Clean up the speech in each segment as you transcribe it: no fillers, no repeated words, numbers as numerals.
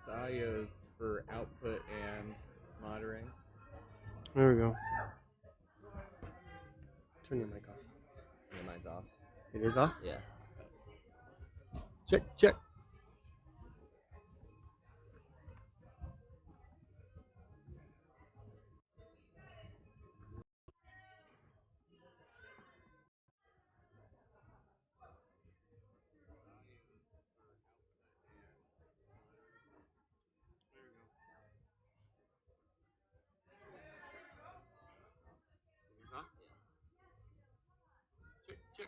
IOs for output and monitoring. There we go. Turn your mic off. Yeah, mine's off. It is off? Yeah. Check, check. Check, check.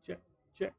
Check, check.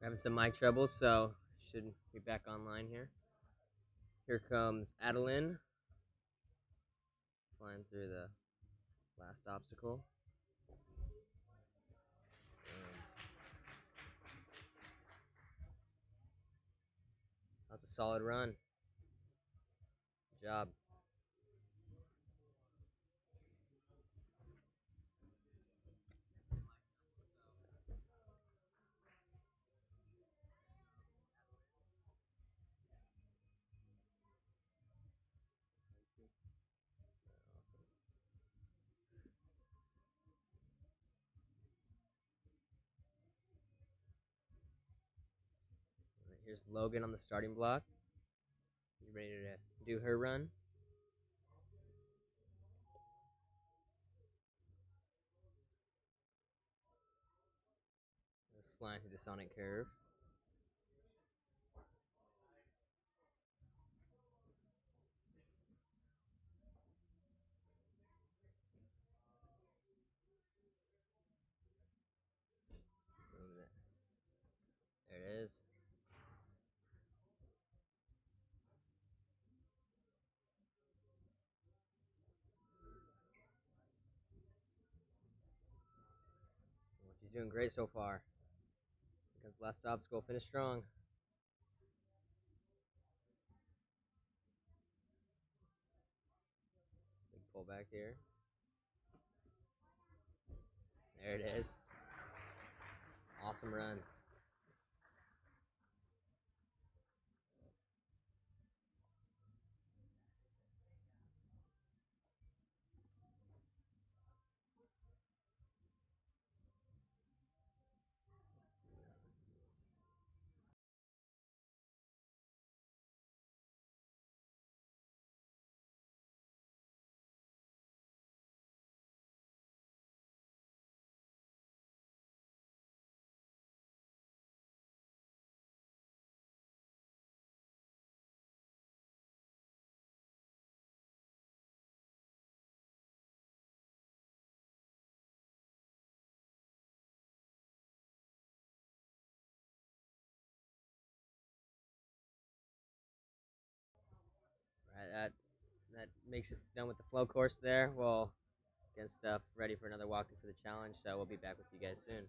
We're having some mic troubles, so should be back online here. Here comes Adeline flying through the last obstacle. That's a solid run. Good job. Here's Logan on the starting block. You ready to do her run? Flying through the sonic curve. There it is. She's doing great so far. Against last obstacle, finish strong. Big pull back here. There it is. Awesome run. Right, that makes it done with the flow course there. We'll get stuff ready for another walkthrough for the challenge, so we'll be back with you guys soon.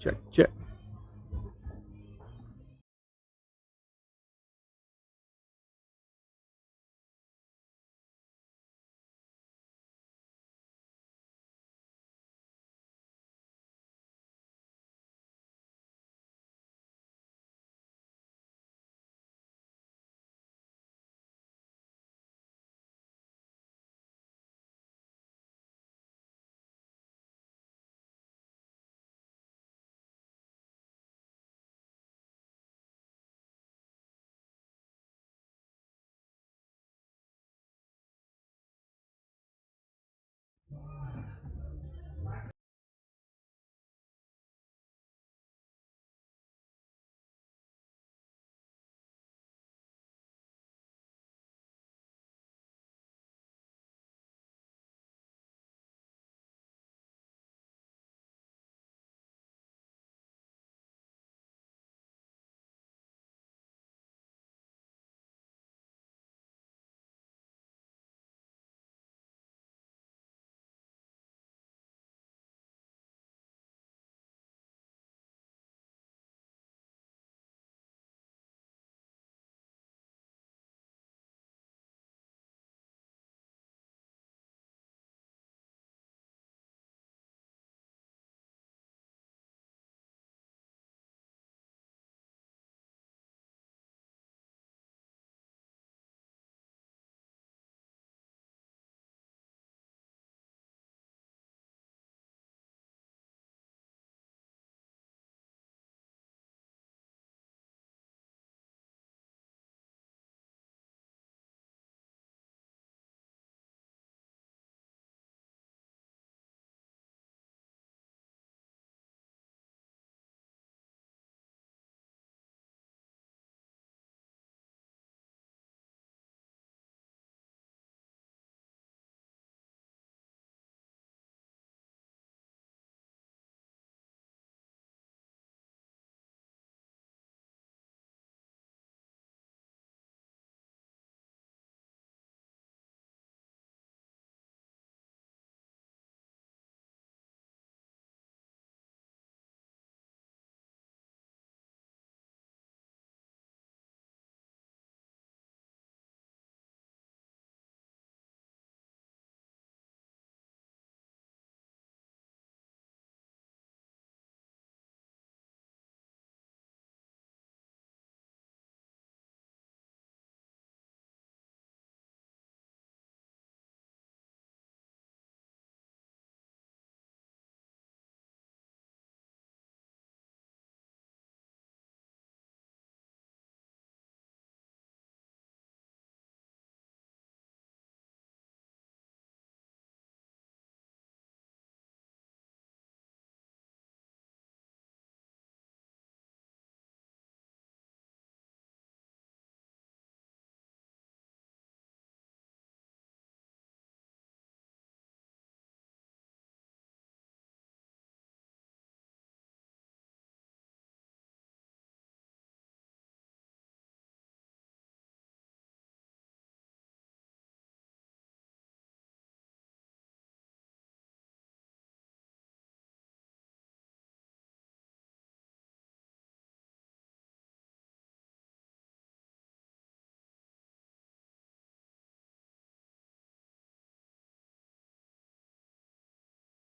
check, check.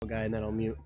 Guy, and then I'll mute.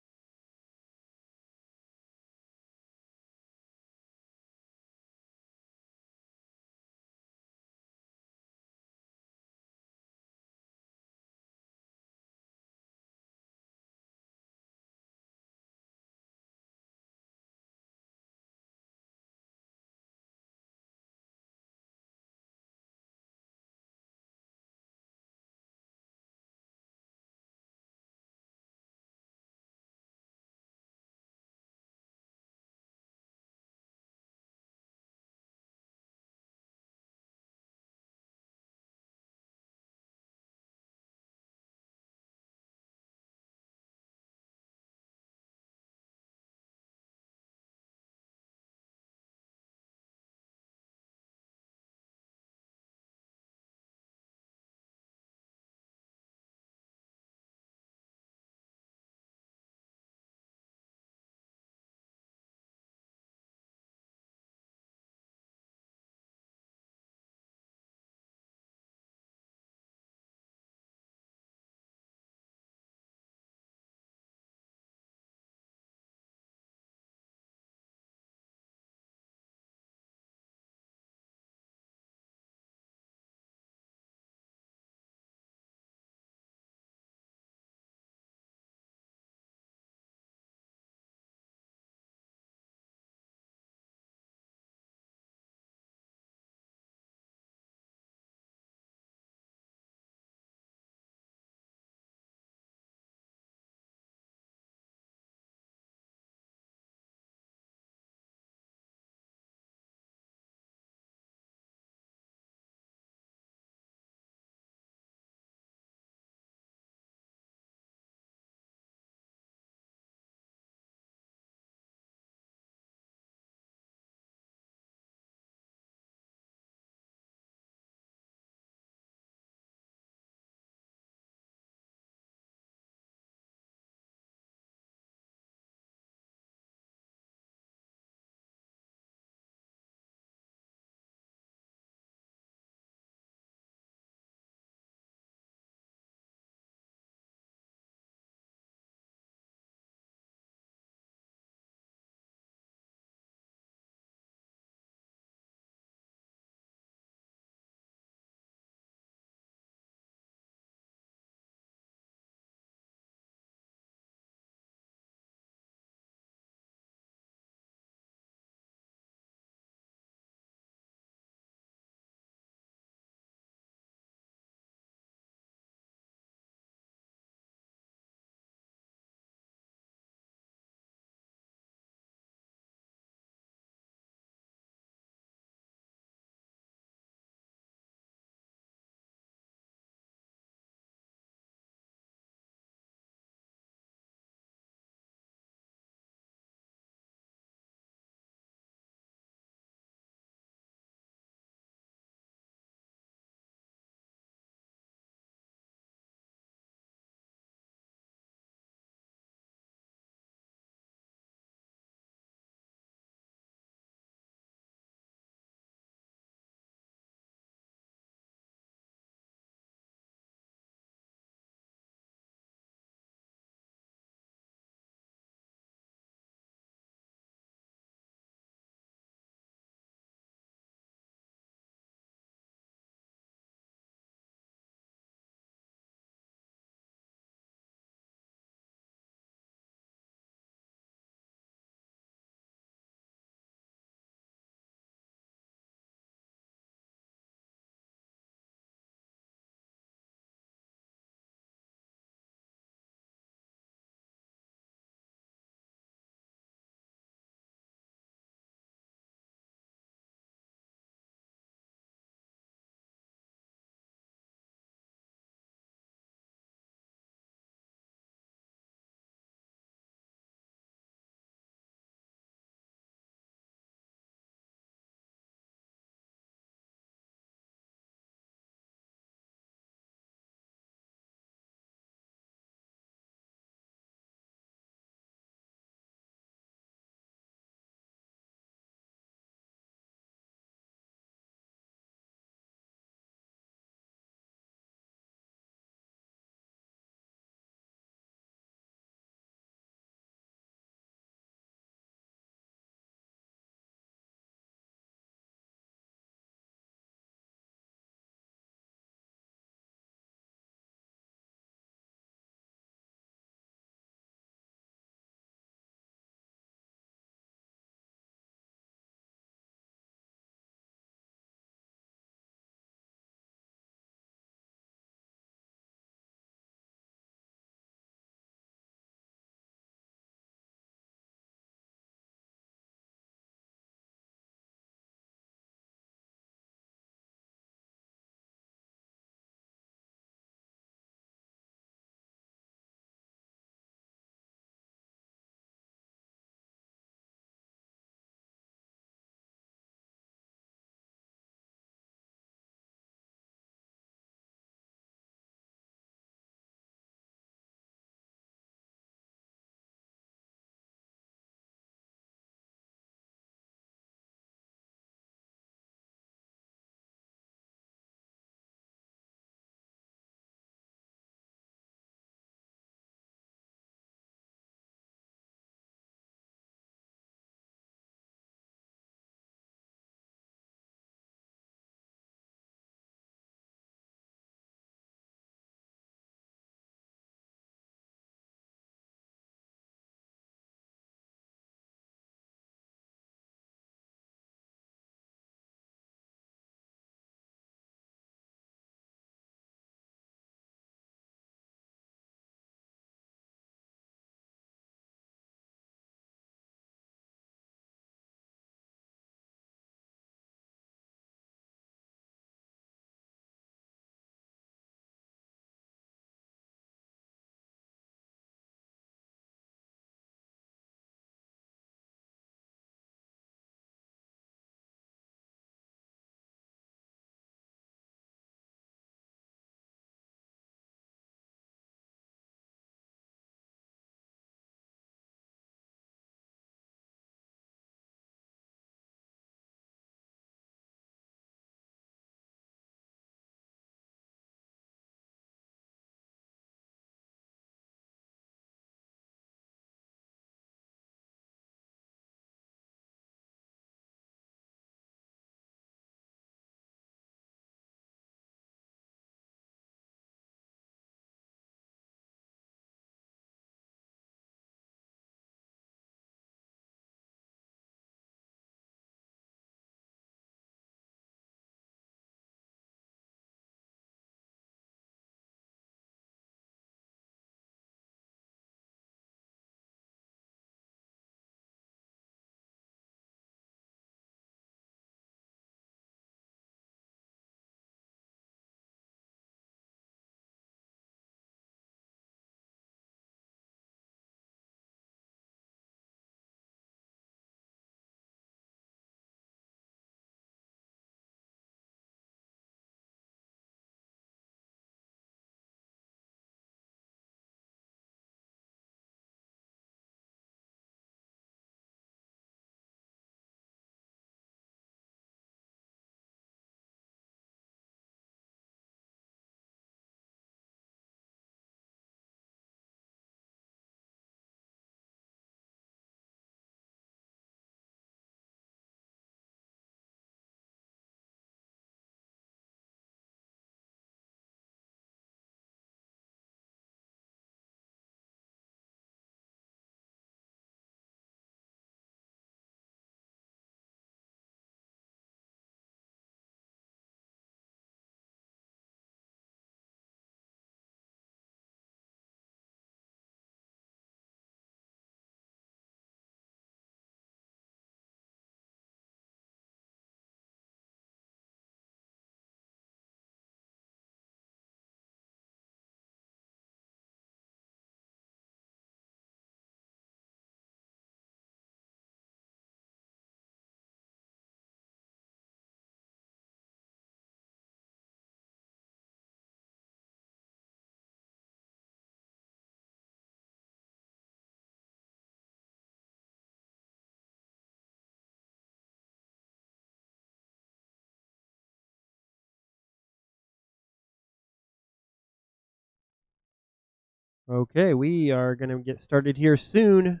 Okay, we are going to get started here soon.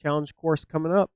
Challenge course coming up.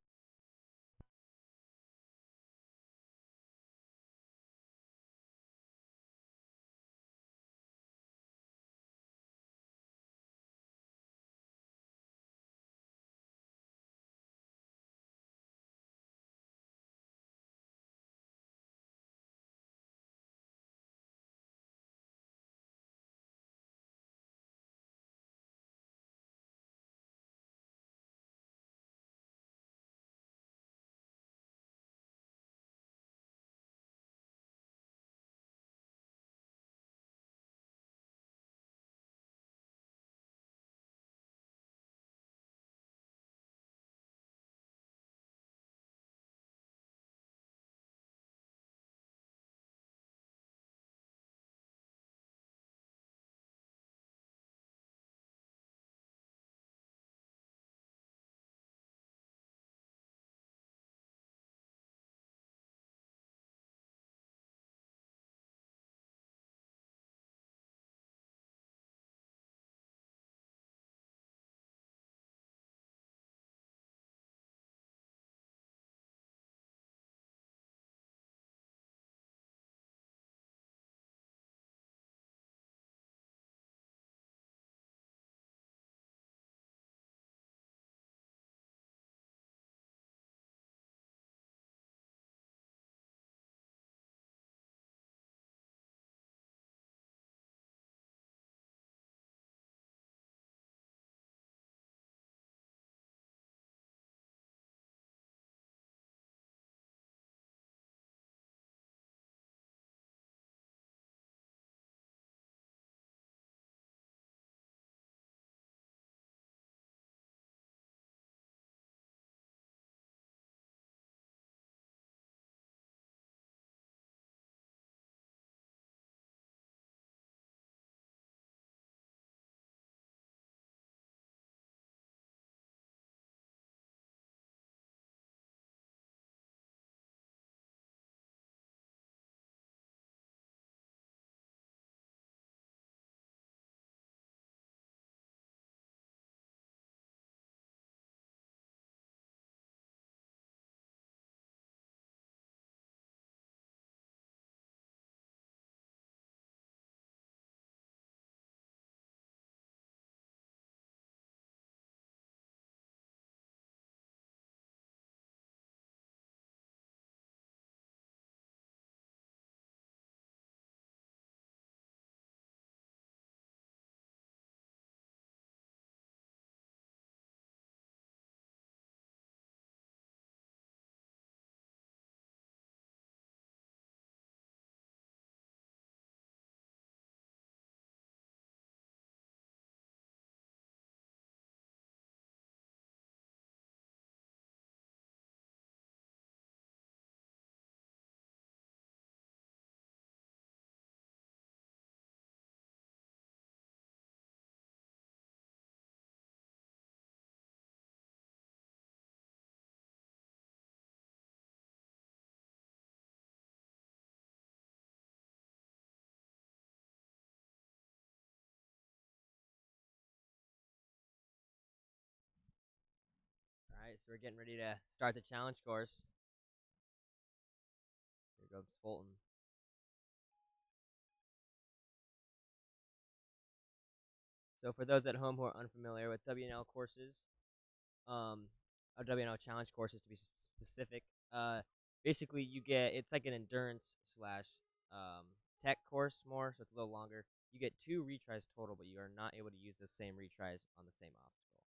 All right, so we're getting ready to start the challenge course. Here goes Fulton. So for those at home who are unfamiliar with WNL courses, or WNL challenge courses to be specific, basically you get it's like an endurance slash tech course more, so it's a little longer. You get 2 retries total, but you are not able to use those same retries on the same obstacle.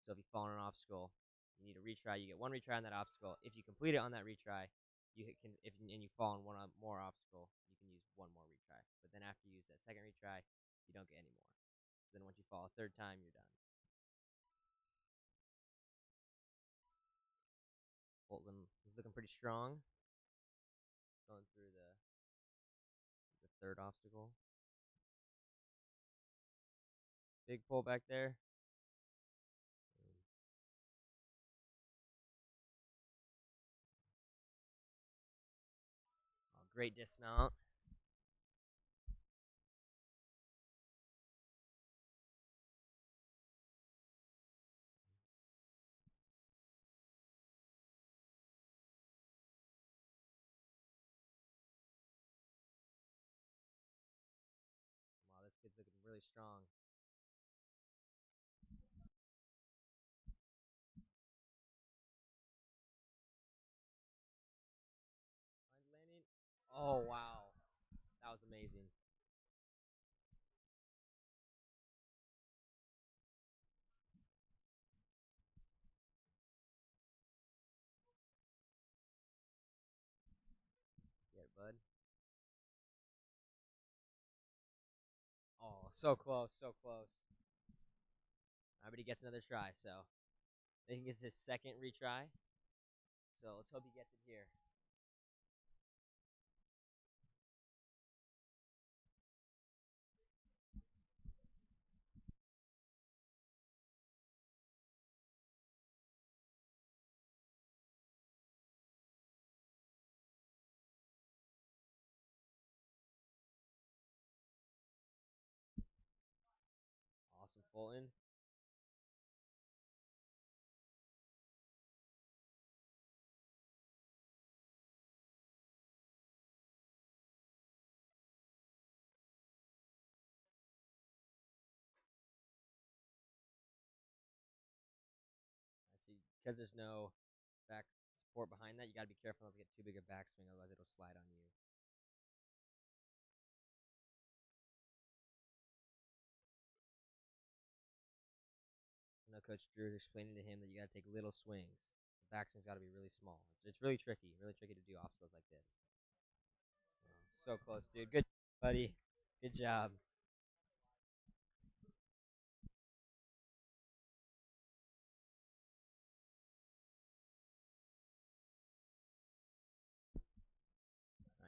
So if you fall on an obstacle, you need a retry. You get 1 retry on that obstacle. If you complete it on that retry, you can if and you fall on one more obstacle, you can use 1 more retry. But then after you use that second retry, you don't get any more. Then once you fall a third time, you're done. Bolton is looking pretty strong. Going through the third obstacle. Big pull back there. Oh, great dismount. really strong. Landing. Oh wow, that was amazing. Get it, bud. Oh, so close, so close. But he gets another try, so I think it's his second retry. So let's hope he gets it here. Awesome, Fulton. I see. Because there's no back support behind that, you got to be careful not to get too big a backswing, otherwise it'll slide on you. I know Coach Drew is explaining to him that you got to take little swings. The backswing's got to be really small. It's really tricky to do obstacles like this. Oh, so close, dude. Good, buddy. Good job.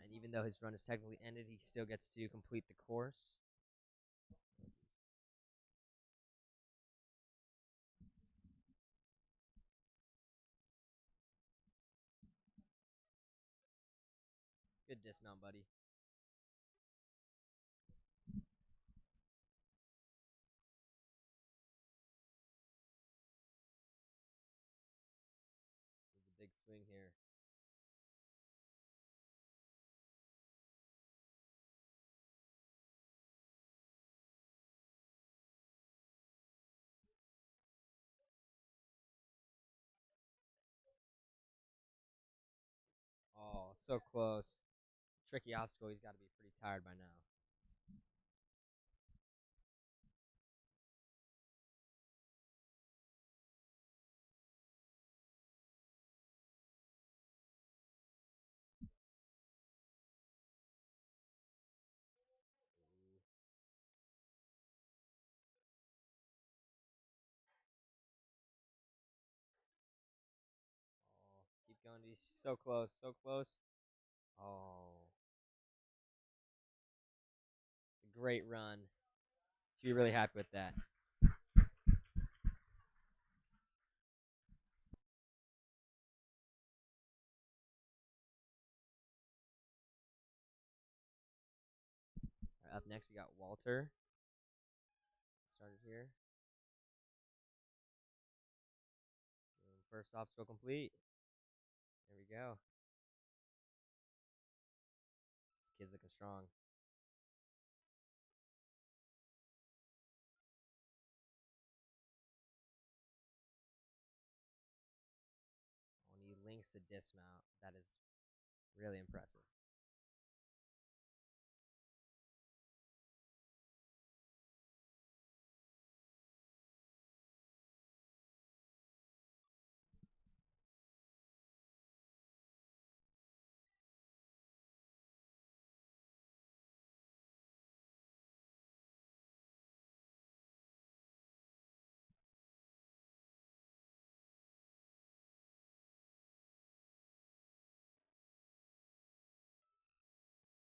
And even though his run is technically ended, he still gets to complete the course. Good dismount, buddy. Needs a big swing here. Oh, so close. Tricky obstacle. He's got to be pretty tired by now. Oh, keep going. He's so close, so close. Oh, great run. Should be really happy with that. Right, up next, we got Walter. Started here. Boom, first obstacle complete. There we go. This kid's looking strong. When he links the dismount, that is really impressive.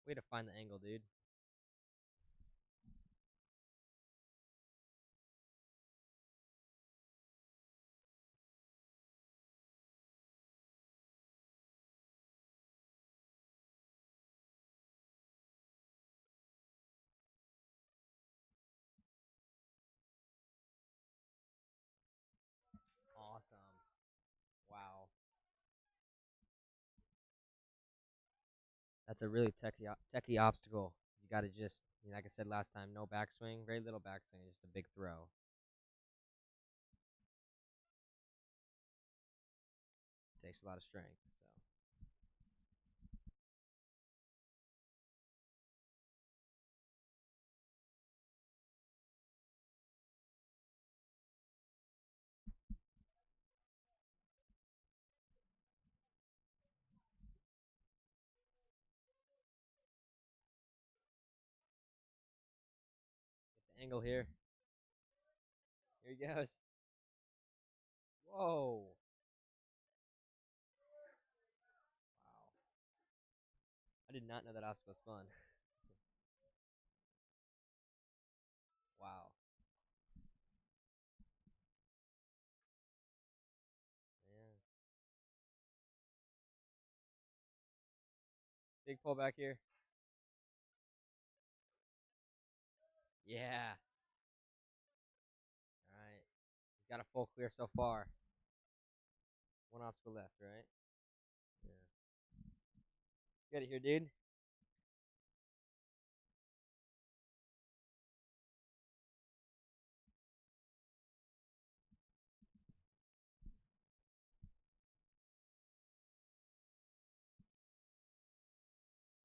Way to find the angle, dude. Awesome. Wow. That's a really techy obstacle. You got to just, like I said last time, no backswing, very little backswing, just a big throw. Takes a lot of strength. So get the angle here. Here he goes. Whoa. Wow. I did not know that obstacle spun. Wow. Yeah. Big pullback here. Yeah. All right. He's got a full clear so far. One obstacle left, right? Yeah. Get it here, dude.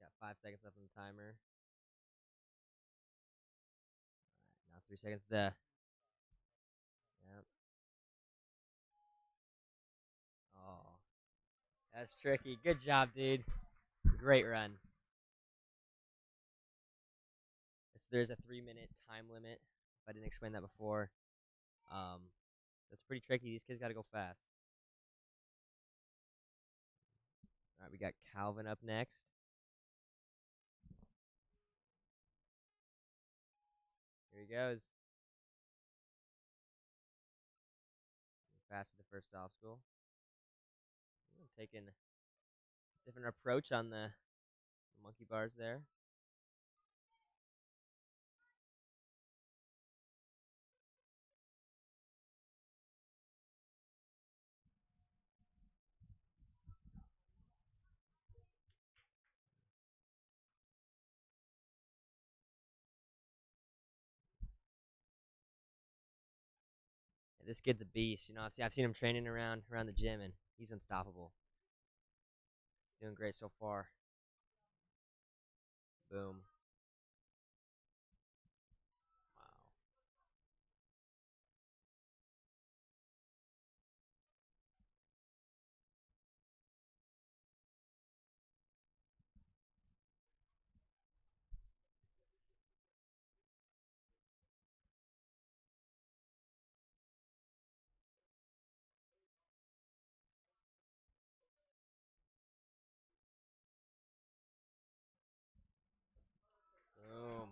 Got 5 seconds left on the timer. All right, now 3 seconds there. Yep. Oh, that's tricky. Good job, dude. Great run. There's a 3-minute time limit. If I didn't explain that before, um, that's pretty tricky. These kids got to go fast. All right, we got Calvin up next. Here he goes. Fast to the first obstacle. Taking a different approach on the monkey bars there. Yeah, this kid's a beast. I've seen him training around the gym, and he's unstoppable. He's doing great so far. Boom. Wow. Boom.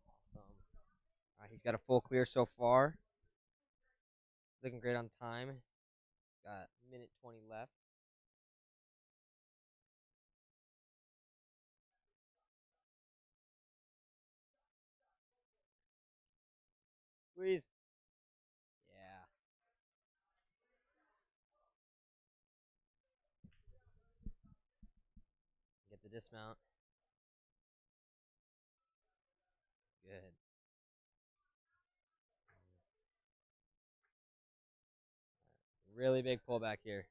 Awesome. All right, he's got a full clear so far. Looking great on time. Got a minute 20 left. Squeeze. Yeah. Get the dismount. Good. Really big pullback here.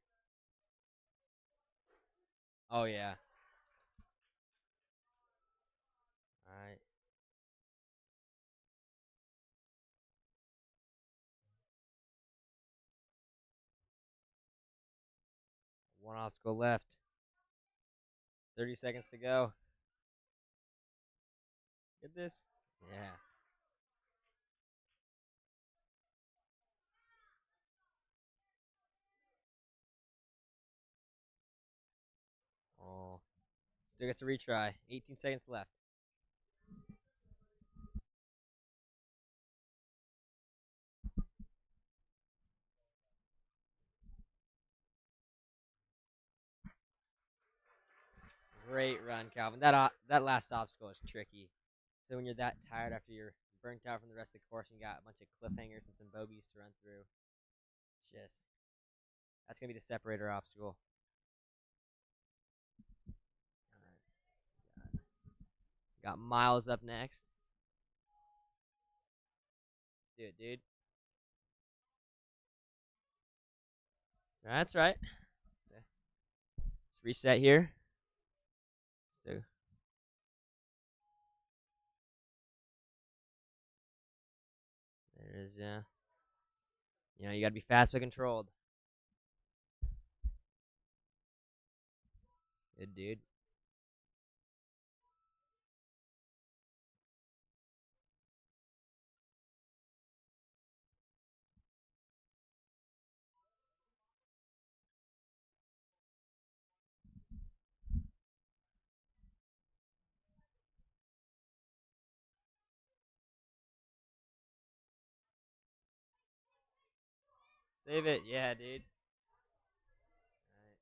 Oh, yeah. All right. One obstacle left. 30 seconds to go. Get this. Yeah. Oh. Still gets a retry. 18 seconds left. Great run, Calvin. That last obstacle is tricky. So when you're that tired after you're burnt out from the rest of the course and you got a bunch of cliffhangers and some bogeys to run through, just that's gonna be the separator obstacle. All right, got Miles up next. Do it, dude. That's right. Let's reset here. Let's there it is. Yeah. You gotta be fast but controlled. Good dude. Save it. Yeah, dude. All right.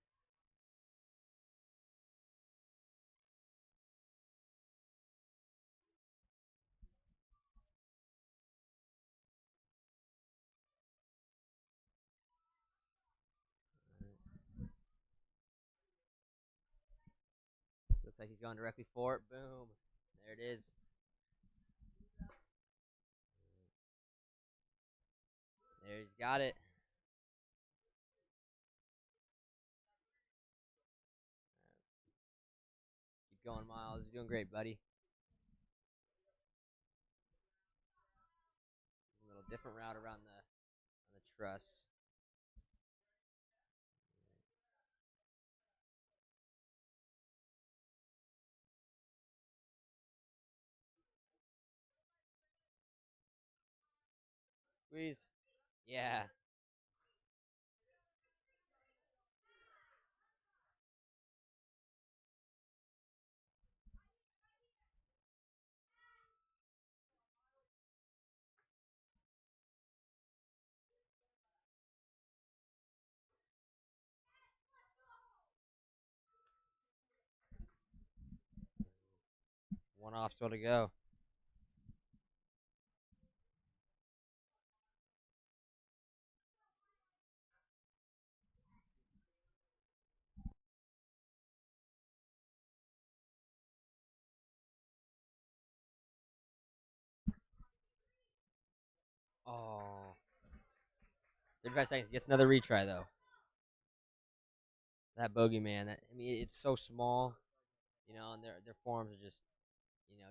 Looks like he's going directly for it. Boom. There it is. There he's got it. Keep going, Miles. You're doing great, buddy. A little different route around the on the truss. Squeeze. Yeah. One obstacle to go. Oh. 35 seconds. Gets another retry though. That bogeyman. That I mean, it's so small, and their forms are just,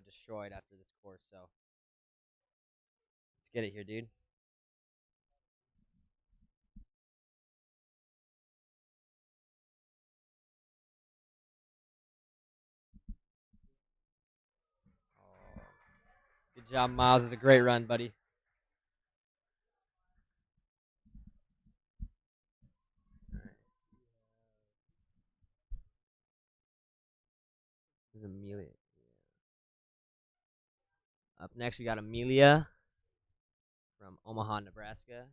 destroyed after this course. So let's get it here, dude. Oh. Good job, Miles. It's a great run, buddy. All right. This is Amelia. Up next, we got Amelia from Omaha, Nebraska.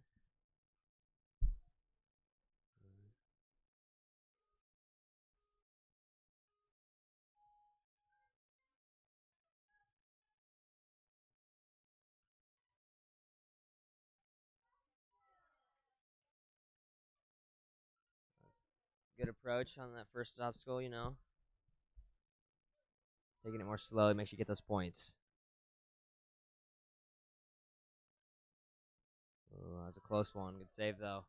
Good approach on that first obstacle, Taking it more slowly makes you get those points. Oh, that was a close one. Good save, though.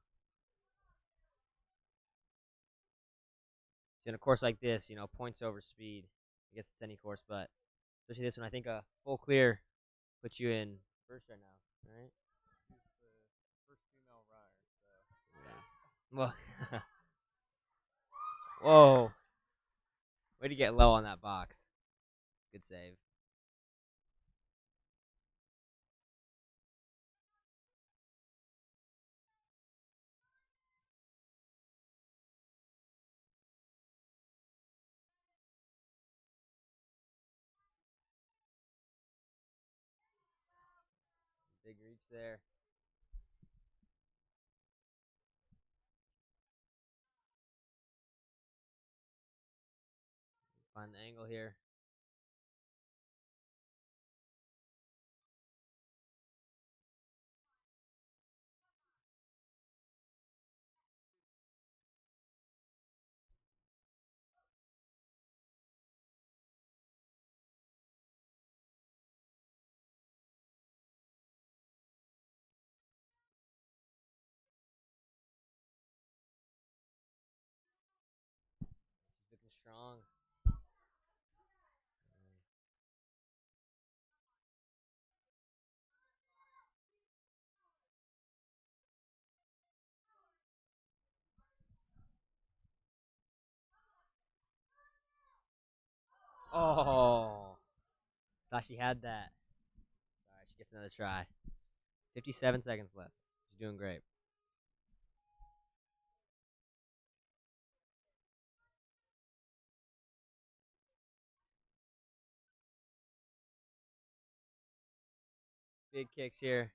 So in a course like this, points over speed. I guess it's any course, but especially this one, I think a full clear puts you in first right now, right? Yeah. Well, whoa. Way to get low on that box. Good save. Big reach there. Find the angle here. She's looking strong. Oh, thought she had that. All right, she gets another try. 57 seconds left. She's doing great. Big kicks here.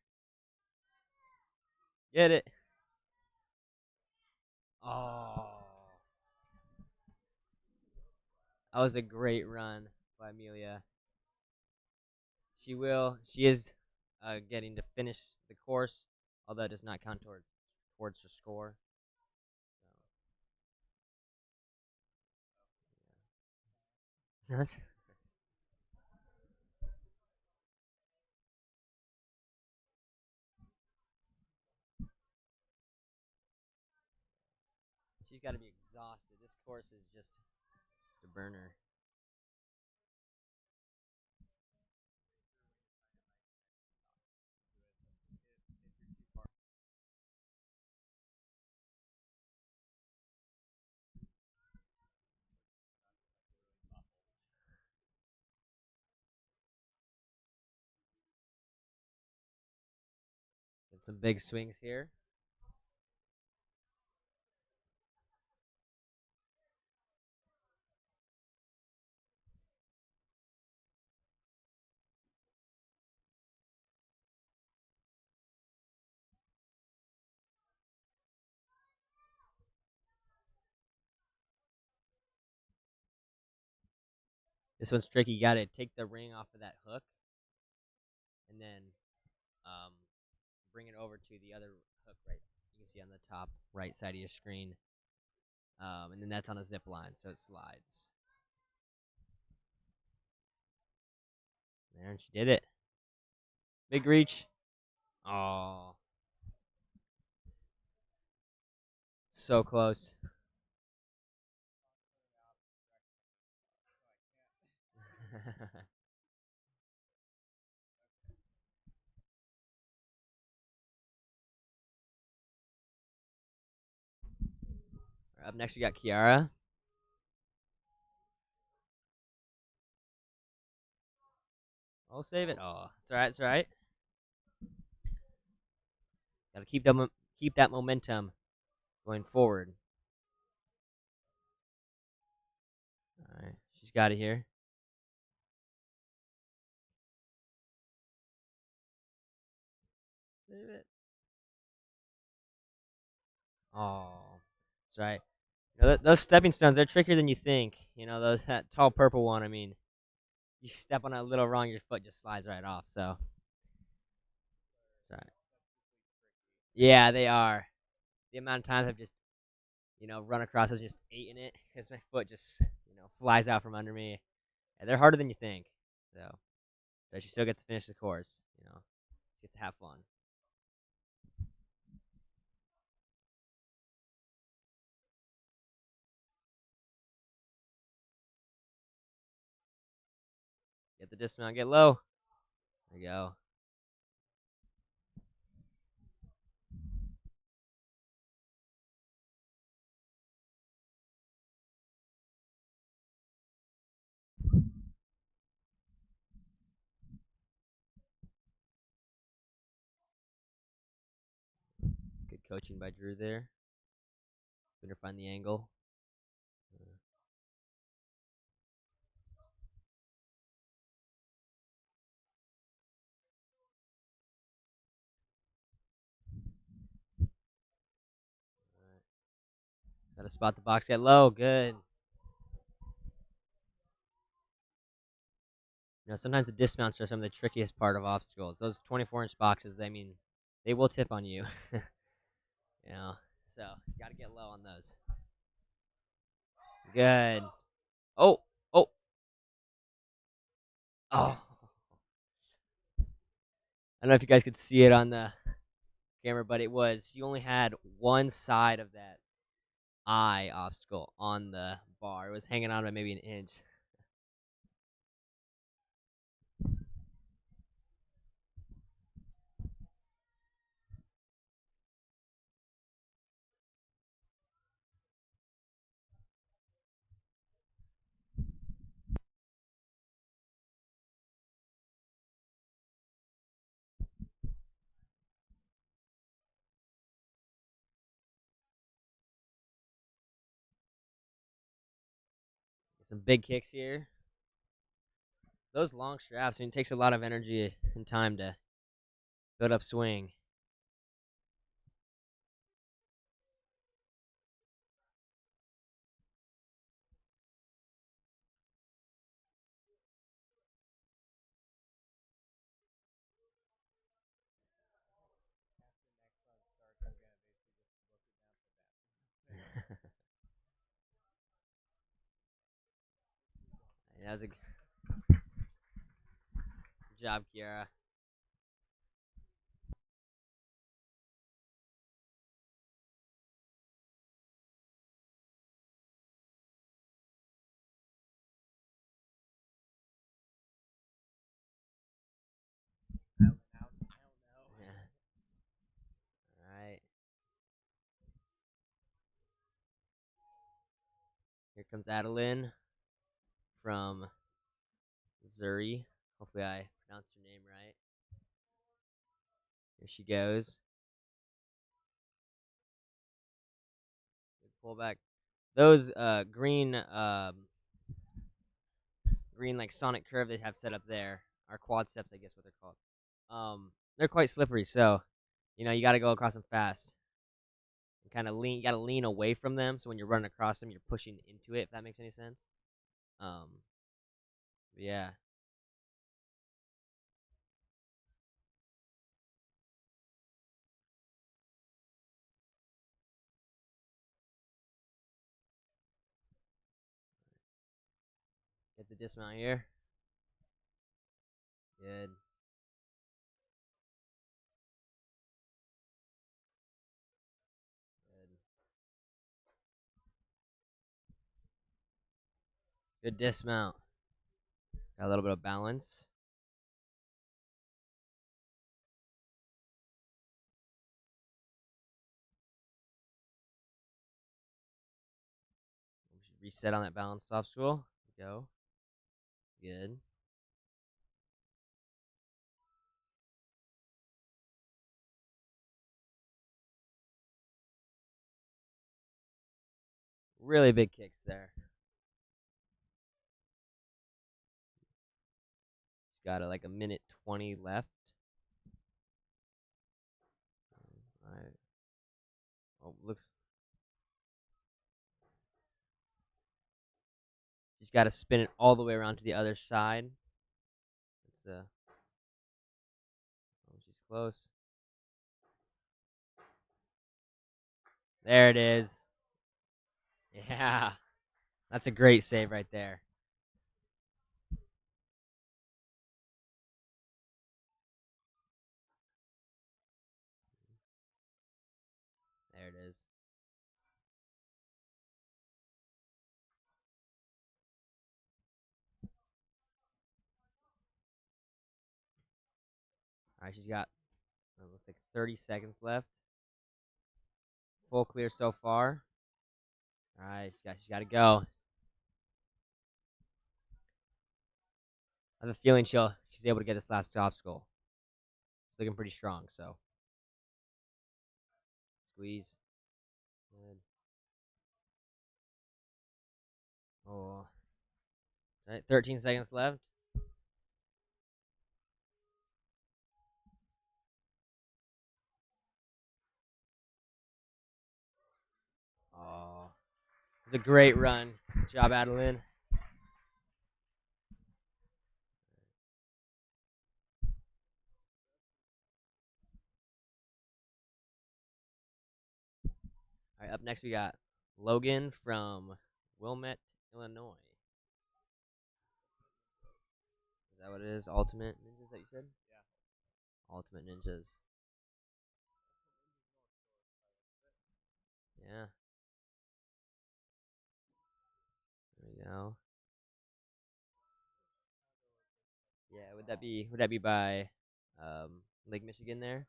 Get it. Oh, that was a great run by Amelia. She is getting to finish the course, although it does not count towards her score. So, yeah. She's got to be exhausted. This course is just a burner. Get some big swings here. This one's tricky. You got to take the ring off of that hook and then um, bring it over to the other hook right. You can see on the top right side of your screen. And then that's on a zip line, so it slides. There, and she did it. Big reach. Oh, so close. Up next, we got Kiara. I'll save it. Oh, it's all right. It's all right. Got to keep that momentum going forward. All right, she's got it here. Save it. Oh, that's right. You know, those stepping stones, they're trickier than you think. You know, that tall purple one. I mean, you step on it a little wrong, your foot just slides right off. So, that's right. Yeah, they are. The amount of times I've just, run across it, just ate in it because my foot just, flies out from under me. And they're harder than you think. So she still gets to finish the course. She gets to have fun. Get the dismount, get low. There you go. Good coaching by Drew there. Better find the angle. Got to spot the box, get low. Good. Sometimes the dismounts are some of the trickiest part of obstacles. Those 24-inch boxes, I mean, they will tip on you. you know, so you gotta get low on those. Good. Oh, oh, oh. I don't know if you guys could see it on the camera, but it was you only had one side of that eye obstacle on the bar. It was hanging on by maybe an inch. Some big kicks here. Those long straps, I mean, it takes a lot of energy and time to build up swing. That was a good job, Kiara. Yeah. All right. Here comes Adeline from Zuri. Hopefully, I pronounced her name right. Here she goes. Good pullback. Those green like sonic curve they have set up there are quad steps, I guess what they're called. They're quite slippery, so you got to go across them fast. And kind of lean. You got to lean away from them, so when you're running across them, you're pushing into it. If that makes any sense. Um, yeah. Get the dismount here. Good. Good. Good dismount. Got a little bit of balance. We should reset on that balance obstacle. Go. Good. Really big kicks there. She's got like a minute 20 left. All right. Oh, looks. She's got to spin it all the way around to the other side. It's oh, she's close. There it is. Yeah, that's a great save right there. There it is. All right, she's got looks like 30 seconds left. Full clear so far. All right, she's got to go. I have a feeling she's able to get this last obstacle. It's looking pretty strong. So squeeze. Good. Oh, all right, 13 seconds left. Oh, it's a great run. Good job, Adeline. right, up next we got Logan from Wilmette, Illinois. Is that what it is? Ultimate Ninjas that you said? Ultimate Ninjas. Yeah. There we go. Yeah, would that be by Lake Michigan there?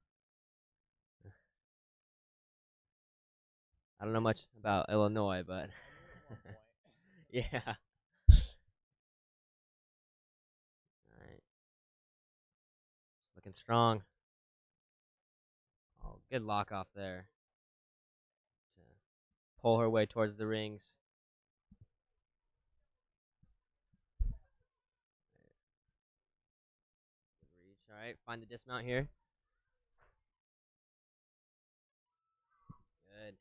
I don't know much about Illinois, but yeah. All right. Looking strong. Oh, good lock off there to pull her way towards the rings. Good reach. All right, find the dismount here. Good.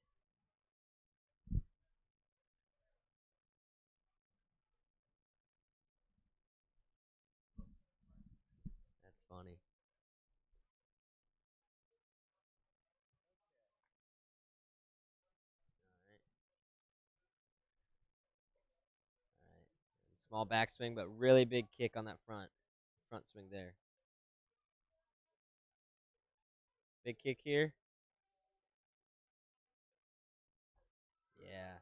That's funny. All right. All right. And small backswing, but really big kick on that front swing there. Big kick here. Yeah.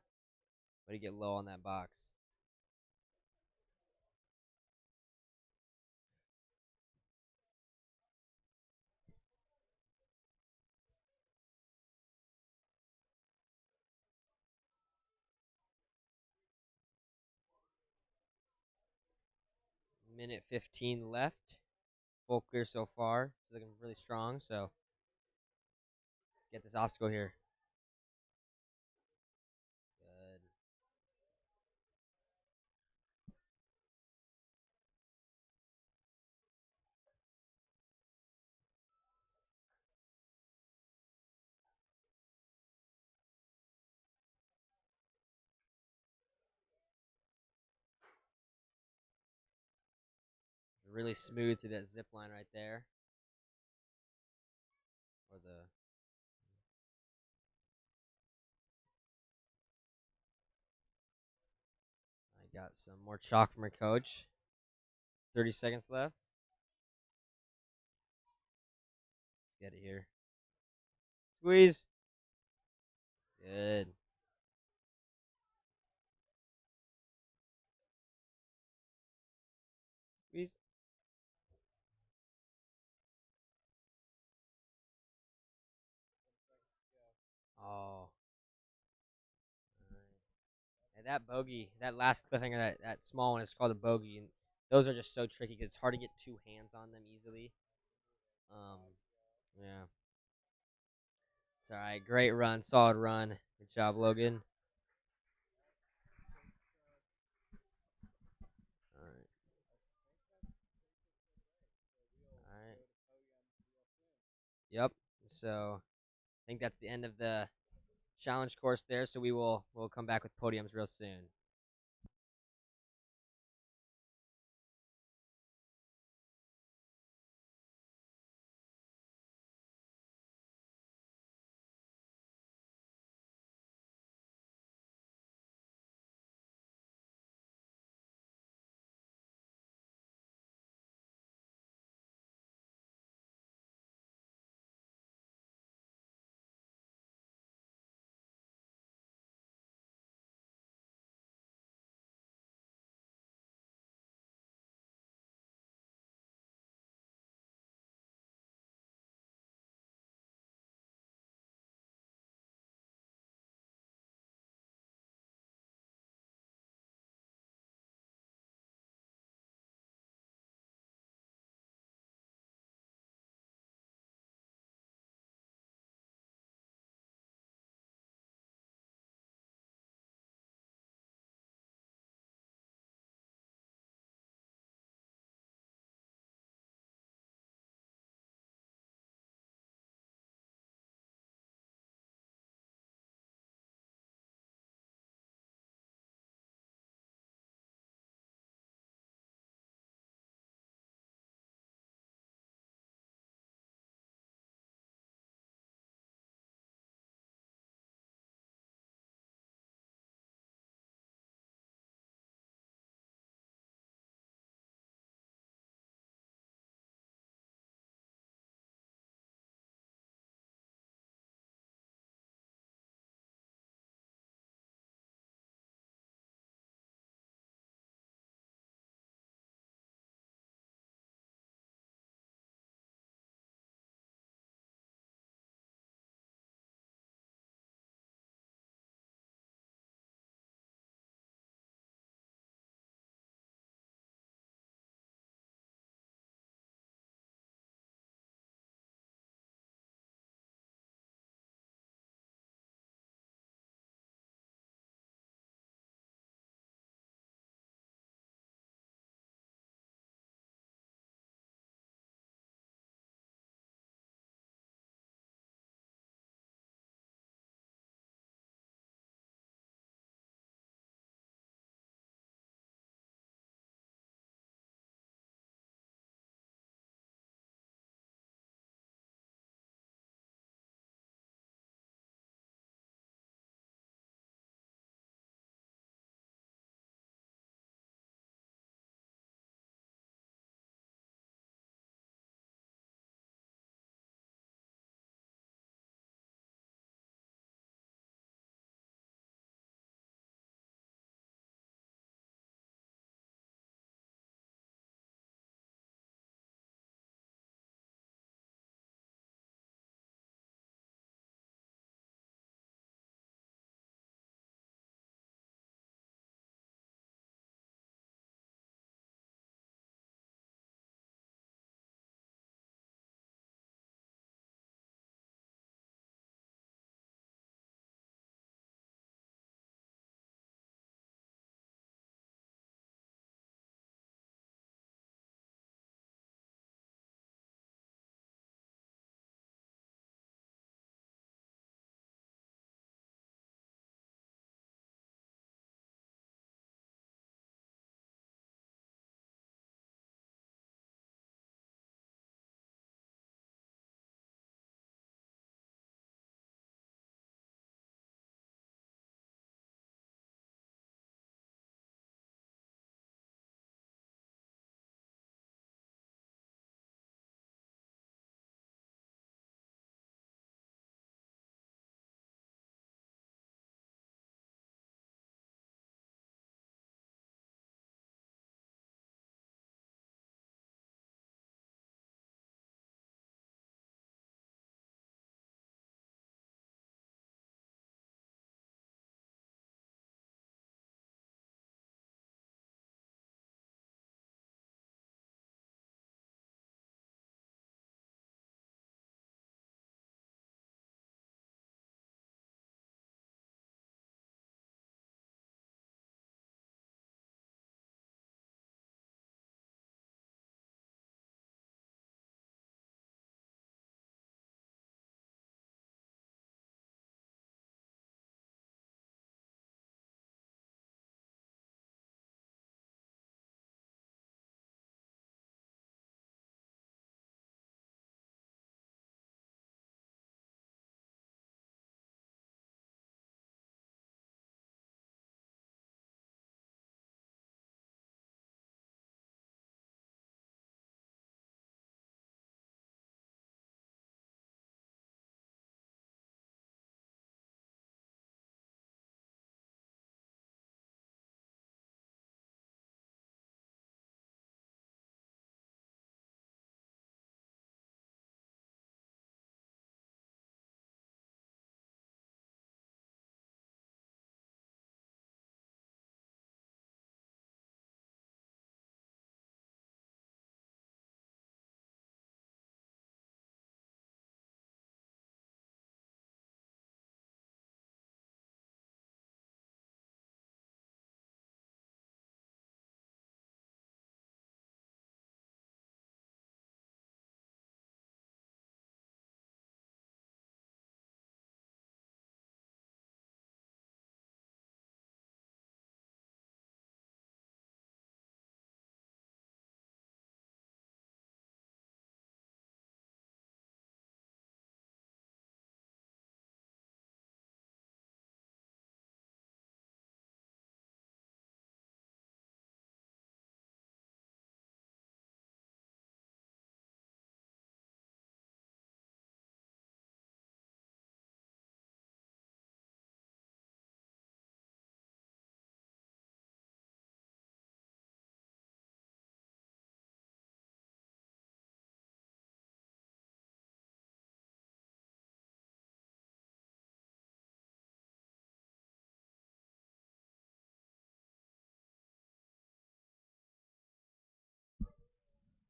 Way to get low on that box. Minute 15 left. Full clear so far. She's looking really strong, so let's get this obstacle here. Good. Really smooth through that zip line right there. Or the I got some more chalk from her coach. 30 seconds left. Let's get it here. Squeeze. Good. Squeeze. Oh. And that bogey, that last cliffhanger, that small one is called a bogey, and those are just so tricky because it's hard to get two hands on them easily. Um, yeah. It's all right. Great run, solid run. Good job, Logan. All right. All right. Yep. So I think that's the end of the challenge course there. So we'll come back with podiums real soon.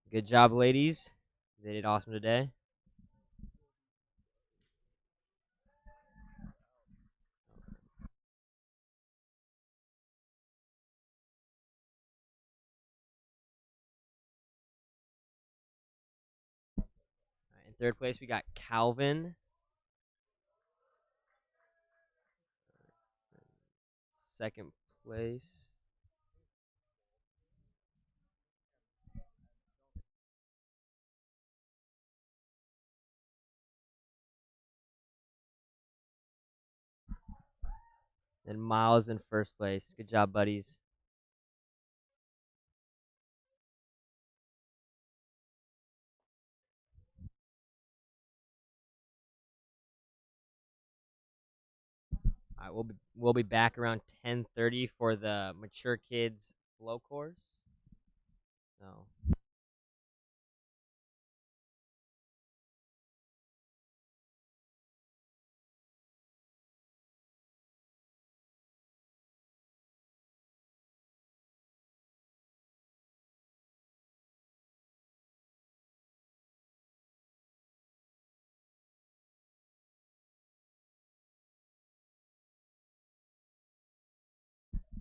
Good job, ladies. They did awesome today. All right, in third place, we got Calvin. Second place. And Miles in first place. Good job, buddies. All right, we'll be back around 10:30 for the mature kids flow course. So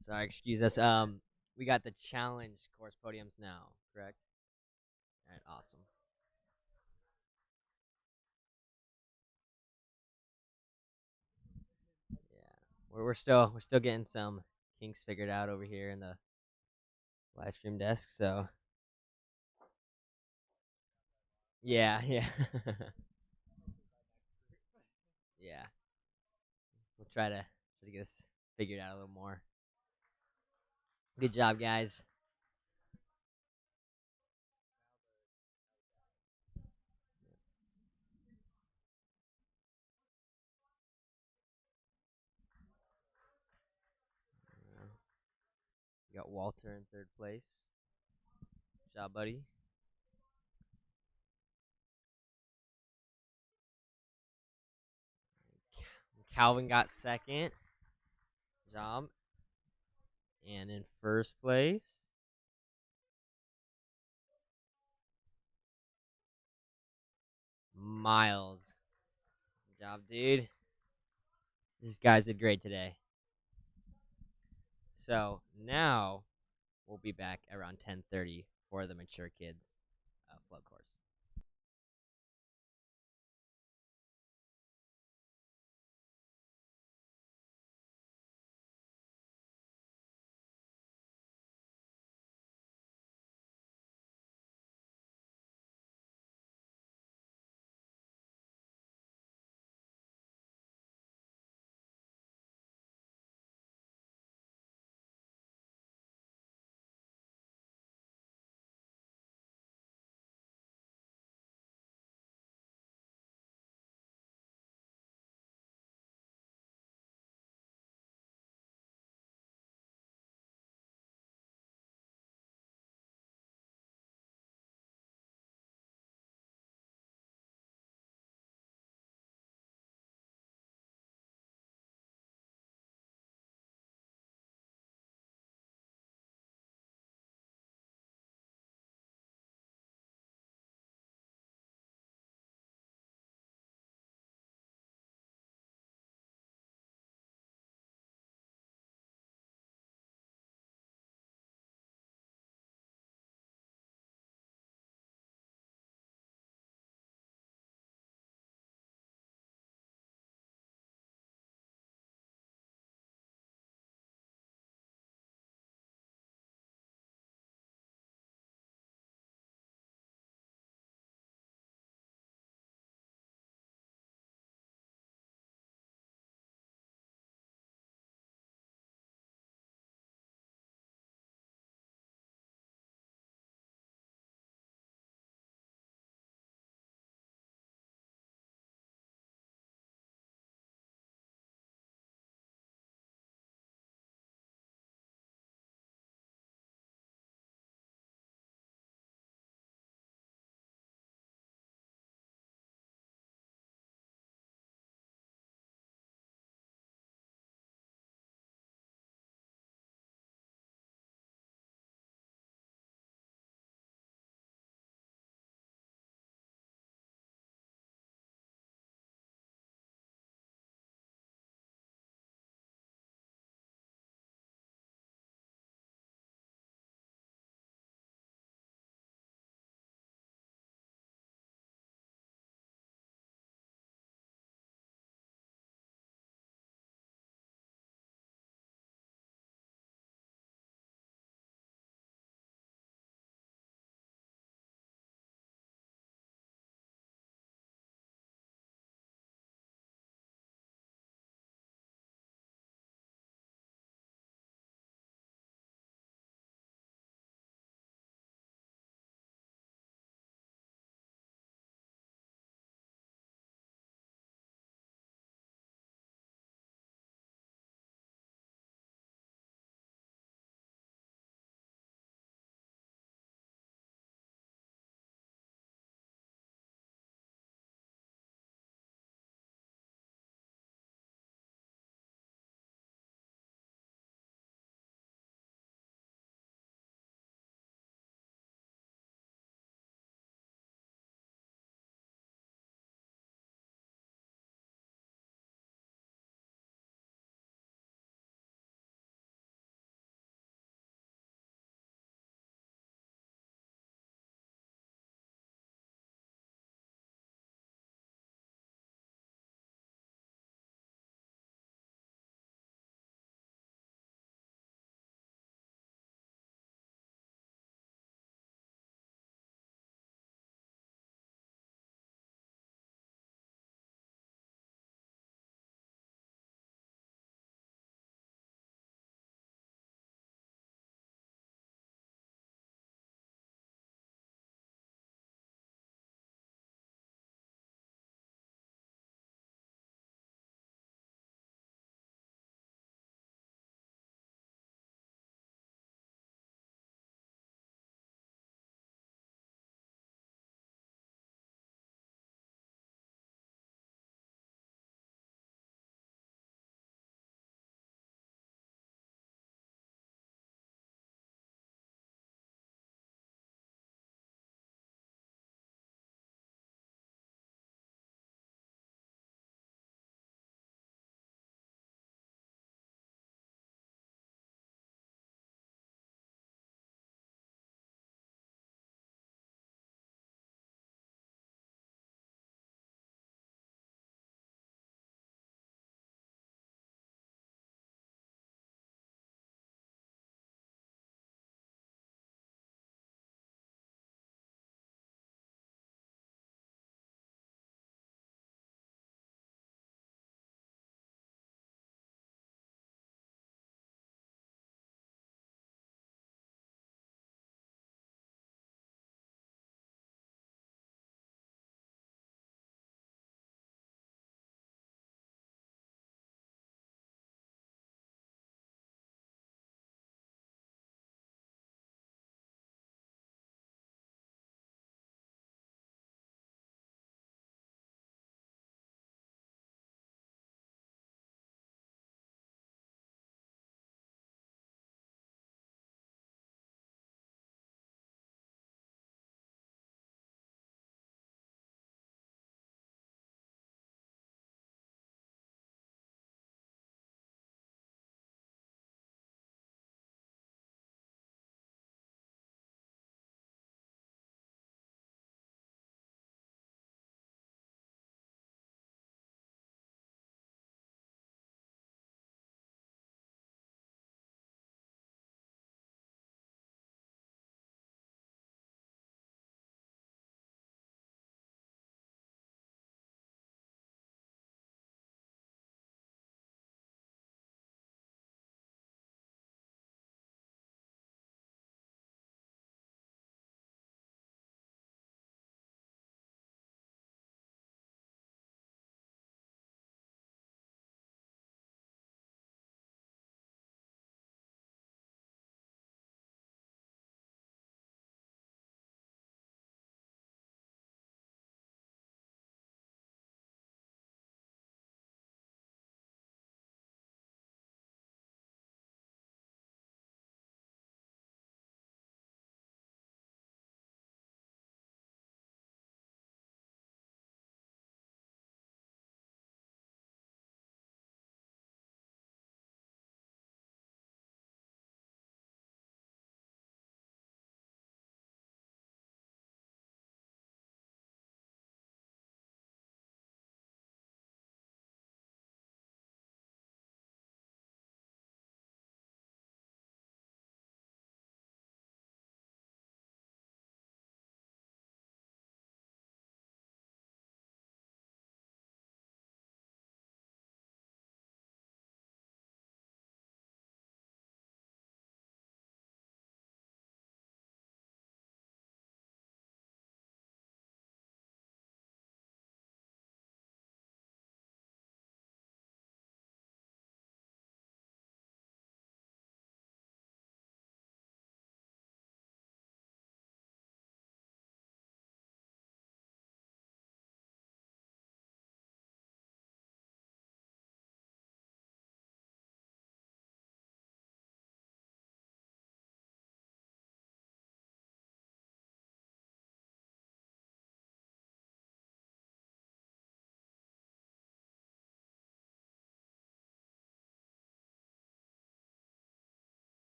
sorry, excuse us. We got the challenge course podiums now, correct? All right, awesome. Yeah, we're still getting some kinks figured out over here in the live stream desk. So yeah, yeah, yeah. We'll try to get this figured out a little more. Good job, guys. We got Walter in third place. Good job, buddy. Calvin got second. Good job. And in first place, Miles. Good job, dude. These guys did great today. So now we'll be back around 10:30 for the mature kids flow course.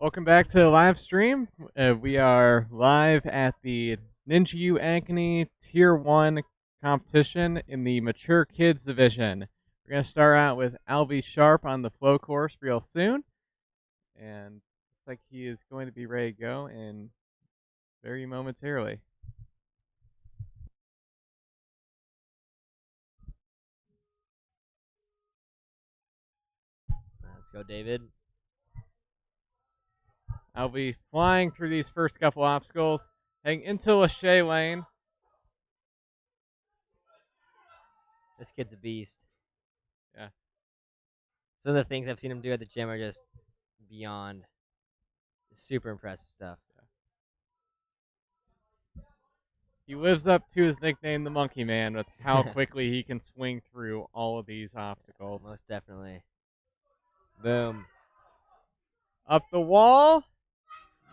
Welcome back to the live stream. We are live at the Ninja U Ankeny Tier 1 competition in the Mature Kids division. We're going to start out with Albie Sharp on the flow course real soon. And looks like he is going to be ready to go in very momentarily. Let's go, David. I'll be flying through these first couple obstacles, heading into Lachey Lane. This kid's a beast. Yeah. Some of the things I've seen him do at the gym are just beyond super impressive stuff. He lives up to his nickname, the Monkey Man, with how quickly he can swing through all of these obstacles. Most definitely. Boom. Up the wall.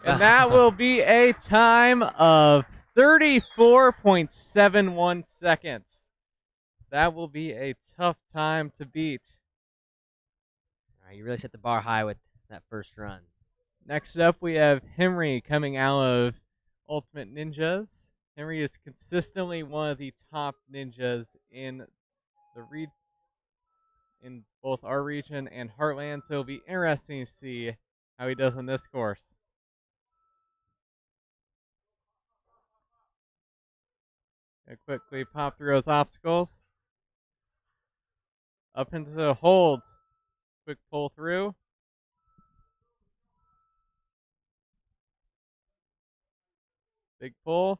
And that will be a time of 34.71 seconds. That will be a tough time to beat. All right, you really set the bar high with that first run. Next up, we have Henry coming out of Ultimate Ninjas. Henry is consistently one of the top ninjas in in both our region and Heartland, so it'll be interesting to see how he does on this course. Gonna quickly pop through those obstacles. Up into the holds. Quick pull through. Big pull.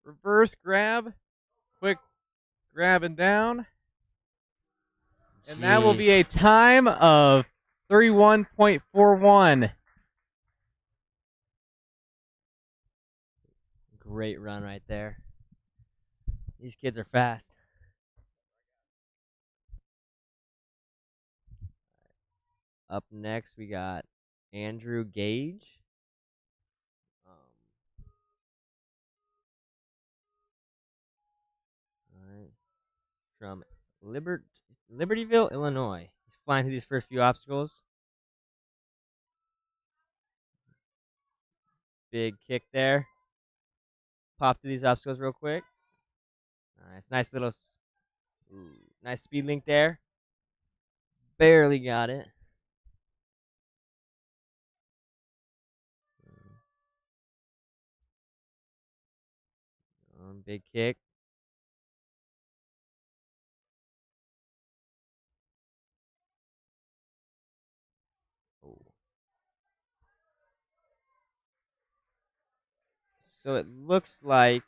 Reverse grab. Quick grab and down. And that will be a time of 31.41. Great run right there. These kids are fast. Up next, we got Andrew Gage. All right. From Libertyville, Illinois. He's flying through these first few obstacles. Big kick there. Pop through these obstacles real quick. Nice little, nice speed link there. Barely got it. Big kick. Oh. So it looks like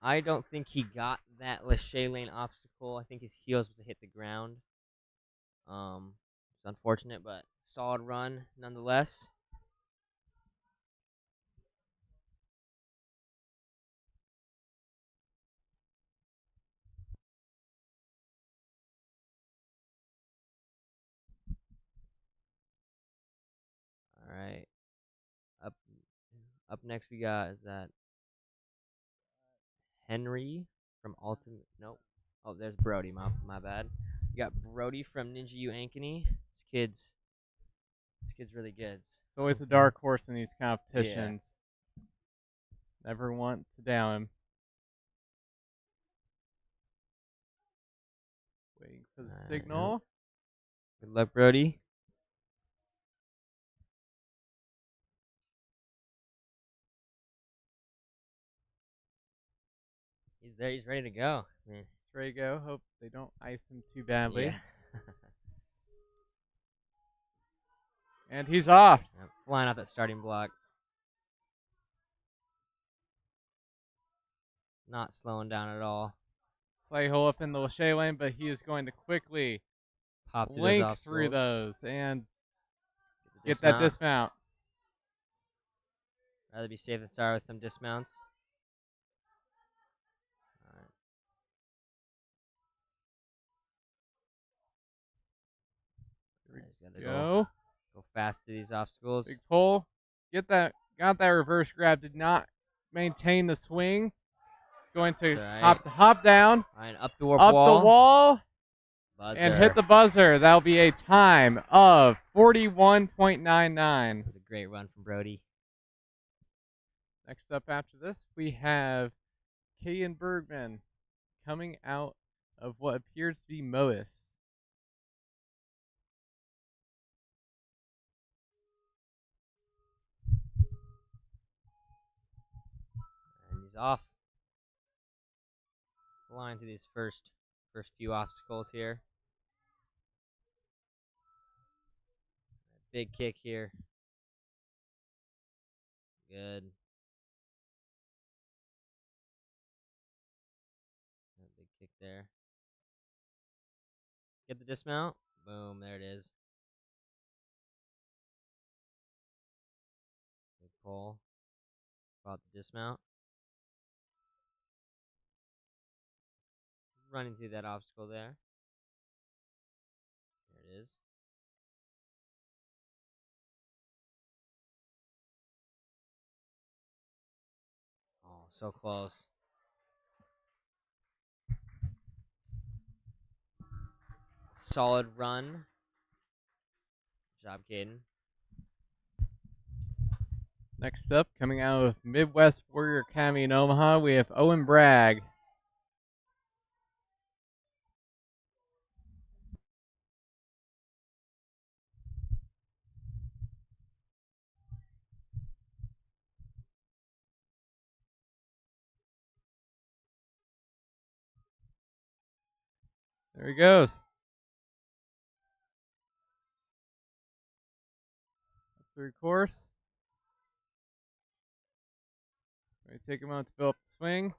I don't think he got that Lachey Lane obstacle. I think his heel was supposed to hit the ground. It's unfortunate, but solid run nonetheless. All right. Up next we got is that Henry from Ultimate. Nope. Oh, there's Brody. My bad. You got Brody from Ninja U Ankeny. This kid's really good. It's always a dark horse in these competitions. Yeah. Never want to down him. Waiting for the signal. Good luck, Brody. He's there. He's ready to go. He's ready to go. Hope they don't ice him too badly. Yeah. And he's off. Yep, flying out that starting block. Not slowing down at all. Slight hole up in the Lachey Lane, but he is going to quickly blink through those and get that dismount. Rather be safe than sorry with some dismounts. All right. Here we go. Go fast through these obstacles. Big pull. Got that reverse grab. Did not maintain the swing. It's going to hop down. All right, up the wall. and hit the buzzer. That'll be a time of 41.99. That's a great run from Brody. Next up after this, we have Kaden Bergman coming out of what appears to be Mois. And he's off. Flying through these first few obstacles here. Big kick here. Good. Big kick there. Get the dismount. Boom, there it is. Good pull. About the dismount. Running through that obstacle there. There it is. Oh, so close. Solid run. Good job, Caden. Next up, coming out of Midwest Warrior Academy in Omaha, we have Owen Bragg. There he goes. Through course. Going to take a moment to build up the swing.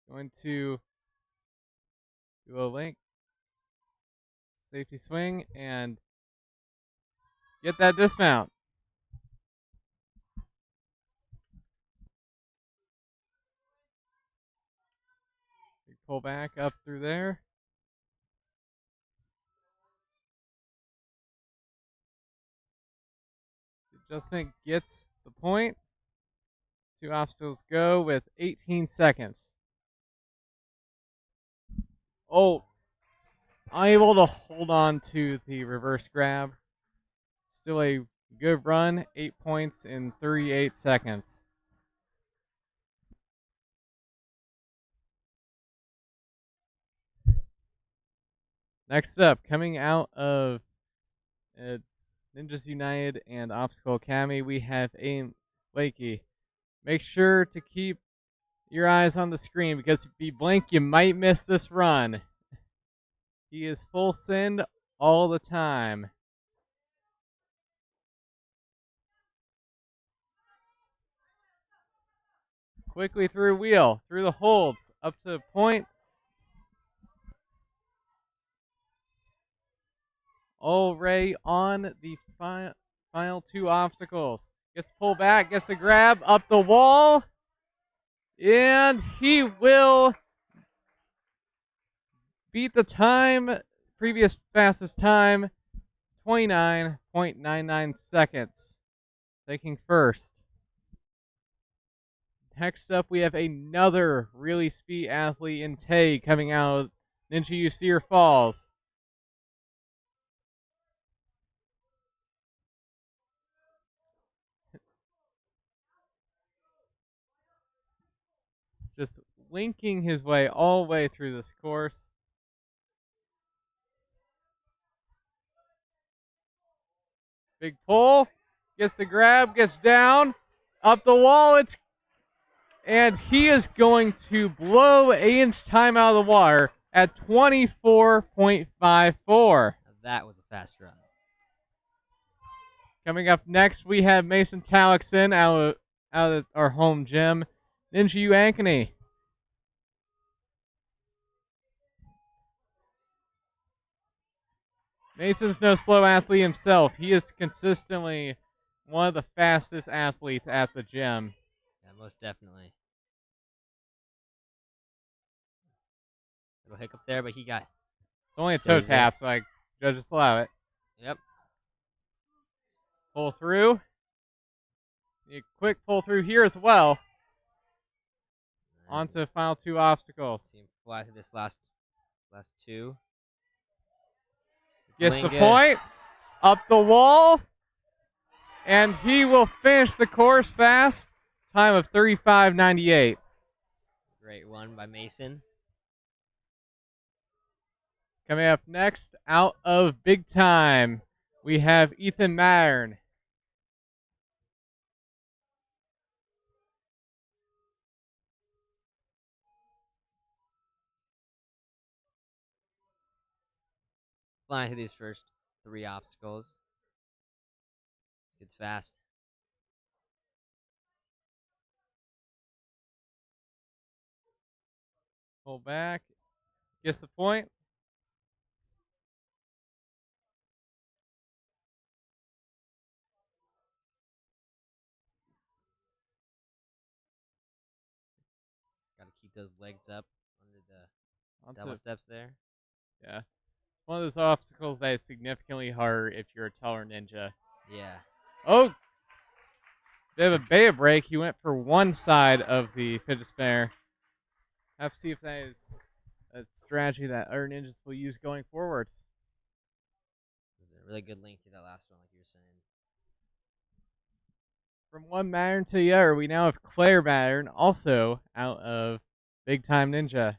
Going to do a link. Safety swing and get that dismount. Big pull back up through there. The adjustment gets the point. 2 obstacles go with 18 seconds. Oh, unable to hold on to the reverse grab. Still a good run, 8 points in 38 seconds. Next up, coming out of Ninjas United and Obstacle Academy, we have Aim Lakey. Make sure to keep your eyes on the screen because if you blink, you might miss this run. He is full send all the time. Quickly through wheel, through the holds, up to the point. Already on the final 2 obstacles. Gets to pull back, gets the grab, up the wall. And he will beat the time, previous fastest time, 29.99 seconds. Taking first. Next up, we have another really speed athlete in Tay coming out of Ninja U Cedar Falls. Just linking his way all the way through this course. Big pull, gets the grab, gets down, up the wall, and he is going to blow Aiden's time out of the water at 24.54. That was a fast run. Coming up next, we have Mason Talixon out of our home gym, Ninja U Ankeny. Mason's no slow athlete himself. He is consistently one of the fastest athletes at the gym. Yeah, most definitely. Little hiccup there, but he got. It's only a toe tap, so I judges allow it. Yep. Pull through. A quick pull through here as well. On to the final 2 obstacles. See him fly through this last Last two. Gets the Doing good. point. Up the wall. And he will finish the course fast. Time of 35.98. Great one by Mason. Coming up next, out of big time, we have Ethan Mattern. Flying through these first three obstacles. It's fast. Pull back. Gets the point. Got to keep those legs up under the Onto, double steps there. yeah. One of those obstacles that is significantly harder if you're a taller ninja. Yeah. Oh! Bit of a beta break. He went for one side of the fidget spinner. Have to see if that is a strategy that other ninjas will use going forwards. There's a really good link to that last one, like you were saying. From one Mattern to the other, we now have Claire Mattern, also out of Big Time Ninja.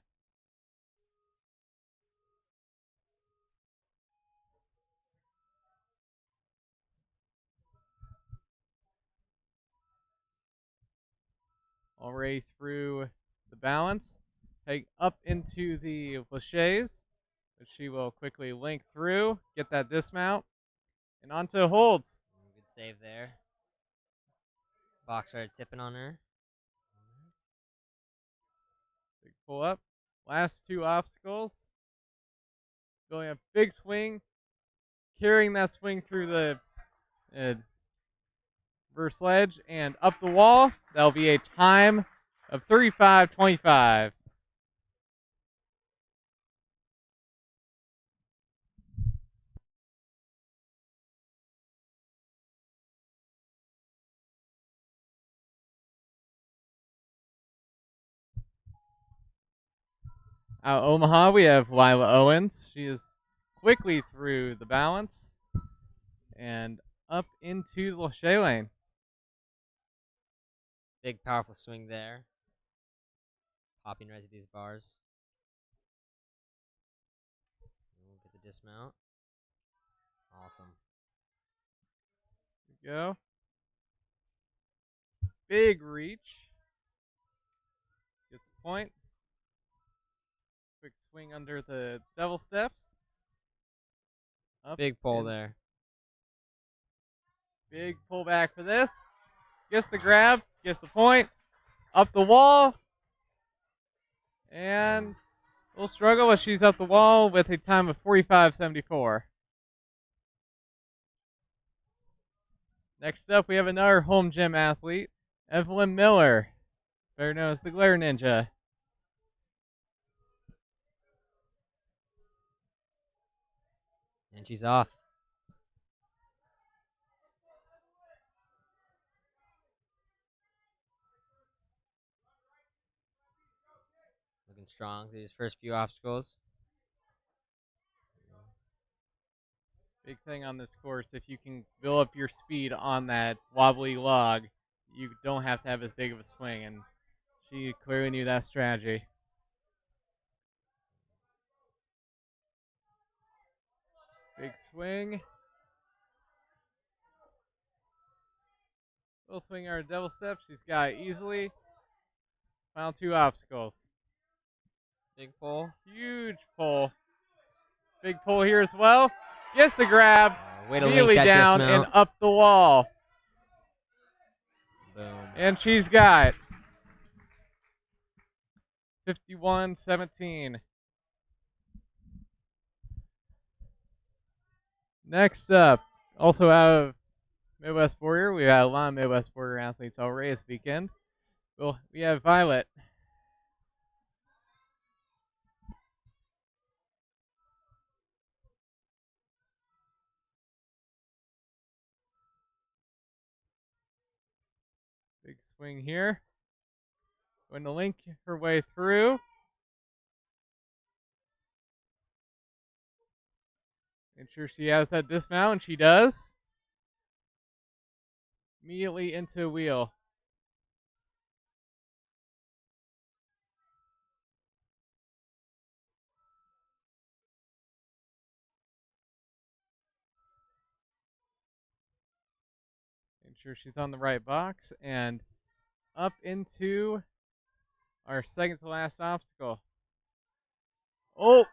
Already through the balance. Heading up into the laches, which she will quickly link through, get that dismount, and onto holds. Good save there. Box started tipping on her. Big pull up. Last two obstacles. Going a big swing, carrying that swing through the reverse ledge and up the wall. That'll be a time of 35.25. Out of Omaha, we have Lila Owens. She is quickly through the balance and up into the lache lane. Big, powerful swing there. Popping right through these bars. We'll get the dismount. Awesome. There we go. Big reach. Gets the point. Quick swing under the devil steps. Up Big pull there. Big pullback for this. Gets the grab. Gets the point. Up the wall. And a little struggle, but she's up the wall with a time of 45.74. Next up, we have another home gym athlete, Evelyn Miller, better known as the Glare Ninja. And she's off. Looking strong through these first few obstacles. Big thing on this course, if you can build up your speed on that wobbly log, you don't have to have as big of a swing, and she clearly knew that strategy. Big swing. Little swing on her devil step. She's got it easily. Final two obstacles. Big pull. Huge pull. Big pull here as well. Gets the grab. Way to Immediately link that down dismount. and up the wall. Boom. And she's got 51.17. Next up, also out of Midwest Warrior, we had a lot of Midwest Warrior athletes already this weekend. Well, we have Violet. Big swing here. Going to link her way through. Ensure she has that dismount, and she does. Immediately into wheel. Ensure she's on the right box, and up into our second to last obstacle. Oh,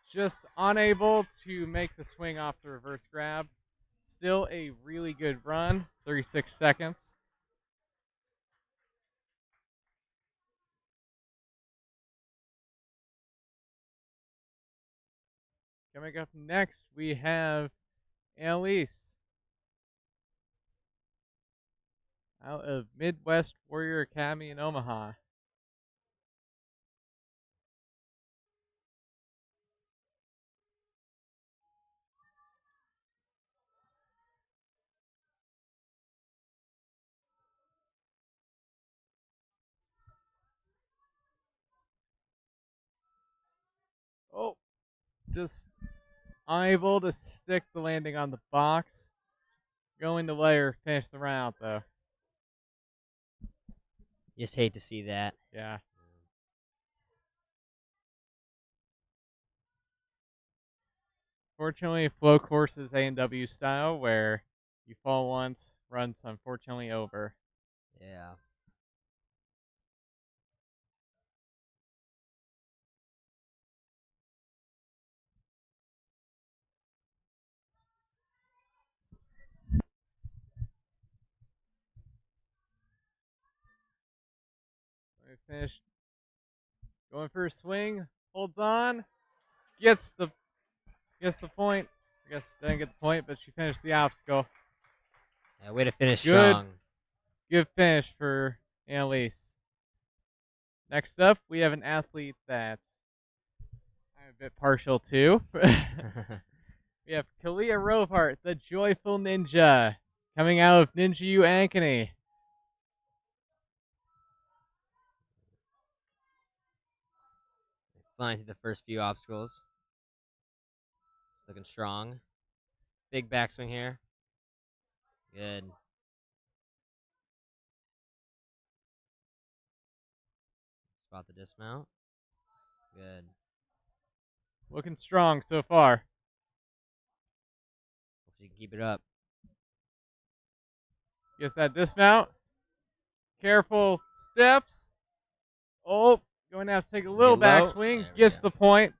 just unable to make the swing off the reverse grab. Still a really good run, 36 seconds. Coming up next, we have Annalise out of Midwest Warrior Academy in Omaha. Oh, just unable to stick the landing on the box. Going to let her finish the round, though. Just hate to see that. Yeah. Fortunately, flow course is A&W style, where you fall once, runs unfortunately over. Yeah. Finished. Going for a swing, holds on, gets the point. I guess didn't get the point, but she finished the obstacle. Yeah, way to finish Good. strong. Good finish for Annalise. Next up, we have an athlete that I'm a bit partial to. We have Kalia Rovart, the Joyful Ninja, coming out of Ninja U Ankeny. Flying through the first few obstacles. It's looking strong. Big backswing here. Good. Spot the dismount. Good. Looking strong so far. Hope she can keep it up. Gets that dismount. Careful steps. Oh, going to have to take a little Get low. backswing. There we Gets go. the point.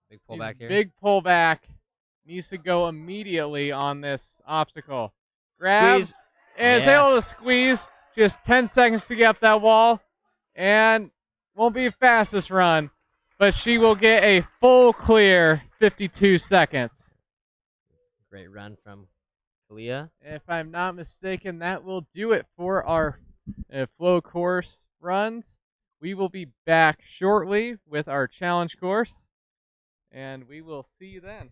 Big pullback here. Big pullback. Needs to go immediately on this obstacle. Grab. Squeeze. And is Yeah. able to squeeze. Just 10 seconds to get up that wall. And won't be fastest run. But she will get a full clear 52 seconds. Great run from Kalia. If I'm not mistaken, that will do it for our flow course runs. We will be back shortly with our challenge course. And we will see you then.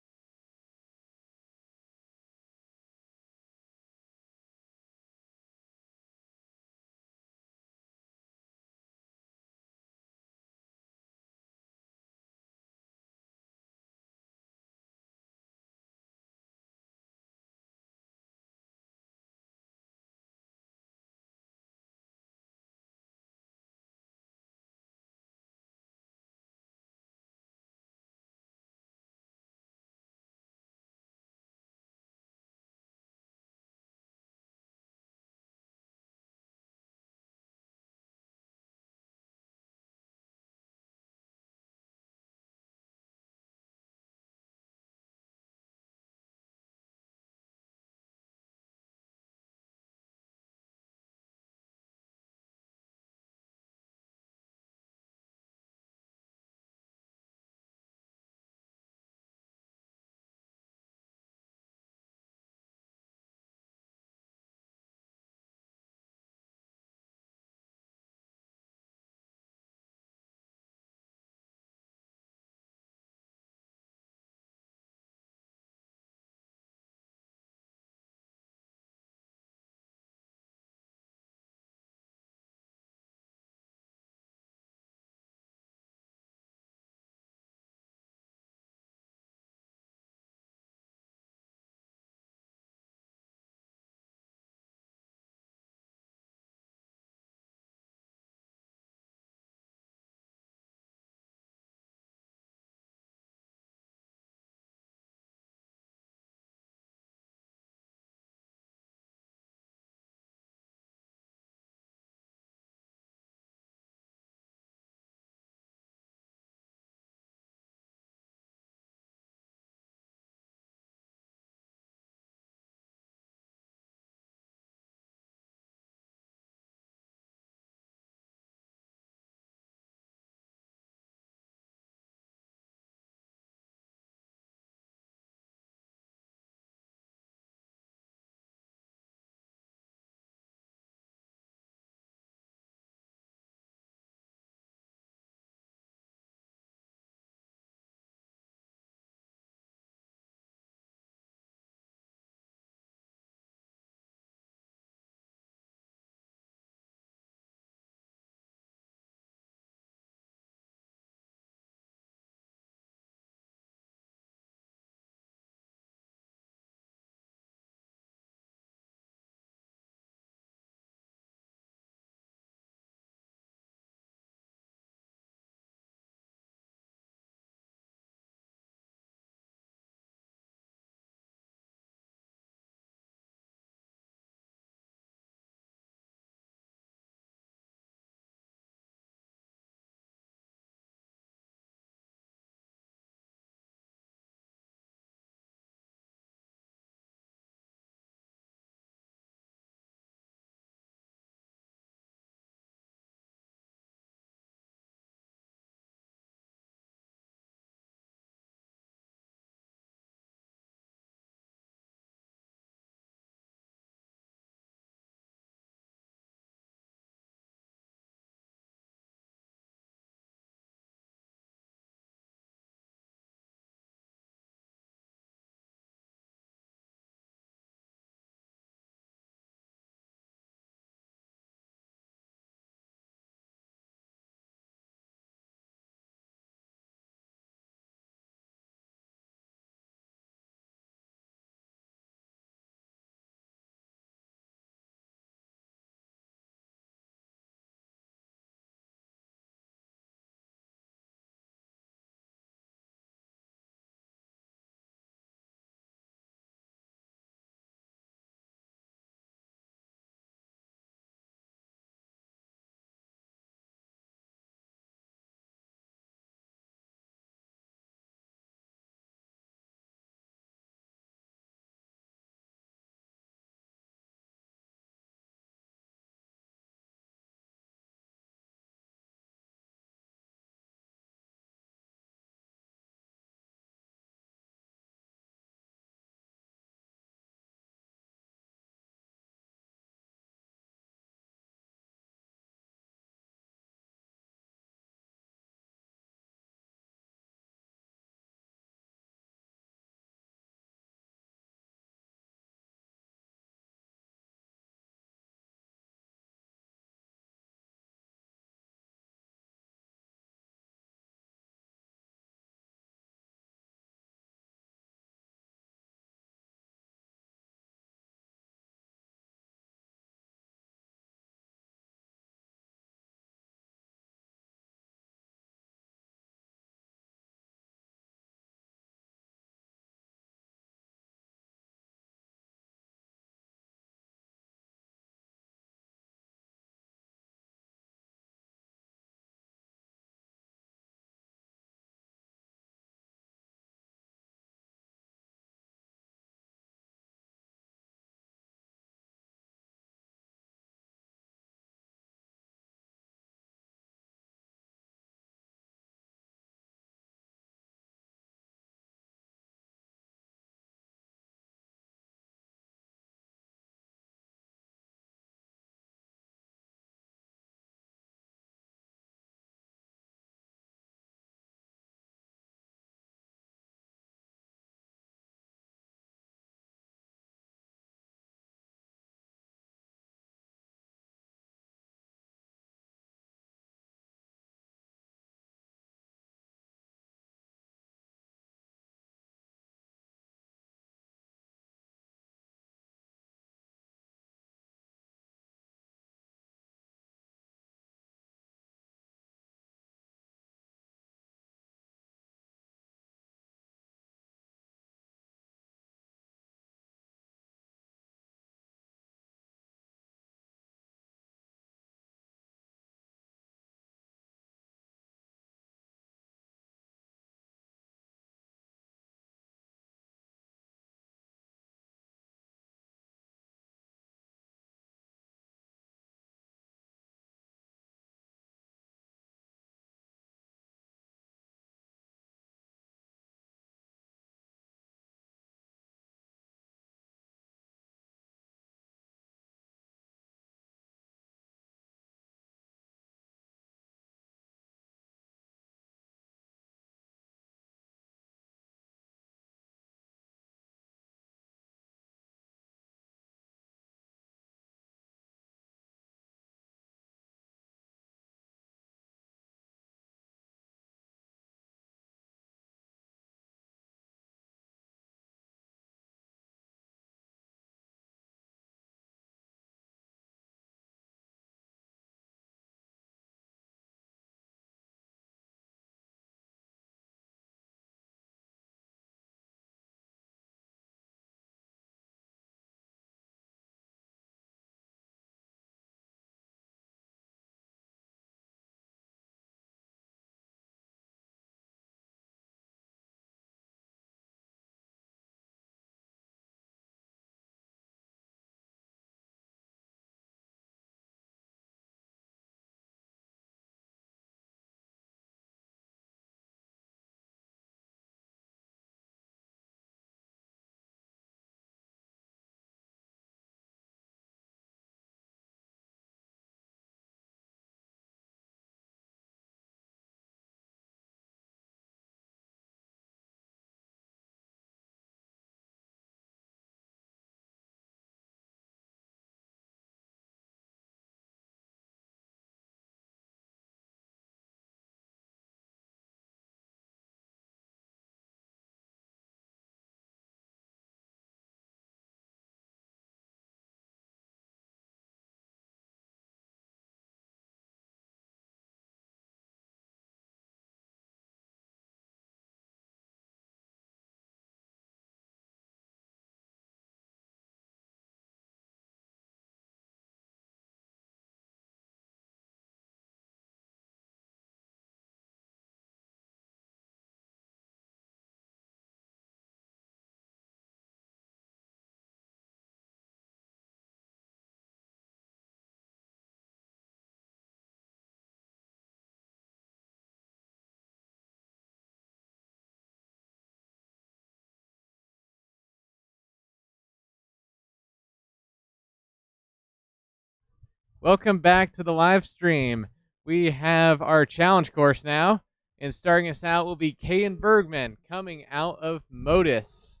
Welcome back to the live stream. We have our challenge course now, and starting us out will be Kayan Bergman coming out of Modus.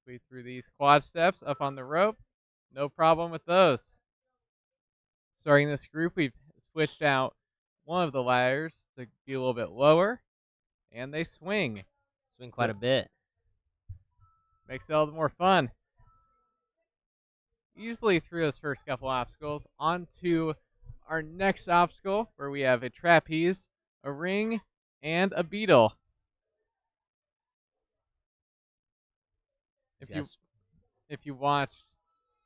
Quickly through these quad steps up on the rope. No problem with those. Starting this group, we've switched out one of the ladders to be a little bit lower, and they swing. Swing quite a bit. Makes it all the more fun. Easily through those first couple obstacles, on to our next obstacle, where we have a trapeze, a ring, and a beetle. Yes. If you watched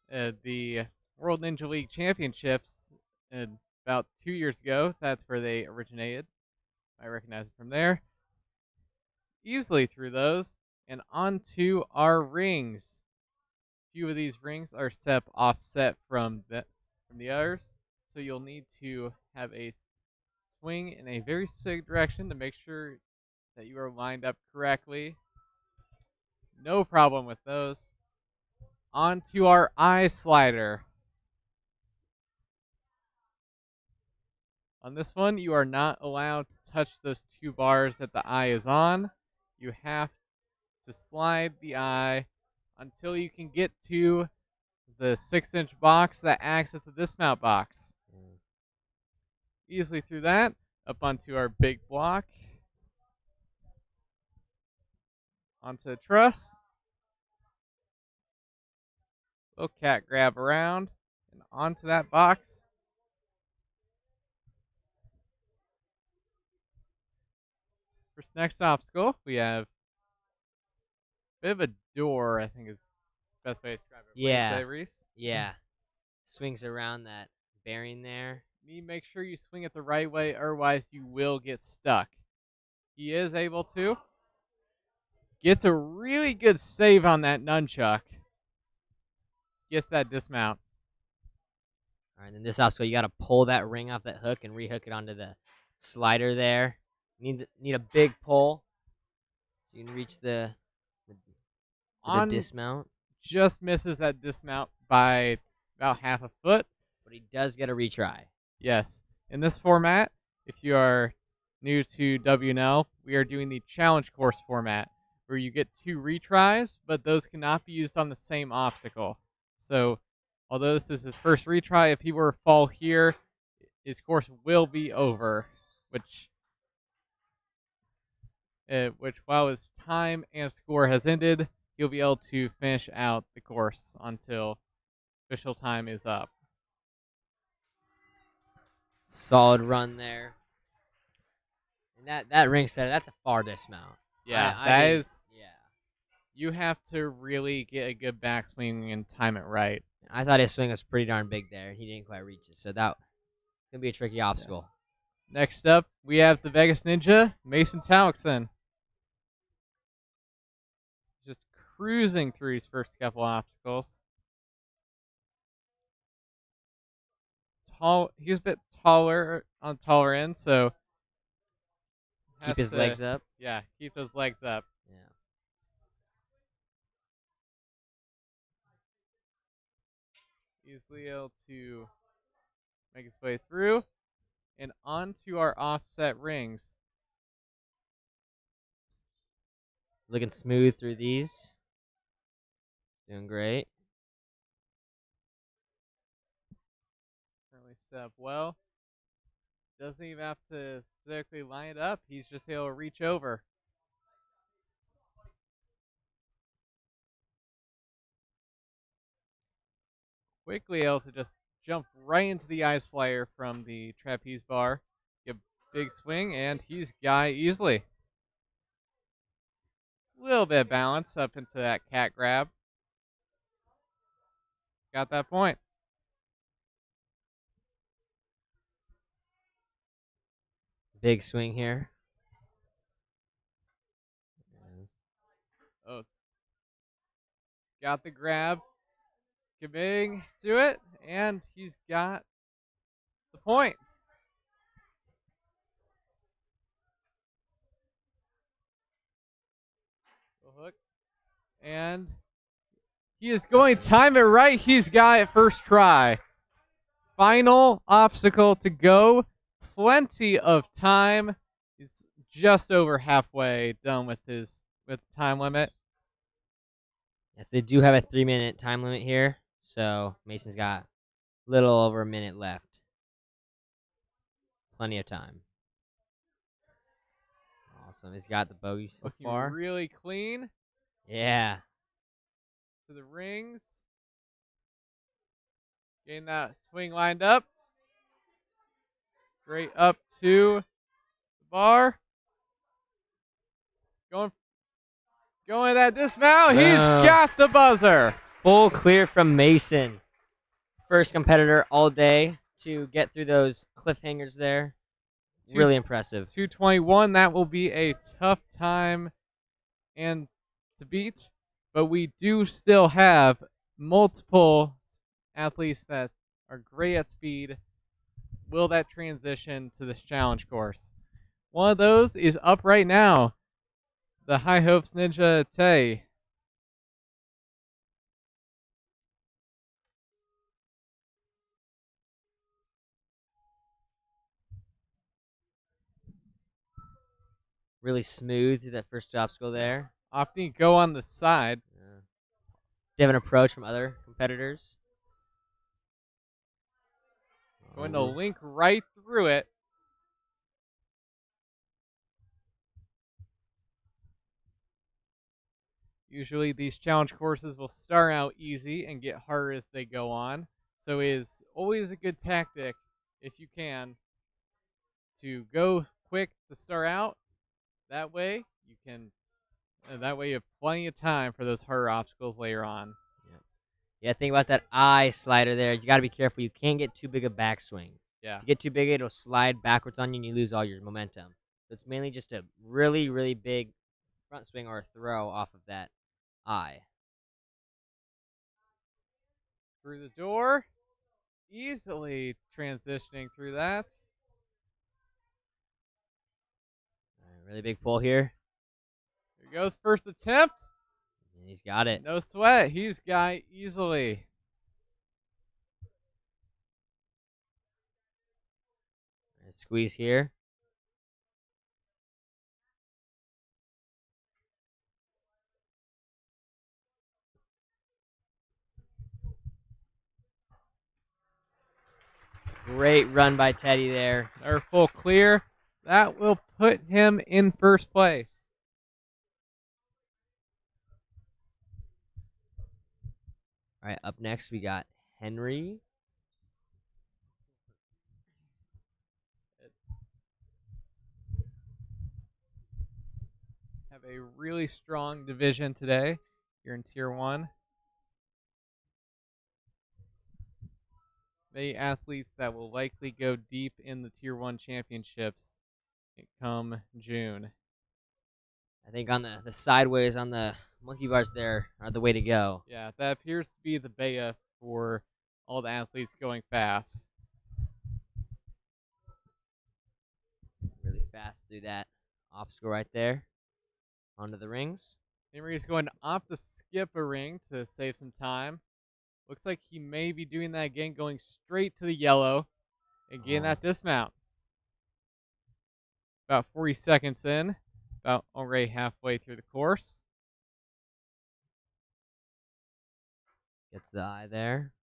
the World Ninja League Championships about 2 years ago, that's where they originated. I recognize it from there. Easily through those, and onto our rings. A few of these rings are offset from the others, so you'll need to have a swing in a very specific direction to make sure that you are lined up correctly. No problem with those. On to our eye slider. On this one, you are not allowed to touch those two bars that the eye is on. You have to slide the eye until you can get to the 6-inch box that acts as the dismount box. Easily through that, up onto our big block. Onto the truss. Little cat grab around and onto that box. For this next obstacle, we have a bit of a door, I think is the best way to describe it. What do you say, Reese? Yeah. Swings around that bearing there. You need to make sure you swing it the right way, otherwise you will get stuck. He is able to. Gets a really good save on that nunchuck. Gets that dismount. All right, then this obstacle, you got to pull that ring off that hook and rehook it onto the slider there. Need a big pull so you can reach the dismount. Just misses that dismount by about half a foot. But he does get a retry. Yes. In this format, if you are new to WNL, we are doing the challenge course format, where you get 2 retries, but those cannot be used on the same obstacle. So, although this is his first retry, if he were to fall here, his course will be over, which while his time and score has ended, he'll be able to finish out the course until official time is up. Solid run there. And that ring setter, that's a far dismount. Yeah, Yeah. You have to really get a good backswing and time it right. I thought his swing was pretty darn big there. He didn't quite reach it, so that gonna be a tricky obstacle. Yeah. Next up, we have the Vegas Ninja, Mason Talixon. Just cruising through his first couple obstacles. He's a bit taller on the taller end, so Keep his legs up. Yeah, keep those legs up. Yeah. Easily able to make his way through and onto our offset rings. Looking smooth through these. Doing great. Currently set up well. Doesn't even have to specifically line it up. He's just able to reach over. Quickly able to just jump right into the ice slider from the trapeze bar. Get a big swing, and he's got easily. Little bit of balance up into that cat grab. Got that point. Big swing here. Oh, got the grab. Committing to it, and he's got the point. Hook, and He is going to time it right. He's got it first try. Final obstacle to go. Plenty of time. He's just over halfway done with the time limit. Yes, they do have a 3-minute time limit here, so Mason's got a little over a minute left. Plenty of time. Awesome. He's got the bogey so Looking far. really clean. Yeah. To the rings. Getting that swing lined up. Straight up to the bar. Going at that dismount. He's got the buzzer. Full clear from Mason. First competitor all day to get through those cliffhangers there. Really impressive. 2:21. That will be a tough time and to beat, but we do still have multiple athletes that are great at speed. Will that transition to this challenge course? One of those is up right now. The High Hopes Ninja Tay. Really smooth through that first obstacle there. Opting to go on the side. Different approach from other competitors. Going to link right through it. Usually these challenge courses will start out easy and get harder as they go on. So it is always a good tactic, if you can, to go quick to start out. That way you can you have plenty of time for those harder obstacles later on. Yeah, think about that eye slider there. You got to be careful. You can't get too big a backswing. Yeah. If you get too big, it'll slide backwards on you and you lose all your momentum. So it's mainly just a really, really big front swing or a throw off of that eye. Through the door. Easily transitioning through that. Really big pull here. Here goes first attempt. And he's got it. No sweat. He's got it easily. Squeeze here. Great run by Teddy there. Our full clear. That will put him in first place. All right, up next we got Henry. Have a really strong division today here in Tier 1. Many athletes that will likely go deep in the Tier 1 championships come June. I think on the sideways on the monkey bars there are the way to go. Yeah, that appears to be the beta for all the athletes going fast. Really fast through that obstacle right there. Onto the rings. Henry's going to opt to skip a ring to save some time. Looks like he may be doing that again, going straight to the yellow and getting that dismount. About 40 seconds in, about already halfway through the course. Gets the eye there.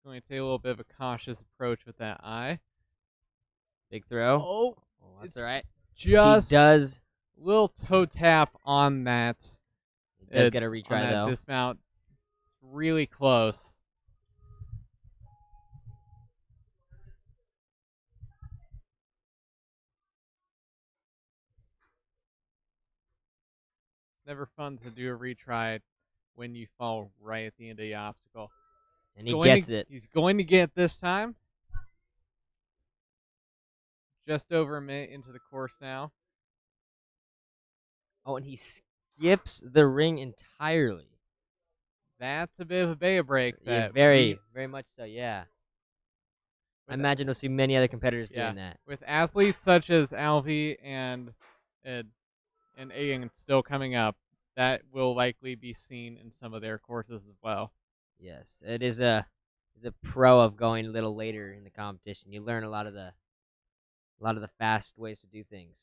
Going to take a little bit of a cautious approach with that eye. Big throw. Oh, that's all right. Just he does. Little toe tap on that. He does get a retry on that though. Dismount. It's really close. It's never fun to do a retry when you fall right at the end of the obstacle. And he gets it. He's going to get it this time. Just over a minute into the course now. Oh, and he skips the ring entirely. That's a bit of a beta break. Yeah, very much so, yeah. I imagine we'll see many other competitors doing that. With athletes such as Alvy and Aiden still coming up, that will likely be seen in some of their courses as well. Yes, it is a pro of going a little later in the competition. You learn a lot of the fast ways to do things.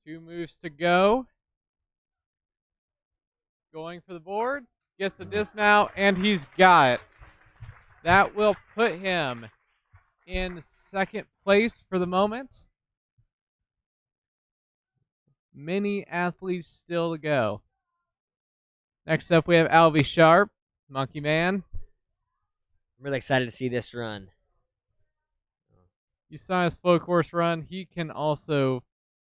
2 moves to go. Going for the board. Gets the dismount, and he's got it. That will put him in second place for the moment. Many athletes still to go. Next up, we have Alvy Sharp, Monkey Man. I'm really excited to see this run. You saw his flow course run. He can also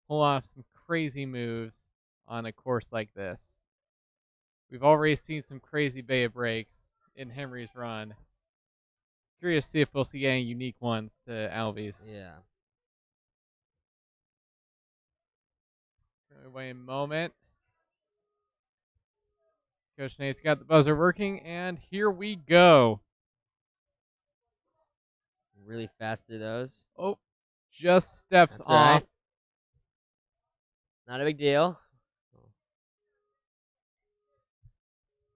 pull off some crazy moves on a course like this. We've already seen some crazy Bay breaks in Henry's run. Curious to see if we'll see any unique ones to Alvy's. Yeah. Wait a moment. Coach Nate's got the buzzer working, and here we go. Really fast through those. Oh, just steps That's off. right. Not a big deal.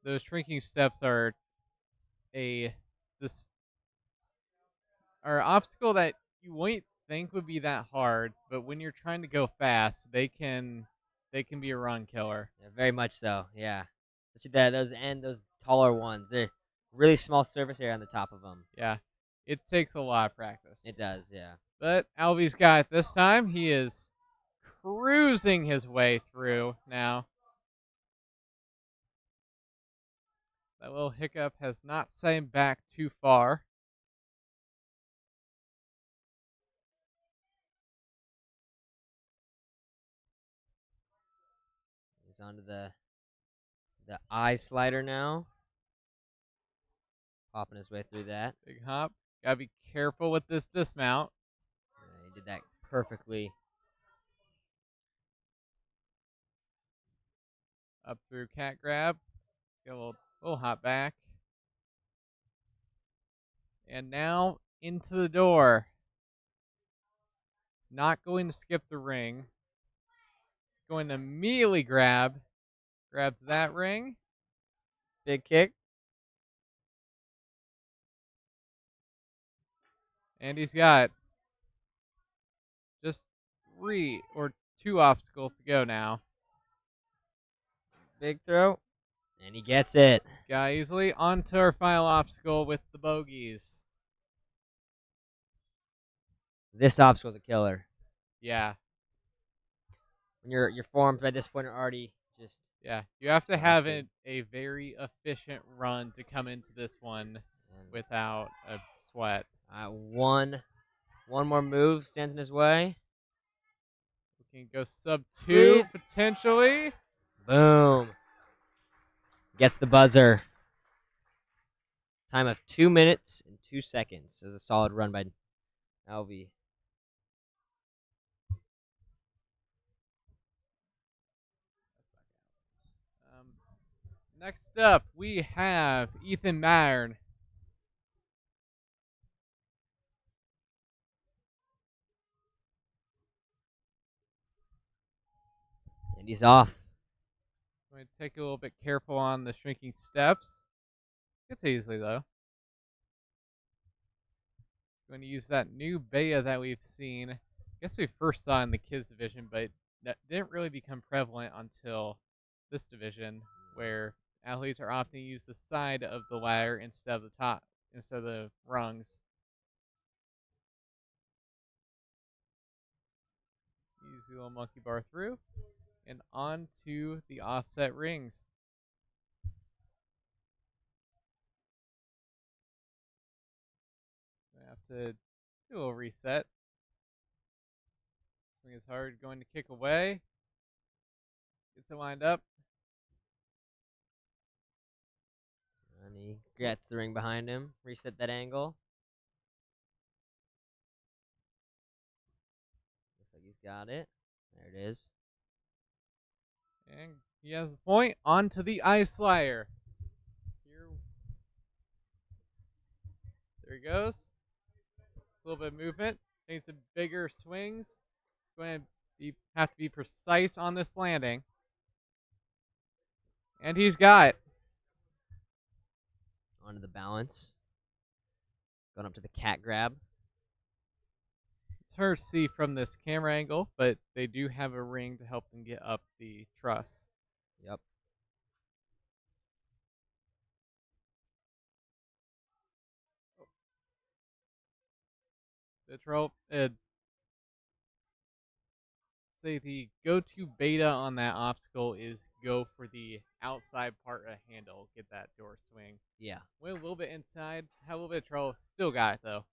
Those shrinking steps are are an obstacle that you wouldn't think would be that hard, but when you're trying to go fast, they can be a run killer. Yeah, very much so. Yeah. Especially those taller ones. They're really small surface area on the top of them. Yeah, it takes a lot of practice. It does. Yeah. But Alvy's got it this time. He is cruising his way through now. That little hiccup has not set him back too far. He's onto the eye slider now. Popping his way through that. Big hop. Gotta be careful with this dismount. Yeah, he did that perfectly. Up through cat grab. Get a little hop back. And now into the door. Not going to skip the ring. He's going to immediately grabs that ring. Big kick. And he's got just 2 obstacles to go now. Big throw. And he gets it. Got easily onto our final obstacle with the bogeys. This obstacle's a killer. Yeah. When your forms by this point are already just You have to have exhausted. a very efficient run to come into this one without a sweat. One more move stands in his way. We can go sub 2 Please. potentially. Boom. Gets the buzzer. Time of 2 minutes and 2 seconds. This is a solid run by Alvy. Next up, we have Ethan Mattern. And he's off. I'm going to take a little bit careful on the shrinking steps. It's easily, though. Going to use that new beta that we've seen. I guess we first saw in the kids division, but that didn't really become prevalent until this division, where athletes are opting to use the side of the ladder instead of the top, instead of the rungs. Easy little monkey bar through, and on to the offset rings. I have to do a little reset. Swing is hard, going to kick away. Gets it lined up. And he gets the ring behind him. Reset that angle. Looks like he's got it. There it is. And he has a point. Onto the ice slider. There he goes. a little bit of movement. Needs some bigger swings. It's going to have to be precise on this landing. And he's got it. Onto the balance. Going up to the cat grab. It's hard to see from this camera angle, but they do have a ring to help them get up the truss. Yep. The trope. Say the go-to beta on that obstacle is go for the outside part of the handle. Get that door swing. Yeah. Went a little bit inside. Had a little bit of trouble. Still got it though.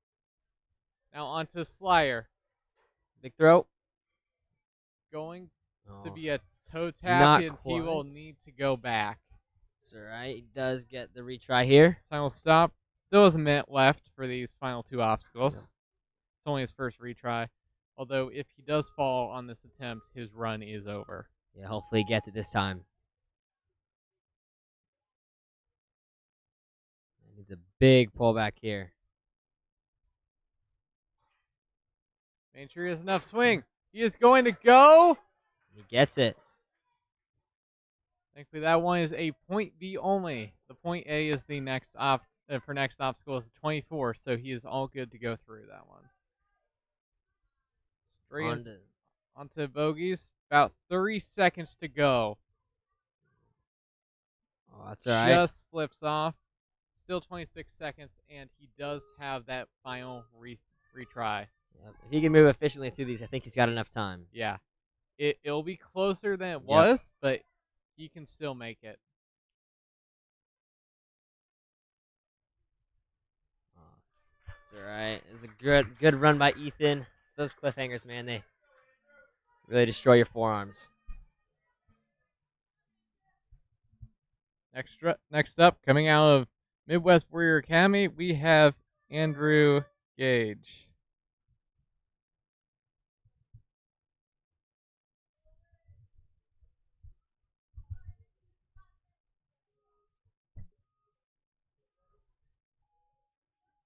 Now onto Slyer. Big throw. Going to Oh, be a toe tap, not and he will quite. need to go back. It's alright. He does get the retry here. Time will stop. Still has a minute left for these final two obstacles. Yep. It's only his first retry. Although if he does fall on this attempt, his run is over. Yeah, hopefully he gets it this time. Needs a big pullback here. Make sure he has enough swing. He is going to go. He gets it. Thankfully, that one is a point B only. The point A is the next for next obstacle is 24, so he is all good to go through that one. Straight onto bogeys. About 30 seconds to go. Oh, that's all right. Just slips off. Still 26 seconds, and he does have that final retry. Yep. If he can move efficiently through these, I think he's got enough time. Yeah. It'll be closer than it was, but he can still make it. It's all right. It's a good run by Ethan. Those cliffhangers, man, they really destroy your forearms. Next up, coming out of Midwest Warrior Academy, we have Andrew Gage.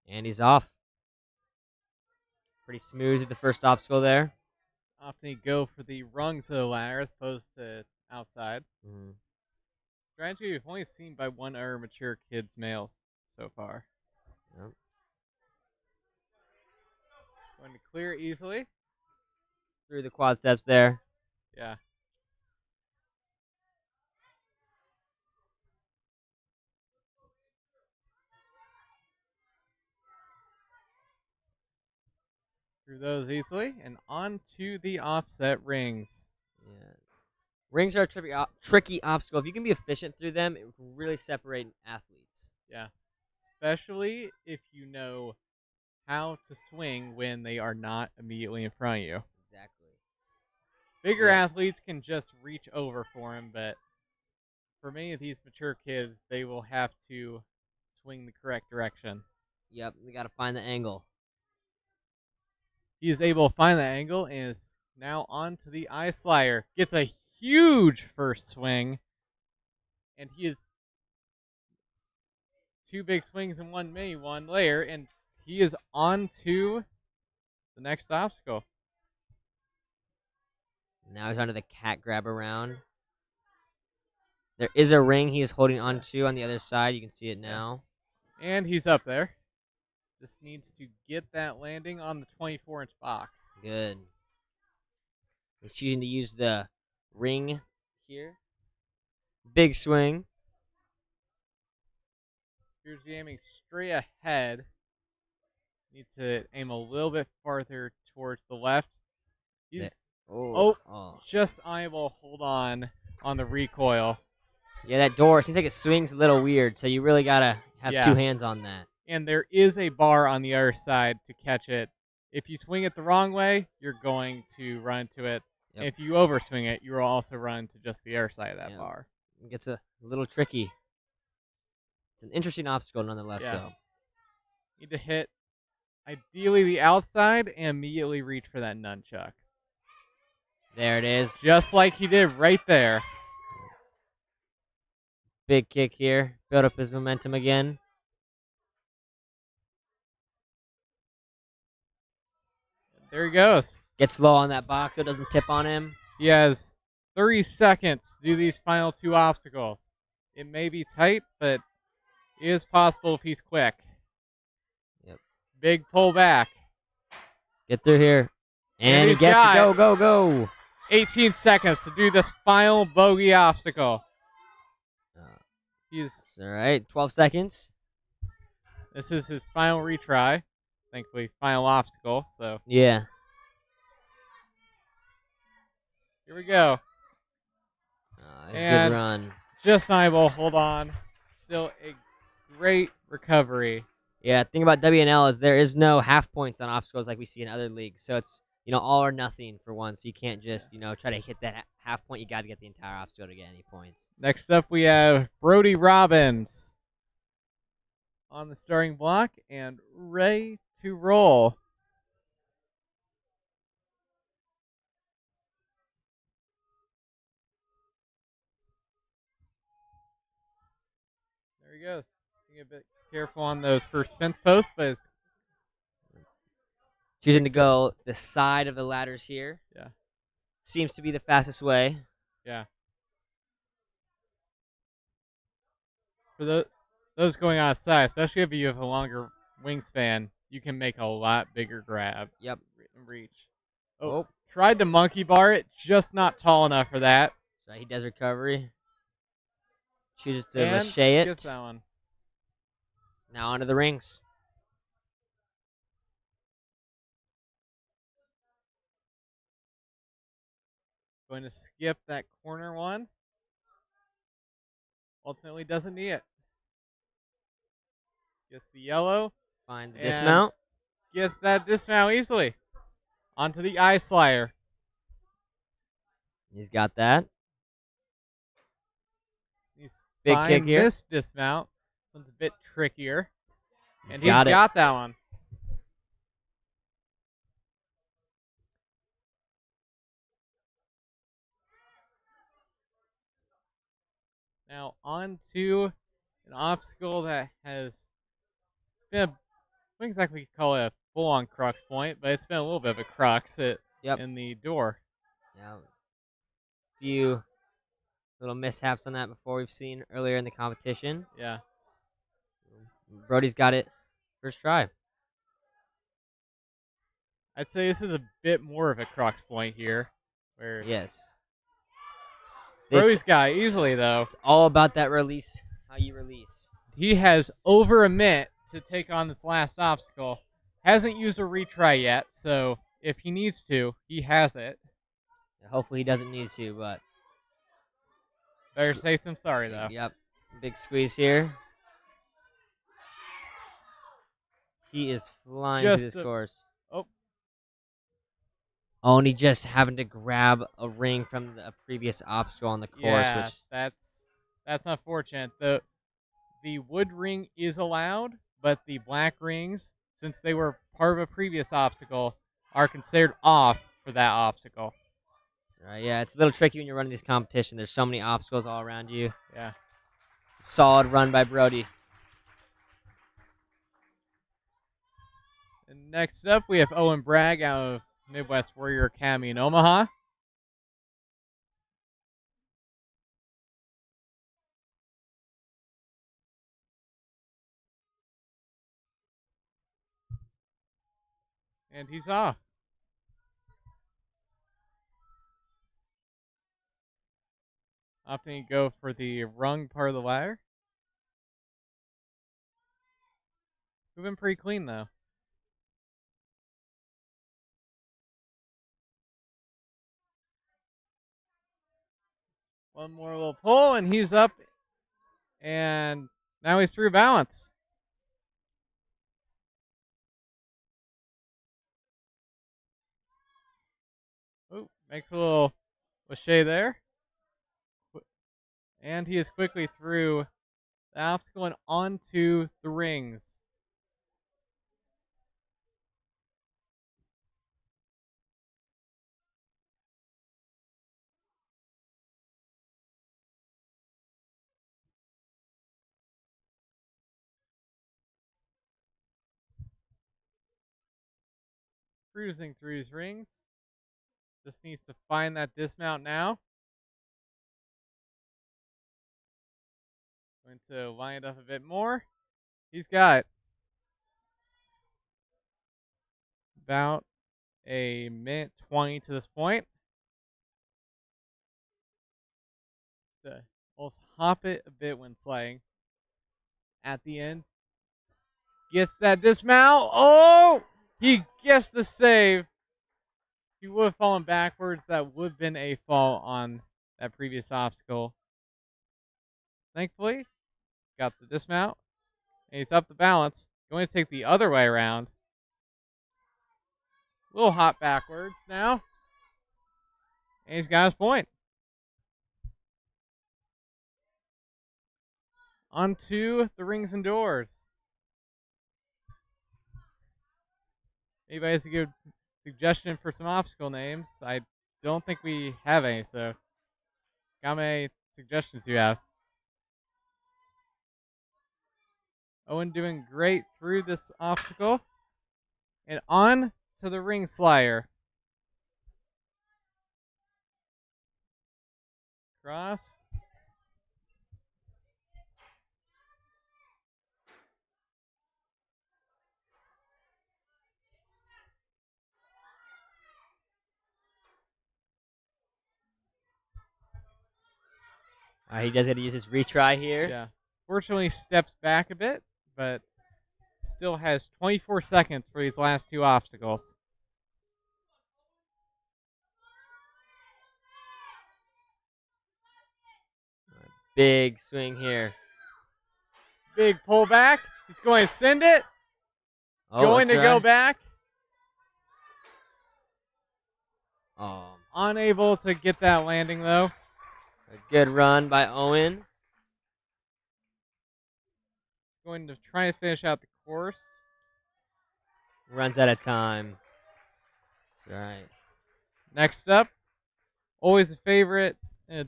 And he's off. Pretty smooth with the first obstacle there. Often go for the rungs of the ladder as opposed to outside. Mm-hmm. Strategy we've only seen by one other mature kids males so far. Yep. Going to clear easily. Through the quad steps there. Yeah. Through those easily and onto the offset rings. Yeah. Rings are a tricky obstacle. If you can be efficient through them, it can really separate athletes. Yeah. Especially if you know how to swing when they are not immediately in front of you. Exactly. Bigger athletes can just reach over for him, but for many of these mature kids, they will have to swing the correct direction. Yep, we got to find the angle. He is able to find that angle and is now on to the eye slider. Gets a huge first swing, and he is two big swings in one mini one layer, and he is on to the next obstacle. Now he's onto the cat grab around. There is a ring he is holding onto on the other side. You can see it now. And he's up there. Just needs to get that landing on the 24-inch box. Good. He's choosing to use the ring here. Big swing. Here's the aiming straight ahead. Needs to aim a little bit farther towards the left. He's just unable to hold on the recoil. Yeah, that door seems like it swings a little weird, so you really gotta have two hands on that. And there is a bar on the other side to catch it. If you swing it the wrong way, you're going to run into it. Yep. And if you overswing it, you will also run to just the other side of that bar. It gets a little tricky. It's an interesting obstacle nonetheless, though. Need to hit, ideally, the outside and immediately reach for that nunchuck. There it is. Just like he did right there. Big kick here. Build up his momentum again. There he goes. Gets low on that box so it doesn't tip on him. He has 30 seconds to do these final 2 obstacles. It may be tight, but it is possible if he's quick. Yep. Big pull back. Get through here. And he he's gets it. got Go, go, go. 18 seconds to do this final bogey obstacle. He's All right, 12 seconds. This is his final retry. Thankfully, final obstacle. So Yeah. here we go. It's a And good run. just not able to hold on. Still a great recovery. Yeah, the thing about WNL is there is no half points on obstacles like we see in other leagues. So it's, all or nothing for one. So you can't just, try to hit that half point. You got to get the entire obstacle to get any points. Next up, we have Brody Robbins on the starting block and ready to roll. There he goes. Being a bit careful on those first fence posts, but it's Choosing to go to the side of the ladders here. Yeah. Seems to be the fastest way. Yeah. For those going outside, especially if you have a longer wingspan, you can make a lot bigger grab. Yep. Reach. Oh. Tried to monkey bar it, just not tall enough for that. So he does recovery. Chooses to And lachey it. gets that one. Now onto the rings. Going to skip that corner one. Ultimately doesn't need it. Gets the yellow. Find the dismount. Gets that dismount easily. Onto the eye slider. He's got that. He's Big kick here. This dismount. One's a bit trickier. And he's got that one. Now on to an obstacle that has been, I wouldn't exactly call it a full-on crux point, but it's been a little bit of a crux in the door. Yeah. Few little mishaps on that before we've seen earlier in the competition. Yeah. Brody's got it first try. I'd say this is a bit more of a crux point here. Where yes. Brody's got it easily, though. It's all about that release, how you release. He has over a minute to take on this last obstacle. Hasn't used a retry yet, so if he needs to, he has it. Hopefully he doesn't need to, but... Better safe than sorry, though. Yep. Big squeeze here. He is flying through this course. Oh, and he just having to grab a ring from a previous obstacle on the course. Yeah, which... that's unfortunate. The wood ring is allowed, but the black rings, since they were part of a previous obstacle, are considered off for that obstacle. Yeah, it's a little tricky when you're running this competition. There's so many obstacles all around you. Yeah. Solid run by Brody. And next up, we have Owen Bragg out of Midwest Warrior Academy in Omaha. And he's off. Opting to go for the rung part of the ladder. Moving pretty clean, though. One more little pull, and he's up. And now he's through balance. Oh, makes a little lachey there. And he is quickly through the obstacle and onto the rings. cruising through his rings. Just needs to find that dismount now. Going to line it up a bit more. He's got about a minute 20 to this point. To almost hop it a bit when slaying. At the end, gets that dismount. Oh! He gets the save. He would have fallen backwards. That would have been a fall on that previous obstacle. Thankfully, got the dismount. And he's up the balance. Going to take the other way around. A little hop backwards now. And he's got his point. Onto the rings and doors. Anybody has a good suggestion for some obstacle names? I don't think we have any, so how many suggestions do you have? Owen doing great through this obstacle. And on to the ring slyer. Cross. He does get to use his retry here. Yeah. Fortunately, steps back a bit, but still has 24 seconds for these last two obstacles. Big swing here. Big pullback. He's going to send it. Oh, Going to go back. Unable to get that landing, though. A good run by Owen. Going to try to finish out the course. Runs out of time. That's right. Next up, always a favorite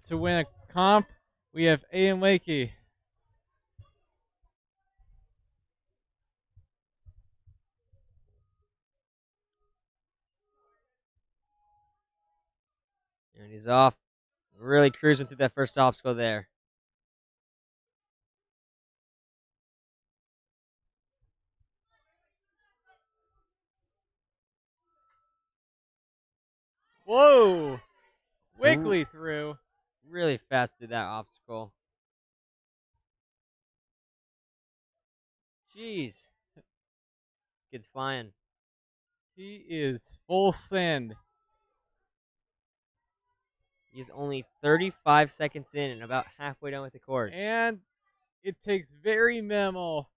to win a comp, we have Aiden Lakey. And he's off. Really cruising through that first obstacle there. Whoa! Quickly through. Really fast through that obstacle. Jeez. Kid's flying. He is full send. He's only 35 seconds in and about halfway done with the course. And it takes very minimal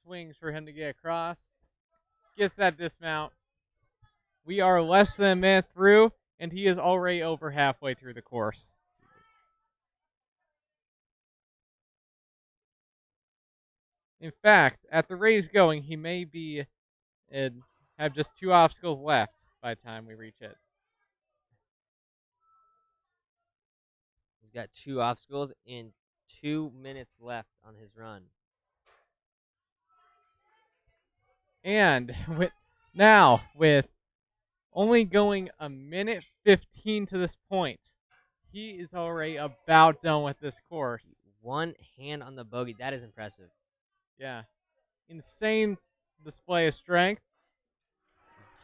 swings for him to get across. Gets that dismount. We are less than a minute through, and he is already over halfway through the course. In fact, at the rate he's going, he may be have just two obstacles left by the time we reach it. He's got two obstacles and 2 minutes left on his run. And with only going a minute 15 to this point, he is already about done with this course. One hand on the bogey. That is impressive. Yeah. Insane display of strength.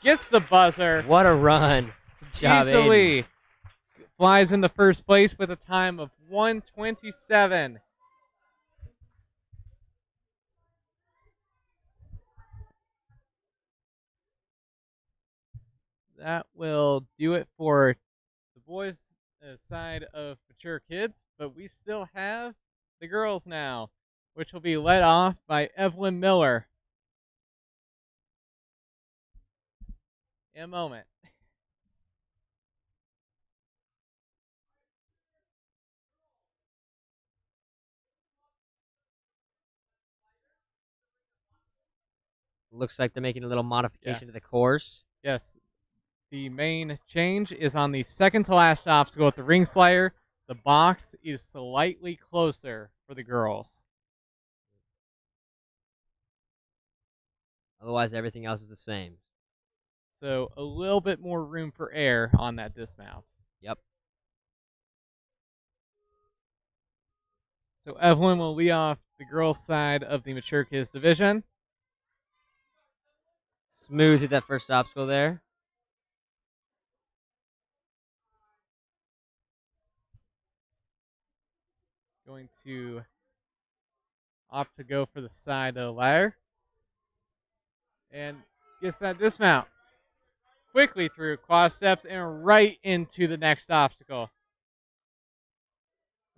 Gets the buzzer. What a run. Good job, Easily Aiden. flies in the first place with a time of 1:27. That will do it for the boys' side of mature kids, but we still have the girls now, which will be led off by Evelyn Miller. In a moment. Looks like they're making a little modification to the course. Yes. The main change is on the second to last obstacle at the ring slider. The box is slightly closer for the girls. Otherwise, everything else is the same. So a little bit more room for air on that dismount. Yep. So Evelyn will lead off the girls' side of the mature kids division. Smooth through that first obstacle there. Going to opt to go for the side of the ladder. And gets that dismount. Quickly through quad steps and right into the next obstacle.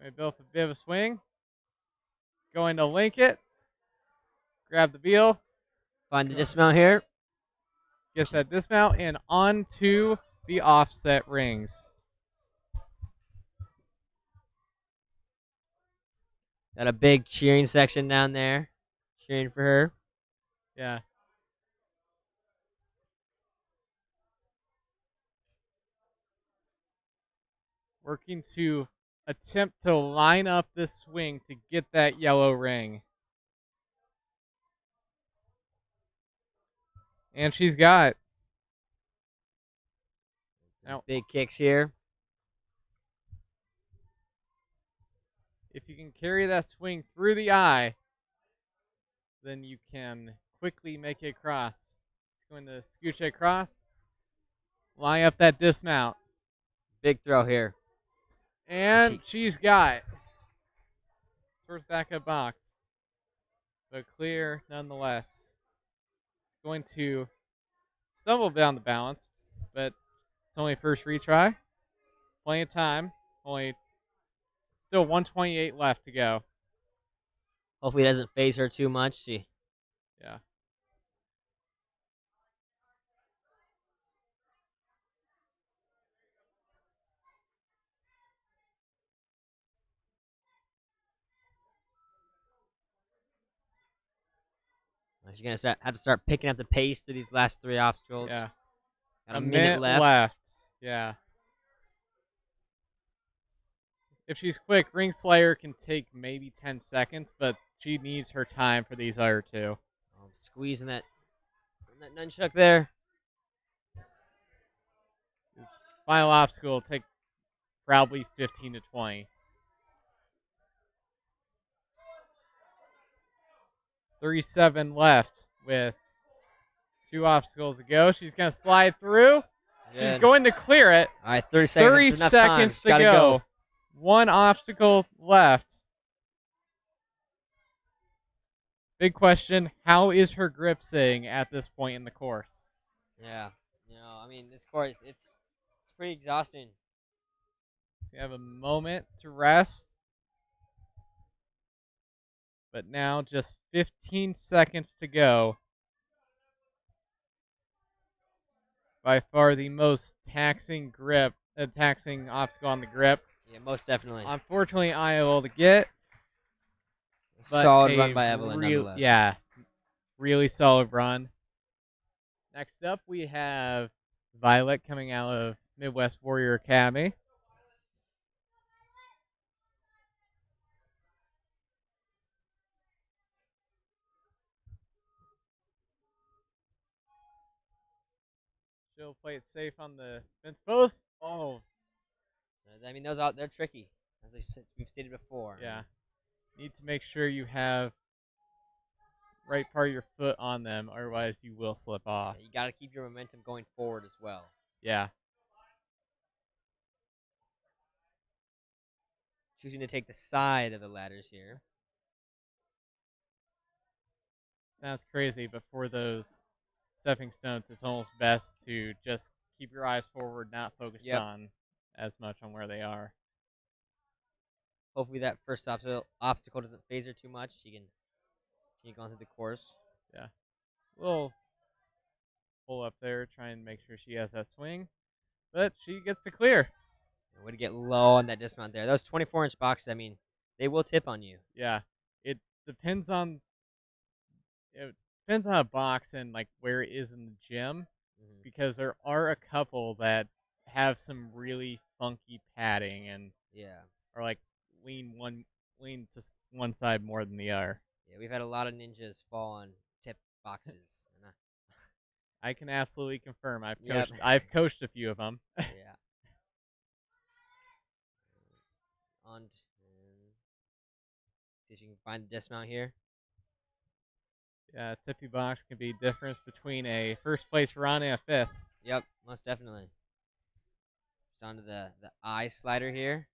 We built a bit of a swing. Going to link it. Grab the wheel. Find the dismount here. Gets that dismount and onto the offset rings. Got a big cheering section down there. Cheering for her. Yeah. Working to attempt to line up this swing to get that yellow ring. And she's got it. Now, Big kicks here. if you can carry that swing through the eye, then you can quickly make it across. It's going to scooch it across. Line up that dismount. Big throw here. And she's got it. First backup box. But clear nonetheless. It's going to stumble a bit on the balance, but it's only first retry. Plenty of time. Only still 128 left to go. Hopefully it doesn't phase her too much. Yeah. She's gonna have to start picking up the pace through these last three obstacles. Yeah. Got a minute left. Yeah. If she's quick, Ring Slayer can take maybe 10 seconds, but she needs her time for these other two. Squeezing that nunchuck there. This final obstacle will take probably 15 to 20. 37 left with 2 obstacles to go. She's going to slide through. Good. She's going to clear it. All right, 30 seconds. 30 enough seconds time. to go. 1 obstacle left. Big question, how is her grip sitting at this point in the course? Yeah. I mean, this course, it's pretty exhausting. We have a moment to rest. But now just 15 seconds to go. By far the most taxing obstacle on the grip. Yeah, most definitely. Unfortunately, unable to get. Solid run by Evelyn, nonetheless. Yeah, really solid run. Next up, we have Violet coming out of Midwest Warrior Academy. She'll play it safe on the fence post. Oh. I mean, they're tricky, as we've stated before. Yeah. Need to make sure you have right part of your foot on them, otherwise you will slip off. Yeah, you got to keep your momentum going forward as well. Yeah. Choosing to take the side of the ladders here. Sounds crazy, but for those stepping stones, it's almost best to just keep your eyes forward, not focus on as much on where they are. Hopefully that first obstacle doesn't phase her too much. She can go on through the course. Yeah. Little pull up there, try and make sure she has that swing. But she gets to clear. Way to get low on that dismount there. Those 24-inch boxes, I mean, they will tip on you. Yeah. It depends on a box and like where it is in the gym, because there are a couple that have some really funky padding and are like lean to one side more than the other. Yeah, we've had a lot of ninjas fall on tip boxes. I can absolutely confirm. Yep. I've coached a few of them. Yeah. On. See if you can find the dismount here. Yeah, tippy box can be difference between a first place run and a fifth. Yep, most definitely. Just onto the eye slider here.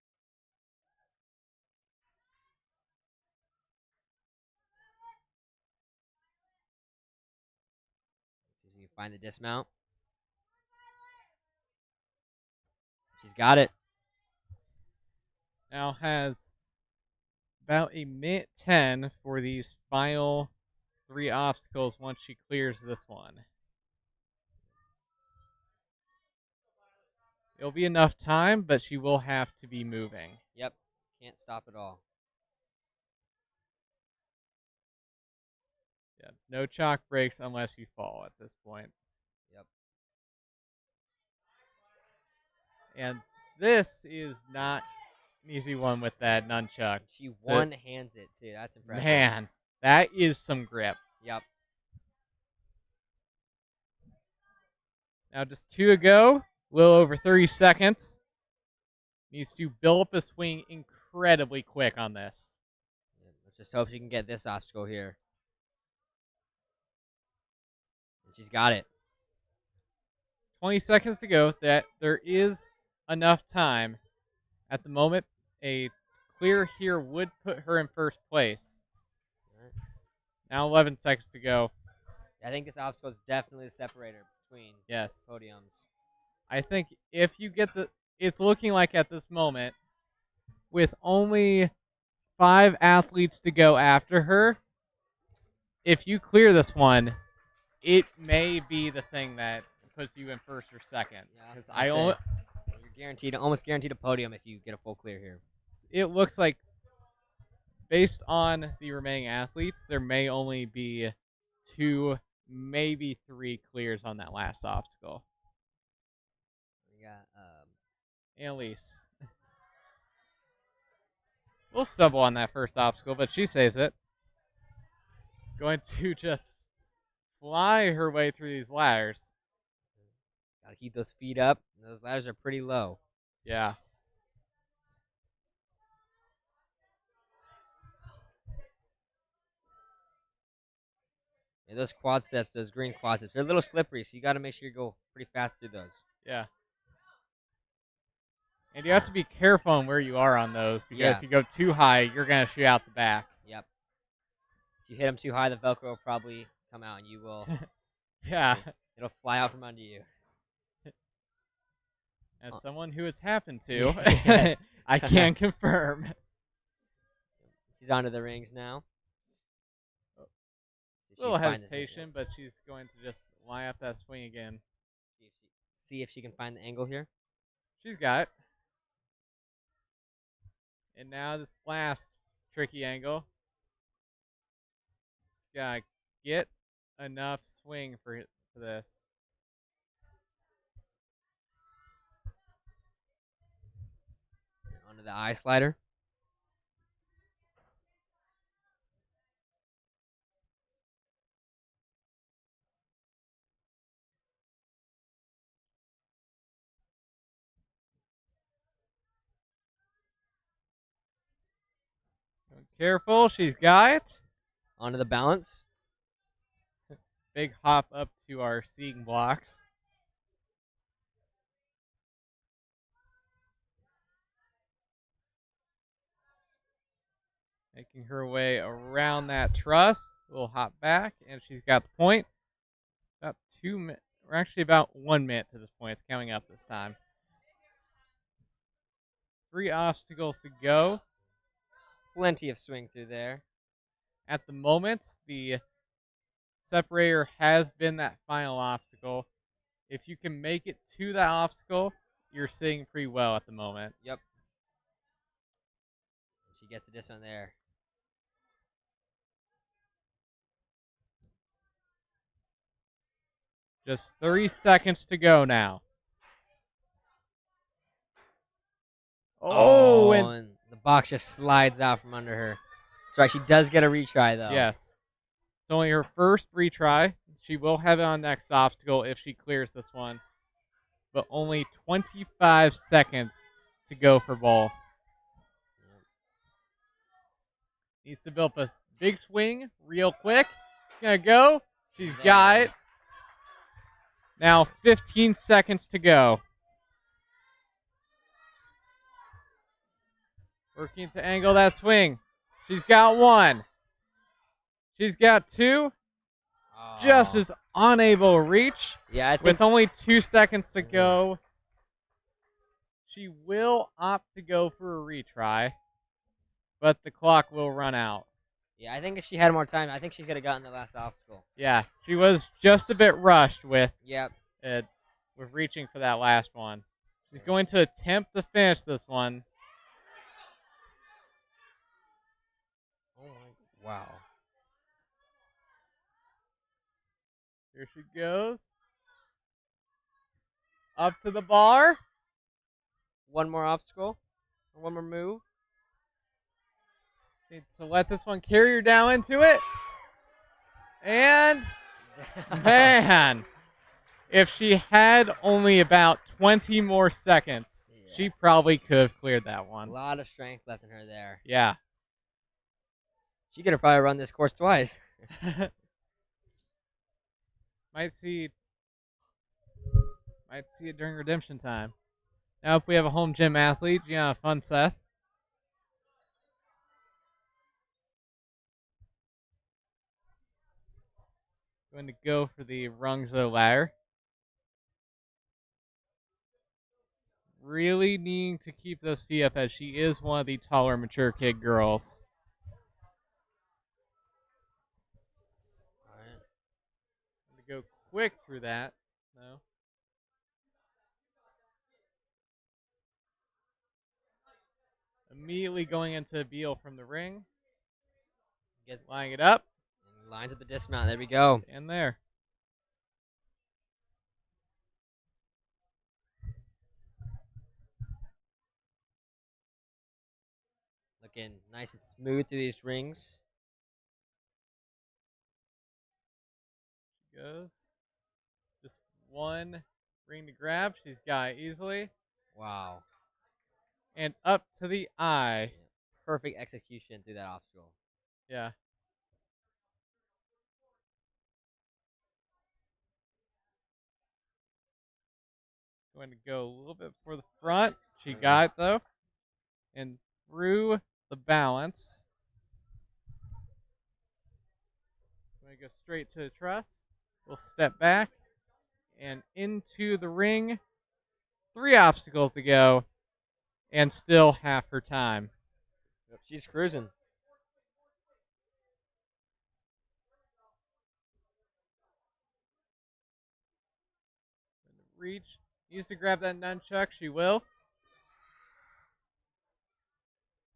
See if you can find the dismount. She's got it. Now has about a minute 10 for these final 3 obstacles once she clears this one. It'll be enough time, but she will have to be moving. Yep, can't stop at all. Yeah, no chalk breaks unless you fall at this point. Yep. And this is not an easy one with that nunchuck. She one-hands it, too. That's impressive. Man, that is some grip. Yep. Now just 2 to go. A little over 30 seconds. Needs to build up a swing incredibly quick on this. Let's just hope she can get this obstacle here. And she's got it. 20 seconds to go. That there is enough time. At the moment, a clear here would put her in first place. Right. Now 11 seconds to go. I think this obstacle is definitely the separator between podiums. I think if you get it's looking like at this moment, with only 5 athletes to go after her, if you clear this one, it may be the thing that puts you in first or second. Yeah, you're almost guaranteed a podium if you get a full clear here. It looks like, based on the remaining athletes, there may only be 2, maybe 3 clears on that last obstacle. We got Annalise. We'll stumble on that first obstacle, but she saves it. Going to just fly her way through these ladders. Gotta keep those feet up. Those ladders are pretty low. Yeah. And those quad steps, those green quad steps, they're a little slippery, so you got to make sure you go pretty fast through those. Yeah. And you have to be careful on where you are on those, because if you go too high, you're going to shoot out the back. Yep. If you hit them too high, the Velcro will probably come out, and you will. Yeah. It'll fly out from under you. As someone who it's happened to, Yes. I can confirm. She's onto the rings now. A little hesitation, but she's going to just line up that swing again. See if she can find the angle here. She's got it. And now this last tricky angle. Just gotta get enough swing for this. Onto the eye slider. Careful, she's got it. Onto the balance. Big hop up to our seeing blocks. Making her way around that truss. A little hop back, and she's got the point. About 2 minutes. We're actually about 1 minute to this point. It's counting up this time. 3 obstacles to go. Plenty of swing through there. At the moment, the separator has been that final obstacle. If you can make it to that obstacle, you're sitting pretty well at the moment. Yep. She gets this one there. Just 30 seconds to go now. Oh, and the box just slides out from under her. That's right, she does get a retry, though. Yes. It's only her first retry. She will have it on next obstacle if she clears this one. But only 25 seconds to go for both. Needs to build a big swing real quick. It's going to go. She's got it. Now 15 seconds to go. Working to angle that swing. She's got one. She's got two. Just is unable to reach. Yeah, I think with only 2 seconds to go. She will opt to go for a retry, but the clock will run out. Yeah, I think if she had more time, I think she could have gotten the last obstacle. Yeah, she was just a bit rushed with Yep. with reaching for that last one. She's going to attempt to finish this one. Oh my! Wow. Here she goes. Up to the bar. One more obstacle. One more move. She needs to let this one carry her down into it. And man, if she had only about 20 more seconds, she probably could have cleared that one. A lot of strength left in her there. Yeah. She could have probably run this course twice. Might see it during redemption time. Now, if we have a home gym athlete, Gianna Funseth. Going to go for the rungs of the ladder. Really needing to keep those feet up as she is one of the taller, mature kid girls. All right. Going to go quick through that. No. Immediately going into Beal from the ring. Lining it up. And lines up the dismount. There we go. And there. Looking nice and smooth through these rings. She goes. Just one ring to grab. She's got it easily. Wow. And up to the eye. Yeah. Perfect execution through that obstacle. Yeah. Going to go a little bit for the front. She got it though. And through the balance. Going to go straight to the truss. We'll step back and into the ring. 3 obstacles to go. And still half her time. Yep, she's cruising. Reach. Needs to grab that nunchuck. She will.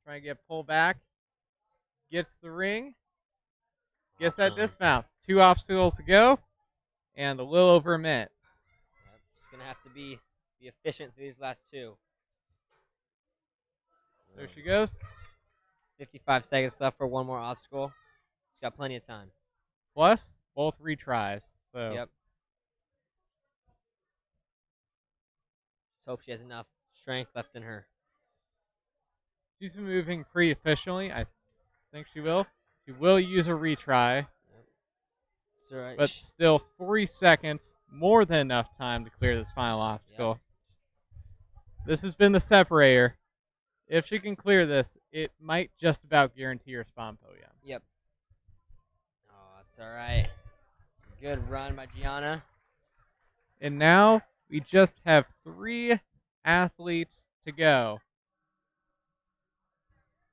Try and get pulled back. Gets the ring. Gets that dismount. 2 obstacles to go. And a little over a minute. Yep. She's going to have to be efficient through these last 2. There she goes. 55 seconds left for one more obstacle. She's got plenty of time. Plus, both retries. So. Yep. Just hope she has enough strength left in her. She's been moving pretty efficiently. I think she will. She will use a retry. Yep. But still 40 seconds. More than enough time to clear this final obstacle. Yep. This has been the separator. If she can clear this, it might just about guarantee her spot on podium. Yep. Oh, that's all right. Good run by Gianna. And now we just have 3 athletes to go.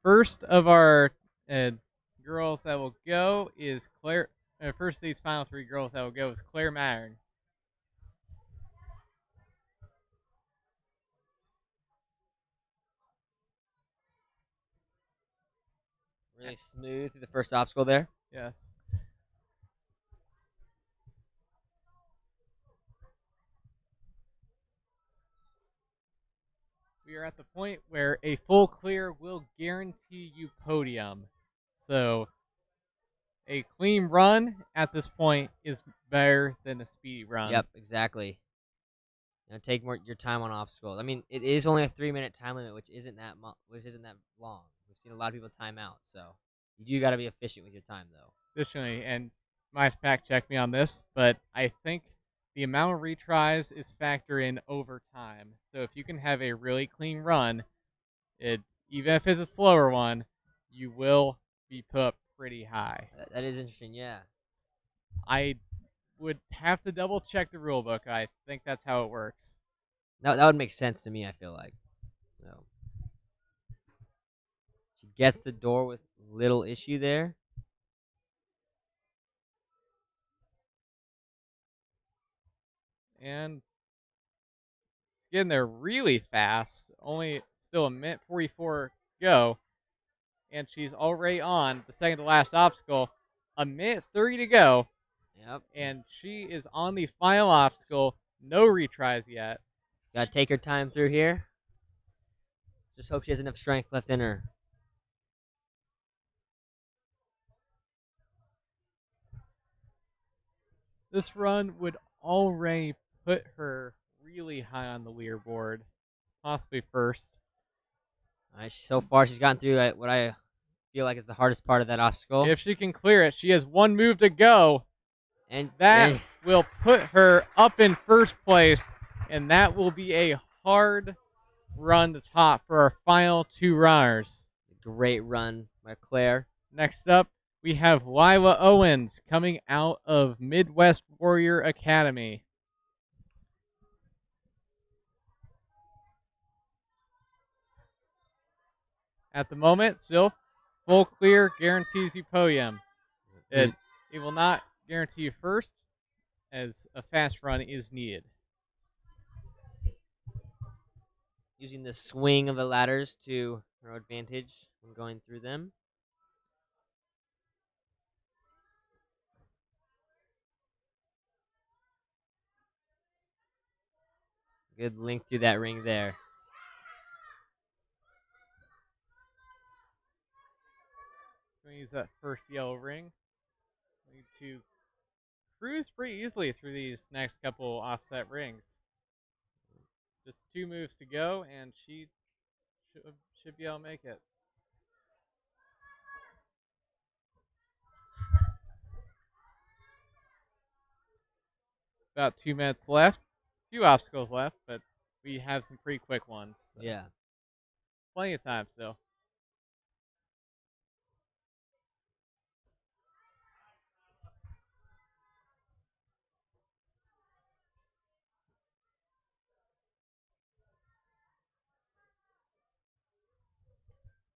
First of our girls that will go is Claire. First of these final 3 girls that will go is Claire Mattern. Really smooth through the first obstacle there. Yes. We are at the point where a full clear will guarantee you podium. So A clean run at this point is better than a speedy run. Yep, exactly. Take your time on obstacles. I mean, it is only a 3-minute time limit, which isn't that long. We've seen a lot of people time out, so you do got to be efficient with your time, though. Additionally, and might fact check me on this, but I think the amount of retries is factored in over time. So if you can have a really clean run, even if it's a slower one, you will be put pretty high. That is interesting. Yeah. I would have to double check the rule book. I think that's how it works. That would make sense to me. I feel like. So she gets the door with little issue there. And it's getting there really fast. Only still a minute 44 go. And she's already on the second to last obstacle. A minute 30 to go. Yep. And she is on the final obstacle. No retries yet. Gotta take her time through here. Just hope she has enough strength left in her. This run would already put her really high on the leaderboard. Possibly first. All right, so far she's gotten through what I feel like is the hardest part of that obstacle. If she can clear it, she has one move to go. And that will put her up in first place, and that will be a hard run to top for our final two runners. Great run by Claire. Next up, we have Lila Owens coming out of Midwest Warrior Academy. At the moment, still, full clear guarantees you podium. It will not guarantee you first, as a fast run is needed. Using the swing of the ladders to her advantage when going through them. Good link through that ring there. Going to use that first yellow ring. Need to cruise pretty easily through these next couple offset rings. Just 2 moves to go, and she should be able to make it. About 2 minutes left. A few obstacles left, but we have some pretty quick ones. So Yeah. plenty of time still.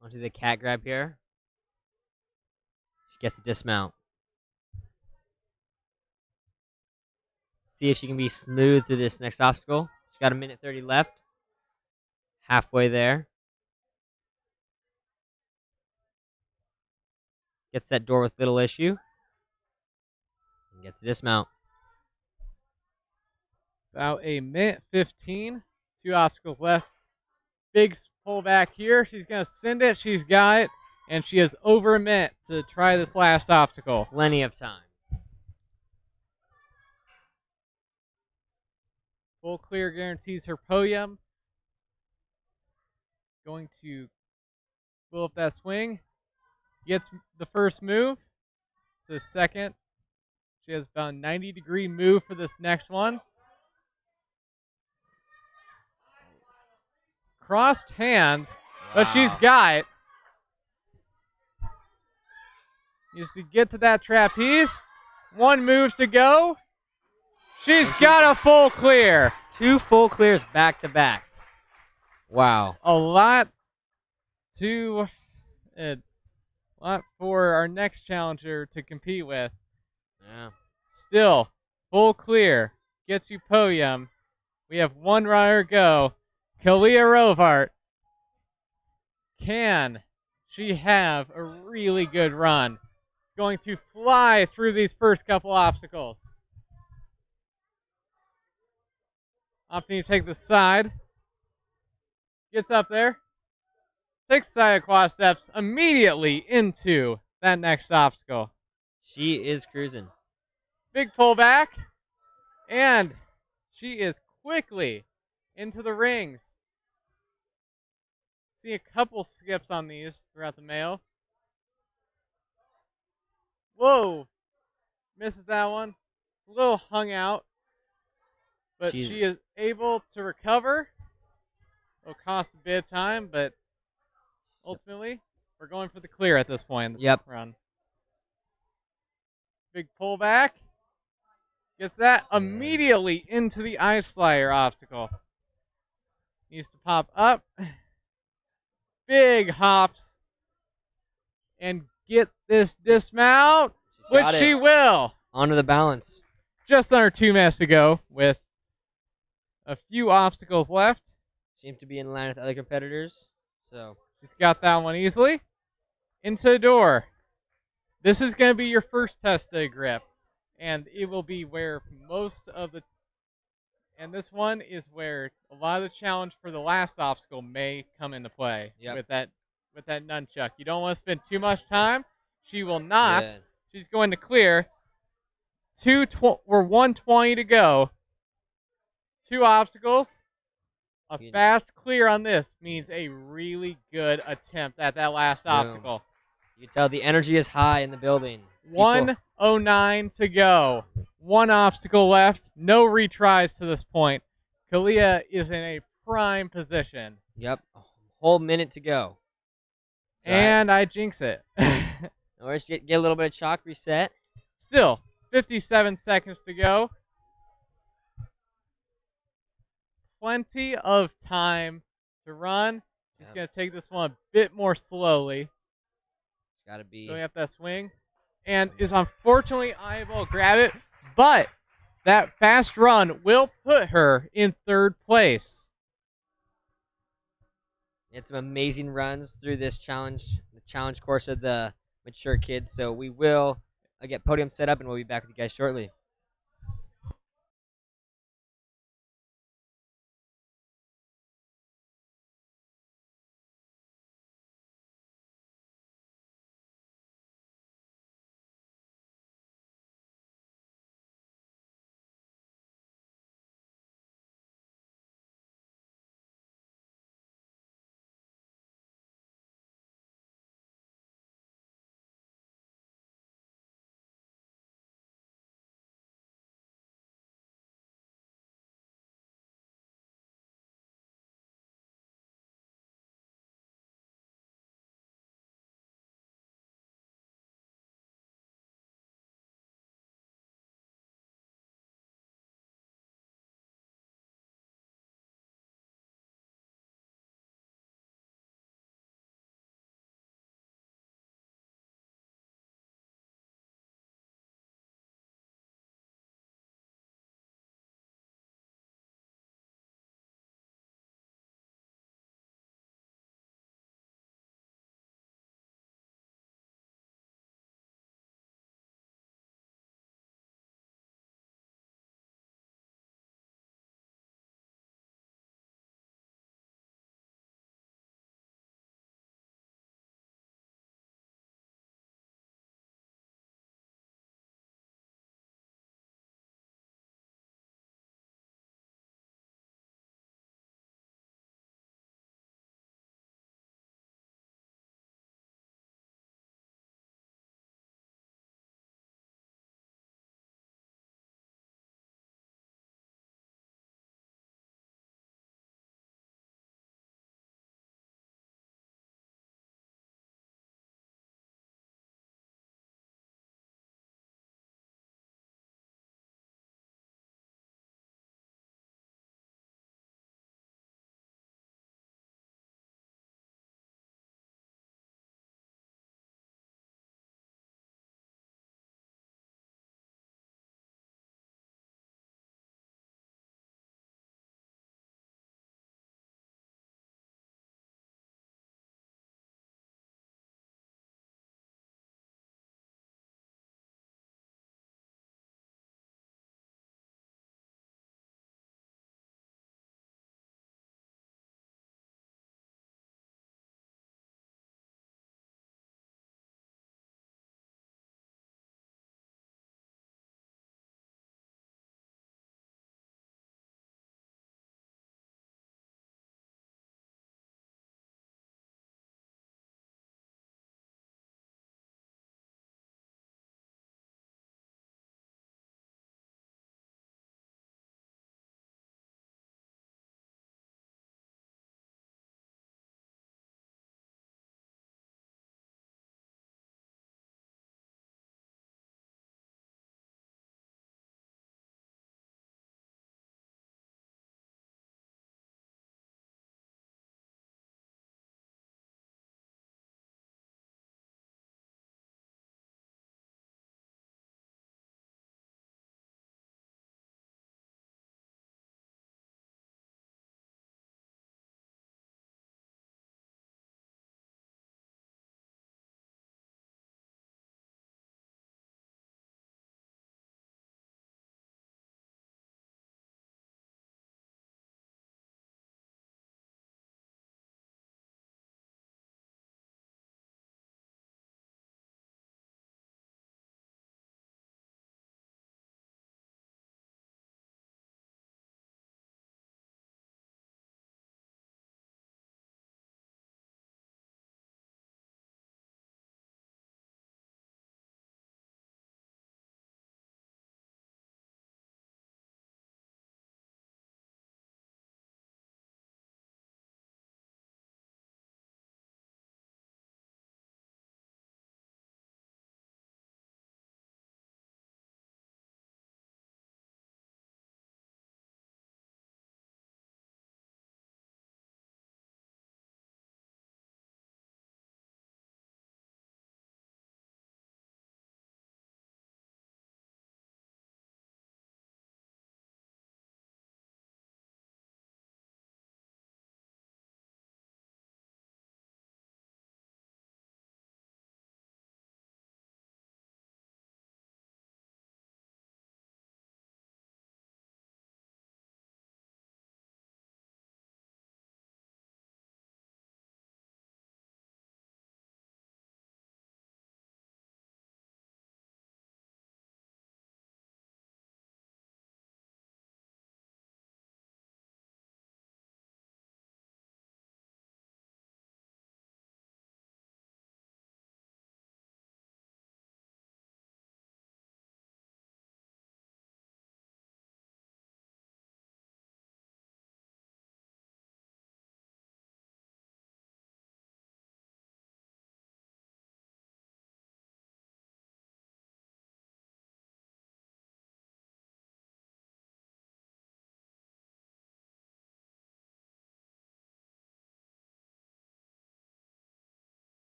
Onto the cat grab here. She gets to dismount. See if she can be smooth through this next obstacle. She's got a minute 30 left. Halfway there. Gets that door with little issue. And gets to dismount. About a minute 15. 2 obstacles left. Big pullback here. She's going to send it. She's got it. And she has over a minute to try this last obstacle. Plenty of time. Full clear guarantees her podium. Going to pull up that swing. Gets the first move. To the second. She has about a 90-degree move for this next one. Crossed hands, but she's got it. Needs to get to that trapeze. 1 move to go. She's got a full clear. 2 full clears back to back. Wow. A lot for our next challenger to compete with. Yeah. Still, full clear. Gets you podium. We have 1 runner go. Kalia Rovart. Can she have a really good run? Going to fly through these first couple obstacles. Opting to take the side. Gets up there. Takes side quad steps immediately into that next obstacle. She is cruising. Big pullback. And she is quickly into the rings. See a couple skips on these throughout the mail. Whoa. Misses that one. It's a little hung out. But she is able to recover. It'll cost a bit of time, but ultimately, we're going for the clear at this point in the run. Big pullback. Gets that immediately into the ice flyer obstacle. Needs to pop up. Big hops. And get this dismount, which she will. Onto the balance. Just under 2 minutes to go with a few obstacles left. Seems to be in line with other competitors. So she's got that one easily. Into the door. This is going to be your first test of grip. And it will be where most of the... And this one is where a lot of the challenge for the last obstacle may come into play with that nunchuck. You don't want to spend too much time. She will not. Yeah. She's going to clear. We're 120 to go. 2 obstacles. A fast clear on this means a really good attempt at that last obstacle. You can tell the energy is high in the building. 1:09 to go. 1 obstacle left. No retries to this point. Kalia is in a prime position. Yep. A whole minute to go. So and I jinx it. No worries. Get a little bit of chalk reset. Still, 57 seconds to go. Plenty of time to run. She's going to take this one a bit more slowly. Got to be going up that swing. And is unfortunately unable to grab it. But that fast run will put her in 3rd place. It's some amazing runs through this challenge, the challenge course of the mature kids. So we will get podium set up and we'll be back with you guys shortly.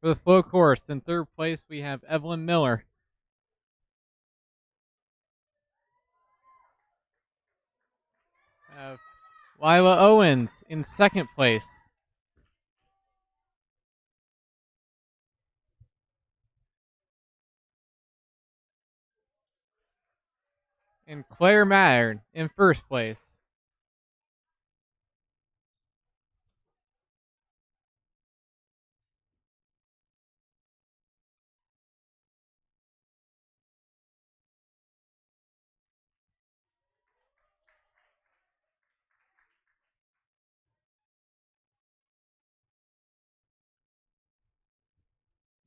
For the flow course, in third place, we have Evelyn Miller. Lila Owens in second place. And Claire Mattern in first place.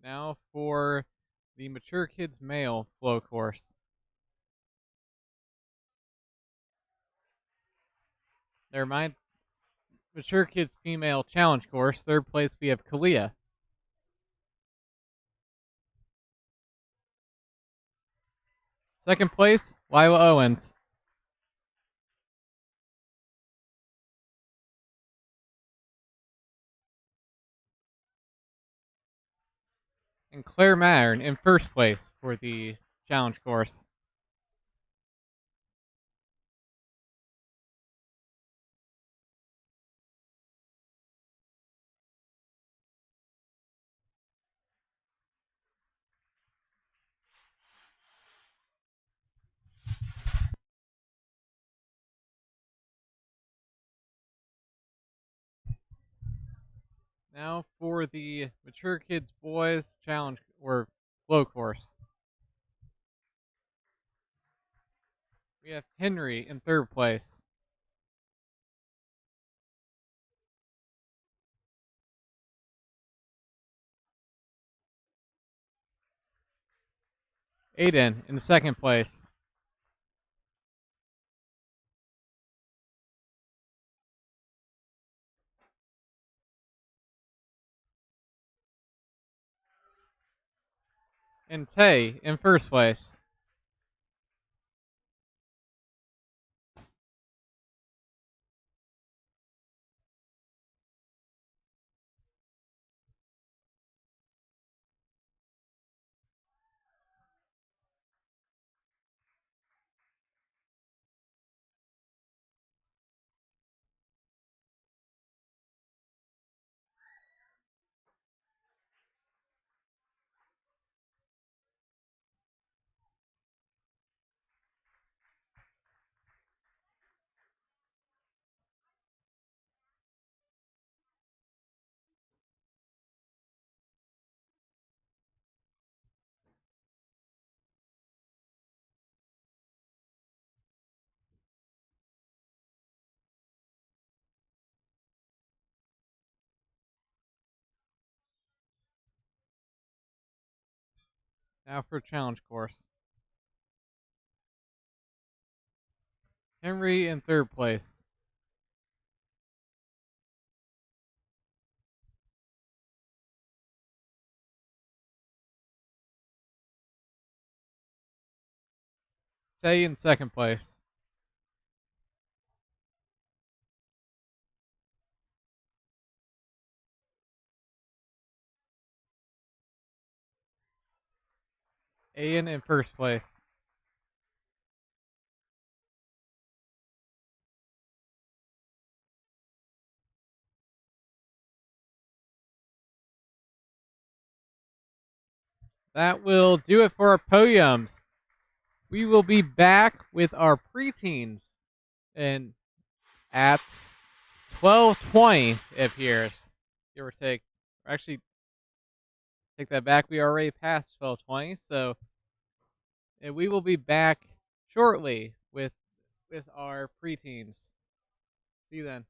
Now for the Mature Kids Male flow course. Never mind. Mature Kids Female Challenge course. Third place, we have Kalia. Second place, Lila Owens. And Claire Mattern in first place for the challenge course. Now for the Mature Kids Boys Challenge or flow course. We have Henry in third place. Aiden in second place. And Tay in first place. Now for challenge course. Henry in third place. Tay in second place. Ian in first place. That will do it for our podiums. We will be back with our preteens and at 12:20 it appears. Give or take. Or actually, take that back. We are already past 12:20, so we will be back shortly with our preteens. See you then.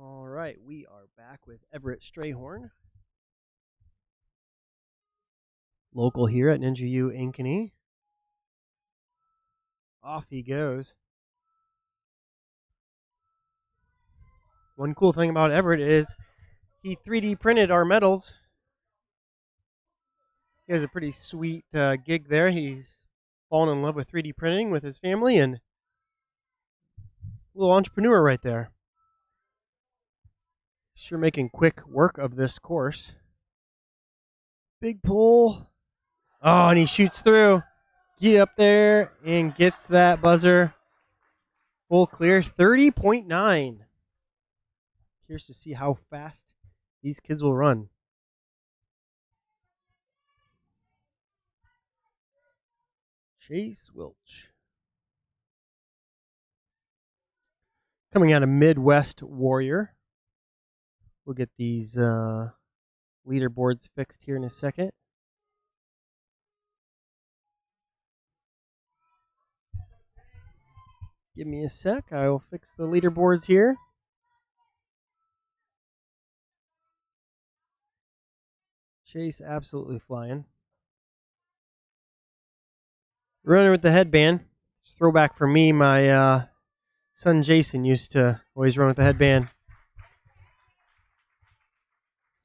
All right, we are back with Everett Strayhorn, local here at Ninja U Ankeny. Off he goes. One cool thing about Everett is he 3D printed our medals. He has a pretty sweet gig there. He's fallen in love with 3D printing with his family, and a little entrepreneur right there. Sure making quick work of this course. Big pull. Oh, and he shoots through. Get up there and gets that buzzer. Full clear, 30.9. Curious to see how fast these kids will run. Chase Wilch. Coming out of Midwest Warrior. We'll get these leaderboards fixed here in a second. Give me a sec. I will fix the leaderboards here. Chase absolutely flying. Running with the headband. It's a throwback for me. My son Jason used to always run with the headband.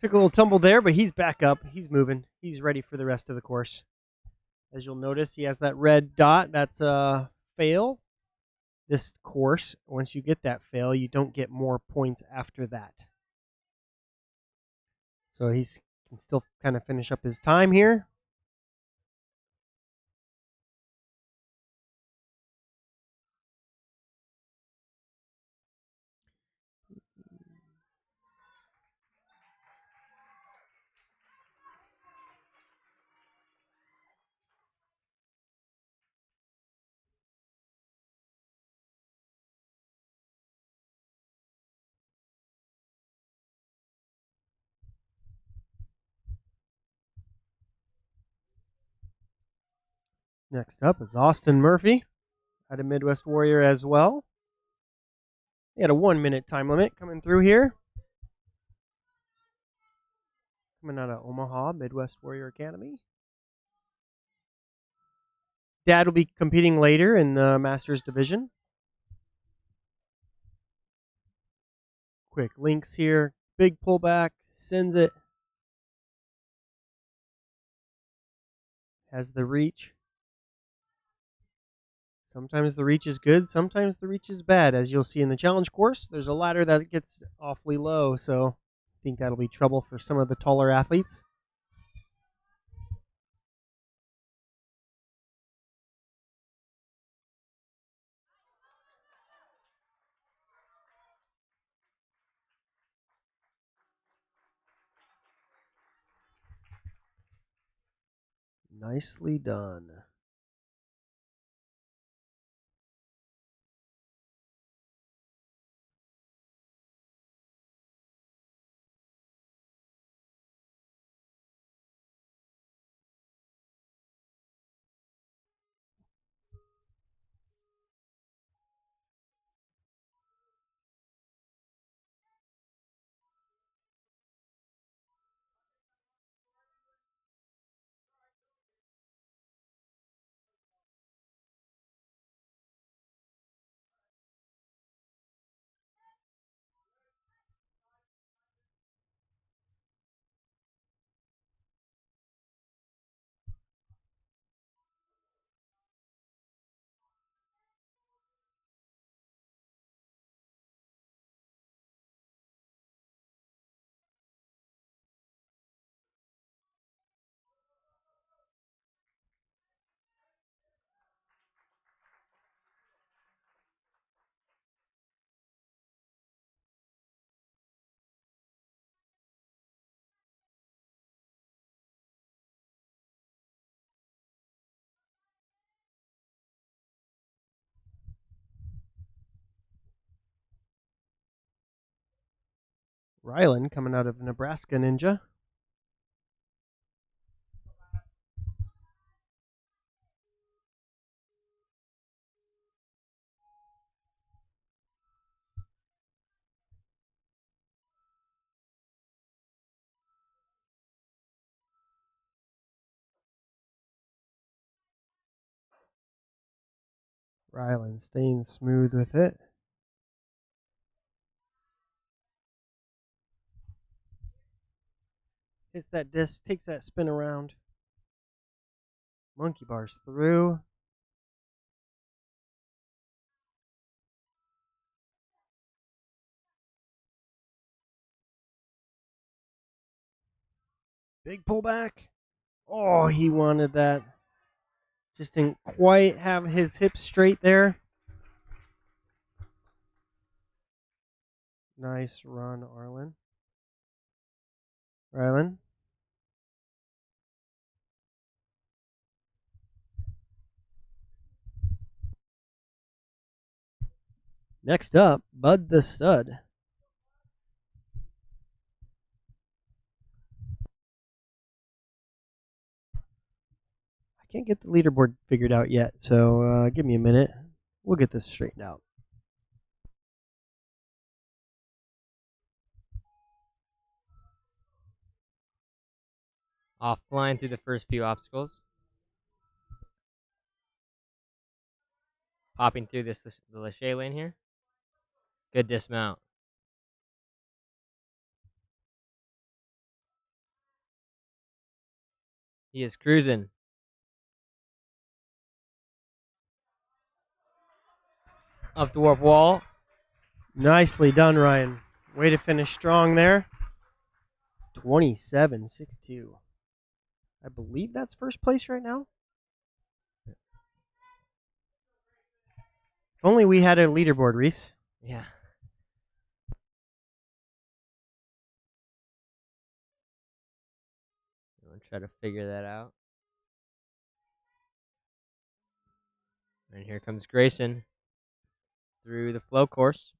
Took a little tumble there, but he's back up. He's moving. He's ready for the rest of the course. As you'll notice, he has that red dot. That's a fail. This course, once you get that fail, you don't get more points after that. So he can still kind of finish up his time here. Next up is Austin Murphy out of Midwest Warrior as well. He had a 1 minute time limit coming through here. Coming out of Omaha, Midwest Warrior Academy. Dad will be competing later in the Masters Division. Quick links here. Big pullback. Sends it. Has the reach. Sometimes the reach is good. Sometimes the reach is bad. As you'll see in the challenge course, there's a ladder that gets awfully low. So I think that'll be trouble for some of the taller athletes. Nicely done. Rylan coming out of Nebraska Ninja. Rylan staying smooth with it. Hits that disc, takes that spin around. Monkey bars through. Big pullback. Oh, he wanted that. Just didn't quite have his hips straight there. Nice run, Arlen. Rylan. Next up, Bud the Stud. I can't get the leaderboard figured out yet, so give me a minute. We'll get this straightened out. Off flying through the first few obstacles. Popping through the Lachey lane here. Good dismount. He is cruising. Up the warp wall. Nicely done, Ryan. Way to finish strong there. 27.62. I believe that's first place right now. If only we had a leaderboard, Reese. Yeah. I'm going to try to figure that out. And here comes Grayson through the flow course.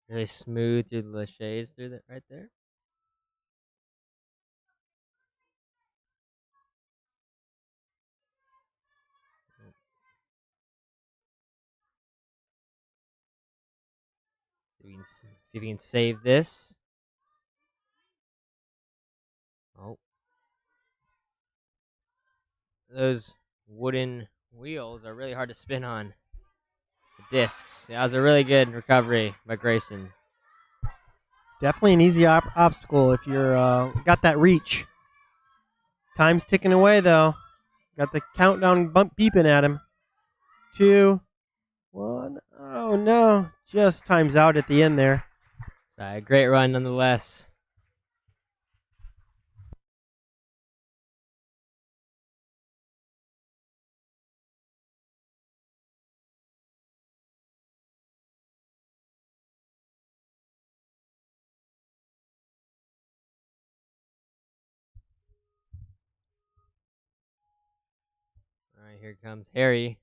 Really smooth through the Lachays through that right there. See if we can save this. Oh. Those wooden wheels are really hard to spin on. The discs. That was a really good recovery by Grayson. Definitely an easy obstacle if you're got that reach. Time's ticking away though. Got the countdown bump beeping at him. 2, 1. Oh no! Just times out at the end there. So a great run nonetheless. All right, here comes Harry.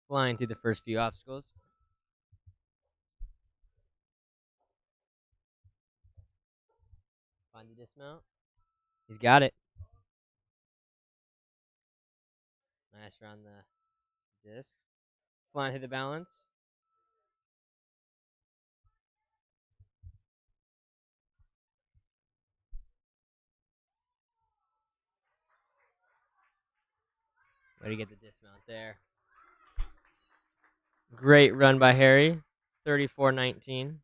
Flying through the first few obstacles. Find the dismount. He's got it. Nice around the disc. Flying through the balance. Way to get the dismount there. Great run by Harry. 34-19.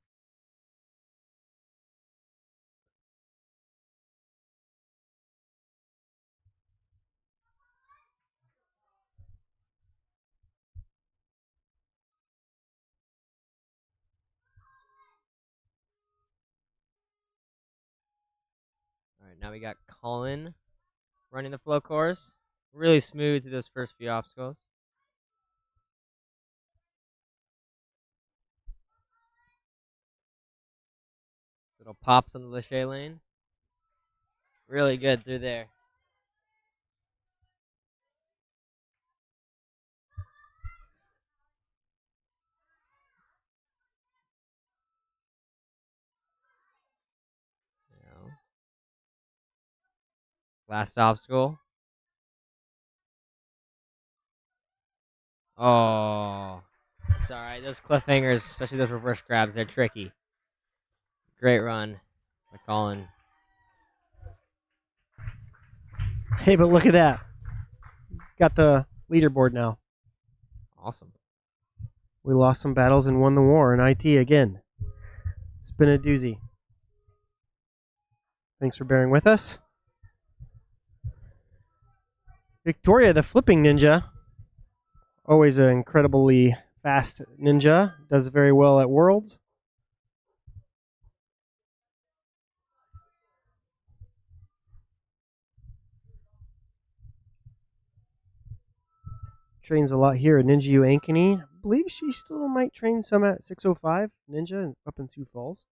All right, now we got Colin running the flow course. Really smooth through those first few obstacles. Little pops on the Lachey lane. Really good through there. Last obstacle. Oh. Sorry, those cliffhangers, especially those reverse grabs, they're tricky. Great run by Colin. Hey, but look at that. Got the leaderboard now. Awesome. We lost some battles and won the war in IT again. It's been a doozy. Thanks for bearing with us. Victoria, the flipping ninja, always an incredibly fast ninja, does very well at Worlds. Trains a lot here at Ninja U Ankeny. I believe she still might train some at 605 Ninja up in Sioux Falls.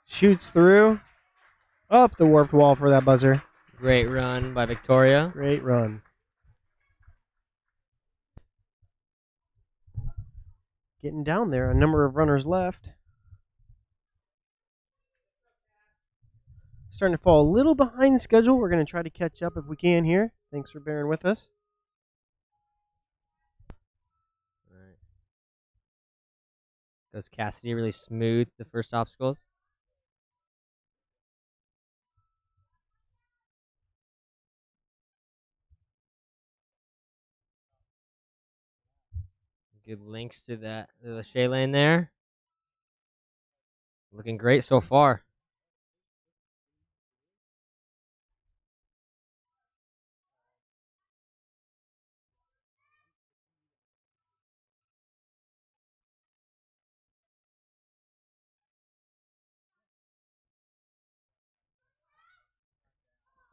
Shoots through. Up the warped wall for that buzzer. Great run by Victoria. Great run. Getting down there. A number of runners left. Starting to fall a little behind schedule. We're going to try to catch up if we can here. Thanks for bearing with us. All right. Goes Cassidy really smooth the first obstacles. Good links to that the Shea lane there. Looking great so far.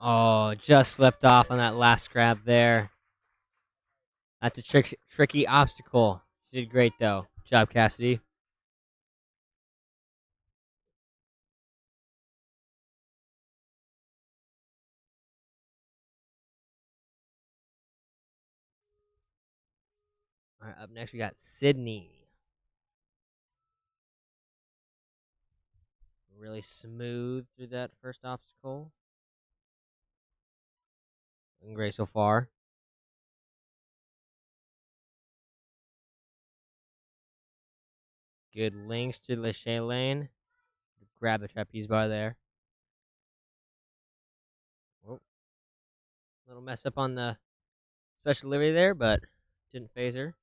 Oh, just slipped off on that last grab there. That's a tricky obstacle. She did great though. Good job, Cassidy. All right, up next we got Sydney. Really smooth through that first obstacle. Looking great so far. Good links to the Shea lane. Grab the trapeze bar there. Oh, little mess up on the special delivery there, but didn't phase her.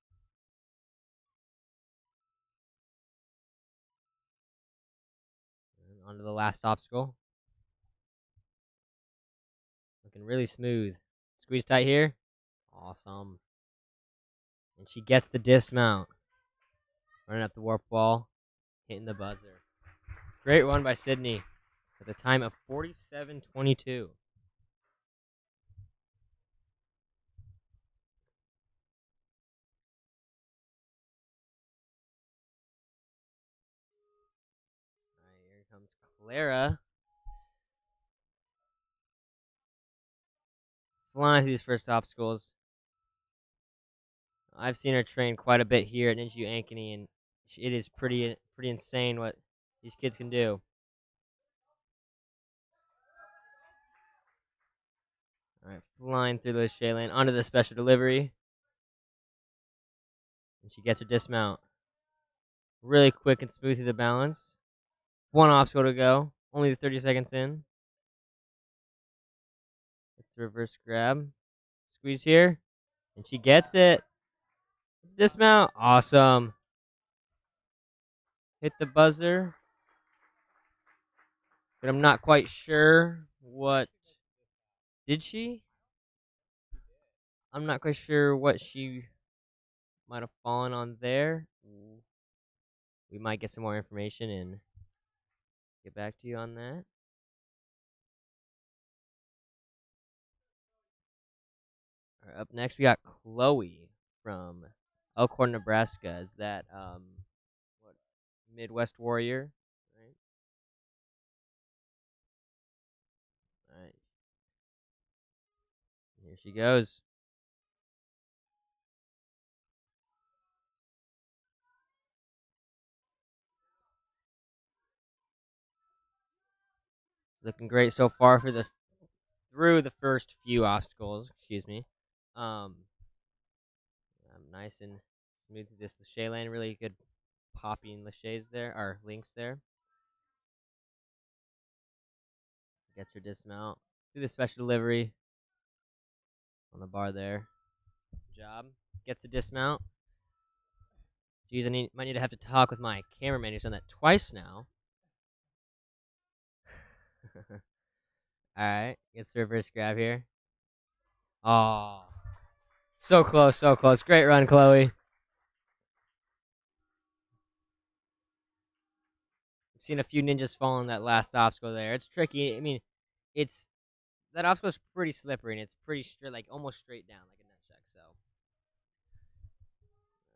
And on to the last obstacle. Looking really smooth. Squeeze tight here. Awesome. And she gets the dismount. Running up the warp wall. Hitting the buzzer. Great run by Sydney. At the time of 47:22. All right, here comes Clara. Flying through these first obstacles. I've seen her train quite a bit here at Ninja Ankeny, and it is pretty insane what these kids can do. All right, flying through the Shea lane onto the special delivery, and she gets her dismount. Really quick and smooth through the balance. One obstacle to go. Only 30 seconds in. It's the reverse grab. Squeeze here, and she gets it. Dismount. Awesome. Hit the buzzer. But I'm not quite sure what. Did she? I'm not quite sure what she might have fallen on there. We might get some more information and get back to you on that. All right, up next, we got Chloe from Elkhorn, Nebraska. Is that what Midwest Warrior? Right. All right. Here she goes. Looking great so far through the first few obstacles. Excuse me. Nice and smooth to this Lachey lane. Really good popping Lacheys there, or links there. Gets her dismount. Do the special delivery on the bar there. Good job. Gets the dismount. Geez, might need to have to talk with my cameraman who's done that twice now. All right, gets the reverse grab here. Oh, so close, so close. Great run, Chloe. I've seen a few ninjas fall on that last obstacle there. It's tricky. I mean, it's that obstacle's pretty slippery and it's pretty straight, like almost straight down, like a nunchuck. So,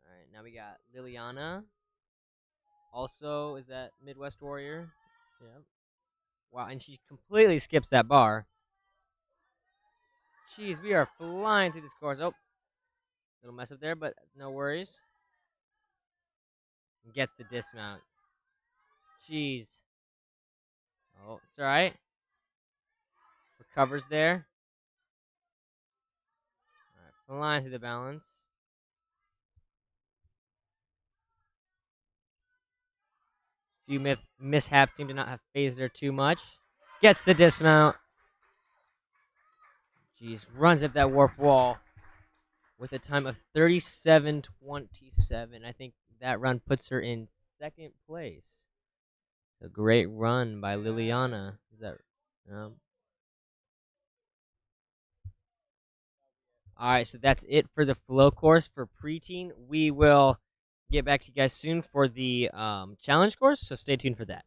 all right, now we got Liliana. Also, is that Midwest Warrior? Yeah. Wow, and she completely skips that bar. Jeez, we are flying through this course. Oh, little mess up there, but no worries. Gets the dismount. Jeez. Oh, it's all right. Recovers there. All right, flying through the balance. Few mishaps seem to not have phased her too much. Gets the dismount. Jeez, runs up that warp wall with a time of 37:27. I think that run puts her in second place. A great run by Liliana. Is that? All right, so that's it for the flow course for preteen. We will get back to you guys soon for the challenge course, so stay tuned for that.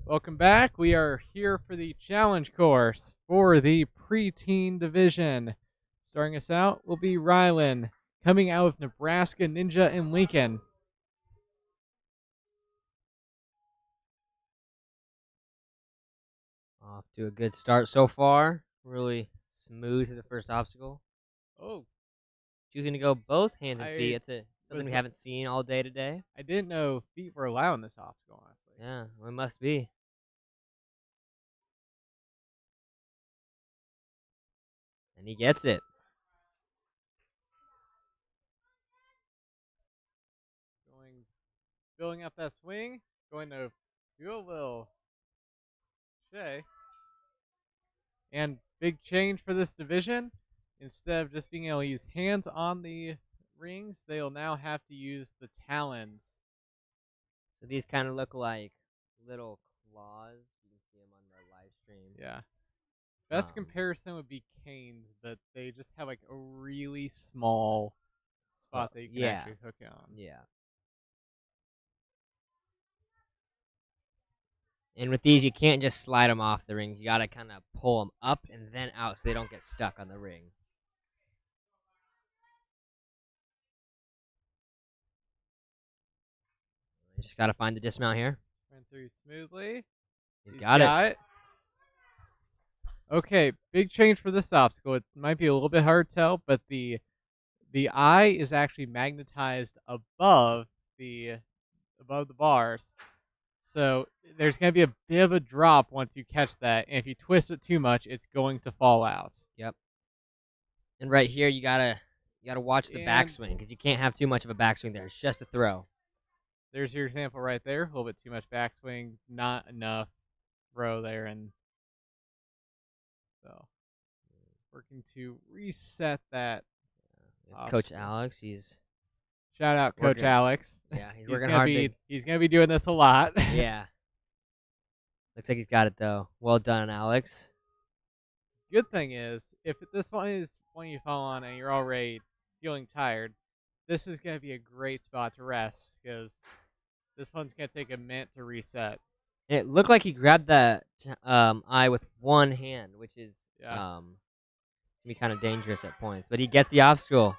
Welcome back. We are here for the challenge course for the preteen division. Starting us out will be Rylan, coming out of Nebraska Ninja in Lincoln. Off to a good start so far. Really smooth through the first obstacle. Oh, Choosing to go both hands and I feet. It's something we was- haven't seen all day today. I didn't know feet were allowed in this obstacle, honestly. Yeah, it must be. And he gets it. Building up that swing, going to do a little shay. And big change for this division. Instead of just being able to use hands on the rings, they'll now have to use the talons. So these kind of look like little claws. You can see them on the live stream. Yeah. Best Um, comparison would be canes, but they just have like a really small spot that you can actually hook it on. Yeah. And with these, you can't just slide them off the ring. You gotta kind of pull them up and then out so they don't get stuck on the ring. You just gotta find the dismount here. Went through smoothly. He's got it. Okay, big change for this obstacle. It might be a little bit hard to tell, but the eye is actually magnetized above the bars. So there's going to be a bit of a drop once you catch that, and if you twist it too much, it's going to fall out. Yep. And right here, you gotta watch the And backswing because you can't have too much of a backswing there. It's just a throw. there's your example right there. A little bit too much backswing, not enough throw there, and so working to reset that. Coach Alex, he's shout out Coach Alex. Yeah, he's working hard. He's gonna be doing this a lot. Yeah. Looks like he's got it though. Well done, Alex. Good thing is, if this one is one you fall on and you're already feeling tired, this is gonna be a great spot to rest because this one's gonna take a minute to reset. And it looked like he grabbed that eye with one hand, which is can be kind of dangerous at points. But he gets the obstacle.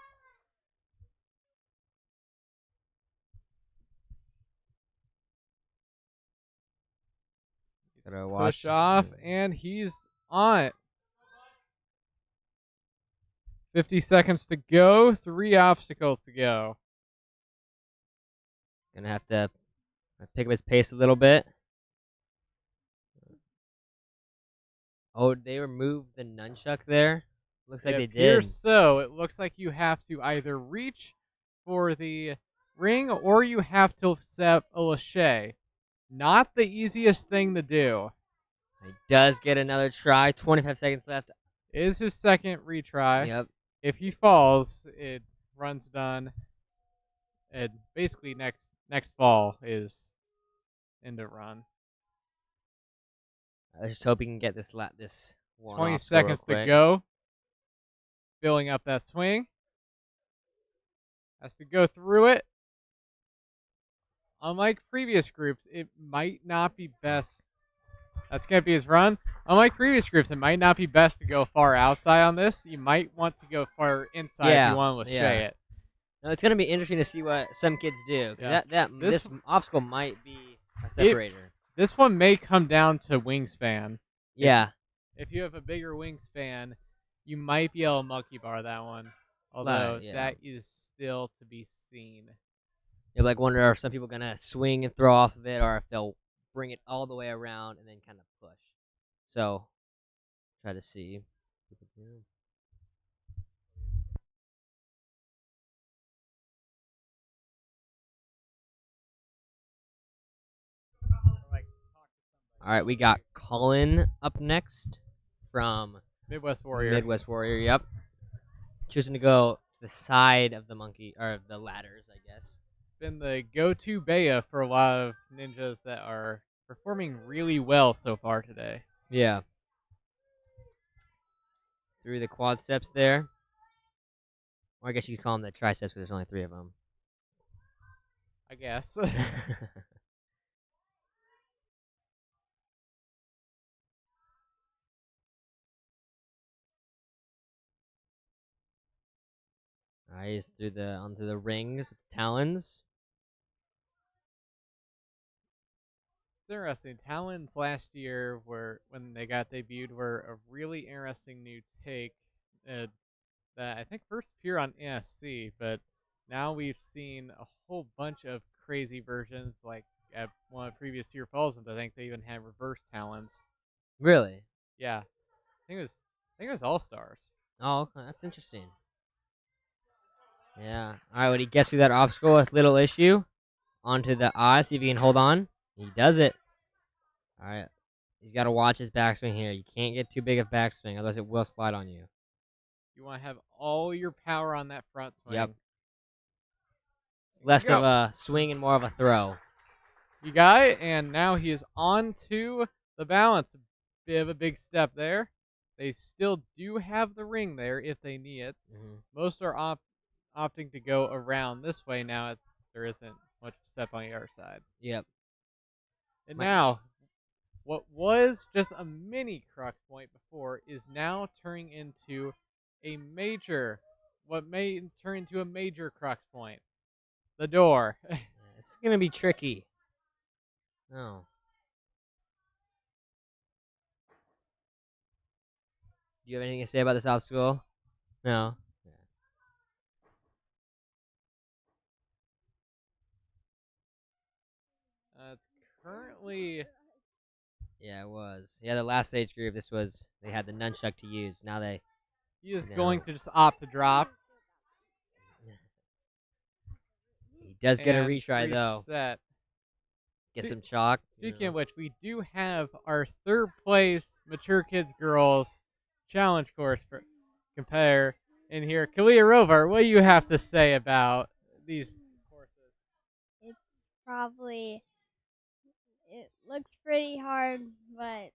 Gotta watch. Push off, and he's on it. 50 seconds to go. 3 obstacles to go. Gonna have to pick up his pace a little bit. Oh, they removed the nunchuck there? Looks like they did. So it looks like you have to either reach for the ring or you have to set a lâché. Not the easiest thing to do. He does get another try. 25 seconds left. Is his second retry. Yep. If he falls, it runs done. And basically next fall is end of run. I just hope he can get this one 20 off seconds to go. Filling up that swing. Has to go through it. Unlike previous groups, it might not be best. That's going to be his run. Unlike previous groups, it might not be best to go far outside on this. You might want to go far inside if you want to lâché it. No, it's going to be interesting to see what some kids do. Because this obstacle might be a separator. This one may come down to wingspan. Yeah. If you have a bigger wingspan, you might be able to monkey bar that one. Although that is still to be seen. You wonder are some people gonna swing and throw off of it, or if they'll bring it all the way around and then kind of push. So try to see. All right, we got Colin up next from Midwest Warrior. Yep. Choosing to go to the side of the monkey or the ladders, I guess. It's been the go-to baya for a lot of ninjas that are performing really well so far today. Yeah. Through the quadriceps there. Or I guess you could call them the triceps because there's only 3 of them. I guess. Alright, he's through the onto the rings with the talons. It's interesting. Talons last year were when they got debuted were a really interesting new take that I think first appeared on NSC, but now we've seen a whole bunch of crazy versions like at one of the previous Year Falls ones. I think they even had reverse talons. Really? Yeah. I think it was All Stars. Oh, okay, that's interesting. Yeah. Alright, would he gets through that obstacle with little issue? Onto the eye, see if he can hold on. He does it. Alright. He's gotta watch his backswing here. You can't get too big of backswing, otherwise it will slide on you. You want to have all your power on that front swing. Yep. It's less of a swing and more of a throw. You got it, and now he is on to the balance. A bit of a big step there. They still do have the ring there if they need it. Most are opting to go around this way now. There isn't much step on the other side. Yep. And now, what was just a mini crux point before is now turning into a major, what may turn into a major crux point. The door. Yeah, it's gonna be tricky. No. Do you have anything to say about this obstacle? No. It's currently. Yeah, it was. Yeah, the last age group, they had the nunchuck to use. Now they. He is No. going to just opt to drop. He does get a and retry though. reset. Get some chalk. Speaking of which, we do have our third place Mature Kids Girls Challenge course for compare in here. Kalia Rovar, what do you have to say about these courses? It's probably, it looks pretty hard, but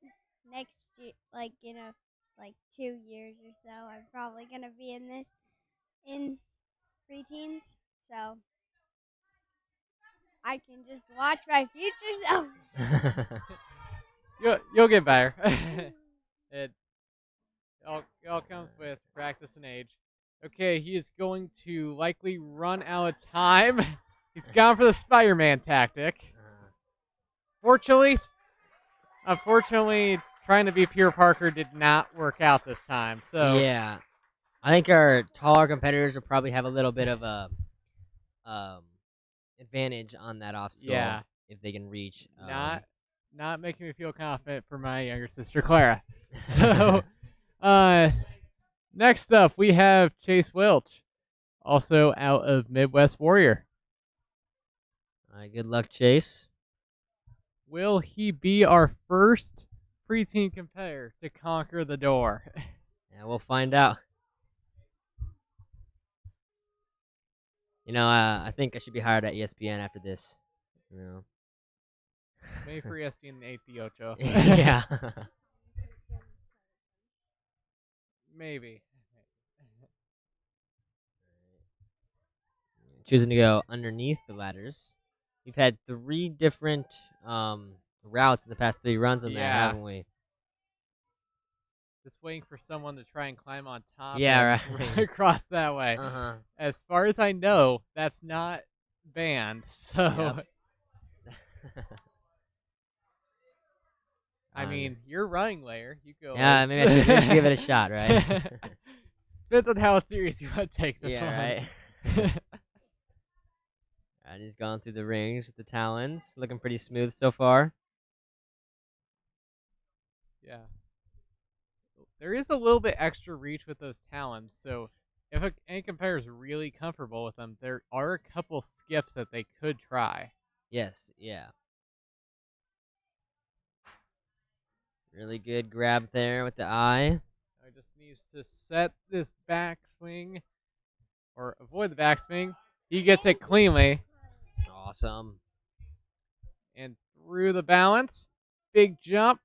next year, like in a like 2 years or so, I'm probably gonna be in preteens, so I can just watch my future self. You'll get better. it all comes with practice and age. Okay, he is going to likely run out of time. He's gone for the Spider-Man tactic. Unfortunately, trying to be Peter Parker did not work out this time. So yeah, I think our taller competitors will probably have a little bit of a advantage on that obstacle. Yeah. If they can reach. Not making me feel confident for my younger sister Clara. So, next up we have Chase Welch, also out of Midwest Warrior. All right, good luck, Chase. Will he be our first preteen competitor to conquer the door? Yeah, we'll find out. I think I should be hired at ESPN after this. Maybe for ESPN 8 yeah. Maybe. Choosing to go underneath the ladders. We've had 3 different routes in the past 3 runs on that, haven't we? Just waiting for someone to try and climb on top. Yeah, and right. run across that way. As far as I know, that's not banned. So, yep. I mean, you're running layer. You go. Yeah, maybe I should give it a shot, right? Depends on how serious you want to take this one. Right. Alright, he's gone through the rings with the talons. Looking pretty smooth so far. Yeah. There is a little bit extra reach with those talons, so if any competitor is really comfortable with them, there are a couple skips that they could try. Yes, yeah. Really good grab there with the eye. I just needs to set this backswing, or avoid the backswing. He gets it cleanly. Awesome. And through the balance. Big jump.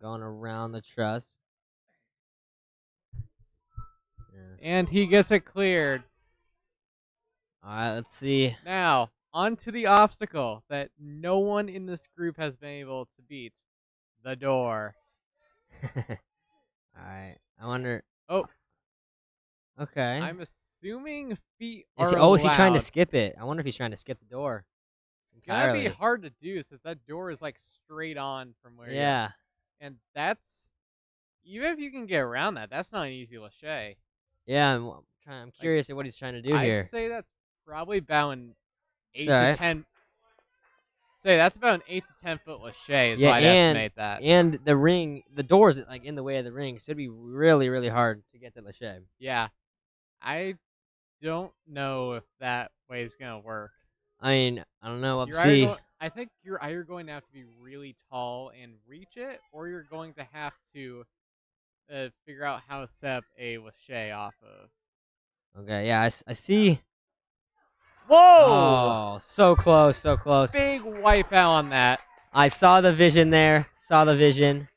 Going around the truss. Yeah. And he gets it cleared. Alright, let's see. Now, onto the obstacle that no one in this group has been able to beat. The door. All right. I wonder. Oh, Okay. I'm assuming feet Is are he, oh, is he trying to allowed. skip it? I wonder if he's trying to skip the door It's gonna be entirely. hard to do since that door is like straight on from where you are. Yeah. And that's even if you can get around that, that's not an easy lache. Yeah. I'm Like curious at what he's trying to do I'd here. say that's probably about an It's 8 to alright. 10. Say that's about an 8 to 10 foot lache is Yeah, what I'd estimate that. and the ring, the door's like in the way of the ring, so it'd be really, really hard to get the lache. Yeah, I don't know if that way is gonna work. I mean, I don't know. We'll You're either see. going. I think you're either going to have to be really tall and reach it, or you're going to have to figure out how to set up a lache off of. Okay, yeah, I see. Whoa! Oh, so close, so close. Big wipeout on that. I saw the vision there. Saw the vision.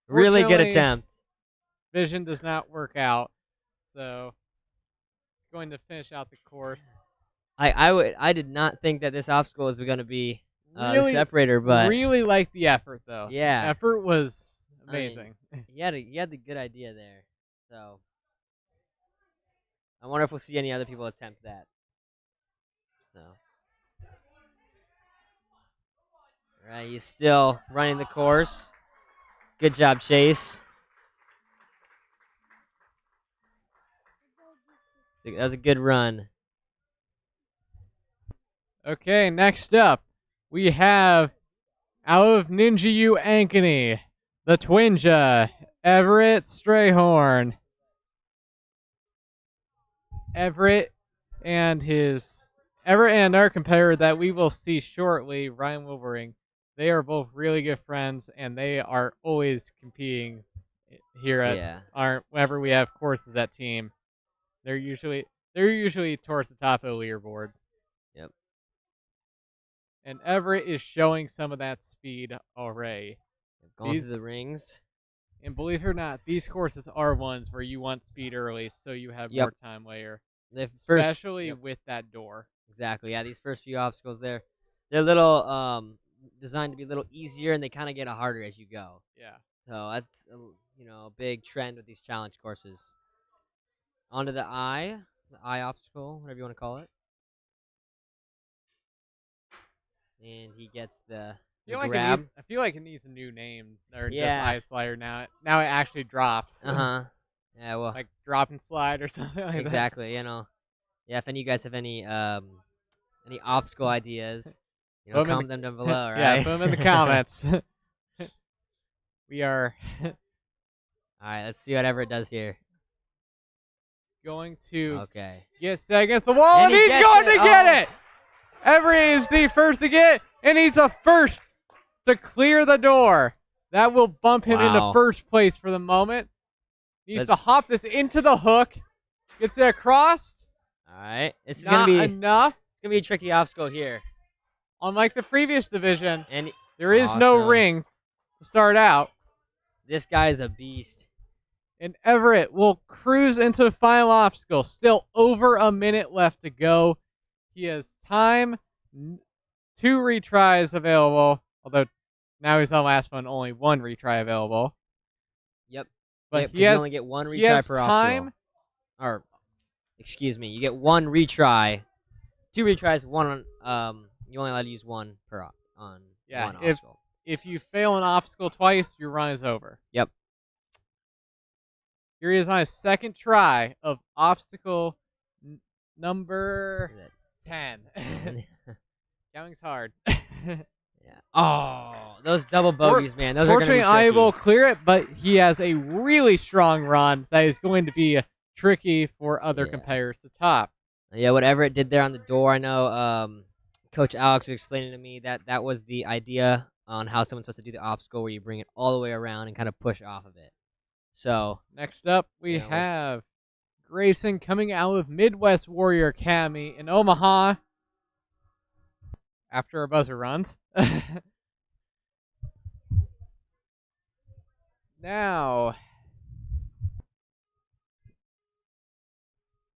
Really good Fortunately, attempt. Vision does not work out, so it's going to finish out the course. I did not think that this obstacle was going to be the Really, separator, but really like the effort though. Yeah. The effort was I mean, amazing. he had the good idea there. So I wonder if we'll see any other people attempt that. So. All right, he's still running the course. Good job, Chase. That was a good run. Okay, next up, we have out of Ninja U Ankeny, the Twinja, Everett Strayhorn. Everett and our competitor that we will see shortly, Ryan Wilbering, they are both really good friends, and they are always competing here at whenever we have courses at team. They're usually towards the top of the leaderboard. Yep. And Everett is showing some of that speed already. Going through the rings. And believe it or not, these courses are ones where you want speed early so you have more time later. Especially with that door. Exactly. Yeah, these first few obstacles they're a little designed to be a little easier, and they kind of get harder as you go. Yeah. So that's a big trend with these challenge courses. Onto the eye obstacle, whatever you want to call it. And he gets the grab. I feel like it needs a new name. Or just eye slider now. Now it actually drops. Yeah, well, like drop and slide or something like exactly, Yeah, if any of you guys have any obstacle ideas, comment them down below, right? Yeah, put them in the comments. We are all right, let's see whatever it does here. Going to get set against the wall, and he's going to get it! Everett is the first to get, and he's the first to clear the door. That will bump him into first place for the moment. Needs to hop this into the hook. Gets it across. All right. This is not going to be enough. It's going to be a tricky obstacle here. Unlike the previous division, and there is no ring to start out. This guy is a beast. And Everett will cruise into the final obstacle. Still over a minute left to go. He has time, 2 retries available. Although now he's on the last one, only 1 retry available. Yep. But you only get 1 retry per obstacle. Or, excuse me, you get 1 retry. 2 retries, 1 on. You only allowed to use 1 per on one obstacle. If you fail an obstacle twice, your run is over. Yep. Here he is on his second try of obstacle number 10. Counting's hard. Yeah. Oh, those double bogeys, man. Those are going to be tricky. Fortunately, I will clear it, but he has a really strong run that is going to be tricky for other competitors to top. Yeah, whatever it did there on the door, I know Coach Alex was explaining to me that was the idea on how someone's supposed to do the obstacle where you bring it all the way around and kind of push off of it. So next up, we have Grayson coming out of Midwest Warrior Academy in Omaha after our buzzer runs. Now,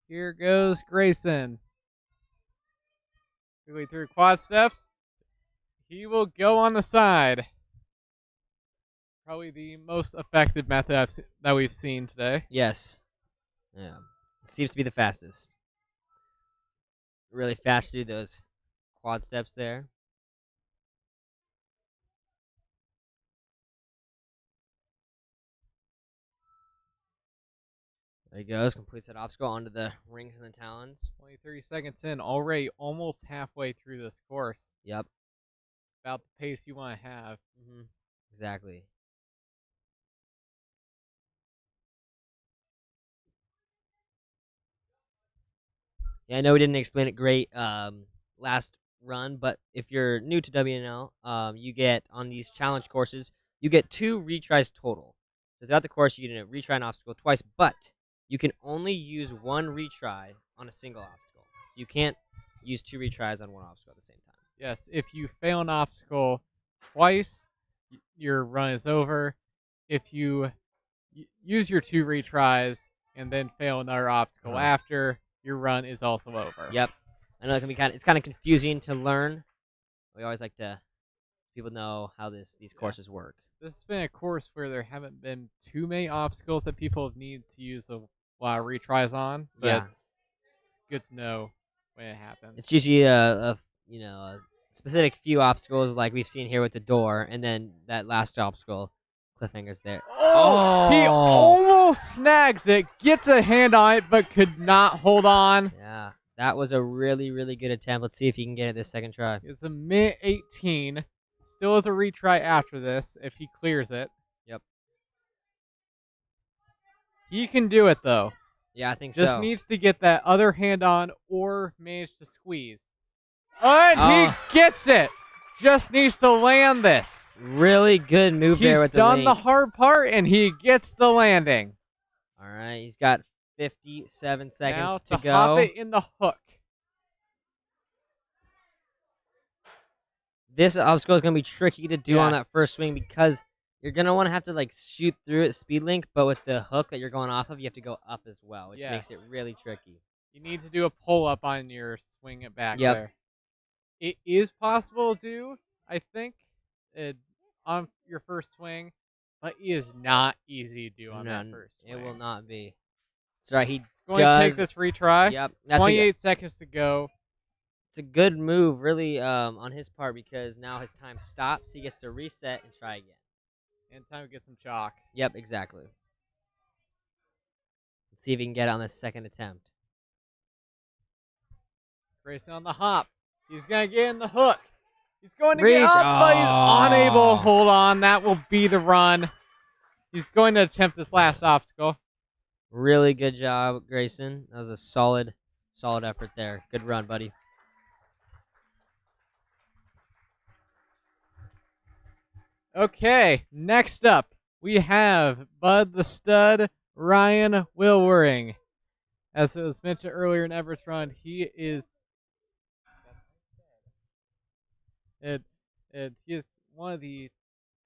here goes Grayson. Quickly through quad steps. He will go on the side. Probably the most effective method that we've seen today. Yes. Yeah. It seems to be the fastest. Really fast to do those quad steps there. There he goes. Completes that obstacle onto the rings and the talons. 23 seconds in, already almost halfway through this course. Yep. About the pace you want to have. Exactly. Yeah, I know we didn't explain it great last run, but if you're new to WNL, you get on these challenge courses, you get 2 retries total. So throughout the course, you get a retry an obstacle twice, but you can only use 1 retry on a single obstacle. So you can't use 2 retries on 1 obstacle at the same time. Yes, if you fail an obstacle twice, your run is over. If you use your 2 retries and then fail another obstacle after, your run is also over. Yep. I know it can be it's kind of confusing to learn. We always like to people know how these courses work. This has been a course where there haven't been too many obstacles that people have needed to use a lot of retries on, but Yeah. it's good to know when it happens. It's usually a specific few obstacles like we've seen here with the door, and then that last obstacle, cliffhangers there. Oh! He almost snags it, gets a hand on it, but could not hold on. Yeah, that was a really, really good attempt. Let's see if he can get it this second try. It's a minute 18. Still has a retry after this if he clears it. Yep. He can do it, though. Yeah, I think Just so. needs to get that other hand on or manage to squeeze. And he gets it. Just needs to land this. Really good move there with the link. He's done the hard part, and he gets the landing. All right, he's got 57 seconds now to go. Hop it in the hook. This obstacle is going to be tricky to do on that first swing because you're going to want to have to like shoot through it speed link, but with the hook that you're going off of, you have to go up as well, which makes it really tricky. You need to do a pull up on your swing it back there. It is possible to do, I think, on your first swing, but it is not easy to do on that first swing. It will not be. That's right. He's going to take this retry. Yep. 28 seconds to go. It's a good move, really, on his part because now his time stops. He gets to reset and try again. And time to get some chalk. Yep, exactly. Let's see if he can get it on this second attempt. Grayson on the hop. He's going to get in the hook. He's going to get up, but he's unable to hold on. That will be the run. He's going to attempt this last obstacle. Really good job, Grayson. That was a solid effort there. Good run, buddy. Okay, next up, we have Bud the Stud, Ryan Wilwering. As it was mentioned earlier in Everett's run, he is he is one of the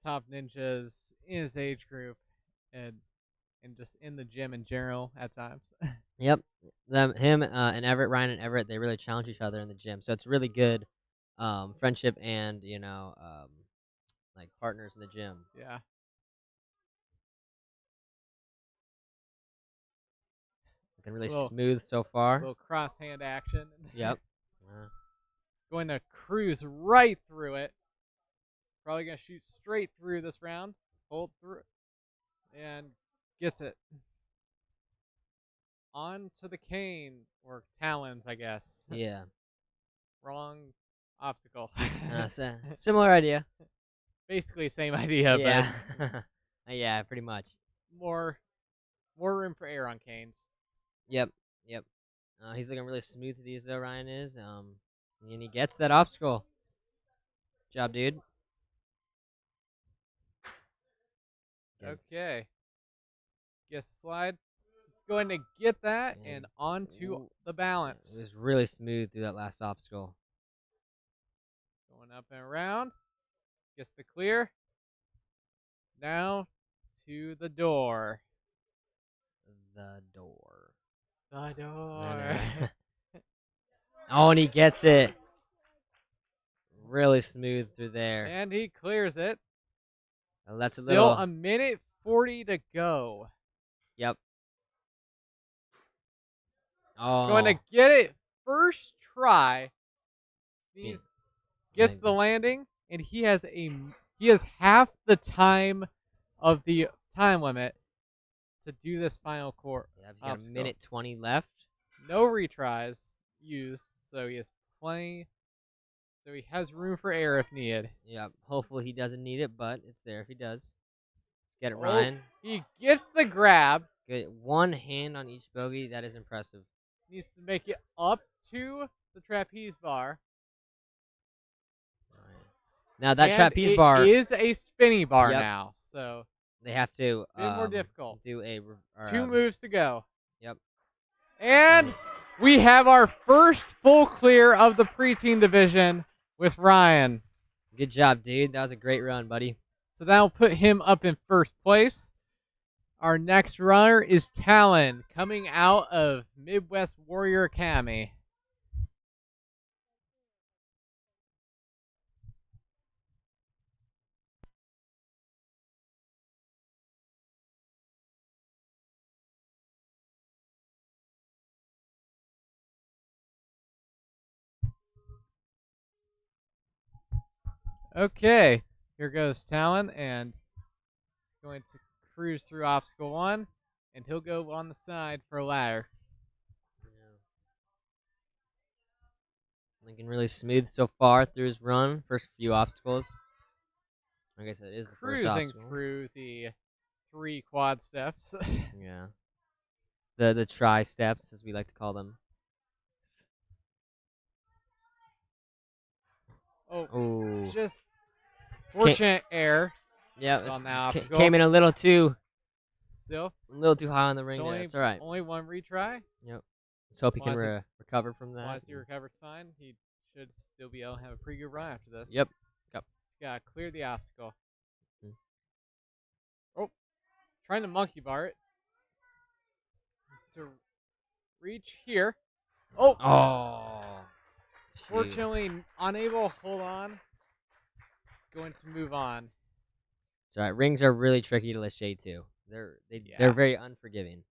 top ninjas in his age group and just in the gym in general at times. Yep. Him and Everett, Ryan and Everett, they really challenge each other in the gym. So it's really good friendship and, like partners in the gym. Yeah. Looking really smooth so far. Little cross hand action. Yep. Going to cruise right through it. Probably going to shoot straight through this round. Hold through. And gets it. On to the cane. Or talons, I guess. Yeah. Wrong obstacle. Similar idea. Basically same idea, yeah. but yeah, pretty much. More room for air on canes. Yep. He's looking really smooth with these though, Ryan is. And he gets that obstacle. Good job, dude. Okay. Guess slide. He's going to get that and onto the balance. It was really smooth through that last obstacle. Going up and around. Gets the clear. Now to the door. The door. And he gets it. Really smooth through there. And he clears it. Well, that's a Still little. a minute 40 to go. Yep. He's going to Oh. get it first try. Yeah. Gets the landing, and he has half the time of the time limit to do this final core. Yeah, he's got a minute 20 left. No retries used, so he has plenty. So he has room for error if needed. Yep. Hopefully he doesn't need it, but it's there if he does. Let's get it, Oh, Ryan. he gets the grab. Good. One hand on each bogey. That is impressive. Needs to make it up to the trapeze bar. All right. Now that And trapeze bar is a spinny bar Yep. now, so they have to a bit more difficult. do a two moves to go. Yep. And we have our first full clear of the preteen division with Ryan. Good job, dude. That was a great run, buddy. So that'll put him up in first place. Our next runner is Talon, coming out of Midwest Warrior Academy. Okay, here goes Talon, and he's going to cruise through obstacle 1, and he'll go on the side for a ladder. Lincoln really smooth so far through his run. First few obstacles. Like I said, it is the first Cruising obstacle. through the 3 quad steps. Yeah. The tri steps, as we like to call them. Oh, just fortunate air. Yeah, on that just obstacle. came in a little too high on the ring. Only, That's all right. Only one retry. Yep. Let's hope he can recover from that. Once he recovers fine, he should still be able to have a pretty good run after this. Yep. He's got to clear the obstacle. Mhm. Oh, trying to monkey bar it. Needs to reach here. Oh! Shoot. Fortunately, unable to hold on. He's going to move on. It's all right. Rings are really tricky to let shade too. They're very unforgiving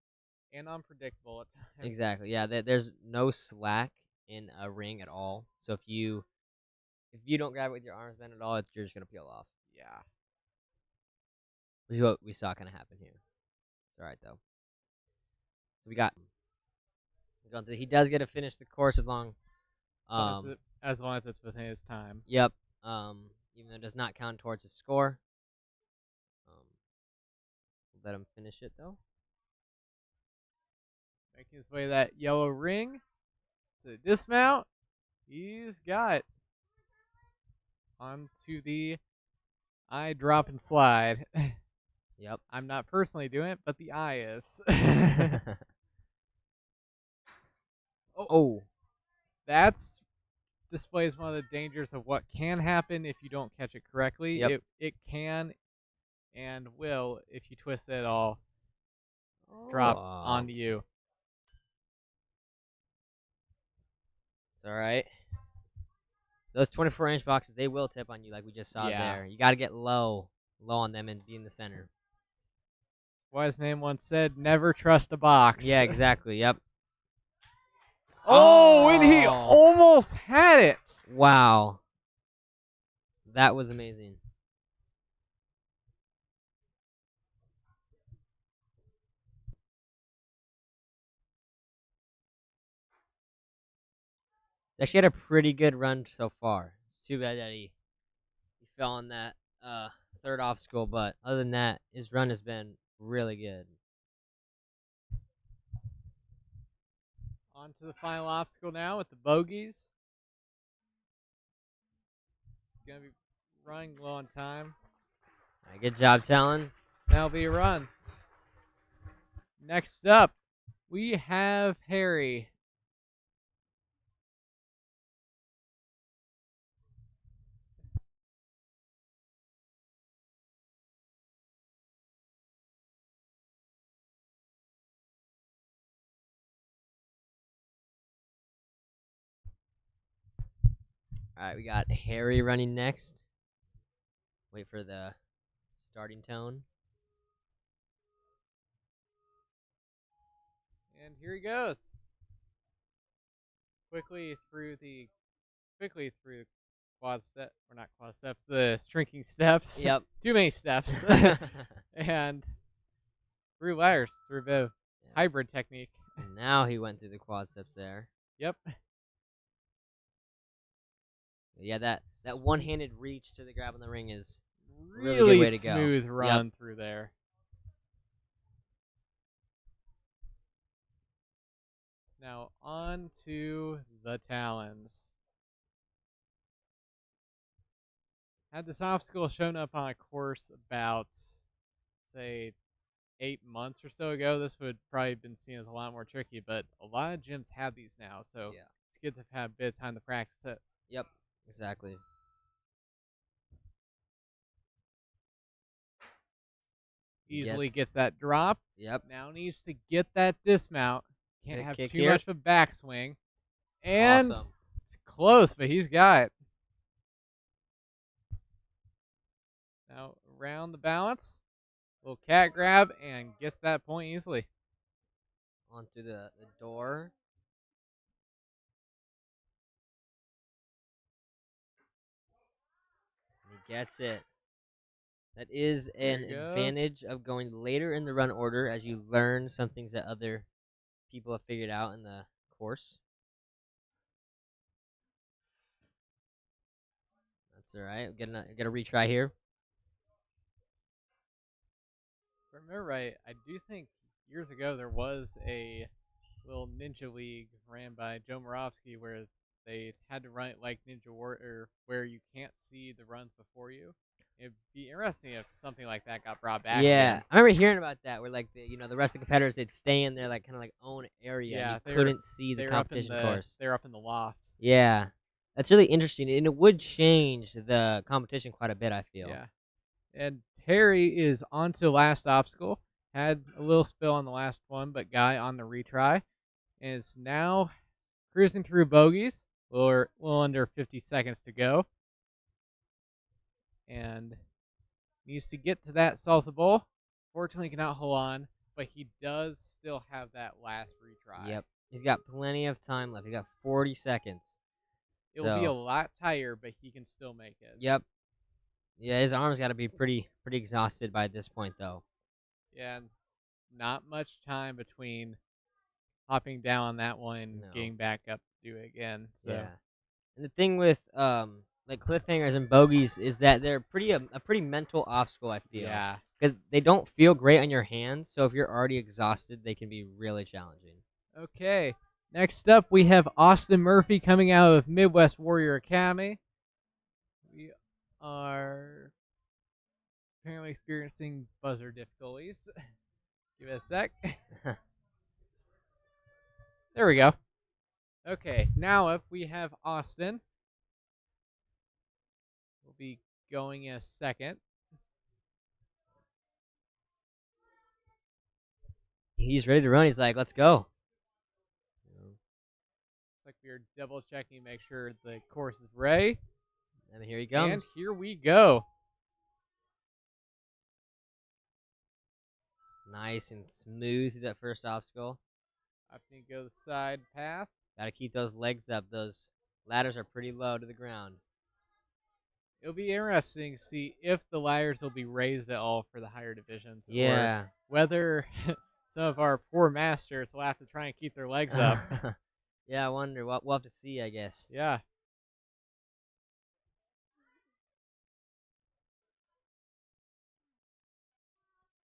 and unpredictable at times. Exactly. Yeah. There's no slack in a ring at all. So if you don't grab it with your arms bent at all, you're just gonna peel off. Yeah. Which is what we saw kind of happen here. It's all right though. We got. He does get to finish the course as long. As long as it's within his time. Yep. Even though it does not count towards his score. Let him finish it though. Making his way to that yellow ring to dismount. He's got onto the eye drop and slide. Yep. I'm not personally doing it, but the eye is. Oh. That's displays one of the dangers of what can happen if you don't catch it correctly. Yep. It can and will, if you twist it at all, drop onto you. It's all right. Those 24-inch boxes, they will tip on you like we just saw there. You got to get low on them and be in the center. Wise man once said, never trust a box. Yeah, exactly. Yep. And he almost had it. Wow. That was amazing. Actually had a pretty good run so far. It's too bad that he fell on that third obstacle, but other than that, his run has been really good. On to the final obstacle now with the bogeys. It's going to be running low on time. All right, good job, Talon. That'll be a run. Next up, we have Harry. All right, we got Harry running next. Wait for the starting tone. And here he goes. Quickly through the quad step, or not quad steps, the shrinking steps. Yep. Too many steps. And through ladders, through the hybrid technique. And now he went through the quad steps there. Yep. Yeah, that one-handed reach to the grab on the ring is really good way to go. Smooth run through there. Now on to the talons. Had this obstacle shown up on a course about, say, 8 months or so ago, this would probably have been seen as a lot more tricky, but a lot of gyms have these now, so it's good to have a bit of time to practice it. Yep, exactly. Easily gets that drop. Yep. Now needs to get that dismount. Can't have too here. much of a backswing. And Awesome. it's close, but he's got it. Now around the balance. Little cat grab and gets that point easily. Onto the door. He gets it. That is an advantage of going later in the run order as you learn some things that other people have figured out in the course. That's all right. Get a retry here. If I remember right, I do think years ago there was a little ninja league ran by Joe Moravsky where they had to run it like Ninja Warrior, where you can't see the runs before you. It'd be interesting if something like that got brought back. Yeah, again. I remember hearing about that, where like the rest of the competitors, they'd stay in their like kind of like own area. Yeah, and you couldn't see the competition course. They're up in the loft. Yeah, that's really interesting, and it would change the competition quite a bit, I feel. Yeah, and Terry is on to last obstacle. Had a little spill on the last one, but got on the retry, and is now cruising through bogeys. A little under 50 seconds to go. And needs to get to that salsa bowl. Fortunately, cannot hold on, but he does still have that last retry. Yep, he's got plenty of time left. He got 40 seconds. It'll be a lot tighter, but he can still make it. Yep. Yeah, his arms got to be pretty exhausted by this point, though. Yeah, and not much time between hopping down on that one and getting back up to do it again. So. Yeah, and the thing with like cliffhangers and bogeys is that they're a pretty mental obstacle, I feel. Yeah. Because they don't feel great on your hands, so if you're already exhausted, they can be really challenging. Okay. Next up, we have Austin Murphy coming out of Midwest Warrior Academy. We are apparently experiencing buzzer difficulties. Give it a sec. There we go. Okay, now up we have Austin. We'll be going in a second. He's ready to run. He's like, let's go. It's like we're double checking, make sure the course is ready. And here he comes. And here we go. Nice and smooth through that first obstacle. Opting to go the side path. Gotta keep those legs up. Those ladders are pretty low to the ground. It'll be interesting to see if the ladders will be raised at all for the higher divisions. Yeah. Or whether some of our poor masters will have to try and keep their legs up. Yeah, I wonder. We'll have to see, I guess. Yeah.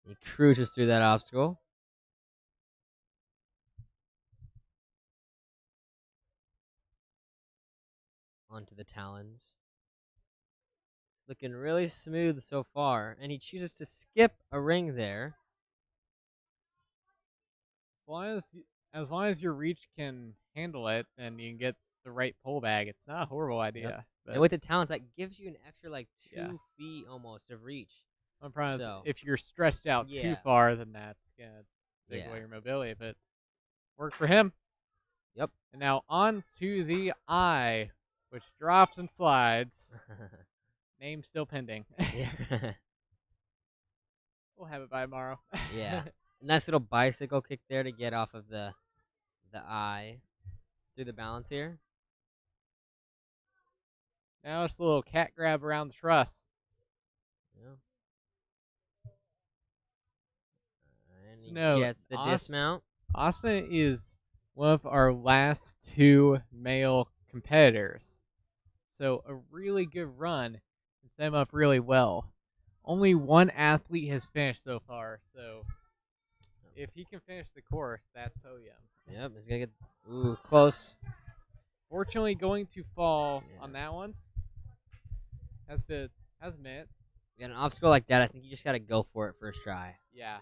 He cruises through that obstacle. Onto the talons. Looking really smooth so far, and he chooses to skip a ring there. As long as your reach can handle it and you can get the right pull bag, it's not a horrible idea. Yep. But And with the talons, that gives you an extra like 2 feet almost of reach. One problem is if you're stretched out too Yeah. far, then that's gonna take away your mobility. But worked for him. Yep. And now on to the eye, which drops and slides. Name still pending. Yeah. We'll have it by tomorrow. Yeah. Nice little bicycle kick there to get off of the eye through the balance here. Now it's a little cat grab around the truss. Yeah. And he Snow. gets the dismount. Austin is one of our last 2 male competitors. So a really good run and set him up really well. Only one athlete has finished so far, so if he can finish the course, that's podium. Yep, he's gonna get close. Fortunately, going to fall Yeah. on that one. Has meant. You got an obstacle like that, I think you just gotta go for it first try. Yeah.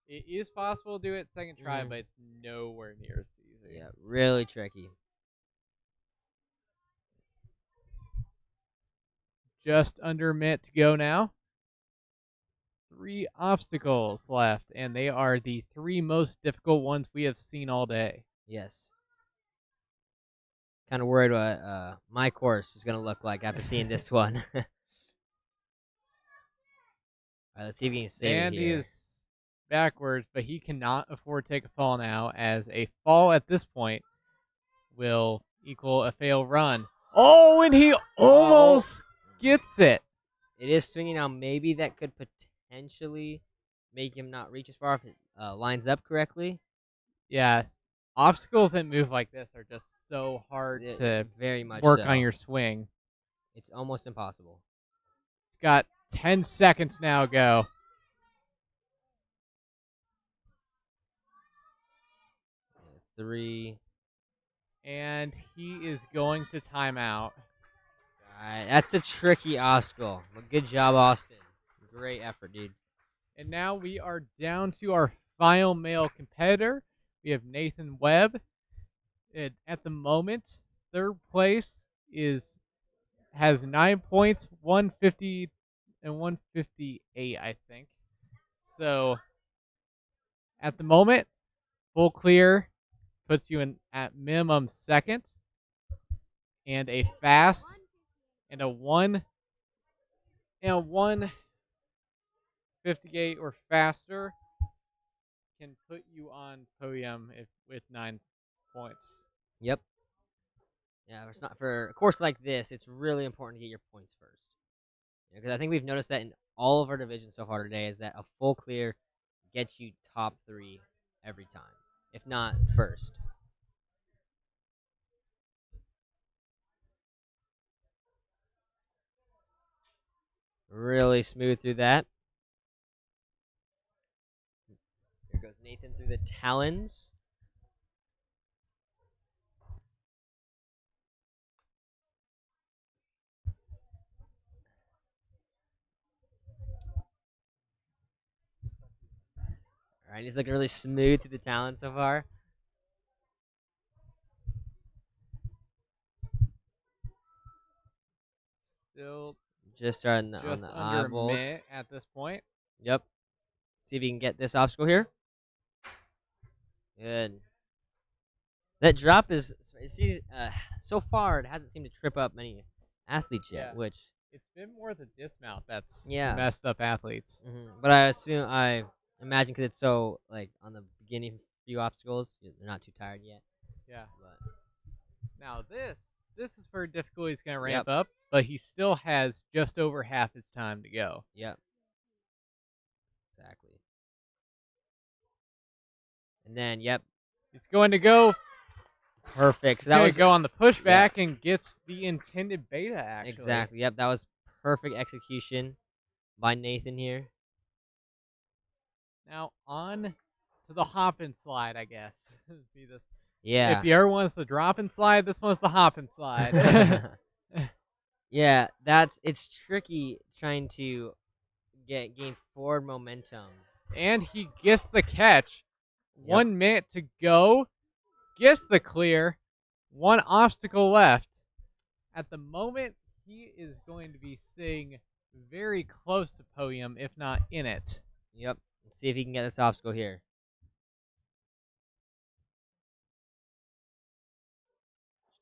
It is possible to do it second try, but it's nowhere near as easy. Yeah, really tricky. Just under a minute to go now. 3 obstacles left, and they are the 3 most difficult ones we have seen all day. Yes. Kind of worried what my course is gonna look like after seeing this one. All right, let's see if we can save And it he here. is backwards, but he cannot afford to take a fall now, as a fall at this point will equal a failed run. Oh, and he almost gets it. It is swinging now. Maybe that could potentially make him not reach as far if it lines up correctly. Yeah, obstacles that move like this are just so hard to very much work so. on your swing. It's almost impossible. It's got 10 seconds now go. Three. And he is going to timeout. All right, that's a tricky obstacle. But good job, Austin. Great effort, dude. And now we are down to our final male competitor. We have Nathan Webb. At the moment, third place has 9 points, 150 and 158, I think. So at the moment, full clear puts you in at minimum second, and a fast and a 158 or faster can put you on podium with 9 points. Yep. Yeah, it's not for a course like this. It's really important to get your points first, because I think we've noticed that in all of our divisions so far today is that a full clear gets you top 3 every time, if not first. Really smooth through that. Here goes Nathan through the talons. All right, he's looking really smooth through the talons so far. Still just on just the under eye a bolt. minute at this point. Yep. See if he can get this obstacle here. Good. That drop is so far it hasn't seemed to trip up many athletes yet, Yeah. which It's been more the dismount that's Yeah. messed up athletes. But I imagine because it's so like on the beginning few obstacles, they're not too tired yet. Yeah. But Now this is where difficulty is going to Yep. ramp up, but he still has just over half his time to go. yep. Exactly. And then He's going to go. perfect. He's So that going was to go on the pushback and gets the intended beta. Actually, exactly. Yep, that was perfect execution by Nathan here. Now on to the hop and slide, I guess. Yeah. If the other one's the drop and slide, this one's the hop and slide. Yeah, it's tricky trying to gain forward momentum. And he gets the catch. Yep. 1 minute to go. Gets the clear. 1 obstacle left. At the moment, he is going to be sitting very close to podium, if not in it. Yep. Let's see if he can get this obstacle here.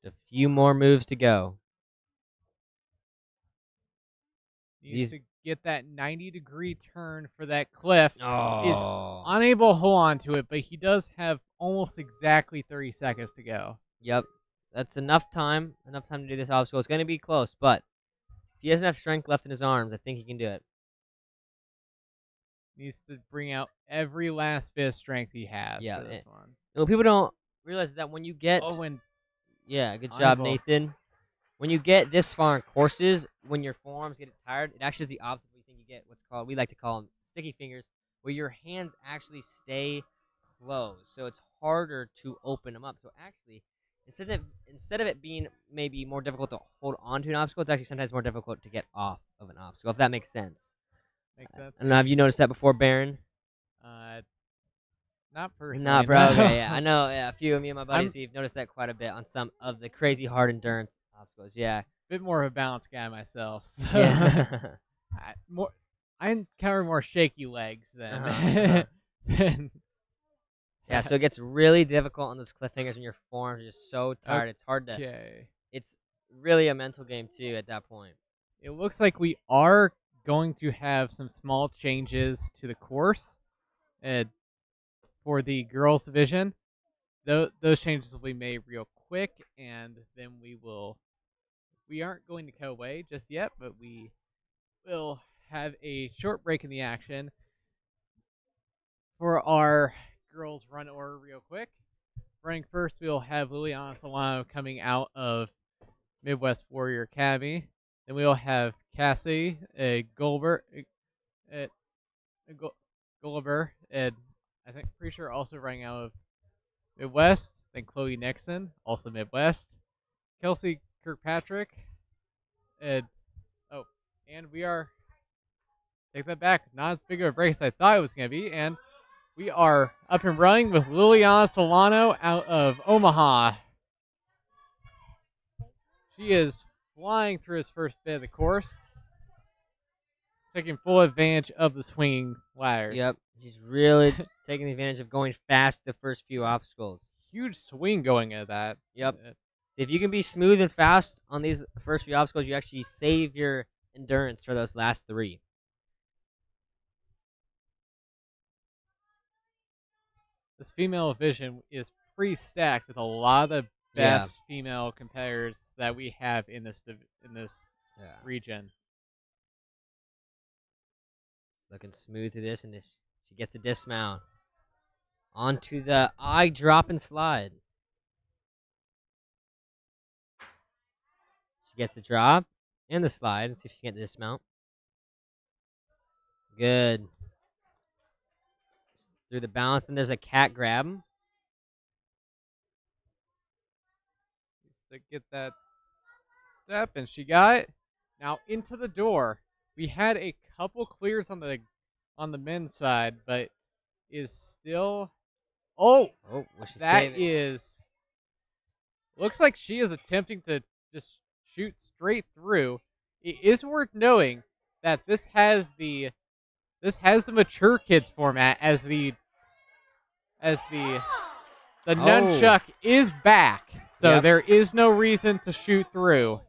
Just a few more moves to go. Needs to get that 90-degree turn for that cliff. Is Oh. unable to hold on to it, but he does have almost exactly 30 seconds to go. Yep. That's enough time. Enough time to do this obstacle. It's going to be close, but if he doesn't have strength left in his arms, I think he can do it. Needs to bring out every last bit of strength he has Yeah, for this one. What people don't realize is that when you get... Oh, and yeah, good job, unable. Nathan. When you get this far in courses, when your forearms get tired, it actually is the opposite. We think you get what's called, we like to call them sticky fingers, where your hands actually stay closed. So it's harder to open them up. So actually, instead of it being maybe more difficult to hold on to an obstacle, it's actually sometimes more difficult to get off of an obstacle, if that makes sense. Makes sense. I don't know, have you noticed that before, Baron? Not personally. Not, bro. No. Okay, yeah. I know a few of me and my buddies, we've noticed that quite a bit on some of the crazy hard endurance obstacles. Yeah. Bit more of a balanced guy myself. So Yeah. I encounter more shaky legs than. than Yeah, so it gets really difficult on those cliffhangers when your forearms are just so tired. It's hard to. Okay. It's really a mental game too at that point. It looks like we are going to have some small changes to the course for the girls division. Those changes will be made real quick, and then we aren't going to cut away just yet, but we will have a short break in the action for our girls run order real quick. Running first, we'll have Liliana Solano coming out of Midwest Warrior Academy. Then we'll have Cassie Gulliver, and I think pretty sure also running out of Midwest. Then Chloe Nixon, also Midwest. Kelsey Kirkpatrick, and we are, take that back, not as big of a break as I thought it was going to be, and we are up and running with Liliana Solano out of Omaha. She is flying through his first bit of the course, taking full advantage of the swinging ladders. Yep, she's really taking advantage of going fast the first few obstacles. Huge swing going at that. Yep. If you can be smooth and fast on these first few obstacles, you actually save your endurance for those last three. This female division is pretty stacked with a lot of the best female competitors that we have in this region. Looking smooth through this, and she gets the dismount onto the eye drop and slide. She gets the drop and the slide. Let's see if she can get the dismount. Good. Through the balance, then there's a cat grab. To get that step, and she got it. Now into the door. We had a couple clears on the men's side, but is still. That is. Looks like she is attempting to just shoot straight through. It is worth knowing that this has the mature kids format as the nunchuck is back, so there is no reason to shoot through.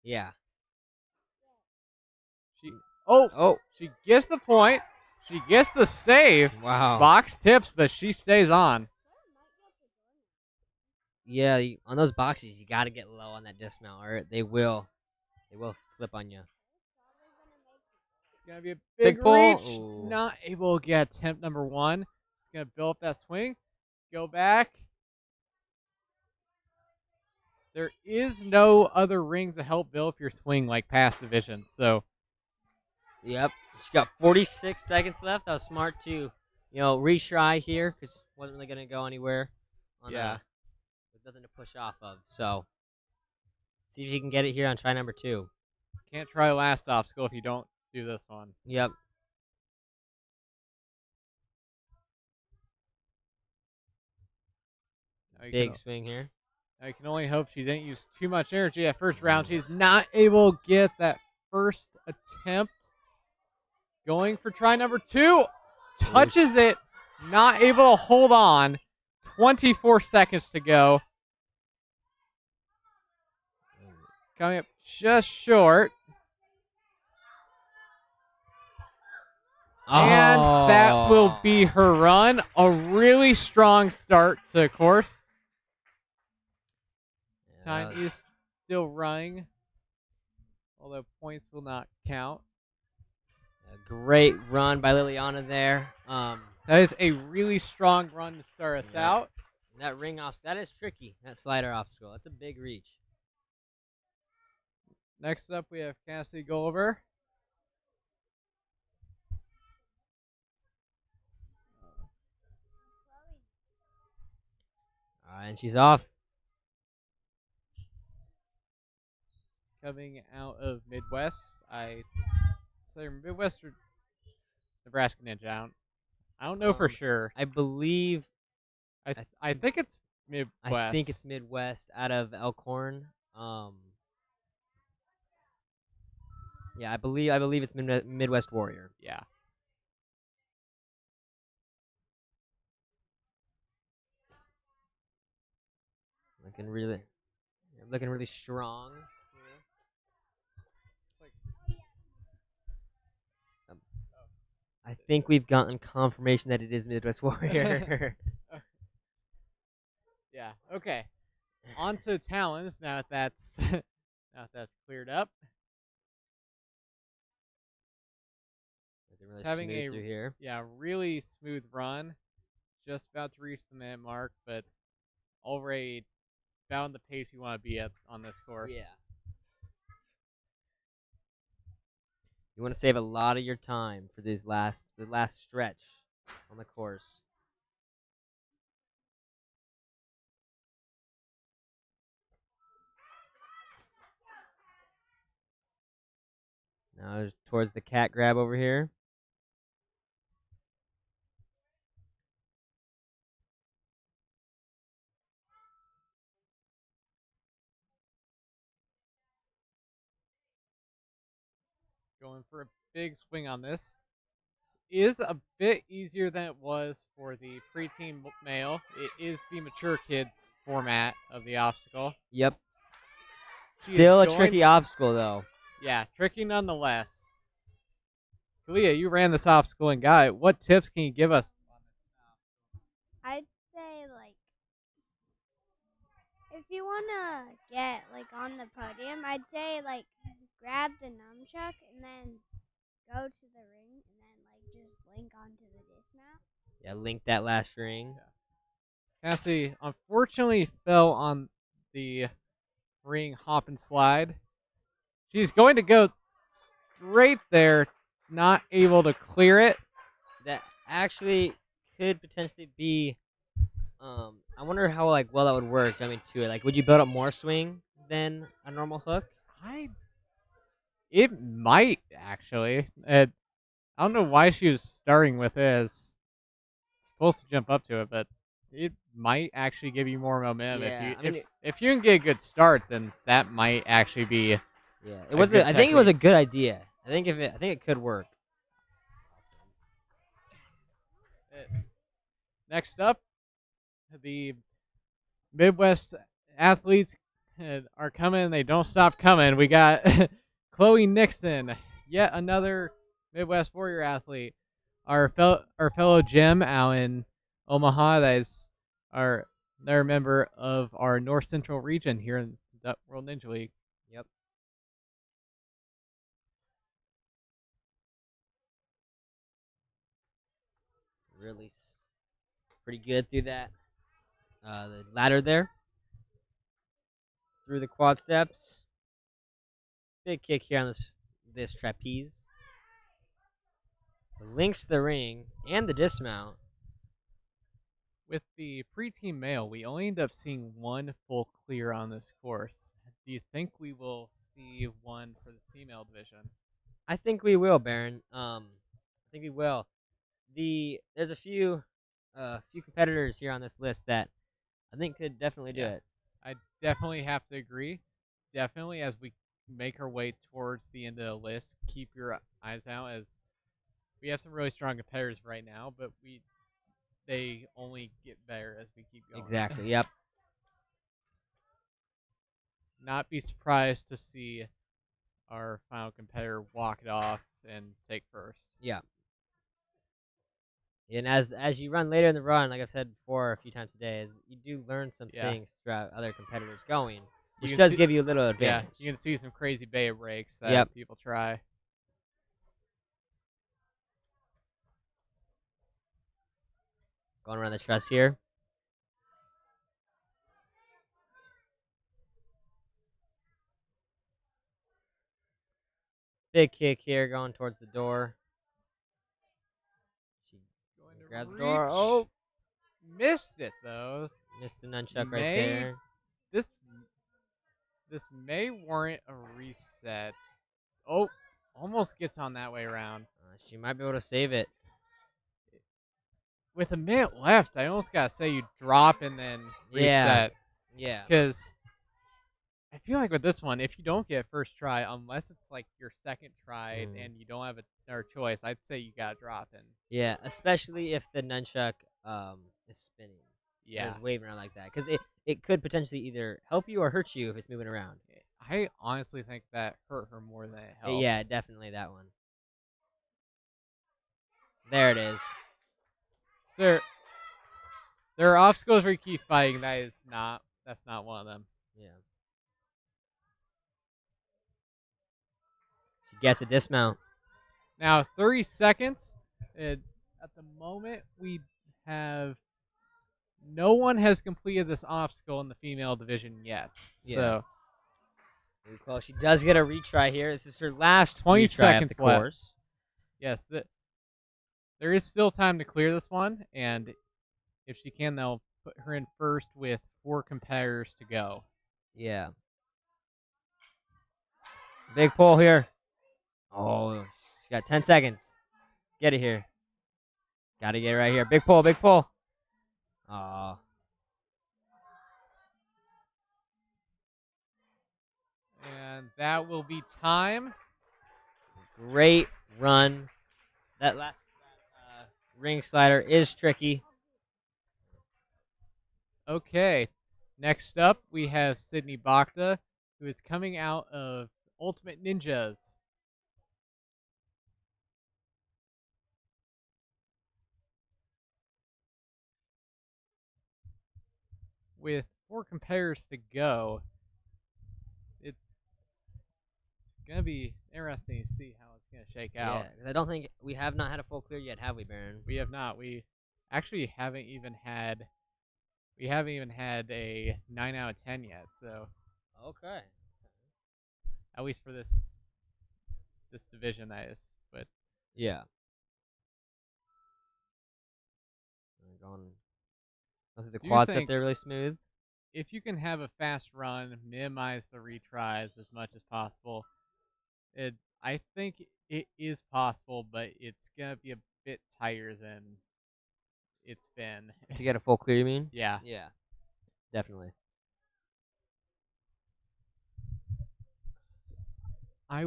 Yeah. She gets the point. She gets the save. Wow. Box tips, but she stays on. Yeah, on those boxes, you got to get low on that dismount, or they will slip on you. It's going to be a big pull. reach. Ooh. Not able to get attempt number one. It's going to build up that swing. Go back. There is no other rings to help build up your swing like past division, so. Yep. She got 46 seconds left. That was smart to, retry here because wasn't really going to go anywhere. With nothing to push off of. So, see if you can get it here on try number 2. Can't try last obstacle if you don't do this one. Yep. Big swing here. I can only hope she didn't use too much energy at first round. She's not able to get that first attempt. Going for try number 2. Touches it. Not able to hold on. 24 seconds to go. Coming up just short. And that will be Oh. her run. A really strong start to the course. Yeah, Time that was is still running, although points will not count. a great run by Liliana there. That is a really strong run to start us Yep. out. That ring off, that is tricky. That slider obstacle, that's a big reach. Next up, we have Cassie Gulliver. All right, and she's off. Coming out of Midwest. I say Midwest or Nebraska Ninja. I don't know for sure. I believe. I think it's Midwest. I think it's Midwest out of Elkhorn. Yeah, I believe it's Midwest Warrior. Yeah. Looking really strong. Um, I think we've gotten confirmation that it is Midwest Warrior. Yeah. Okay. On to talents. Now that that's cleared up. Looking really Having smooth a through here. really smooth run. Just about to reach the minute mark, but already found the pace you want to be at on this course. Yeah. You want to save a lot of your time for the last stretch on the course. Now towards the cat grab over here. Going for a big swing on this. Is a bit easier than it was for the preteen male. It is the mature kids format of the obstacle. Yep. She Still a tricky obstacle though. Yeah, tricky nonetheless. Kalia, you ran this obstacle and got it. What tips can you give us? I'd say like if you wanna get like on the podium, I'd say like grab the nunchuck and then go to the ring and then like just link onto the dismount. Yeah, link that last ring. Cassie unfortunately fell on the ring hop and slide. She's going to go straight there, not able to clear it. That actually could potentially be. I wonder how well that would work. I mean, to it, like, would you build up more swing than a normal hook? It might actually. I don't know why she was starting with this. Supposed to jump up to it, but it might actually give you more momentum Yeah, if you can get a good start, then that might actually be. Yeah, I think it was a good idea. I think it could work. Next up, the Midwest athletes are coming. They don't stop coming. We got Chloe Nixon, yet another Midwest Warrior athlete. Our fellow Jim out in Omaha, that is another member of our North Central region here in the World Ninja League. Yep. Really pretty good through that. The ladder there. Through the quad steps. Big kick here on this trapeze. Links the ring and the dismount. With the pre-team male, we only end up seeing one full clear on this course. Do you think we will see one for the female division? I think we will, Baron. I think we will. There's a few competitors here on this list that I think could definitely do it. I definitely have to agree. Definitely, as we make our way towards the end of the list, keep your eyes out, as we have some really strong competitors right now, but they only get better as we keep going. Exactly. Yep. Not be surprised to see our final competitor walk it off and take first. Yeah. And as you run later in the run, like I've said before a few times today, is you do learn some Yeah. things throughout other competitors going, which can does see- give you a little Yeah, advantage. you can see some crazy bay breaks that Yep. people try. Going around the truss here. Big kick here, going towards the door. She Going to grabs the reach. door. Oh, Missed it though. missed the nunchuck right there. This may warrant a reset. Oh, almost gets on that way around. She might be able to save it. With a minute left, I almost gotta say you drop and then reset. Yeah. Because I feel like with this one, if you don't get first try, unless it's like your second try and you don't have another choice, I'd say you gotta drop in. Yeah, especially if the nunchuck is spinning. Yeah. Or is waving around like that. Because it could potentially either help you or hurt you if it's moving around. I honestly think that hurt her more than it helped. Yeah, definitely that one. There it is. There are obstacles where you keep fighting. That's not one of them. Yeah. She gets a dismount. Now 30 seconds. At the moment, we have no one has completed this obstacle in the female division yet. Yeah. So Very close. She does get a retry here. This is her last 20 retry seconds of the left. course. Yes, there is still time to clear this one, and if she can, they'll put her in first with 4 competitors to go. Yeah. Big pull here. Oh, she's got 10 seconds. Get it here. Got to get it right here. Big pull, big pull. Oh. And that will be time. Great run. That last ring slider is tricky. Okay. Next up, we have Sydney Bhakta, who is coming out of Ultimate Ninjas. With 4 competitors to go, it's going to be interesting to see how it's going to shake out. Yeah, I don't think we have not had a full clear yet, have we, Baron? We have not. We actually haven't even had a 9 out of 10 yet, so Okay. at least for this division, that is. But Yeah. I think the Do quads up think- there really smooth. if you can have a fast run, minimize the retries as much as possible. I think it is possible, but it's gonna be a bit tighter than it's been. To get a full clear, you mean? Yeah. Yeah. Definitely. I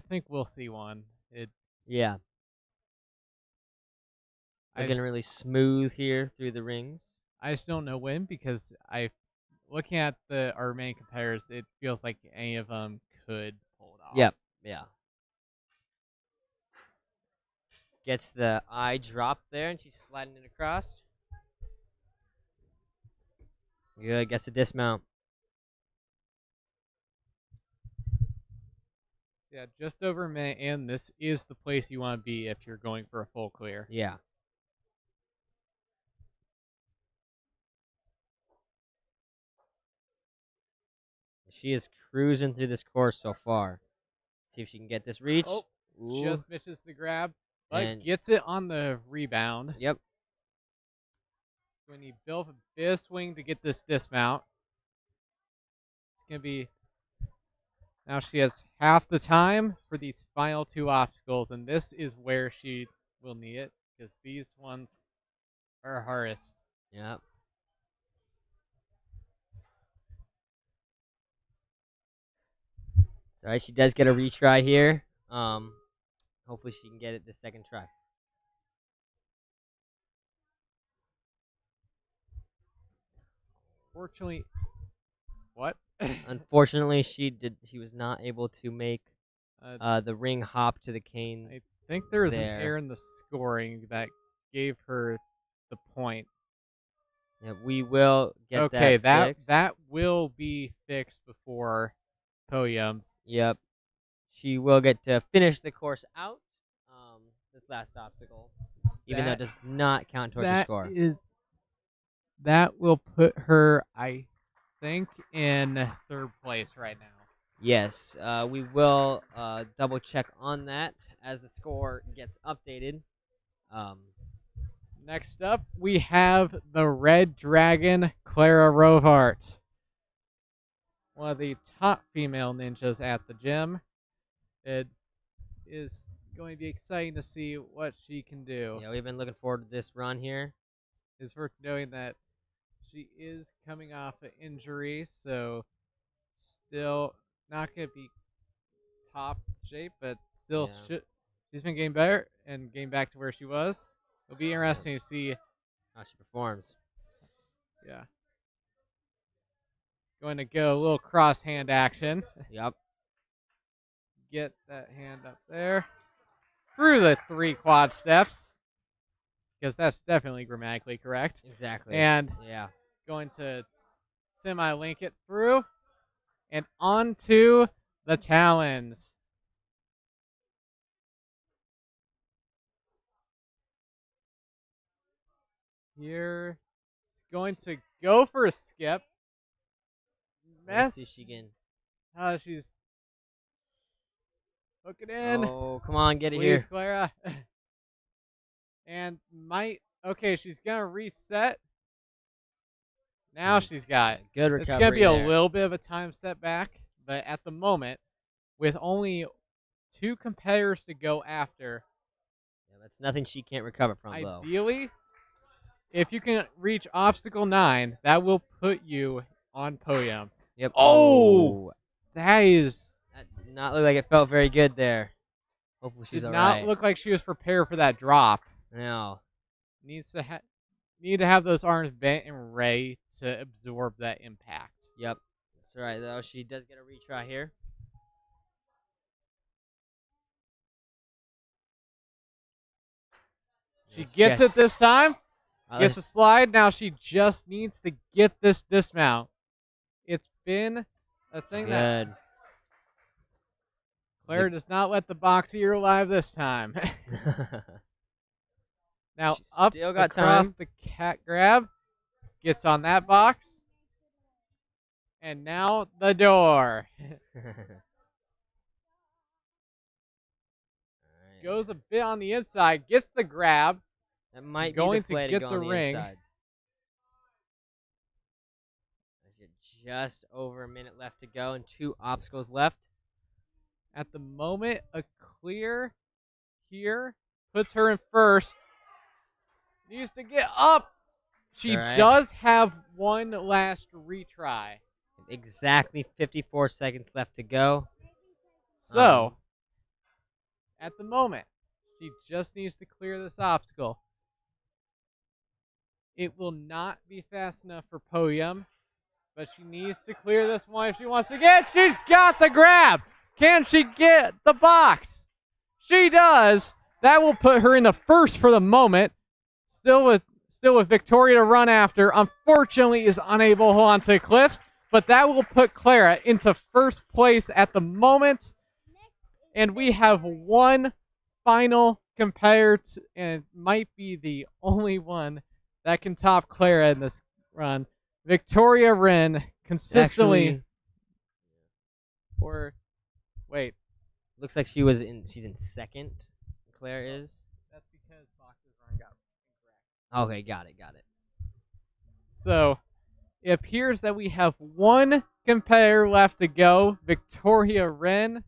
think we'll see one. Yeah. I Looking just, really smooth here through the rings. I just don't know when, because looking at our main competitors, it feels like any of them could pull it off. Yep. Yeah. Gets the eye drop there, and she's sliding it across. Good. Gets the dismount. Yeah, just over a minute, and this is the place you want to be if you're going for a full clear. Yeah. She is cruising through this course so far. See if she can get this reach. Oh, Ooh. just misses the grab, but And- gets it on the rebound. Yep. When you build a bit of swing to get this dismount, it's going to be... Now she has half the time for these final 2 obstacles, and this is where she will need it, because these ones are hardest. Yep. Sorry, she does get a retry here. Hopefully she can get it the second try. Fortunately, what? Unfortunately, she was not able to make the ring hop to the cane. I think there was an there. error in the scoring that gave her the point. Yeah, we will get Okay, that fixed. that will be fixed before podiums. Yep. She will get to finish the course out. This last obstacle, even though it does not count towards the score. That will put her, I think, in third place right now. Yes, we will double check on that as the score gets updated. Next up, we have the Red Dragon, Clara Rovart, one of the top female ninjas at the gym. It is going to be exciting to see what she can do. Yeah, we've been looking forward to this run here. It's worth knowing that she is coming off an injury, so still not going to be top shape, but still she's been getting better and getting back to where she was. It'll be interesting to see how she performs. Yeah. Going to go a little cross hand action. Yep. Get that hand up there. Through the 3 quad steps. Because that's definitely grammatically correct. Exactly. And yeah, going to semi-link it through. And onto the talons. Here. It's going to go for a skip. Let's see if she can. She's hook it in. Oh, come on, get it Please, here. Clara. And okay, she's going to reset. Now she's got good recovery. It's going to be a little bit of a time setback, but at the moment, with only 2 competitors to go after, that's nothing she can't recover from, ideally, if you can reach obstacle 9, that will put you on podium. Yep. Oh! That did not look like it felt very good there. Hopefully she's all right. Did not look like she was prepared for that drop. No. Need to have those arms bent and ready to absorb that impact. Yep. That's right, though. She does get a retry here. She gets it this time. Gets a slide. Now she just needs to get this dismount. It's been a thing that Clara does not let the box eat her alive this time. Now She's up still got across time. the cat grab. Gets on that box. And now the door. Goes a bit on the inside. Gets the grab. That might going be the play to get go the on the ring. Inside. Just over a minute left to go and 2 obstacles left. At the moment, a clear here puts her in first. Needs to get up. She does have one last retry. Exactly 54 seconds left to go. So, at the moment, she just needs to clear this obstacle. It will not be fast enough for podium, but she needs to clear this one if she wants to get. She's got the grab. Can she get the box? She does. That will put her in the first for the moment. Still with Victoria to run after. Unfortunately, is unable to hold on to Cliffs, but that will put Clara into first place at the moment. And we have one final competitor, and it might be the only one that can top Clara in this run. Victoria Wren consistently. Looks like she's in second. Claire is. That's because Boxer's run got incorrect. Okay, got it. So it appears that we have one competitor left to go. Victoria Wren.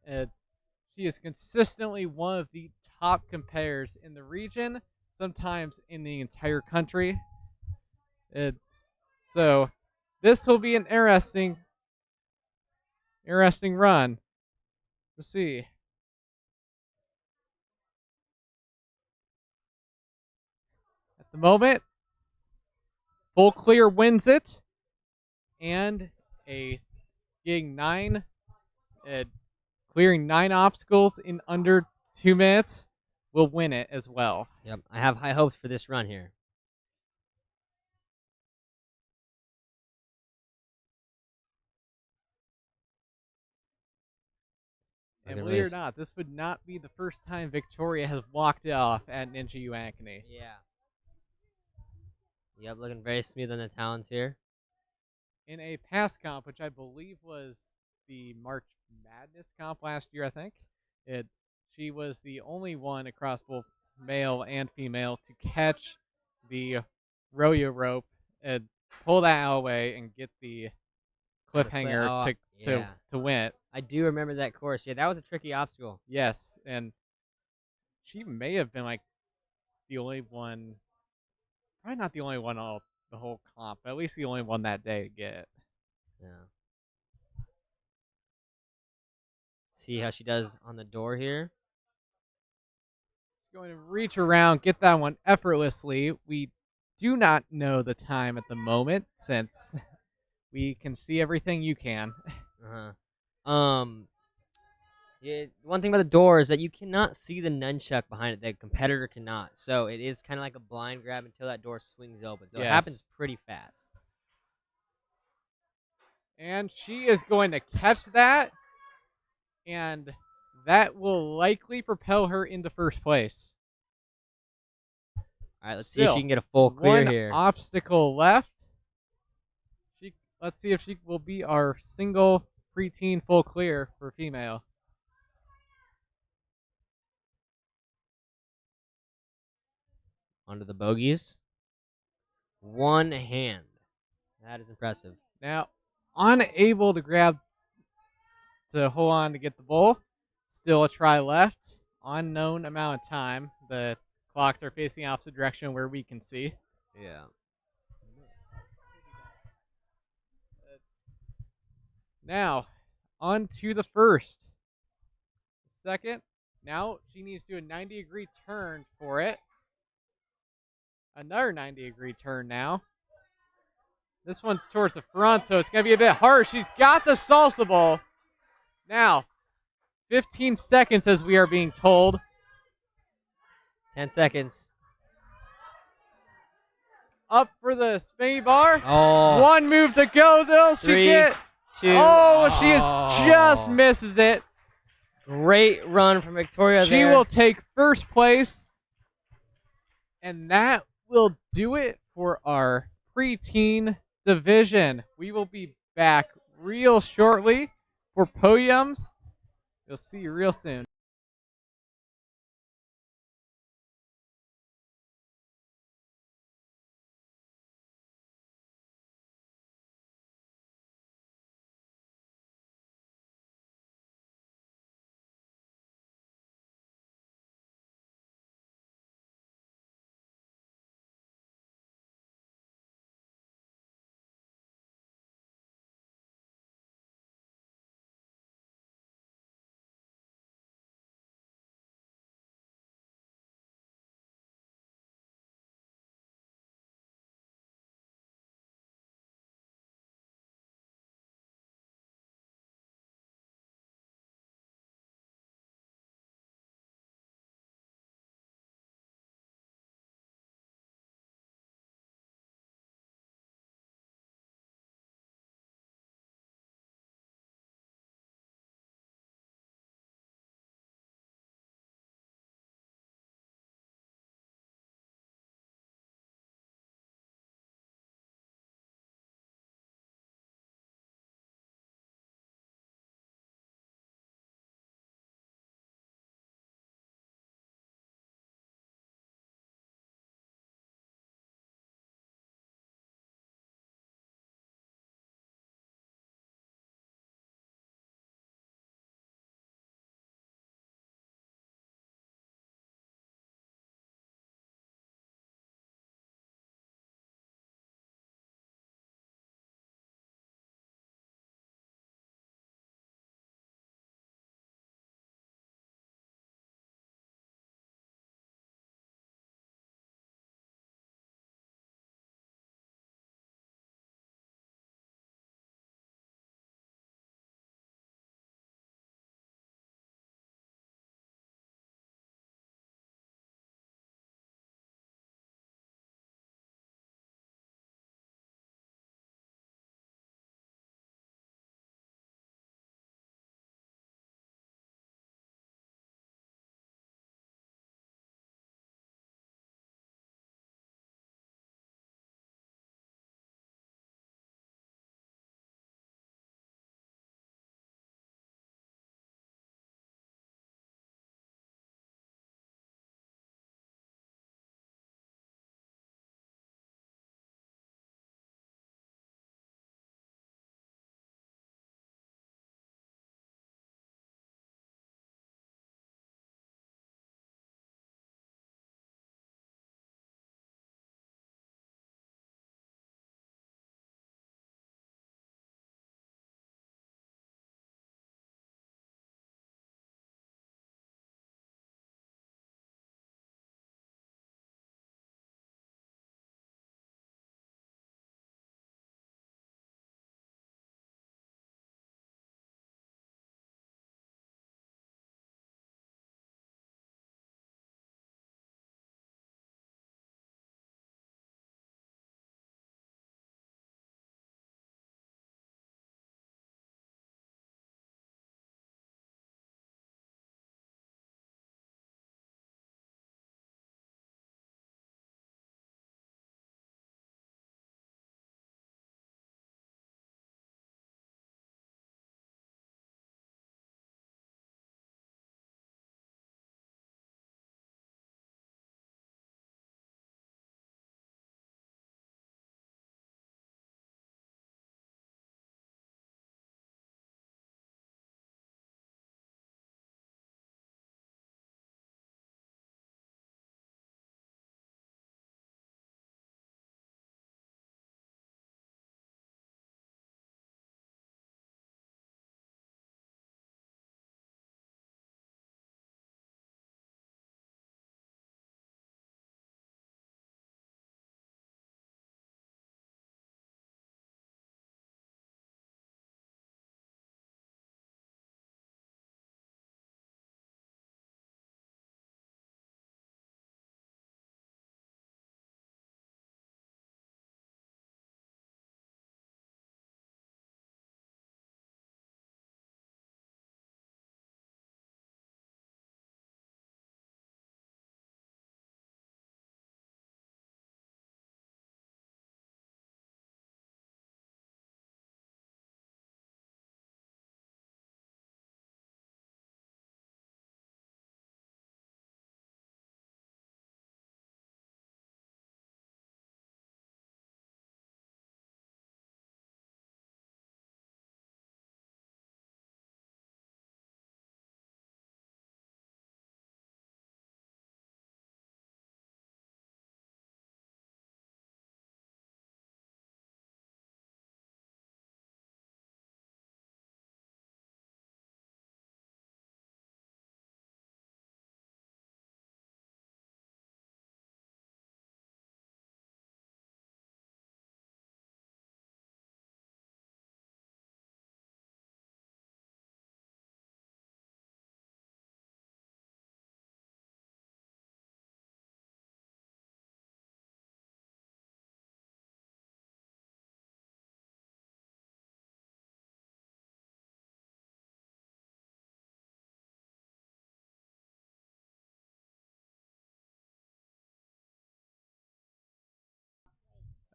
She is consistently one of the top competitors in the region, sometimes in the entire country. So this will be an interesting run. Let's see. At the moment, Full Clear wins it, and clearing 9 obstacles in under 2 minutes will win it as well. Yep, I have high hopes for this run here. And Looking believe it really or not, this would not be the first time Victoria has walked off at Ninja U Ankeny. Yeah. Yep, looking very smooth on the talons here. In a past comp, which I believe was the March Madness comp last year, I think, she was the only one across both male and female to catch the rodeo rope and pull that out away and get the cliffhanger Oh, yeah. to win it. I do remember that course. Yeah, that was a tricky obstacle. Yes, and she may have been like the only one, probably not the only one all the whole comp, but at least the only one that day to get it. Yeah. See how she does on the door here. She's going to reach around, get that one effortlessly. We do not know the time at the moment since we can see everything you can. Yeah, one thing about the door is that you cannot see the nunchuck behind it. The competitor cannot. So it is kind of like a blind grab until that door swings open. So it happens pretty fast. And she is going to catch that, and that will likely propel her into first place. All right, let's see if she can get a full clear one here. Obstacle left. Let's see if she will be our single preteen full clear for female. Onto the bogeys. One hand. That is impressive. Now, unable to hold on to get the bowl. Still a try left. Unknown amount of time. The clocks are facing opposite direction where we can see. Yeah. Now, on to the first. Second. Now, she needs to do a 90-degree turn for it. Another 90-degree turn now. This one's towards the front, so it's going to be a bit hard. She's got the salsa bowl. Now, 15 seconds as we are being told. 10 seconds. Up for the spinny bar. Oh. One move to go, though. Three, two. She just misses it. Great run from Victoria She will take first place. And that will do it for our preteen division. We will be back real shortly for podiums. We'll see you real soon.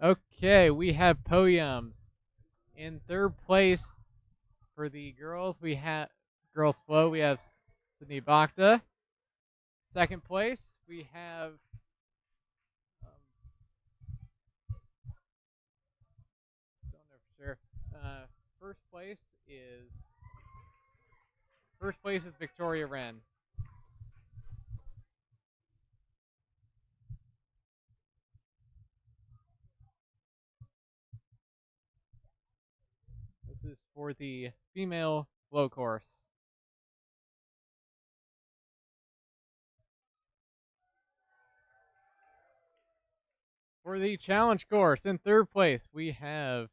Okay, we have poems. In third place for the girls, we have girls flow. We have Sydney Bhakta. Second place, we have don't know for sure. Uh, first place is Victoria Wren. This is for the female flow course. For the challenge course, in third place, we have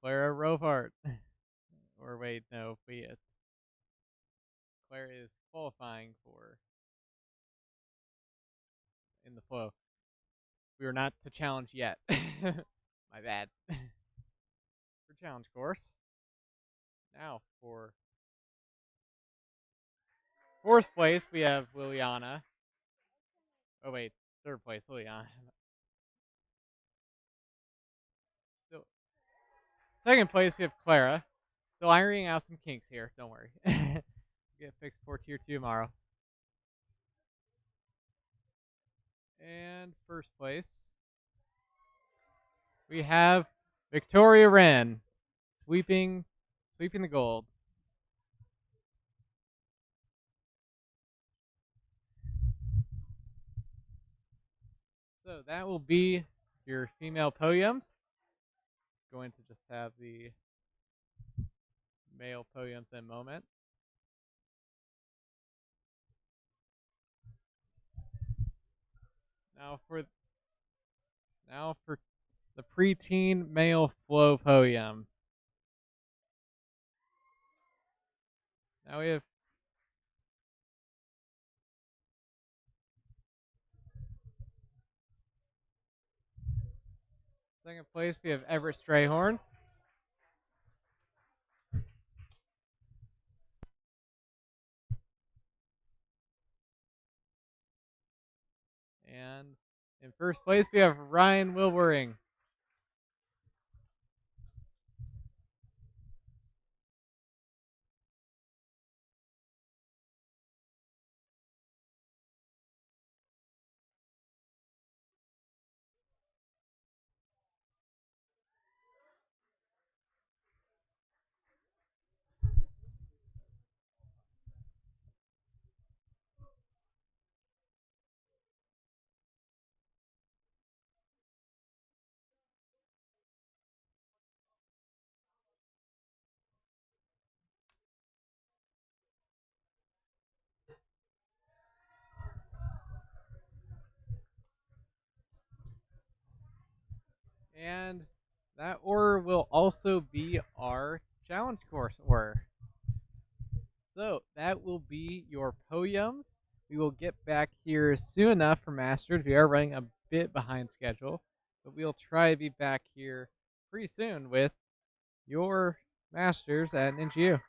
Clara Rovart. Or wait, no, Clara is qualifying for in the flow. We are not to challenge yet. My bad. For challenge course. Now for fourth place, we have Liliana. Oh wait, third place, Liliana. Still, second place, we have Clara. Still ironing out some kinks here. Don't worry. Get fixed for tier 2 tomorrow. And first place, we have Victoria Wren sweeping the gold. So that will be your female podiums. Going to just have the male podiums in a moment. Now for the preteen male flow podium. Now we have second place. We have Everett Strayhorn. And in first place, we have Ryan Wilbering. And that order will also be our challenge course order. So that will be your podiums. We will get back here soon enough for Masters. We are running a bit behind schedule, but we'll try to be back here pretty soon with your Masters at NGU.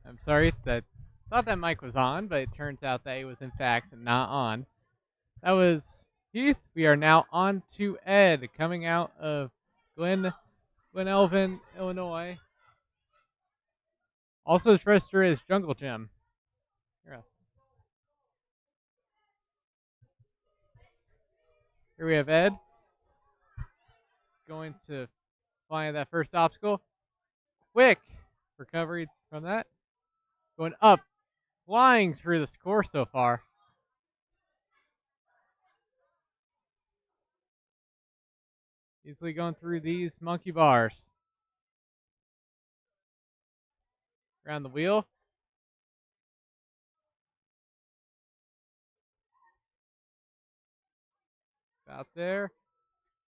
I'm sorry, that thought that mic was on, but it turns out that it was in fact not on. That was Heath. We are now on to Ed, coming out of Glen Elvin, Illinois. Also, his register is Jungle Gym. Here we have Ed going to fly that first obstacle. Quick recovery from that. Going up, flying through the score so far. Easily going through these monkey bars. Around the wheel. Out there.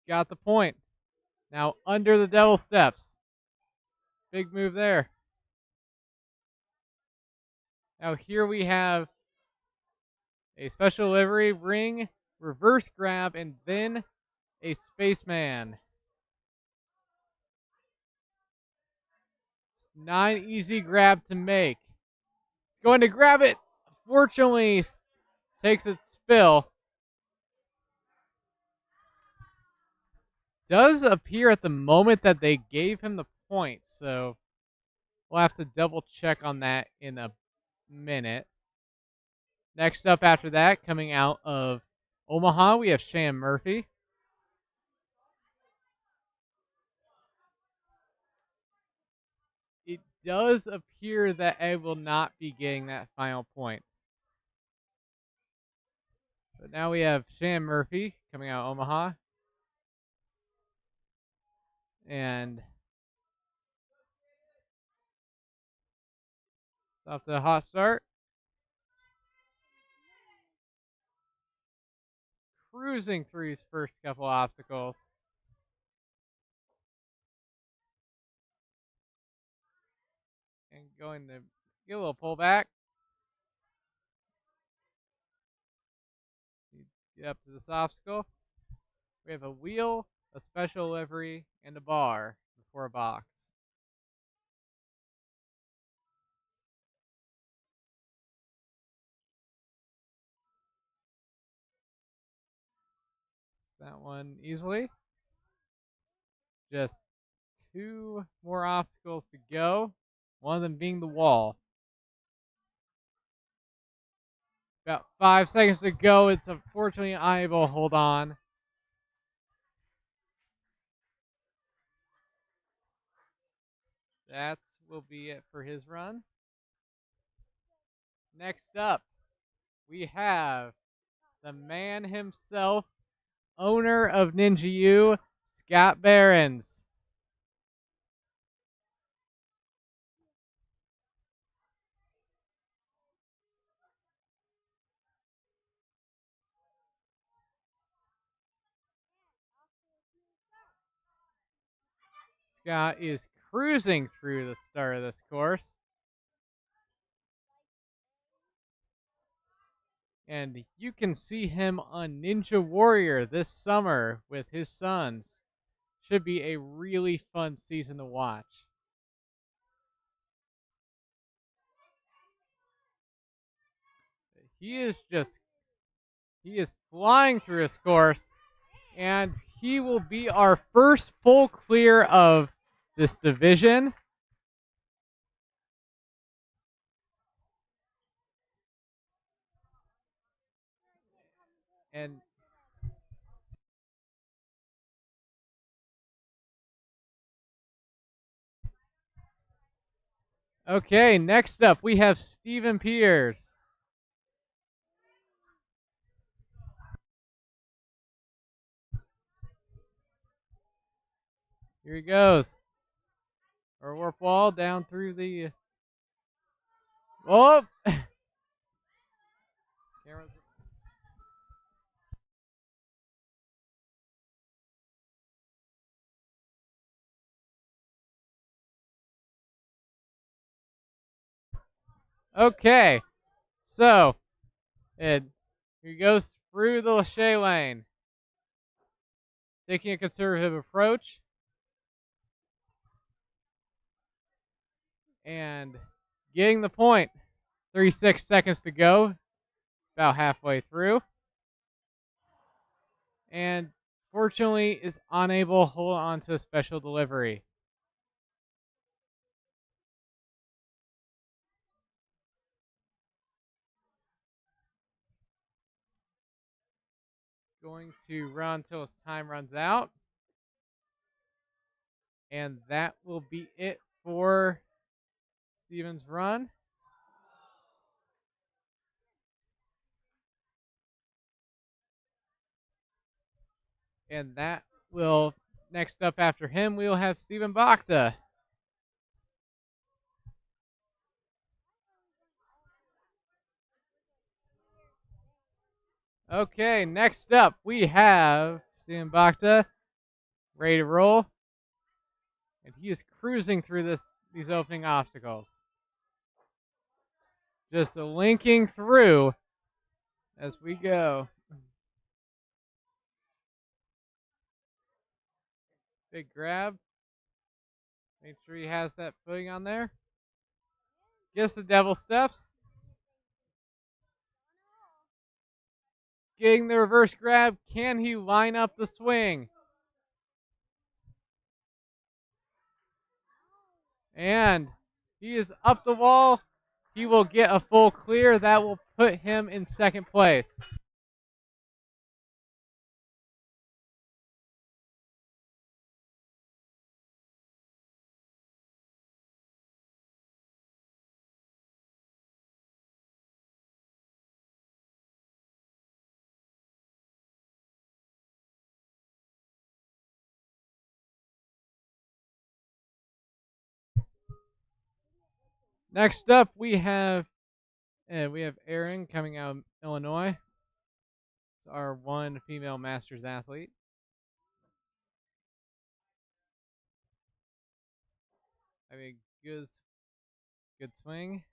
Got the point. Now under the devil steps. Big move there. Now here we have a special livery ring, reverse grab, and then a spaceman. It's not an easy grab to make. It's going to grab it. Fortunately, takes its spill. Does appear at the moment that they gave him the point, so we'll have to double check on that in a minute. Next up after that, coming out of Omaha, we have Shan Murphy. It does appear that Ed will not be getting that final point. But now we have Shan Murphy coming out of Omaha. And it's off to a hot start. Cruising through his first couple obstacles. And going to get a little pullback. Get up to this obstacle. We have a wheel, a special livery, and a bar before a box. That one easily. Just 2 more obstacles to go. One of them being the wall. About 5 seconds to go. It's unfortunately unable to hold on. That will be it for his run. Next up, we have the man himself, owner of Ninja U, Scott Behrens. Scott is cruising through the start of this course. And you can see him on Ninja Warrior this summer with his sons. Should be a really fun season to watch. He is flying through his course, and he will be our first full clear of this division. And okay, next up we have Stephen Pierce. Here he goes. Our warp wall down through the. Oh! Okay, so he goes through the Lachey lane, taking a conservative approach, and getting the point. 36 seconds to go, about halfway through. And fortunately is unable to hold on to a special delivery. Going to run until his time runs out. And that will be it for Steven's run. And that will, next up after him, we will have Steven Bakhta. Okay, next up we have Steven Bakhta, ready to roll. And he is cruising through these opening obstacles. Just linking through as we go. Big grab. Make sure he has that footing on there. Gets the devil steps. Getting the reverse grab. Can he line up the swing? And he is up the wall. He will get a full clear. That will put him in second place. Next up, we have Erin coming out of Illinois. It's our one female masters athlete. I mean, good swing.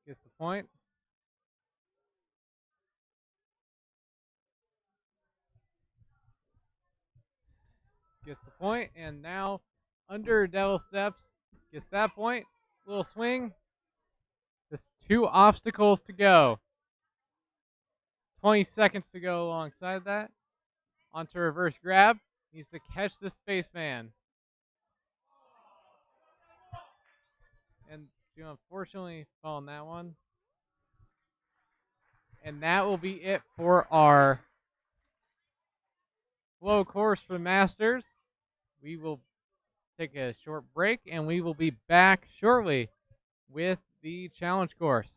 Gets the point. Gets the point, and now under devil steps, gets that point. Little swing. Just 2 obstacles to go. 20 seconds to go alongside that. Onto reverse grab. Needs to catch the spaceman. And you unfortunately fall on that one. And that will be it for our flow course for Masters. We will take a short break and we will be back shortly with the challenge course.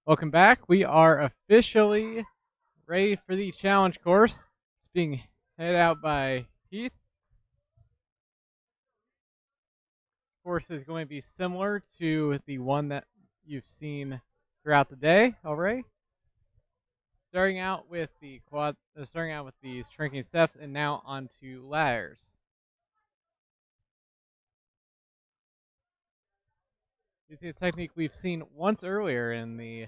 Welcome back. We are officially ready for the challenge course. It's being headed out by Heath. Course is going to be similar to the one that you've seen throughout the day already. Starting out with the shrinking steps, and now onto ladders. You see a technique we've seen once earlier in the, I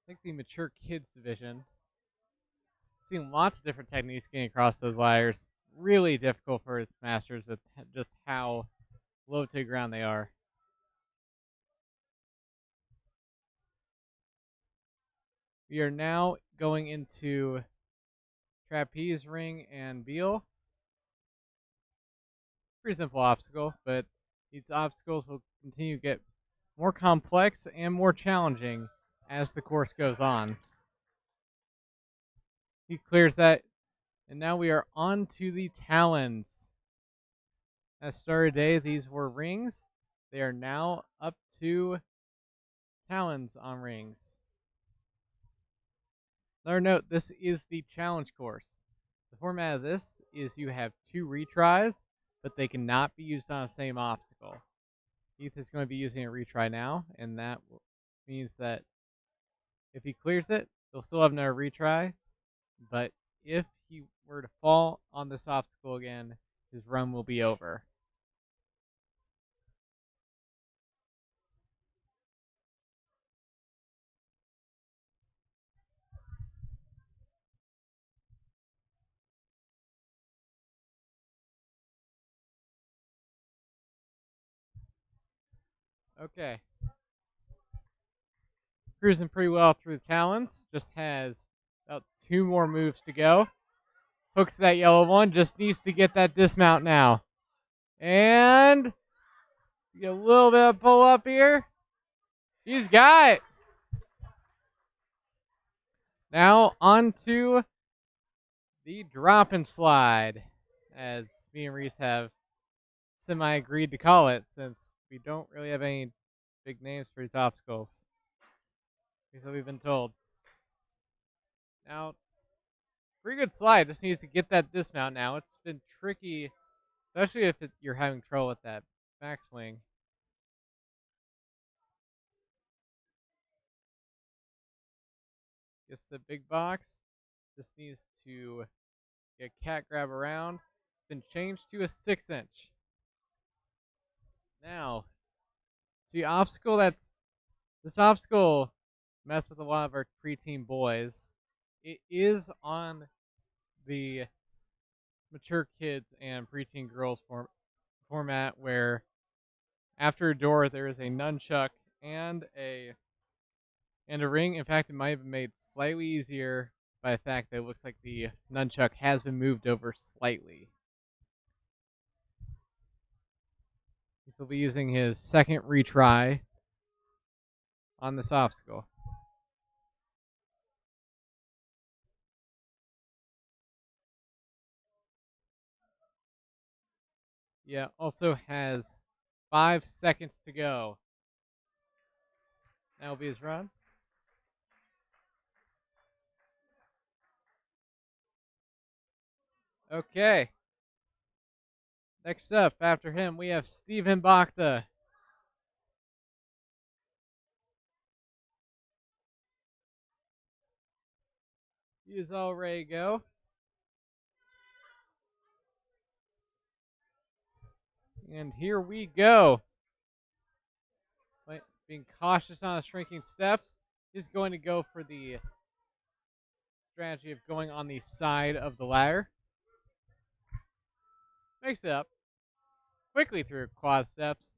think, the mature kids division. Seen lots of different techniques getting across those ladders. Really difficult for its masters with just how low to the ground they are. We are now going into trapeze ring and Beal. Pretty simple obstacle, but these obstacles will continue to get more complex and more challenging as the course goes on. He clears that, and now we are on to the talons. At start of day, these were rings. They are now up to talons on rings. Another note, this is the challenge course. The format of this is you have 2 retries, but they cannot be used on the same obstacle. Heath is going to be using a retry now, and that means that if he clears it, he'll still have another retry, but if he were to fall on this obstacle again, his run will be over. Okay. Cruising pretty well through the talons. Just has about 2 more moves to go. Hooks that yellow one. Just needs to get that dismount now. And get a little bit of pull up here. He's got it. Now on to the drop and slide, as me and Reese have semi-agreed to call it, since we don't really have any big names for these obstacles. At least we've been told. Now, pretty good slide. Just needs to get that dismount now. It's been tricky, especially if you're having trouble with that backswing. Gets the big box. Just needs to get cat grab around. It's been changed to a 6-inch. Now, the obstacle this obstacle messed with a lot of our preteen boys. It is on the mature kids and preteen girls format, where after a door there is a nunchuck and a ring. In fact, it might have been made slightly easier by the fact that it looks like the nunchuck has been moved over slightly. He'll be using his second retry on this obstacle. Yeah, also has 5 seconds to go. That'll be his run. Okay. Next up, after him, we have Steven Bacta. He is all ready to go. And here we go. Being cautious on his shrinking steps, he's going to go for the strategy of going on the side of the ladder. Makes it up quickly through quad steps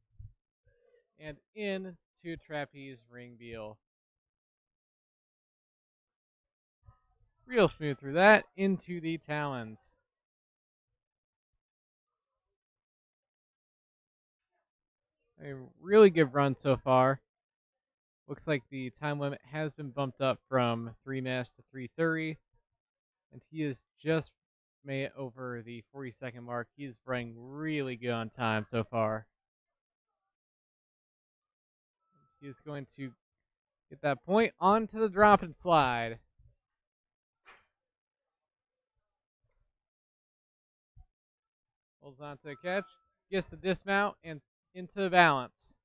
and into trapeze ring Beal. Real smooth through that, into the talons. A really good run so far. Looks like the time limit has been bumped up from 3 minutes to 3:30, and he has just made it over the 40-second mark. He is running really good on time so far. He is going to Get that point onto the drop and slide. Holds on to the catch. Gets the dismount and into the balance.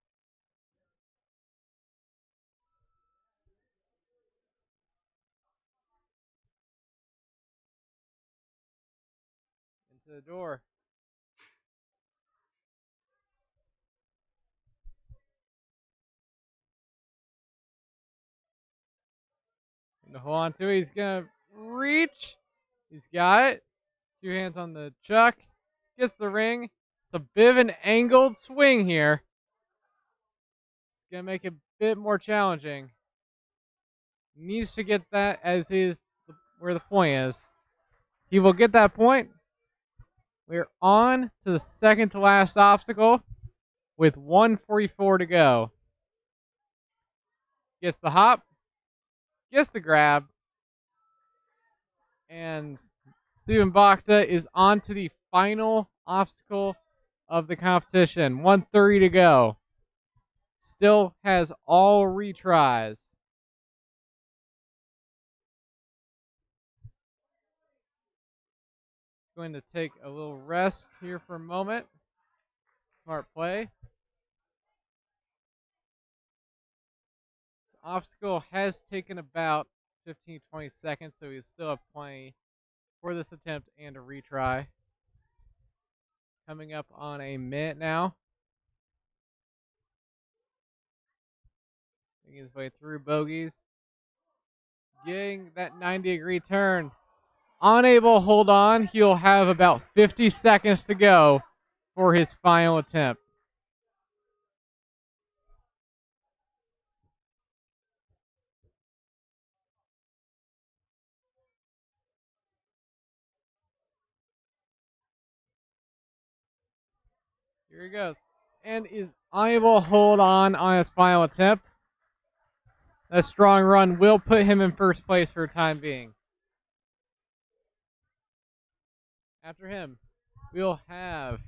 Into the door. And to hold on to it, he's going to reach. He's got it. 2 hands on the chuck. Gets the ring. It's a bit of an angled swing here. It's going to make it a bit more challenging. Needs to get that as is where the point is. He will get that point. We're on to the second to last obstacle with 1:44 to go. Gets the hop. Gets the grab. And Steven Bachta is on to the final obstacle of the competition. 1:30 to go. Still has all retries. Going to take a little rest here for a moment. Smart play. This obstacle has taken about 15-20 seconds, so we still have plenty for this attempt and a retry. Coming up on a minute now. Making his way through bogeys. Getting that 90-degree turn. Unable to hold on. He'll have about 50 seconds to go for his final attempt. Here he goes. And is unable to hold on his final attempt. That strong run will put him in first place for the time being. After him, we'll have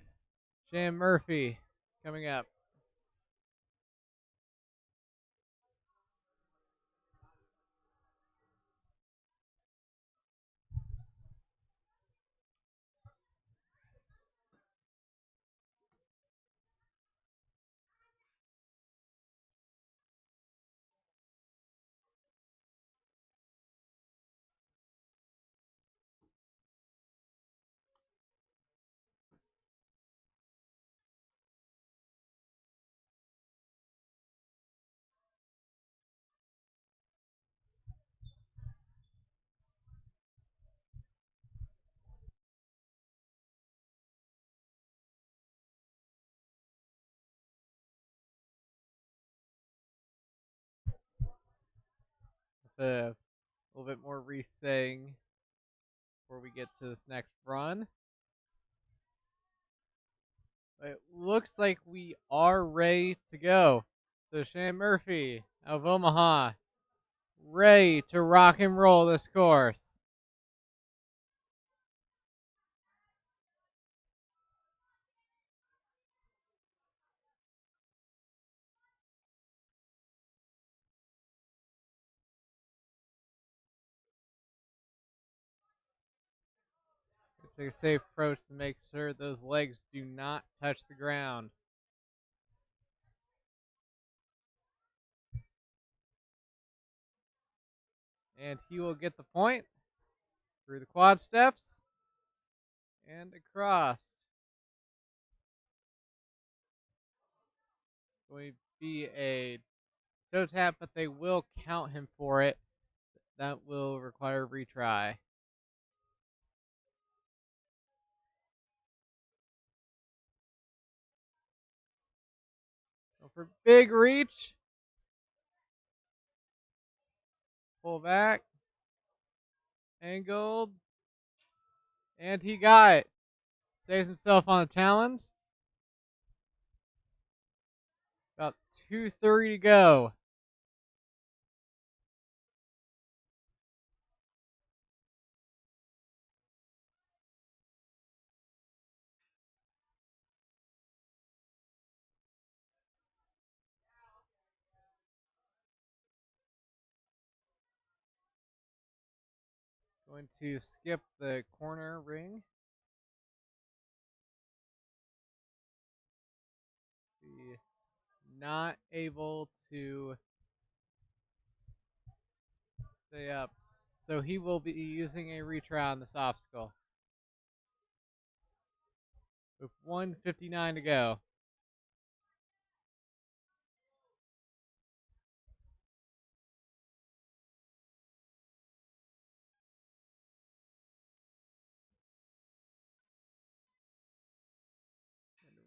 Shane Murphy coming up. With a little bit more resetting before we get to this next run. It looks like we are ready to go. So Shane Murphy of Omaha, ready to rock and roll this course. Take a safe approach to make sure those legs do not touch the ground. And he will get the point through the quad steps and across. Going to be a toe tap, but they will count him for it. That will require a retry. So for big reach, pull back, angled, and he got it. Saves himself on the talons. About 2:30 to go. Going to skip the corner ring. Be not able to stay up. So he will be using a retry on this obstacle. With 1:59 to go.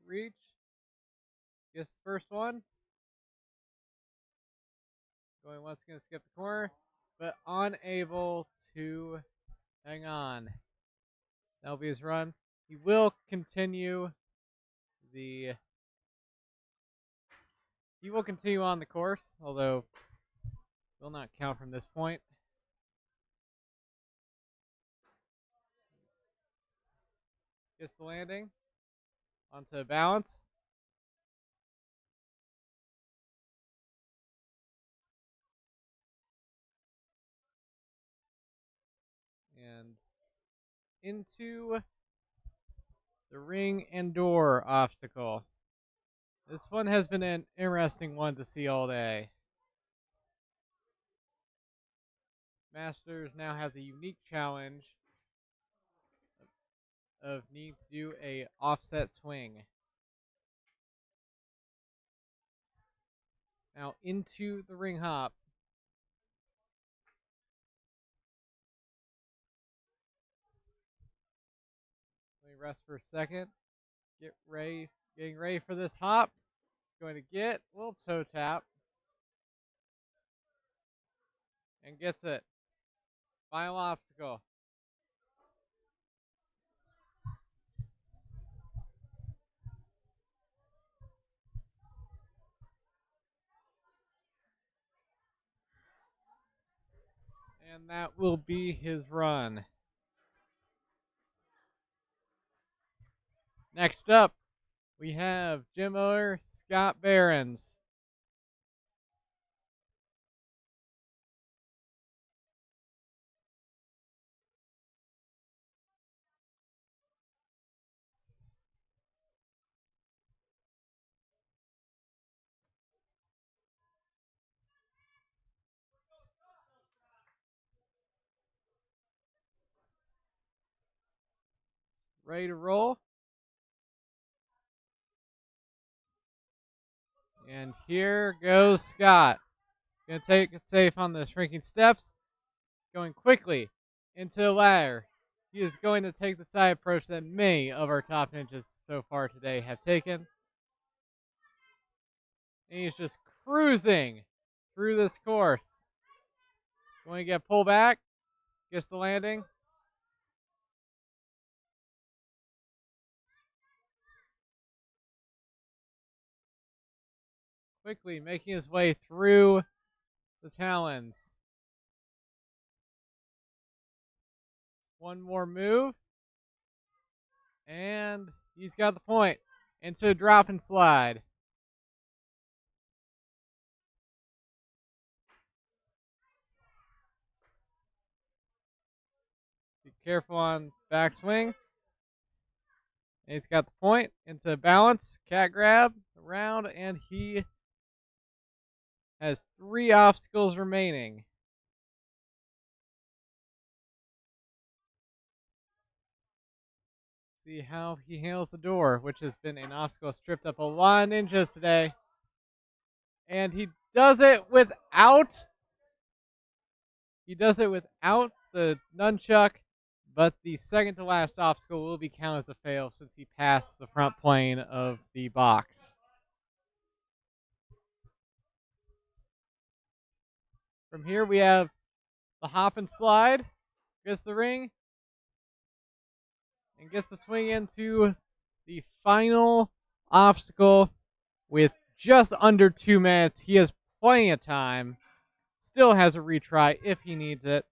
Reach. Gets the first one. Going once again, skip the corner, but unable to hang on. That'll be his run. He will continue the. He will continue on the course, although will not count from this point. Gets the landing onto balance. And into the ring and door obstacle. This one has been an interesting one to see all day. Masters now have the unique challenge of needing to do a offset swing. Now into the ring hop. Let me rest for a second. Getting ready for this hop. It's going to get a little toe tap. And gets it. Final obstacle. And that will be his run. Next up, we have gym owner Scott Behrens. Ready to roll. And here goes Scott. Gonna take it safe on the shrinking steps. Going quickly into the ladder. He is going to take the side approach that many of our top ninjas so far today have taken. And he's just cruising through this course. Going to get pulled back. Gets the landing. Quickly making his way through the talons. One more move. And he's got the point. Into a drop and slide. Be careful on backswing. And he's got the point. Into balance. Cat grab. Around. And he has 3 obstacles remaining. See how he handles the door, which has been an obstacle stripped up a lot of ninjas today. And he does it without the nunchuck, but the second to last obstacle will be counted as a fail since he passed the front plane of the box. From here we have the hop and slide. Gets the ring. And gets to swing into the final obstacle with just under 2 minutes. He has plenty of time. Still has a retry if he needs it.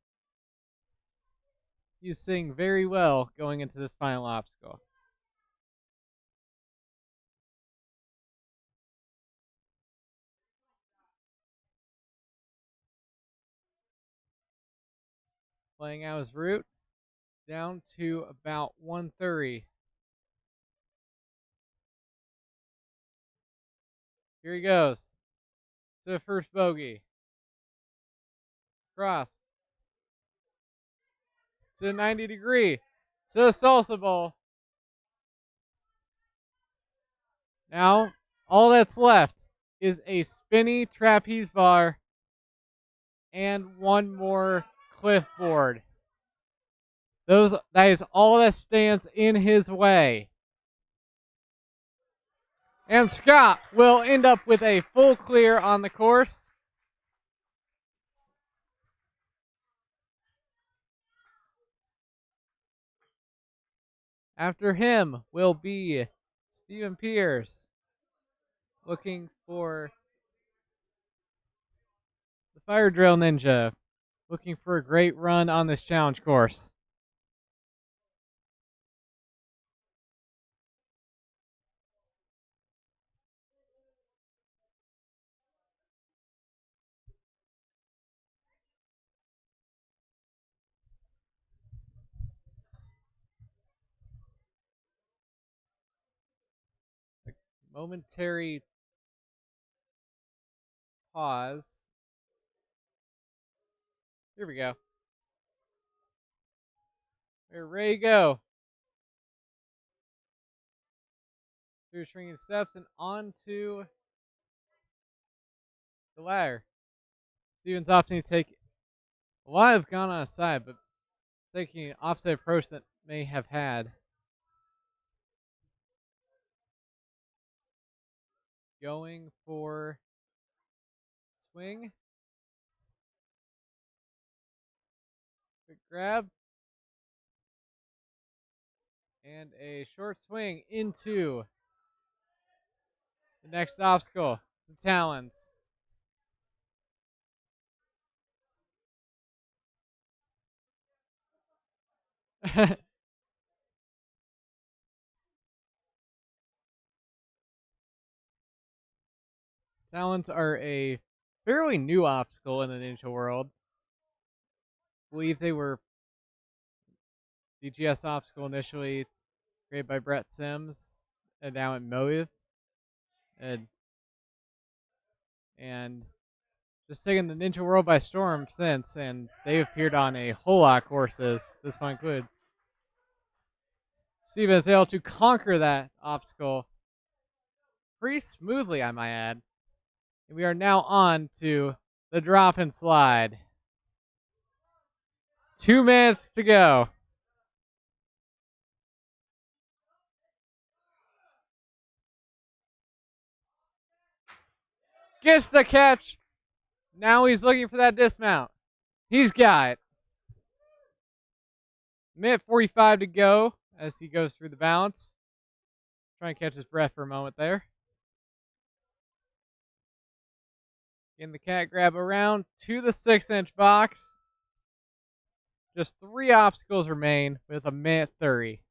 He's sitting very well going into this final obstacle. playing out his route down to about 130. Here he goes to the first bogey. Cross to the 90 degree to the salsa bowl. Now, all that's left is a spinny trapeze bar and one more cliff board. That is all that stands in his way. And Scott will end up with a full clear on the course. After him will be Stephen Pierce, looking for the Fire Drill Ninja, looking for a great run on this challenge course. A momentary pause. Here we go. We're ready to go. Through shrinking steps and onto the ladder. Steven's opting to take a lot have gone on his side, but taking an offset approach that may have had. Going for swing. Quick grab. And a short swing into the next obstacle, the talons. Talons are a fairly new obstacle in the ninja world. I believe they were DGS obstacle initially created by Brett Sims and now at Motive. And just taken the ninja world by storm since, and they've appeared on a whole lot of courses, this one included. Steven is able to conquer that obstacle pretty smoothly, I might add. And we are now on to the drop and slide. 2 minutes to go. Gets the catch. Now he's looking for that dismount. He's got it. Minute 45 to go as he goes through the balance. Trying to catch his breath for a moment there. In the cat grab around to the 6-inch box. Just 3 obstacles remain with a minute 30.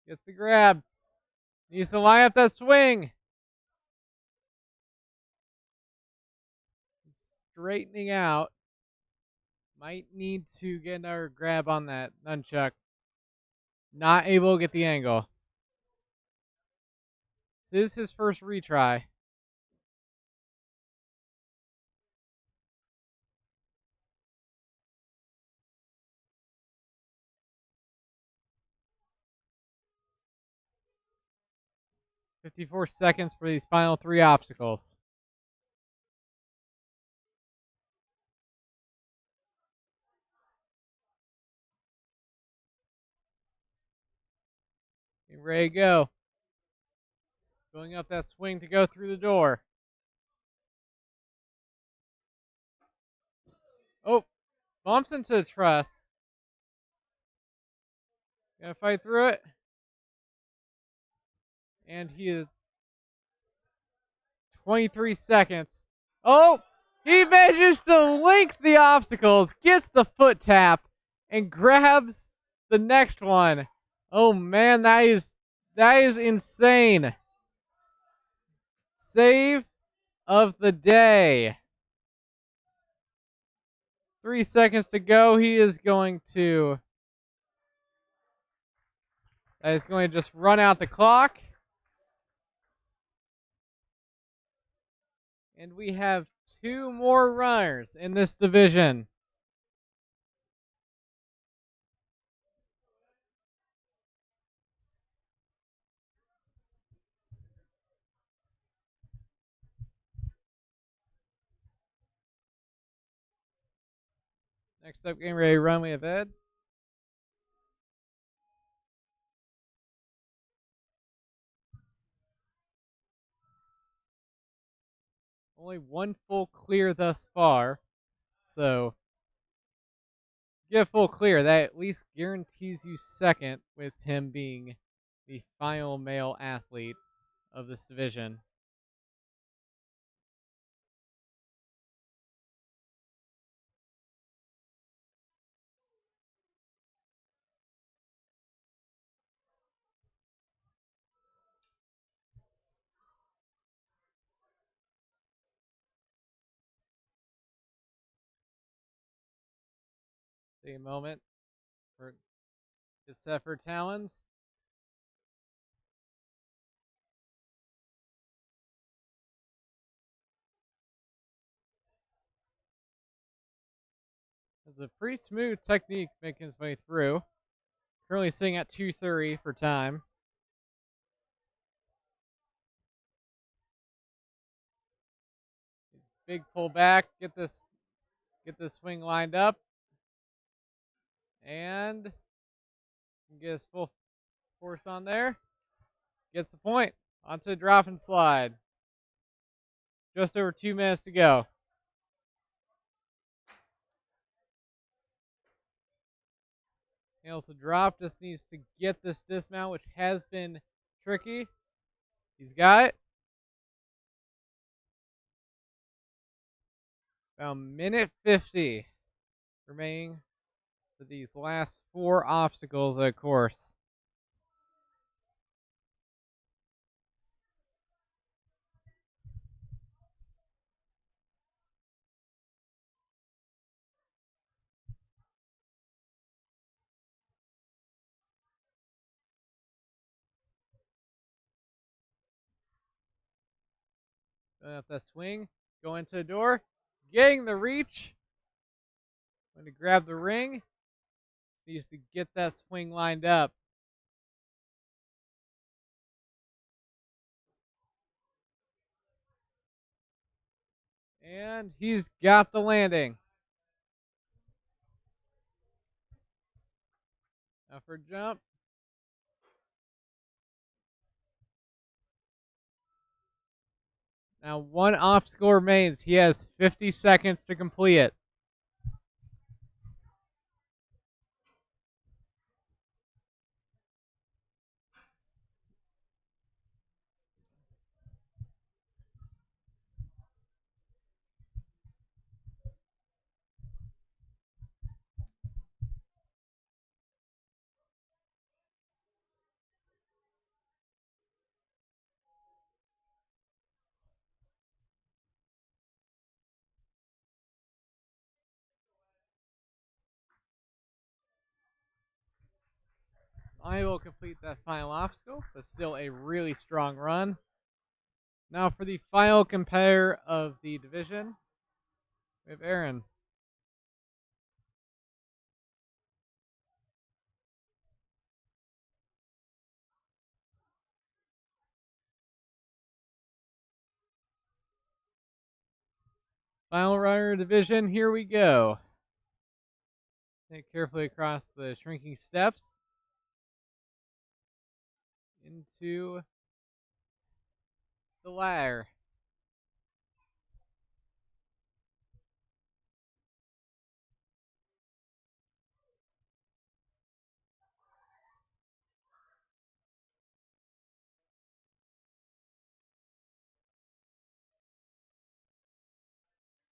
Gets the grab. Needs to line up that swing. Straightening out. Might need to get another grab on that nunchuck. Not able to get the angle. This is his first retry. "54 seconds for these final 3 obstacles. Getting ready to go. Going up that swing to go through the door. Oh, bumps into the truss. Gotta fight through it. And he is 23 seconds. Oh, he manages to link the obstacles, gets the foot tap, and grabs the next one. Oh man, that is insane. Save of the day. 3 seconds to go. He is going to just run out the clock. And we have 2 more runners in this division. Next up, getting ready to run, we have Ed. Only 1 full clear thus far. So, get full clear. That at least guarantees you second with him being the final male athlete of this division. Take a moment for his set for talons. It's a pretty smooth technique making his way through. Currently sitting at 2:30 for time. Big pull back, get this swing lined up, and get his full force on there. Gets the point. Onto a drop and slide. Just over 2 minutes to go. Nails the drop, just needs to get this dismount, which has been tricky. He's got it. About minute 50 remaining for these last 4 obstacles of the course. Going up that swing, going to the door, getting the reach. Going to grab the ring. Needs to get that swing lined up. And he's got the landing. Now for jump. Now 1 obstacle remains. He has 50 seconds to complete it. I will complete that final obstacle, but still a really strong run. Now for the final competitor of the division, we have Aaron. Final runner division, here we go. Take carefully across the shrinking steps into the ladder.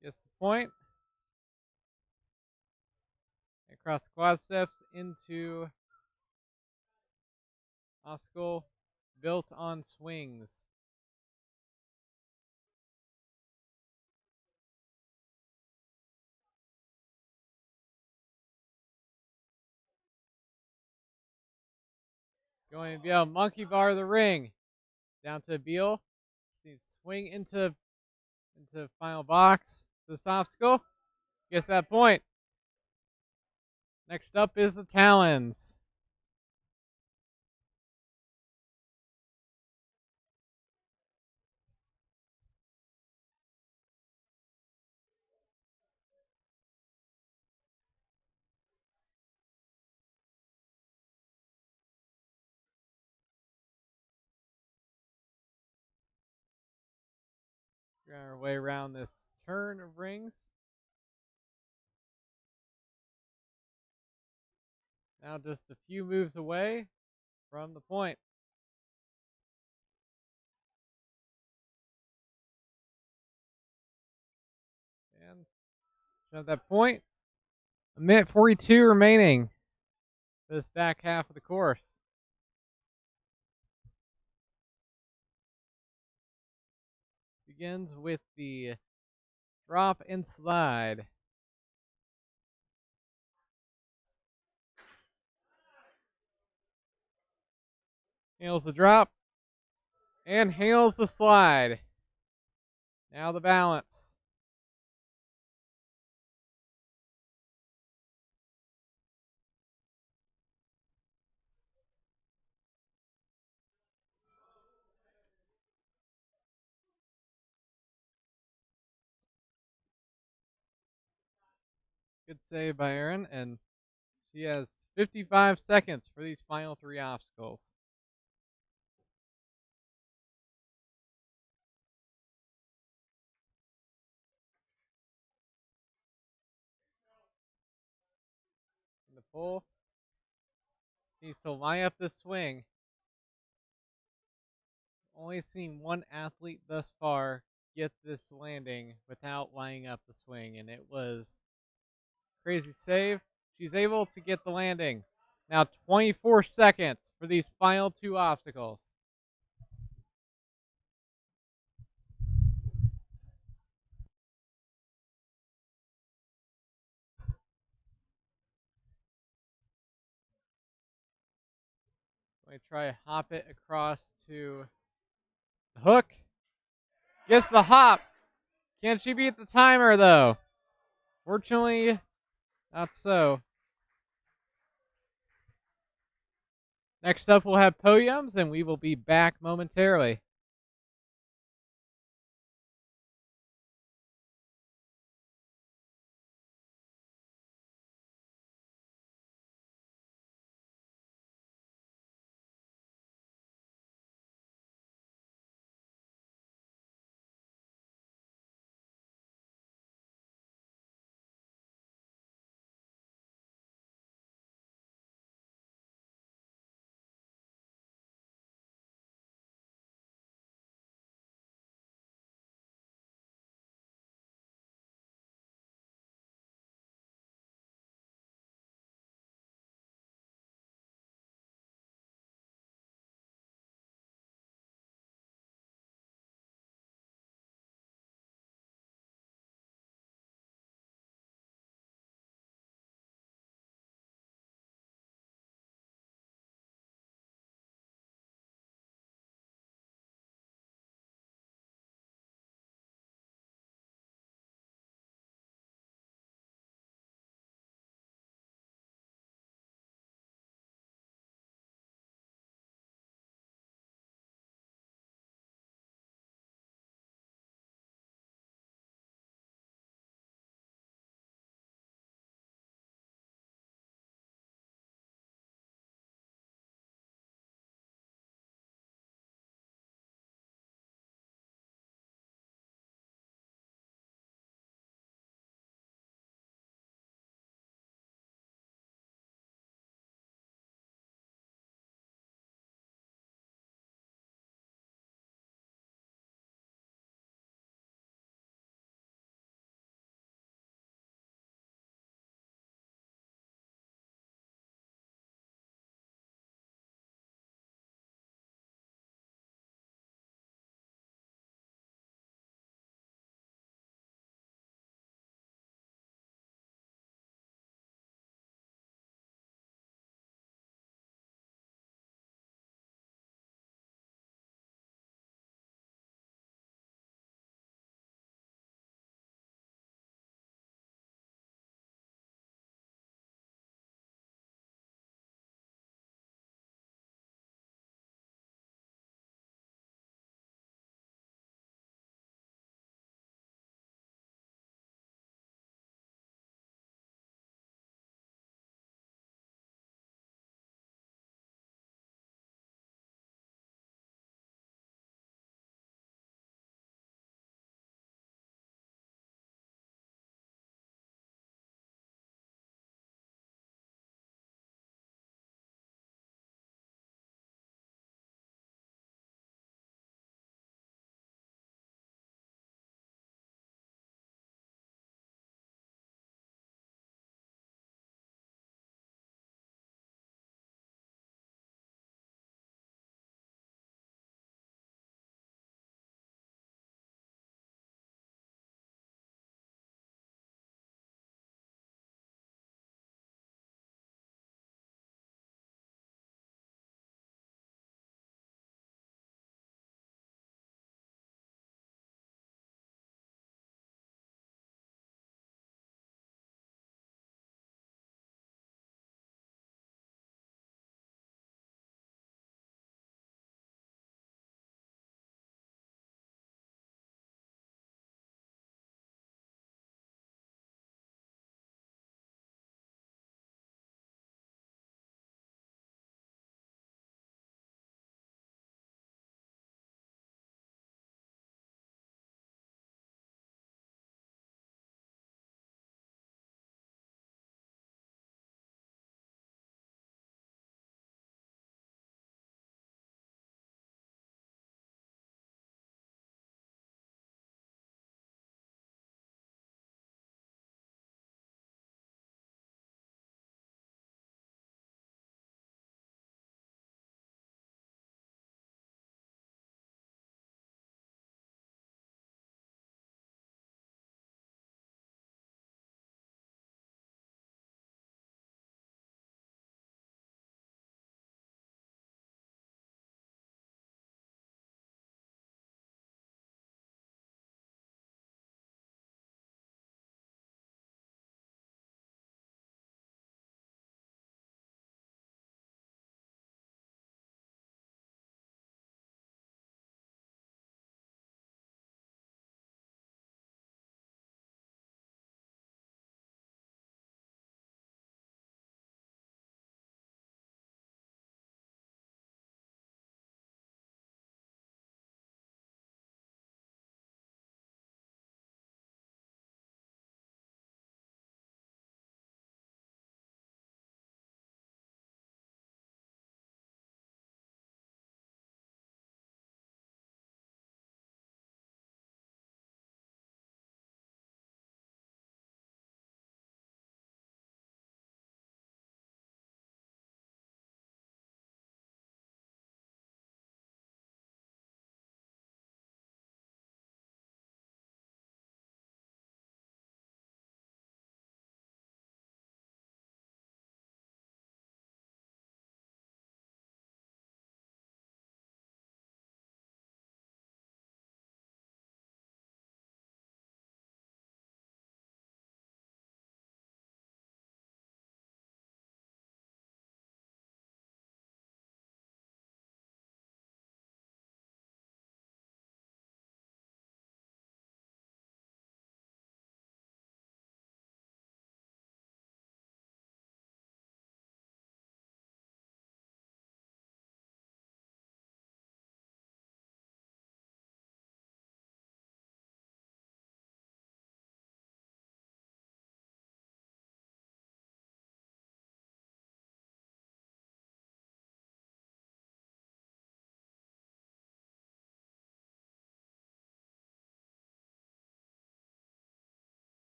Gets the point. across the quadriceps into obstacle built on swings. Going to be able to monkey bar the ring. Down to Beal. Swing into final box. This obstacle. Gets that point. Next up is the talons. We're on our way around this turn of rings. Now just a few moves away from the point. And at that point, 1:42 remaining for this back half of the course. Begins with the drop and slide. Hails the drop and hails the slide. Now the balance. Good save by Erin, and she has 55 seconds for these final 3 obstacles. In the pull, needs to line up this swing. Only seen one athlete thus far get this landing without lining up the swing, and it was crazy save. She's able to get the landing. Now 24 seconds for these final 2 obstacles. Let me try to hop it across to the hook. Gets the hop. Can she beat the timer, though? Fortunately, not so. Next up, we'll have podiums, and we will be back momentarily.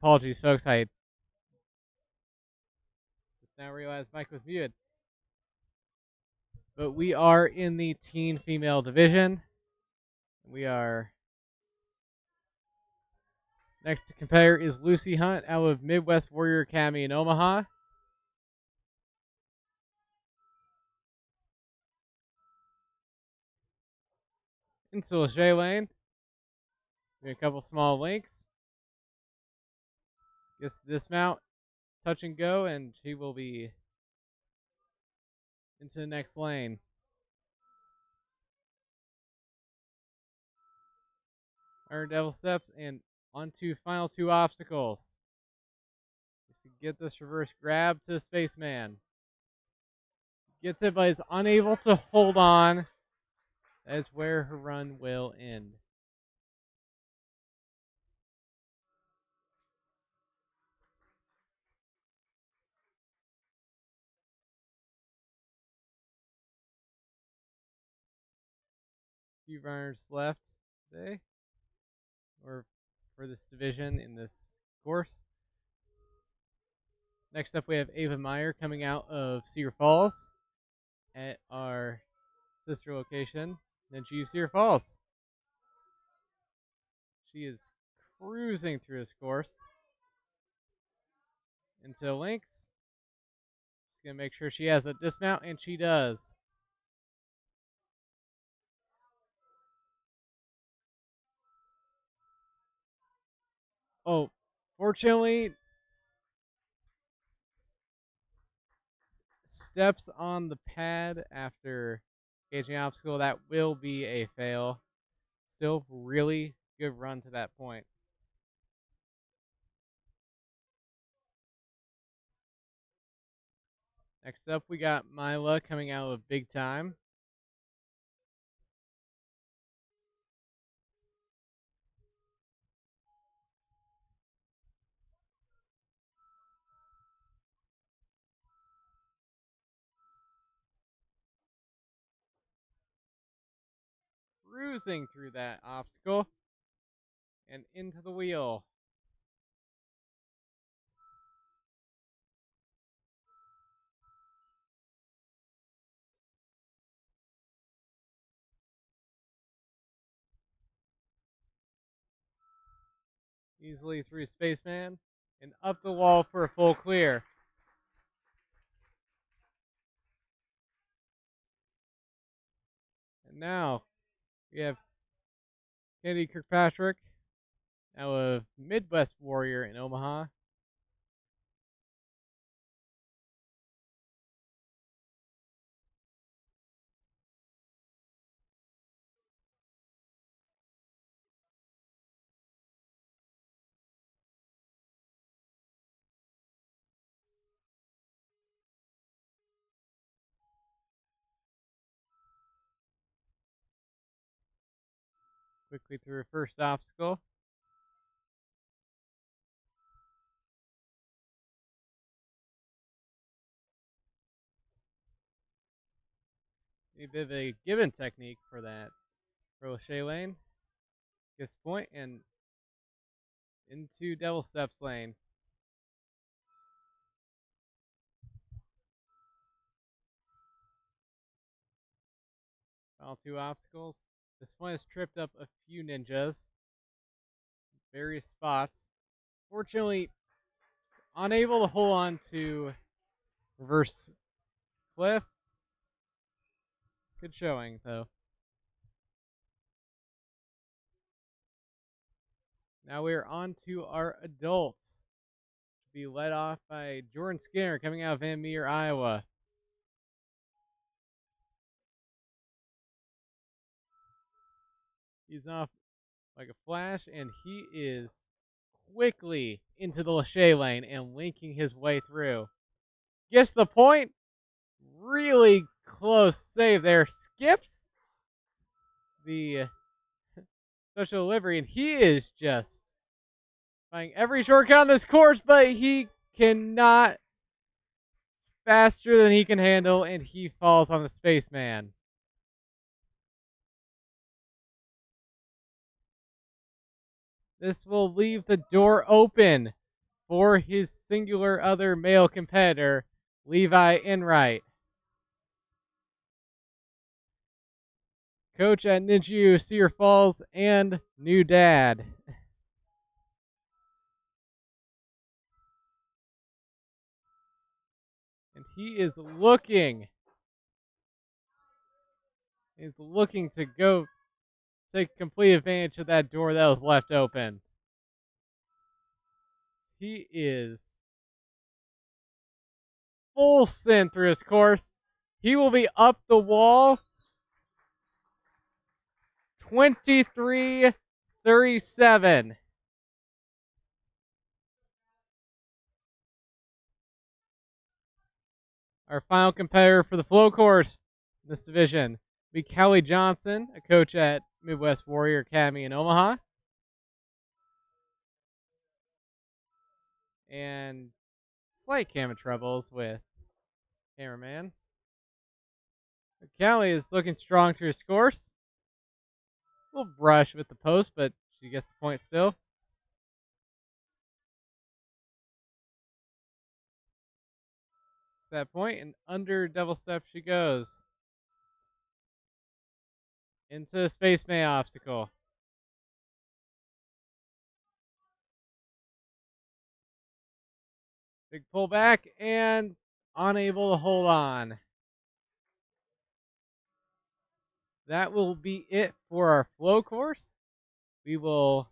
Apologies, folks. I just now realized Mike was muted. But we are in the teen female division. We are next to compare is Lucy Hunt out of Midwest Warrior Academy in Omaha. Into Lachey Lane. Doing a couple small links. Gets dismount, touch and go, and she will be into the next lane. Earn devil steps and onto final two obstacles. Just to get this reverse grab to the spaceman. Gets it, but is unable to hold on. That is where her run will end. Few runners left today, or for this division in this course. Next up, we have Ava Meyer coming out of Cedar Falls at our sister location, Ninja Cedar Falls. She is cruising through this course into links. Just gonna make sure she has a dismount, and she does. Oh, fortunately, steps on the pad after gauging obstacle. That will be a fail. Still really good run to that point. Next up, we got Mila coming out of Big Time. Cruising through that obstacle and into the wheel. Easily through Spaceman and up the wall for a full clear. And now we have Kennedy Kirkpatrick out of Midwest Warrior in Omaha. Quickly through her first obstacle. A bit of a given technique for that. Crochet lane. Gets point and into Devil Steps lane. Final two obstacles. This one has tripped up a few ninjas. Various spots. Fortunately, unable to hold on to reverse cliff. Good showing, though. Now we're on to our adults. To be led off by Jordan Skinner coming out of Van Meer, Iowa. He's off like a flash, and he is quickly into the Lachey lane and linking his way through. Gets the point. Really close save there. Skips the special delivery, and he is just finding every shortcut on this course, but he cannot. Faster than he can handle, and he falls on the spaceman. This will leave the door open for his singular other male competitor, Levi Enright. Coach at Ninja Cedar Falls and new dad. And he is looking. He's looking to go take complete advantage of that door that was left open. He is full send through his course. He will be up the wall 23-37. Our final competitor for the flow course in this division will be Kelly Johnson, a coach at Midwest Warrior Academy in Omaha. And slight camera troubles with cameraman. Callie is looking strong through his course. A little brush with the post, but she gets the point still. It's that point, and under double step she goes. Into the Space May obstacle. Big pull back, and unable to hold on. That will be it for our flow course. We will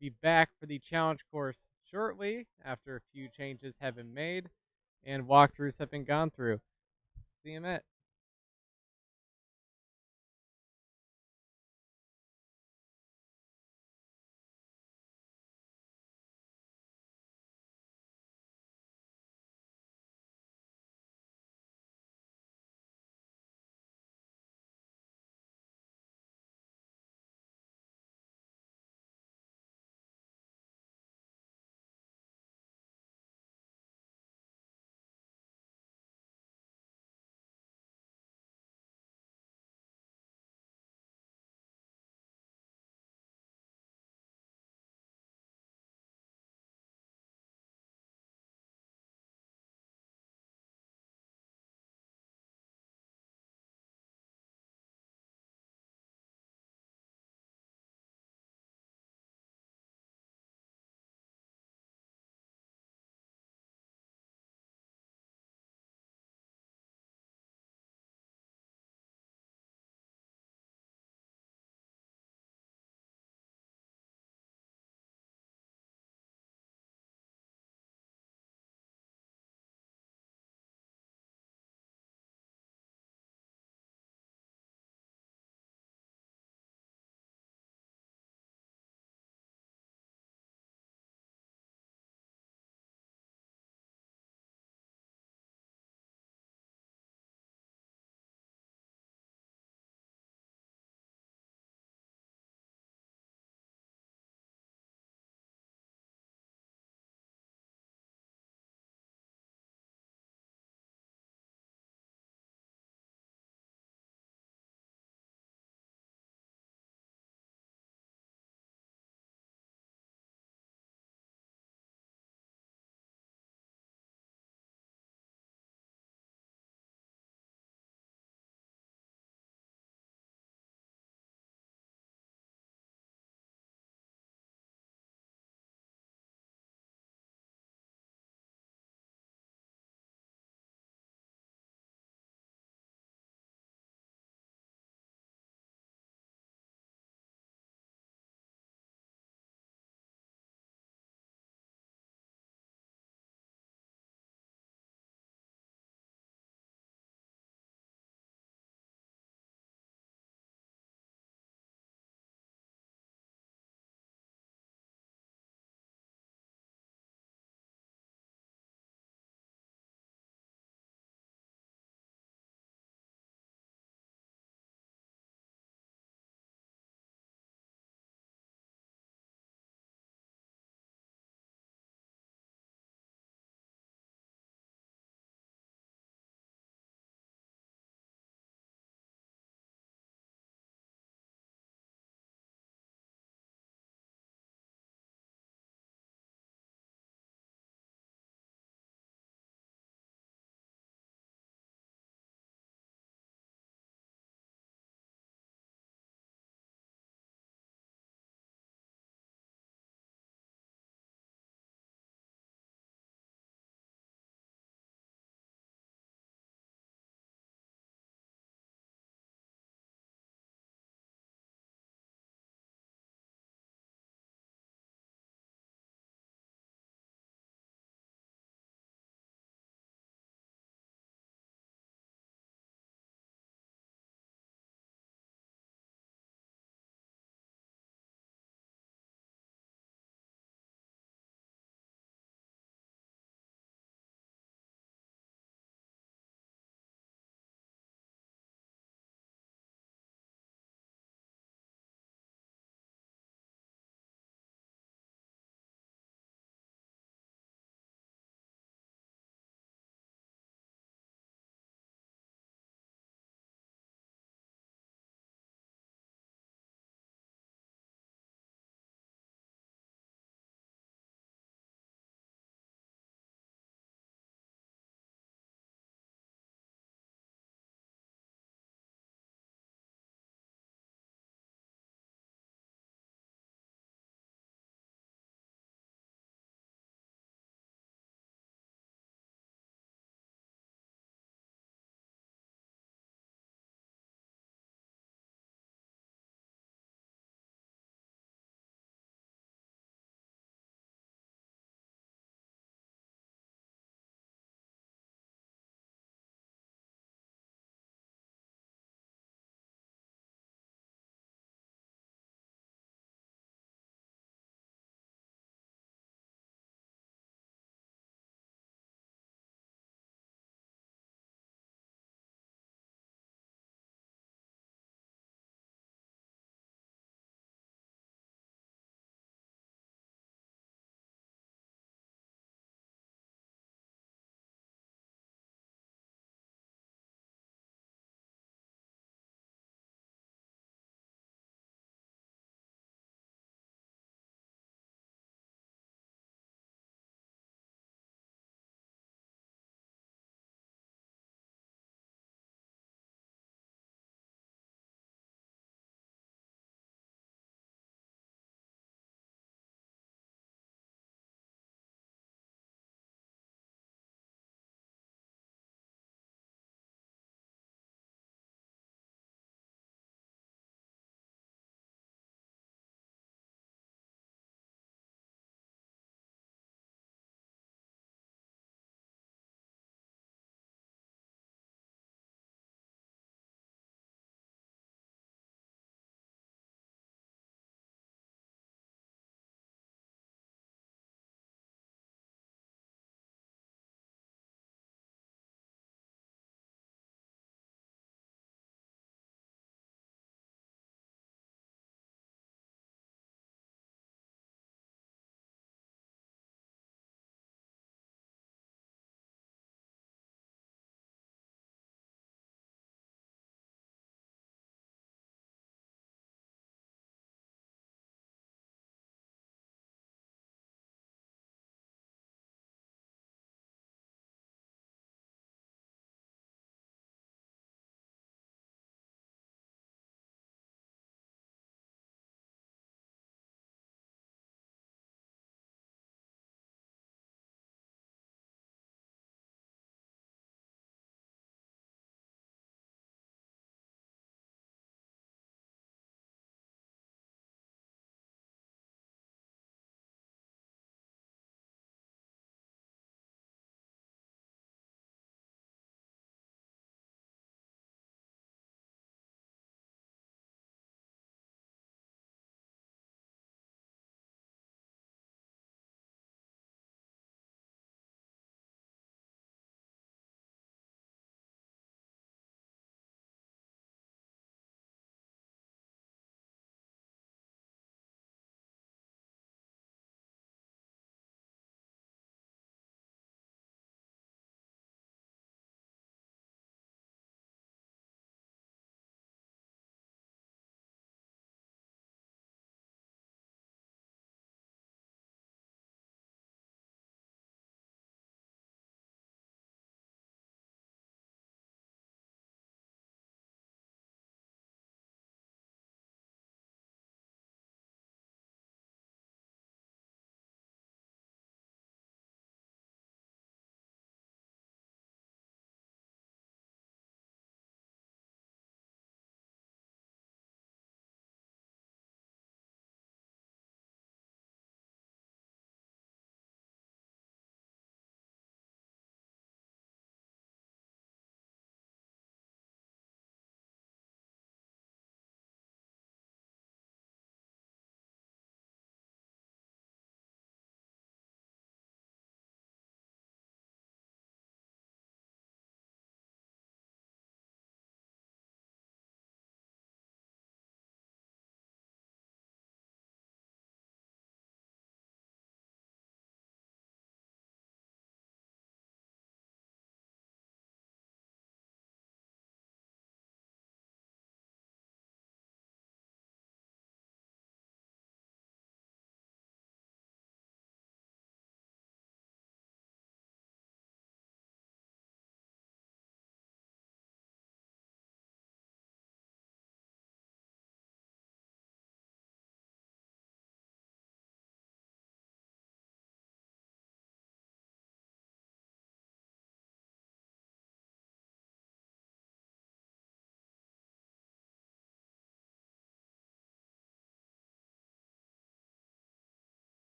be back for the challenge course shortly after a few changes have been made and walkthroughs have been gone through. See you, Matt.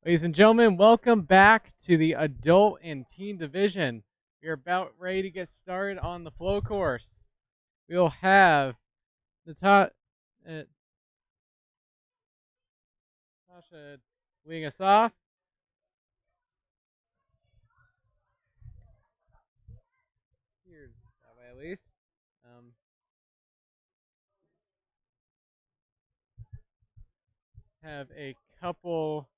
Ladies and gentlemen, welcome back to the adult and teen division. We are about ready to get started on the flow course. We'll have Natasha leading us off. Here's that way at least. Have a couple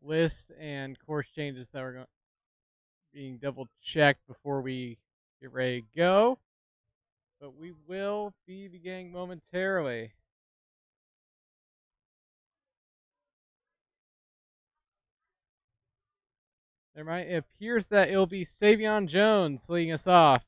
list and course changes that are being double checked before we get ready to go. But we will be beginning momentarily. It appears that it'll be Savion Jones leading us off.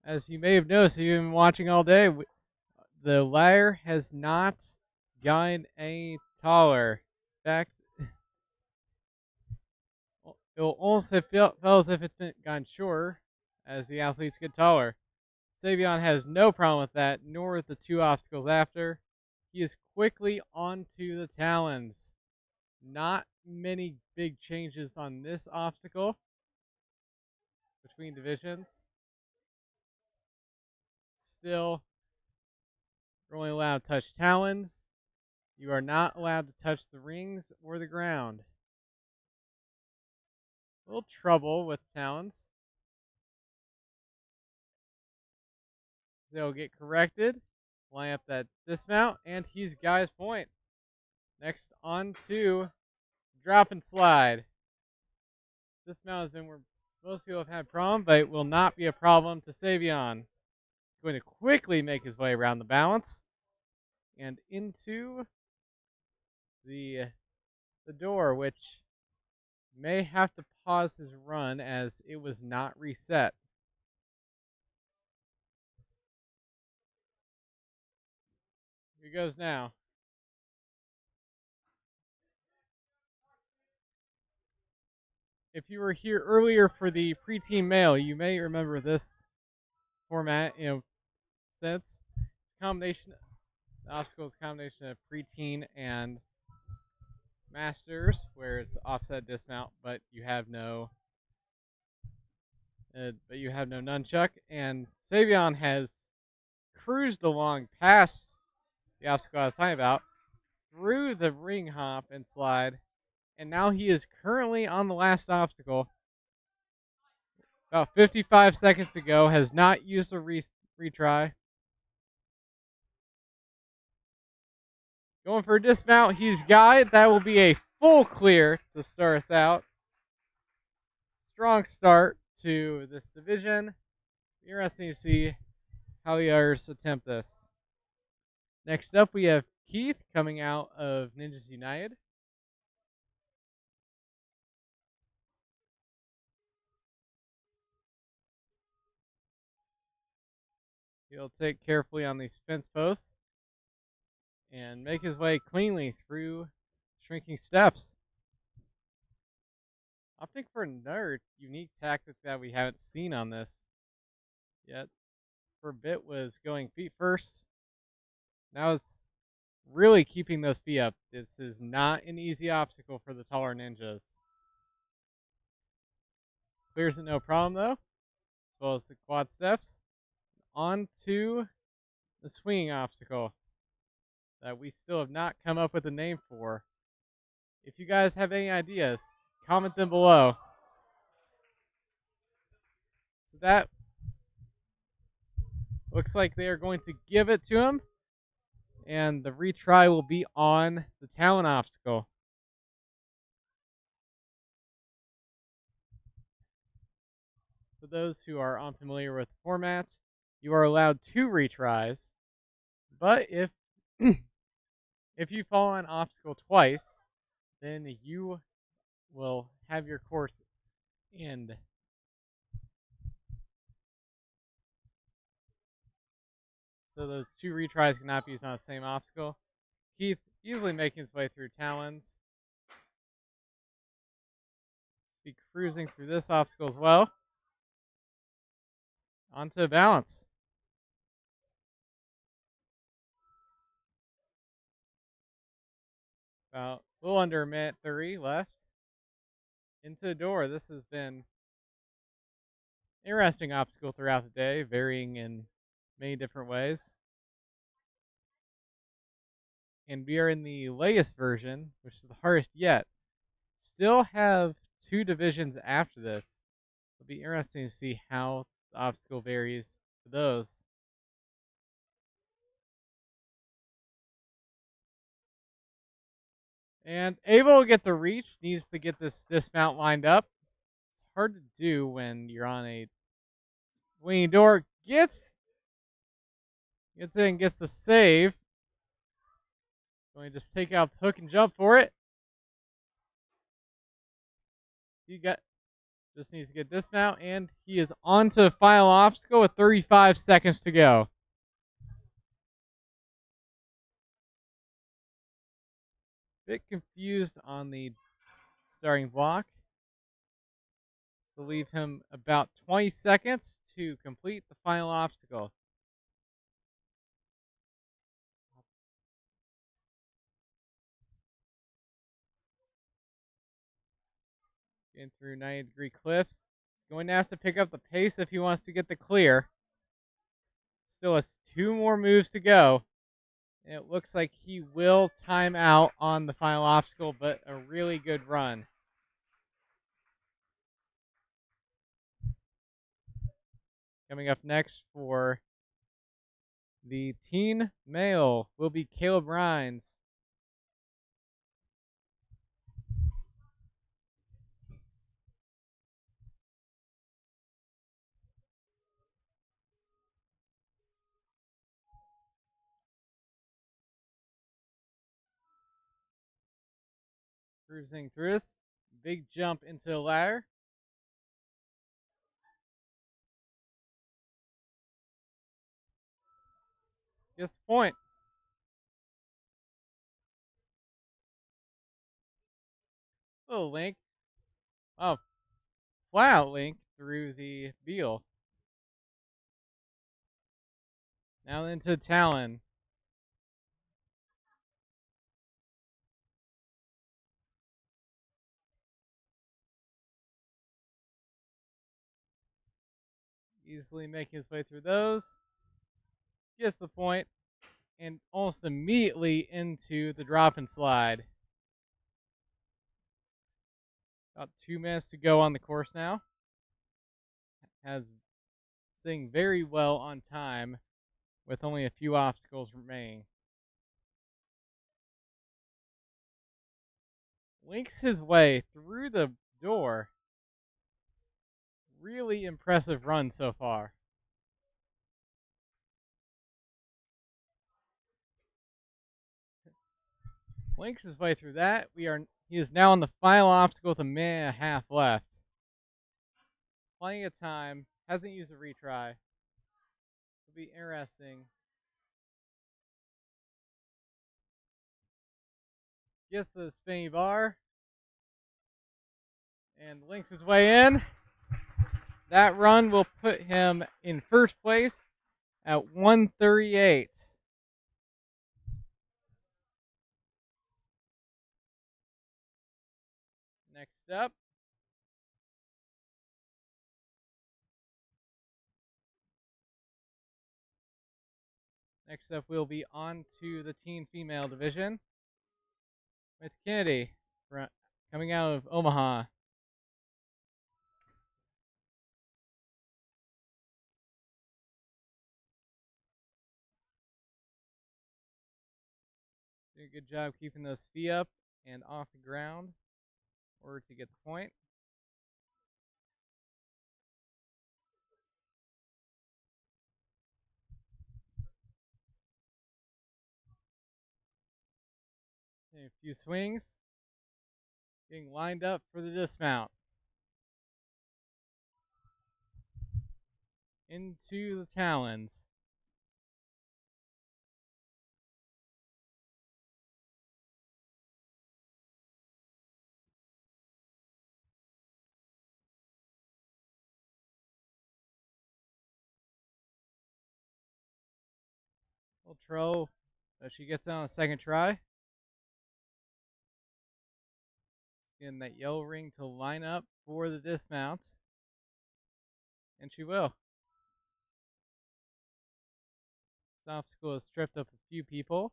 As you may have noticed, if you've been watching all day, the ladder has not gotten any taller. In fact, it'll almost have felt as if it's gotten shorter as the athletes get taller. Savion has no problem with that, nor with the two obstacles after. He is quickly onto the talons. Not many big changes on this obstacle between divisions. Still, you're only allowed to touch talons. You are not allowed to touch the rings or the ground. A little trouble with talons. They'll get corrected. Line up that dismount, and he's got his point. Next, on to drop and slide. Dismount has been where most people have had problem, but it will not be a problem to Savion. Going to quickly make his way around the balance and into the door, which may have to pause his run as it was not reset. Here he goes now. If you were here earlier for the preteen male, you may remember this format. Since combination, the obstacle is a combination of preteen and masters, where it's offset dismount, but you have no nunchuck. And Savion has cruised along past the obstacle I was talking about, through the ring hop and slide, and now he is currently on the last obstacle. About 55 seconds to go. Has not used a retry. Going for a dismount. He's got it. That will be a full clear to start us out. Strong start to this division. Interesting to see how the others attempt this. Next up, we have Keith coming out of Ninjas United. He'll take carefully on these fence posts and make his way cleanly through shrinking steps. Opting for another unique tactic that we haven't seen on this yet. For a bit was going feet first. Now it's really keeping those feet up. This is not an easy obstacle for the taller ninjas. Clears it no problem though, as well as the quad steps. On to the swinging obstacle that we still have not come up with a name for. If you guys have any ideas, comment them below. So that looks like they are going to give it to him, and the retry will be on the talon obstacle. For those who are unfamiliar with the format, you are allowed 2 retries, but if if you fall on obstacle twice, then you will have your course end. So those 2 retries cannot be used on the same obstacle. Keith easily making his way through talons. Be cruising through this obstacle as well. Onto balance. About a little under a minute 30 left. Into the door. This has been interesting obstacle throughout the day, varying in many different ways. And we are in the latest version, which is the hardest yet. Still have 2 divisions after this. It'll be interesting to see how the obstacle varies for those. And able to get the reach, needs to get this dismount lined up. It's hard to do when you're on a swinging door. Gets in, gets the save. Going to just take out the hook and jump for it. Just needs to get dismount, and he is on to the final obstacle with 35 seconds to go. Bit confused on the starting block. To leave him about 20 seconds to complete the final obstacle. Getting through 90-degree cliffs. He's going to have to pick up the pace if he wants to get the clear. Still has 2 more moves to go. And it looks like he will time out on the final obstacle, but a really good run. Coming up next for the teen male will be Caleb Rhines. Cruising through this. Big jump into the ladder. Gets the point. Little link. Oh, flat out link through the Beal. Now into Talon. Easily making his way through those. Gets the point. And almost immediately into the drop and slide. About 2 minutes to go on the course now. Has sitting very well on time with only a few obstacles remaining. Links his way through the door. Really impressive run so far. Links his way through that. He is now on the final obstacle with a minute and a half left. Plenty of time. Hasn't used a retry. It'll be interesting. Gets the spinny bar. And links his way in. That run will put him in first place at 138. Next up. Next up, we'll be on to the teen female division with Kennedy coming out of Omaha. Did a good job keeping those feet up and off the ground in order to get the point. And a few swings. Getting lined up for the dismount. Into the talons. We'll throw, but she gets it on a second try. Getting that yellow ring to line up for the dismount. And she will. This obstacle has tripped up a few people,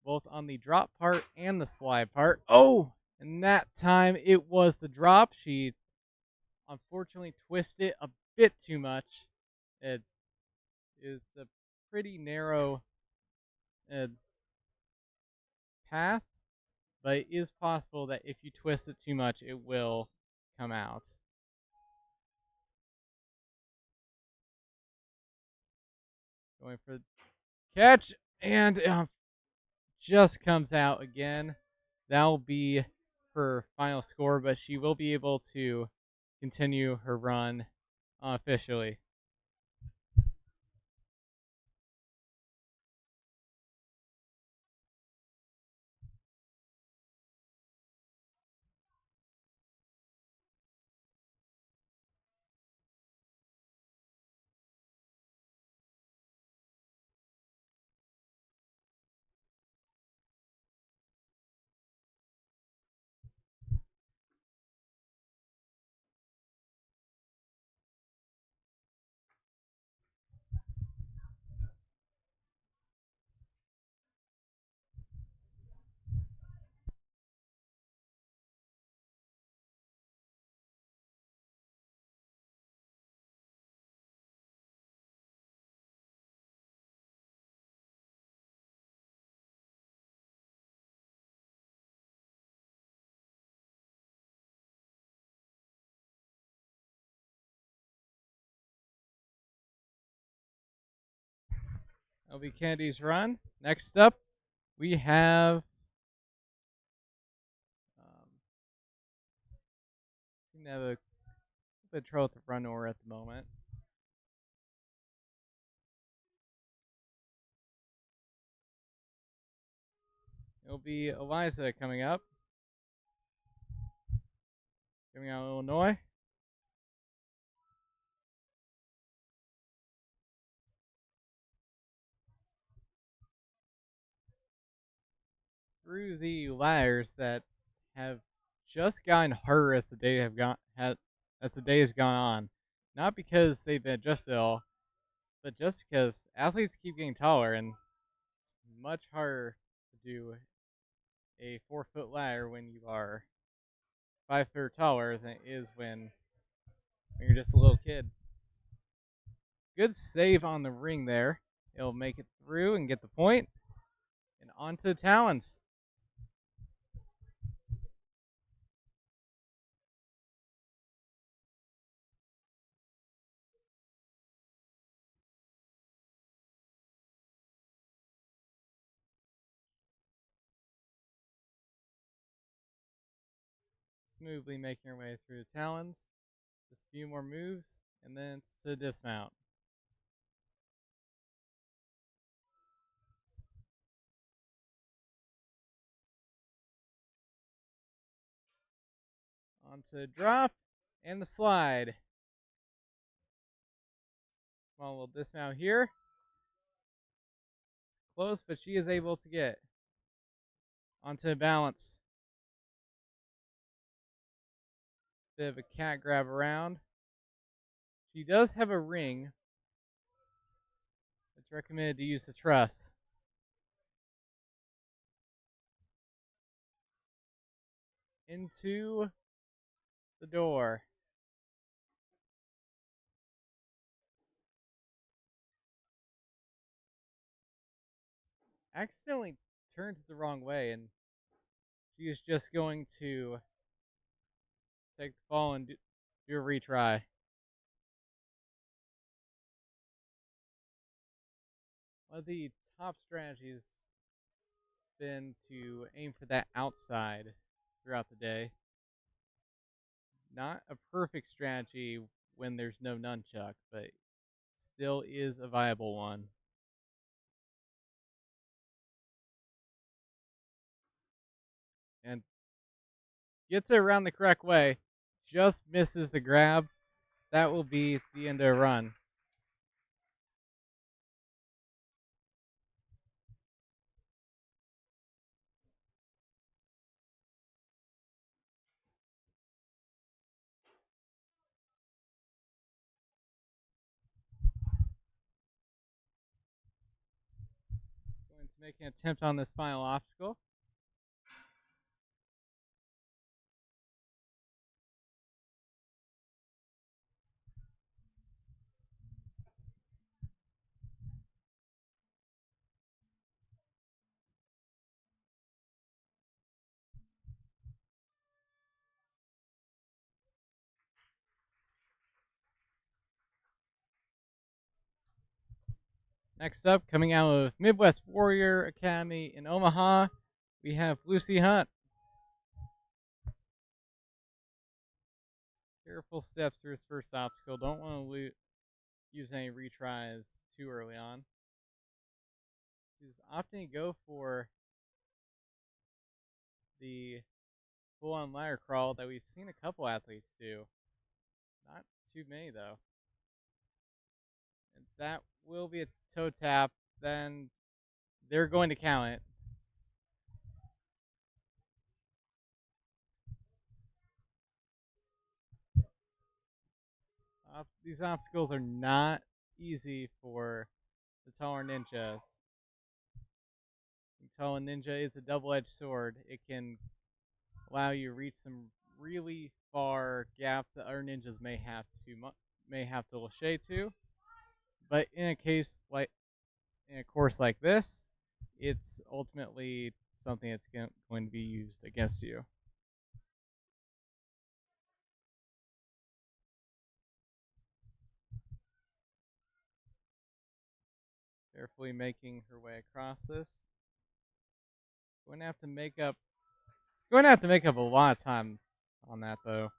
both on the drop part and the slide part. Oh! And that time it was the drop. She unfortunately twisted a bit too much. It is a pretty narrow path, but it is possible that if you twist it too much, it will come out. Going for the catch, and just comes out again. That'll be her final score, but she will be able to continue her run officially. That'll be Kennedy's run. Next up, we have seem to have a bit of trouble with the run order at the moment. It'll be Eliza coming up. Coming out of Illinois. Through the ladders that have just gotten harder as the day as the day has gone on. Not because they've been adjusted at all, but just because athletes keep getting taller and it's much harder to do a 4-foot ladder when you are 5 foot or taller than it is when you're just a little kid. Good save on the ring there. It'll make it through and get the point. And onto the talons. Smoothly making our way through the talons. Just a few more moves, and then it's to dismount. Onto drop, and the slide. Small little dismount here. Close, but she is able to get onto balance. Bit of a cat grab around. She does have a ring. It's recommended to use the truss. Into the door. Accidentally turns it the wrong way, and she is just going to take the fall and do a retry. One of the top strategies has been to aim for that outside throughout the day. Not a perfect strategy when there's no nunchuck, but still is a viable one. And gets it around the correct way, just misses the grab. That will be the end of the run. making an attempt on this final obstacle. Next up, coming out of Midwest Warrior Academy in Omaha, we have Lucy Hunt. Careful steps through his first obstacle. Don't want to use any retries too early on. He's opting to go for the full-on ladder crawl that we've seen a couple athletes do. Not too many, though. And that will be a toe tap. Then they're going to count it. These obstacles are not easy for the taller ninjas. The taller ninja is a double-edged sword. It can allow you to reach some really far gaps that other ninjas may have to lachey to. But in a course like this, it's ultimately something that's going to be used against you. Carefully making her way across this. Going to have to make up. Going to have to make up a lot of time on that though.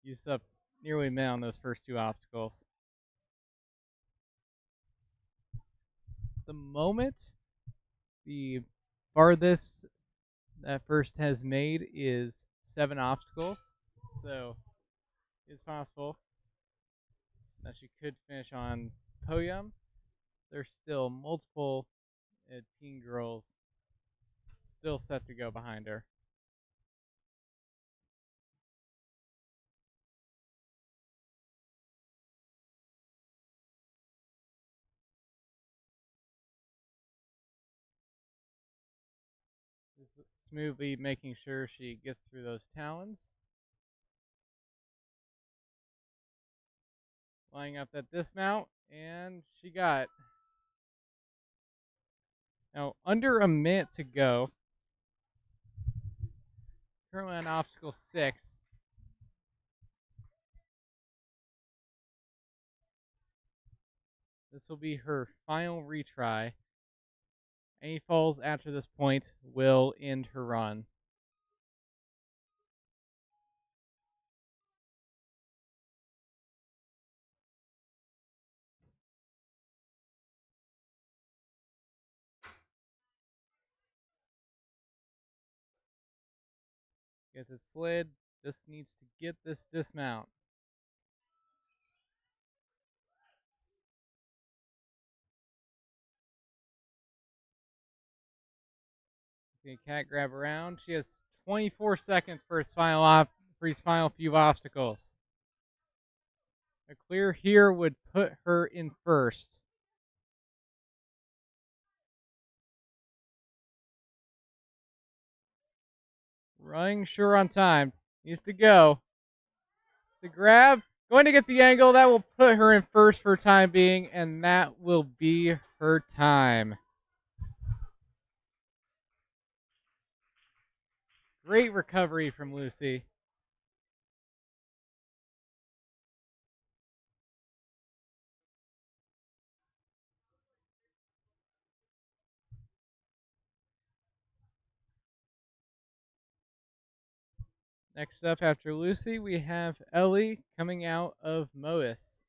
Used up nearly a minute on those first two obstacles. The moment the farthest that first has made is 7 obstacles, so it's possible that she could finish on podium. There's still multiple teen girls still set to go behind her. Smoothly making sure she gets through those talons. Lining up that dismount, and she got it. Now, under a minute to go. Currently on obstacle 6. This will be her final retry. Any falls after this point will end her run. Gets it slid. This needs to get this dismount. Okay, cat grab around. She has 24 seconds for his final few obstacles. A clear here would put her in first. Running sure on time. Needs to go. The grab. Going to get the angle. That will put her in first for time being, and that will be her time. Great recovery from Lucy. Next up after Lucy, we have Ellie coming out of Mois.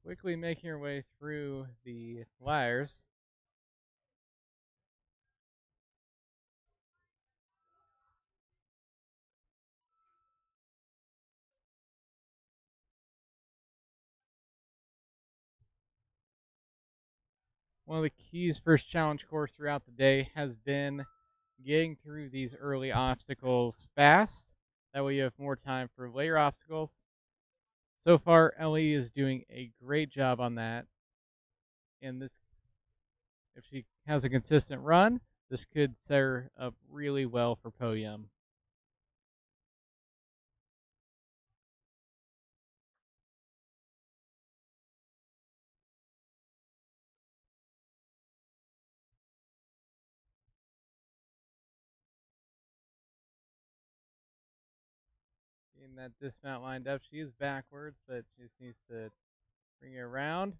Quickly making her way through the wires. One of the keys for this challenge course throughout the day has been getting through these early obstacles fast. That way you have more time for later obstacles. So far, Ellie is doing a great job on that. And this, if she has a consistent run, this could set her up really well for podium. Getting that dismount lined up. She is backwards, but she just needs to bring it around.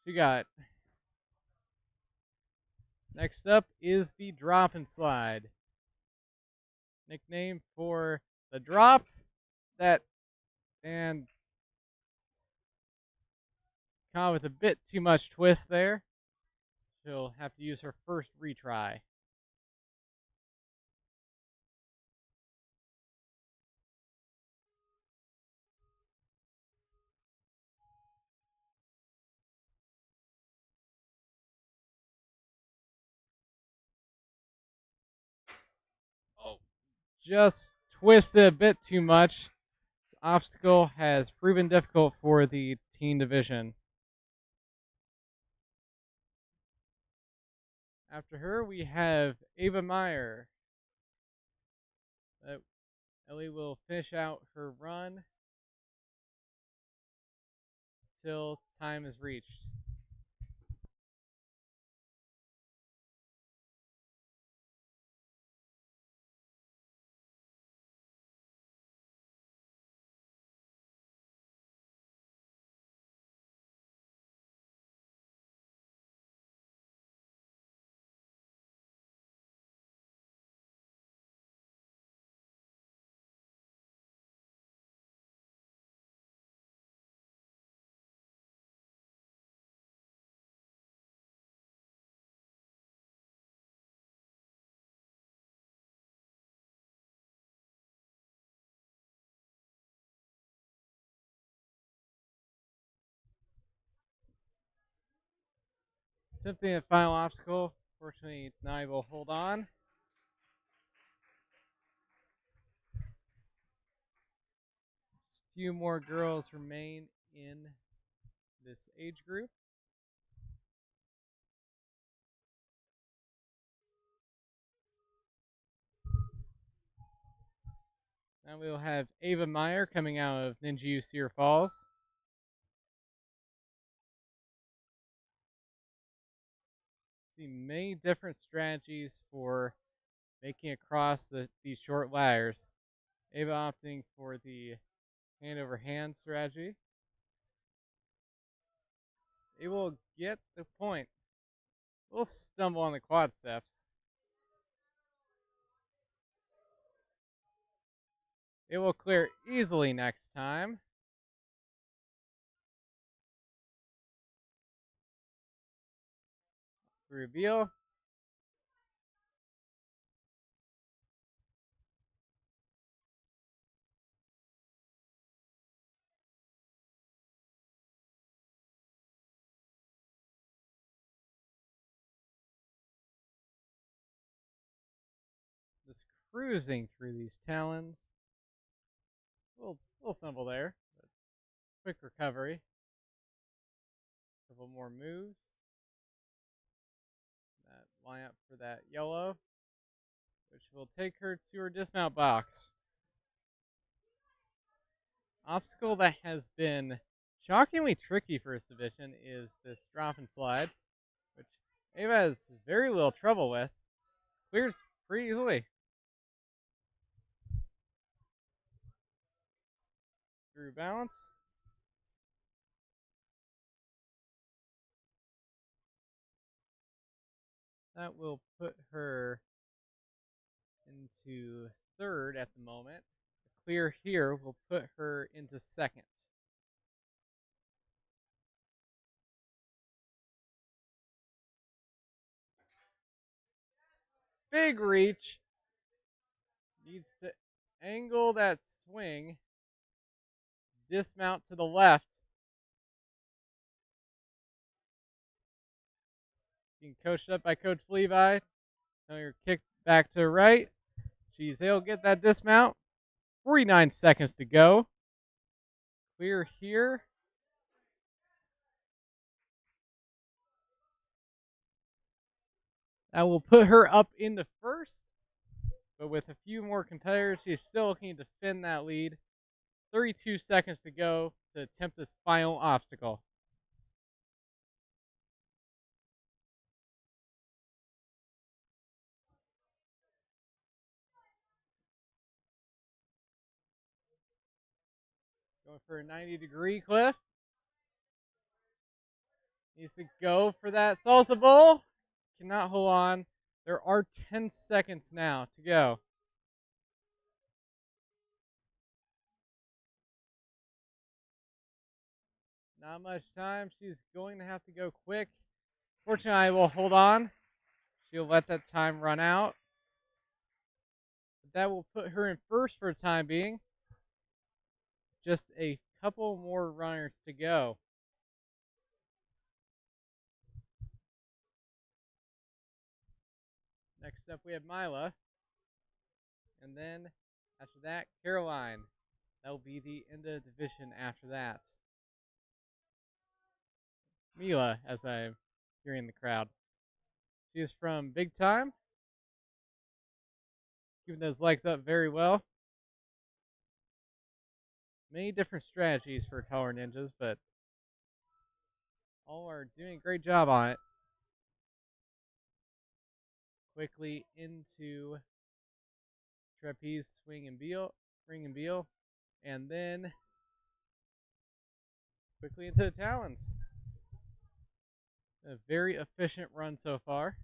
She got it. Next up is the drop and slide. Nickname for the drop that, and caught with a bit too much twist there. She'll have to use her first retry. Oh, just twisted a bit too much. This obstacle has proven difficult for the teen division. After her, we have Ava Meyer. Ellie will finish out her run till time is reached. Attempting a final obstacle. Fortunately, not able to hold on. A few more girls remain in this age group. Now we'll have Ava Meyer coming out of Ninja U Cedar Falls. See many different strategies for making across these short ladders. Ava opting for the hand over hand strategy. It will get the point. We'll stumble on the quad steps. It will clear easily next time. Reveal. Just cruising through these talons. We'll stumble there. But quick recovery. Couple more moves. That line up for that yellow, which will take her to her dismount box. Obstacle that has been shockingly tricky for this division is this drop and slide, which Ava has very little trouble with. Clears pretty easily. Through balance. That will put her into third at the moment. A clear here will put her into second. Big reach. Needs to angle that swing. Dismount to the left. Being coached up by Coach Levi. Telling her kick back to right. She's able to get that dismount. 49 seconds to go. Clear here. That will put her up in the first. But with a few more competitors, she is still looking to defend that lead. 32 seconds to go to attempt this final obstacle. Going for a 90-degree cliff. Needs to go for that salsa bowl. Cannot hold on. There are 10 seconds now to go. Not much time. She's going to have to go quick. Fortunately, I will hold on. She'll let that time run out. But that will put her in first for the time being. Just a couple more runners to go. Next up, we have Mila. And then after that, Caroline. That will be the end of the division after that. Mila, as I'm hearing the crowd. She is from Big Time. Keeping those legs up very well. Many different strategies for taller ninjas, but all are doing a great job on it. Quickly into trapeze swing and beal, and then quickly into the talons. A very efficient run so far,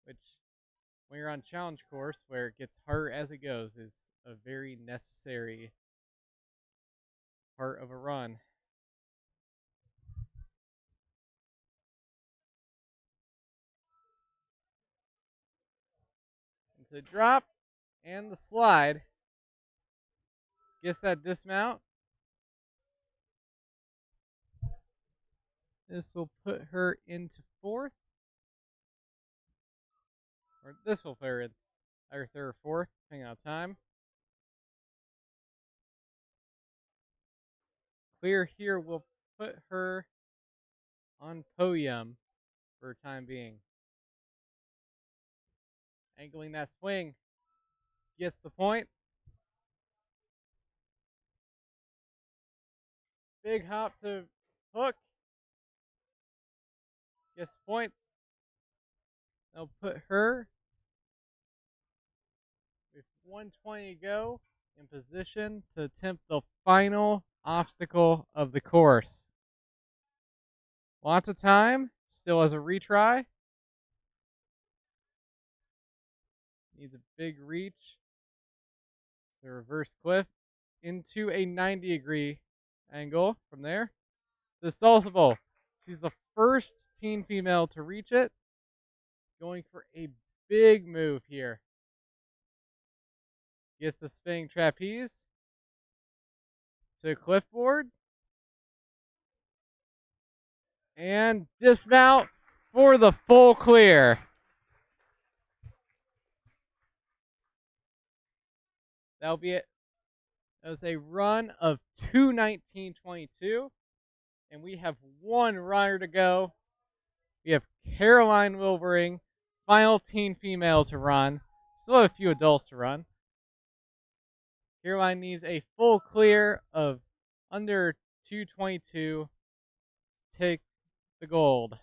which when you're on challenge course where it gets harder as it goes is a very necessary part of a run. Into the drop and the slide. Gets that dismount. This will put her into fourth. Or this will put her in either third or fourth, depending on time. Clear here will put her on podium for the time being. Angling that swing. Gets the point. Big hop to hook. Gets the point. That'll put her with 120 to go in position to attempt the final obstacle of the course. Lots of time. Still has a retry. Needs a big reach. The reverse cliff into a 90-degree angle from there. The salsa bowl. She's the first teen female to reach it. Going for a big move here. Gets the spinning trapeze to clipboard. And dismount for the full clear. That'll be it. That was a run of 2:19.22. And we have one runner to go. We have Caroline Wilbering, final teen female to run. Still have a few adults to run. Caroline needs a full clear of under 2:22 to take the gold.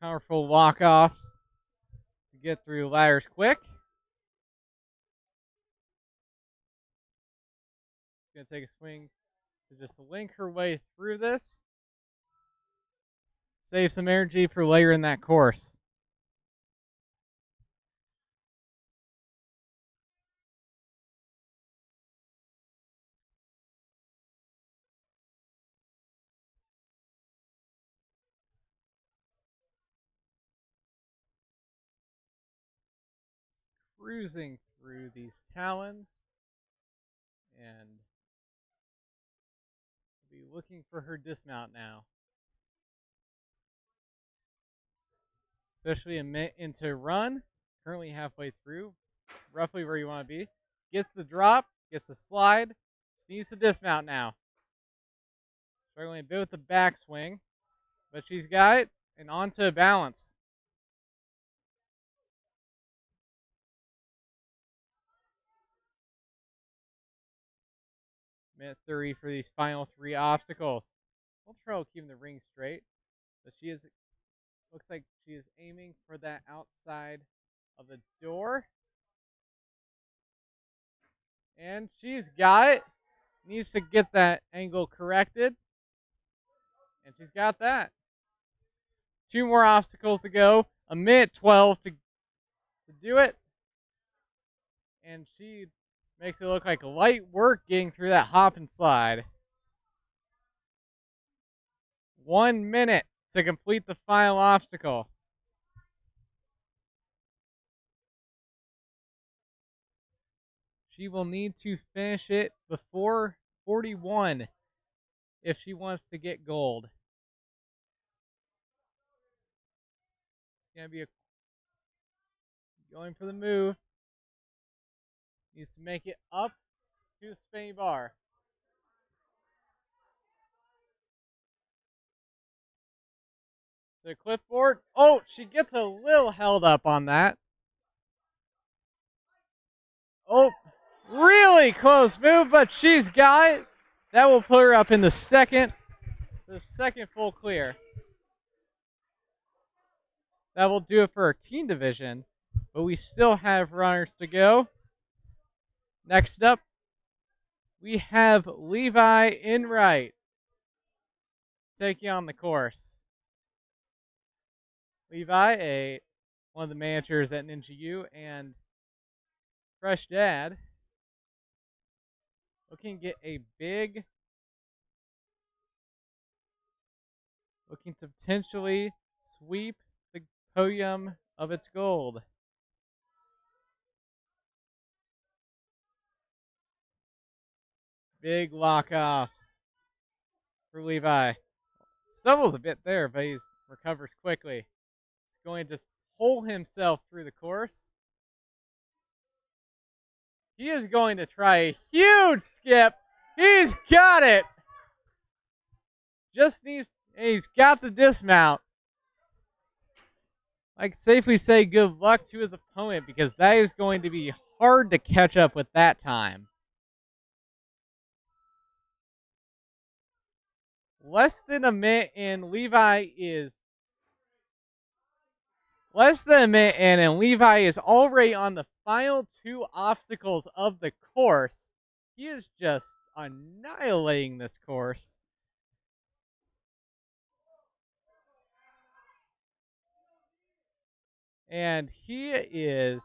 Powerful walk-offs to get through ladders quick. Gonna take a swing to just link her way through this. Save some energy for later in that course. Cruising through these talons and be looking for her dismount now. Especially a minute into run. Currently halfway through. Roughly where you want to be. Gets the drop. Gets the slide. Just needs to dismount now. Struggling a bit with the backswing. But she's got it. And onto balance. Minute 30 for these final 3 obstacles. We'll try keeping the ring straight. But she is, looks like she is aiming for that outside of the door. And she's got it. Needs to get that angle corrected. And she's got that. 2 more obstacles to go. A minute 12 to do it. And she makes it look like light work getting through that hop and slide. 1 minute to complete the final obstacle. She will need to finish it before 41 if she wants to get gold. It's going to be going for the move. Needs to make it up to the spinny bar. To the clipboard. Oh, she gets a little held up on that. Oh, really close move, but she's got it. That will put her up in the second full clear. That will do it for our teen division, but we still have runners to go. Next up, we have Levi Enright taking on the course. Levi, one of the managers at Ninja U and fresh dad, looking to get a big, looking to potentially sweep the podium of its gold. Big lock-offs for Levi. Stumbles a bit there, but he recovers quickly. He's going to just pull himself through the course. He is going to try a huge skip. He's got it. He's got the dismount. I can safely say good luck to his opponent because that is going to be hard to catch up with that time. Less than a minute and Levi is already on the final 2 obstacles of the course. He is just annihilating this course. And he is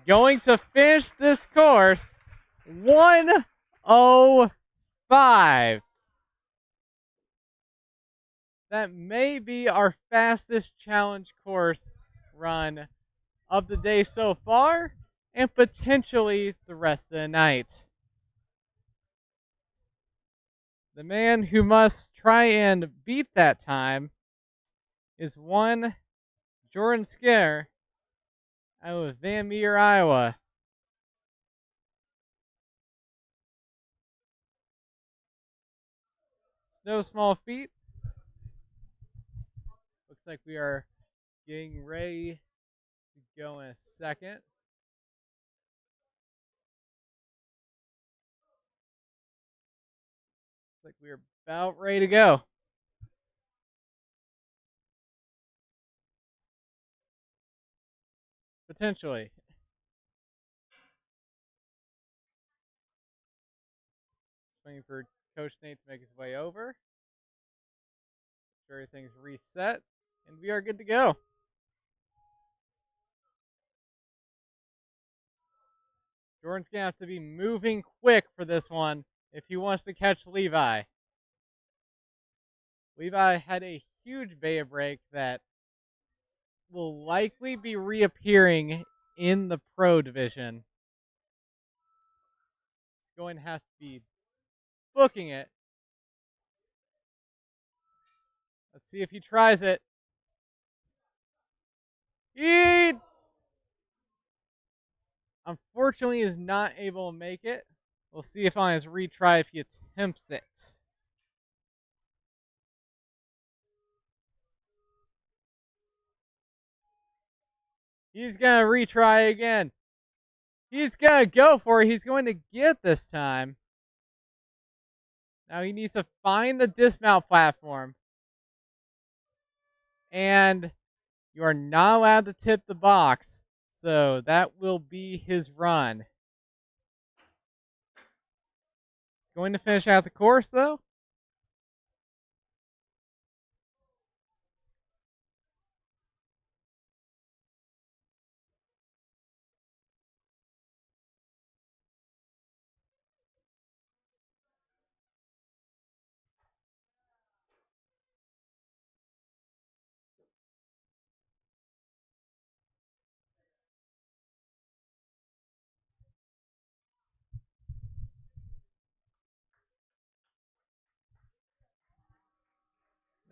going to finish this course 1:05. That may be our fastest challenge course run of the day so far, and potentially the rest of the night. The man who must try and beat that time is one Jordan Scare out of Van Meter, Iowa. It's no small feat. Looks like we are getting ready to go in a second. Looks like we're about ready to go. Potentially. Just waiting for Coach Nate to make his way over. Sure everything's reset, and we are good to go. Jordan's going to have to be moving quick for this one if he wants to catch Levi. Levi had a huge beta break that will likely be reappearing in the pro division. It's going to have to be booking it. Let's see if he tries it. He unfortunately is not able to make it. We'll see if on his retry if he attempts it. He's gonna retry again. He's gonna go for it. He's going to get this time. Now he needs to find the dismount platform. And you are not allowed to tip the box. So that will be his run. He's going to finish out the course though.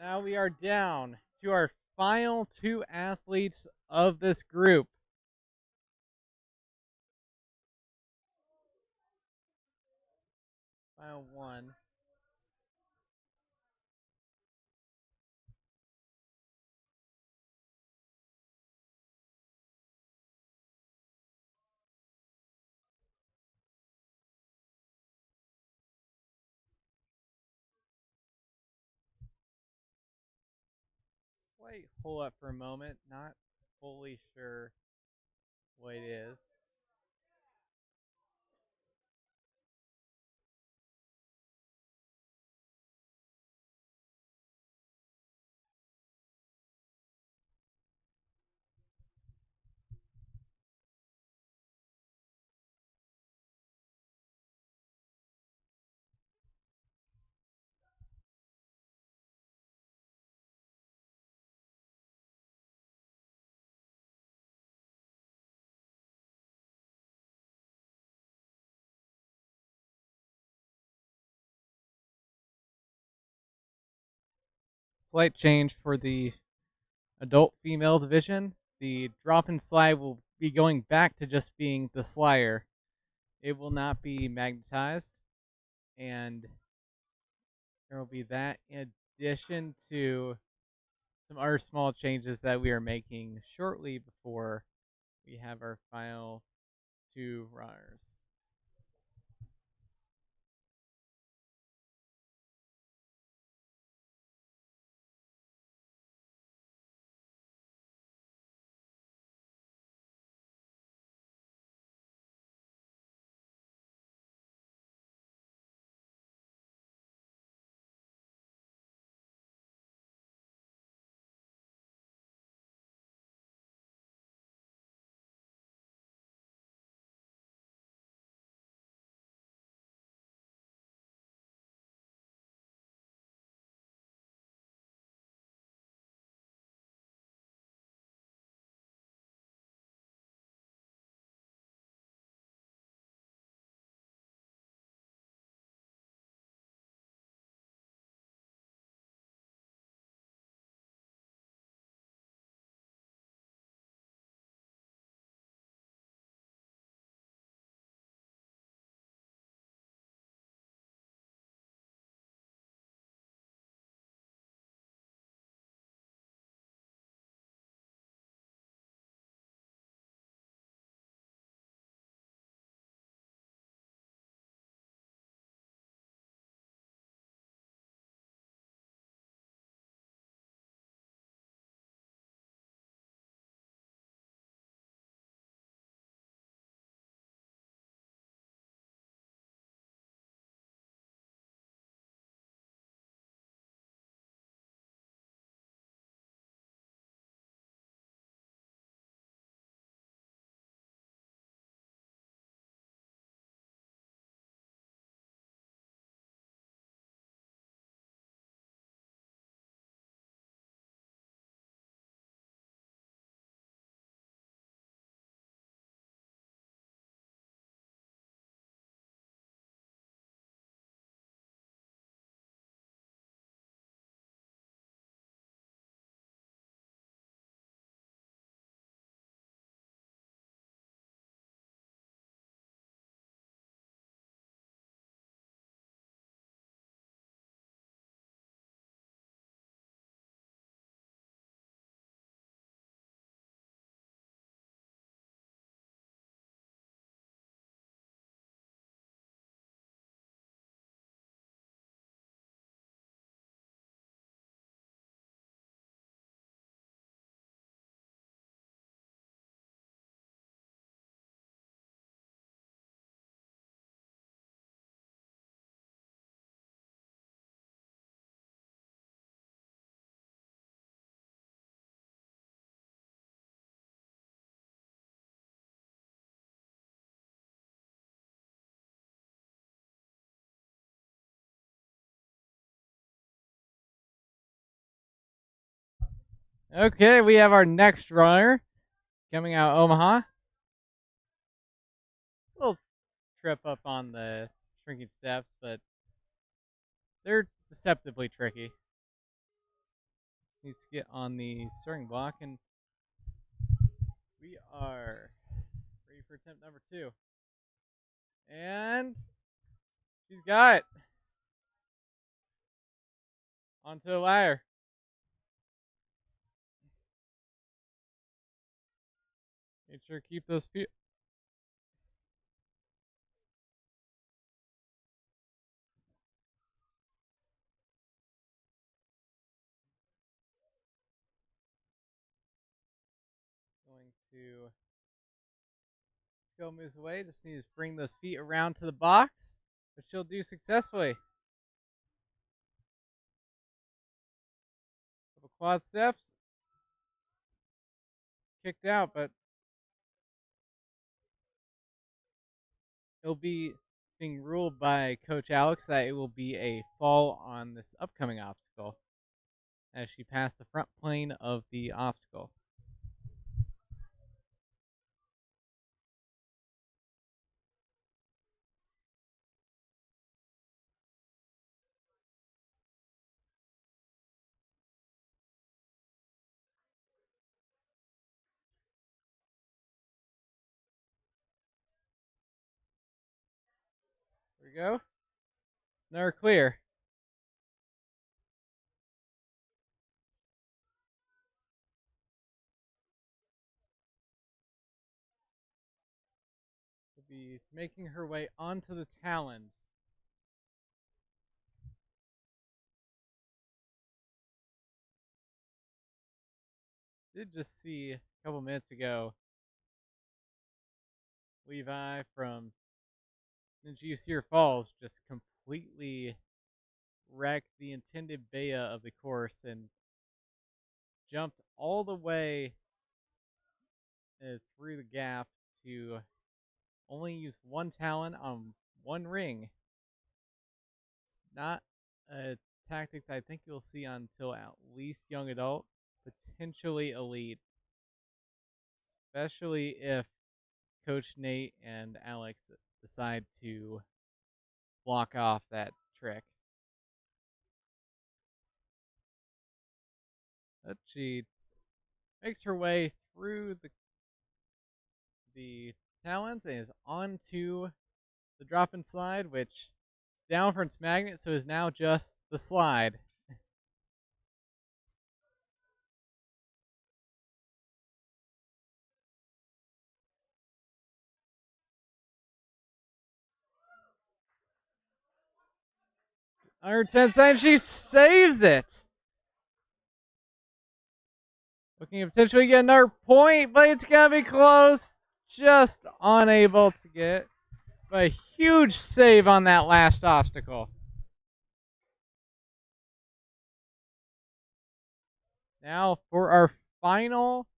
Now we are down to our final two athletes of this group. Final one. Slight hold up for a moment. Not fully sure what it is. Slight change for the adult female division. The drop and slide will be going back to just being the slider. It will not be magnetized. And there will be that in addition to some other small changes that we are making shortly before we have our final two runners. Okay, we have our next runner coming out of Omaha. Little trip up on the shrinking steps, but they're deceptively tricky. Needs to get on the starting block, and we are ready for attempt number 2. And she's got it. Onto the ladder. Make sure to keep those feet. Going to go moves away. Just need to bring those feet around to the box, which she'll do successfully. Couple quad steps. Kicked out, but it'll be being ruled by Coach Alex that it will be a fall on this upcoming obstacle as she passed the front plane of the obstacle. There we go. It's never clear. She'll be making her way onto the talons. Did just see a couple minutes ago Levi from Ninja Cedar Falls just completely wrecked the intended baya of the course and jumped all the way through the gap to only use one talon on one ring. It's not a tactic that I think you'll see until at least young adult, potentially elite, especially if Coach Nate and Alex decide to block off that trick. But she makes her way through the talons and is onto the drop and slide, which is down from its magnet, so is now just the slide. Under 10 seconds, she saves it. Looking to potentially get another point, but it's going to be close. Just unable to get a huge save on that last obstacle. Now for our final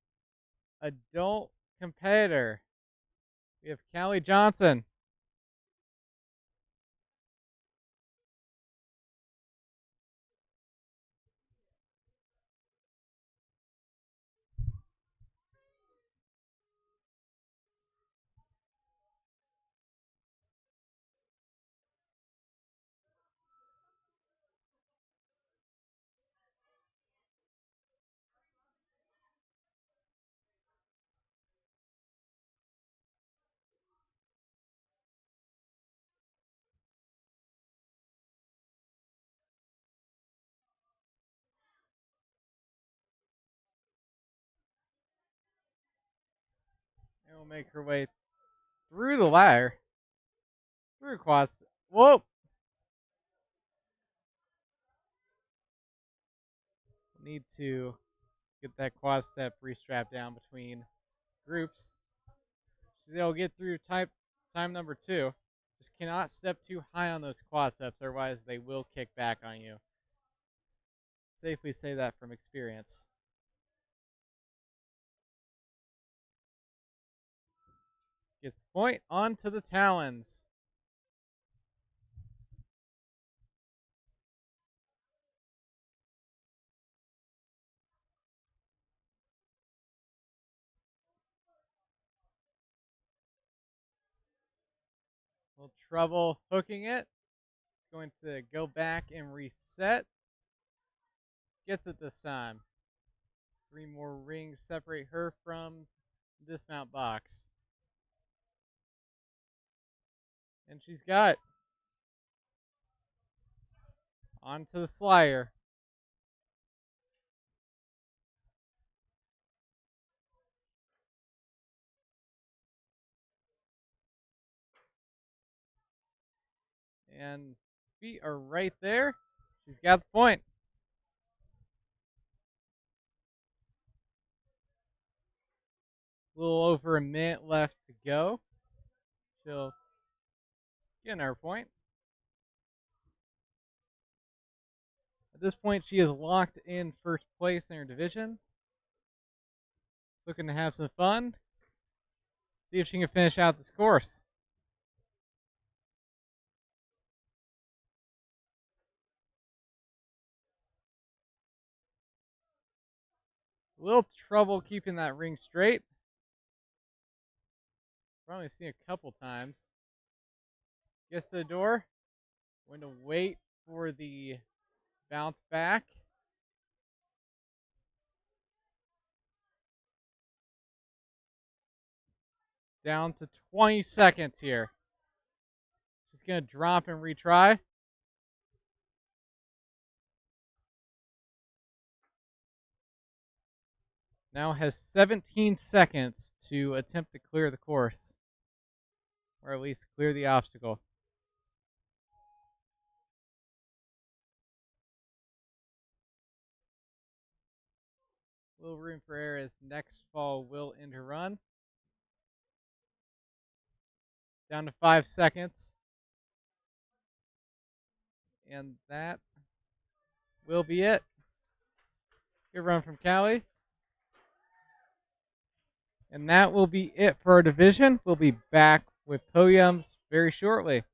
adult competitor, we have Callie Johnson. And will make her way through the ladder. Through quads. Whoa! Need to get that quad step restrapped down between groups. She's able to get through time number 2. Just cannot step too high on those quad steps, otherwise they will kick back on you. Safely say that from experience. Gets the point onto the talons. little trouble hooking it. It's going to go back and reset. Gets it this time. 3 more rings separate her from the dismount box. And she's got onto the slider. And feet are right there. She's got the point. A little over a minute left to go. She'll get her point. At this point, she is locked in first place in her division. Looking to have some fun. See if she can finish out this course. A little trouble keeping that ring straight. Probably seen a couple times. Gets to the door. Going to wait for the bounce back. Down to 20 seconds here. She's going to drop and retry. Now has 17 seconds to attempt to clear the course. Or at least clear the obstacle. Little room for error as next fall will end her run. Down to 5 seconds. And that will be it. Good run from Callie. And that will be it for our division. We'll be back with podiums very shortly.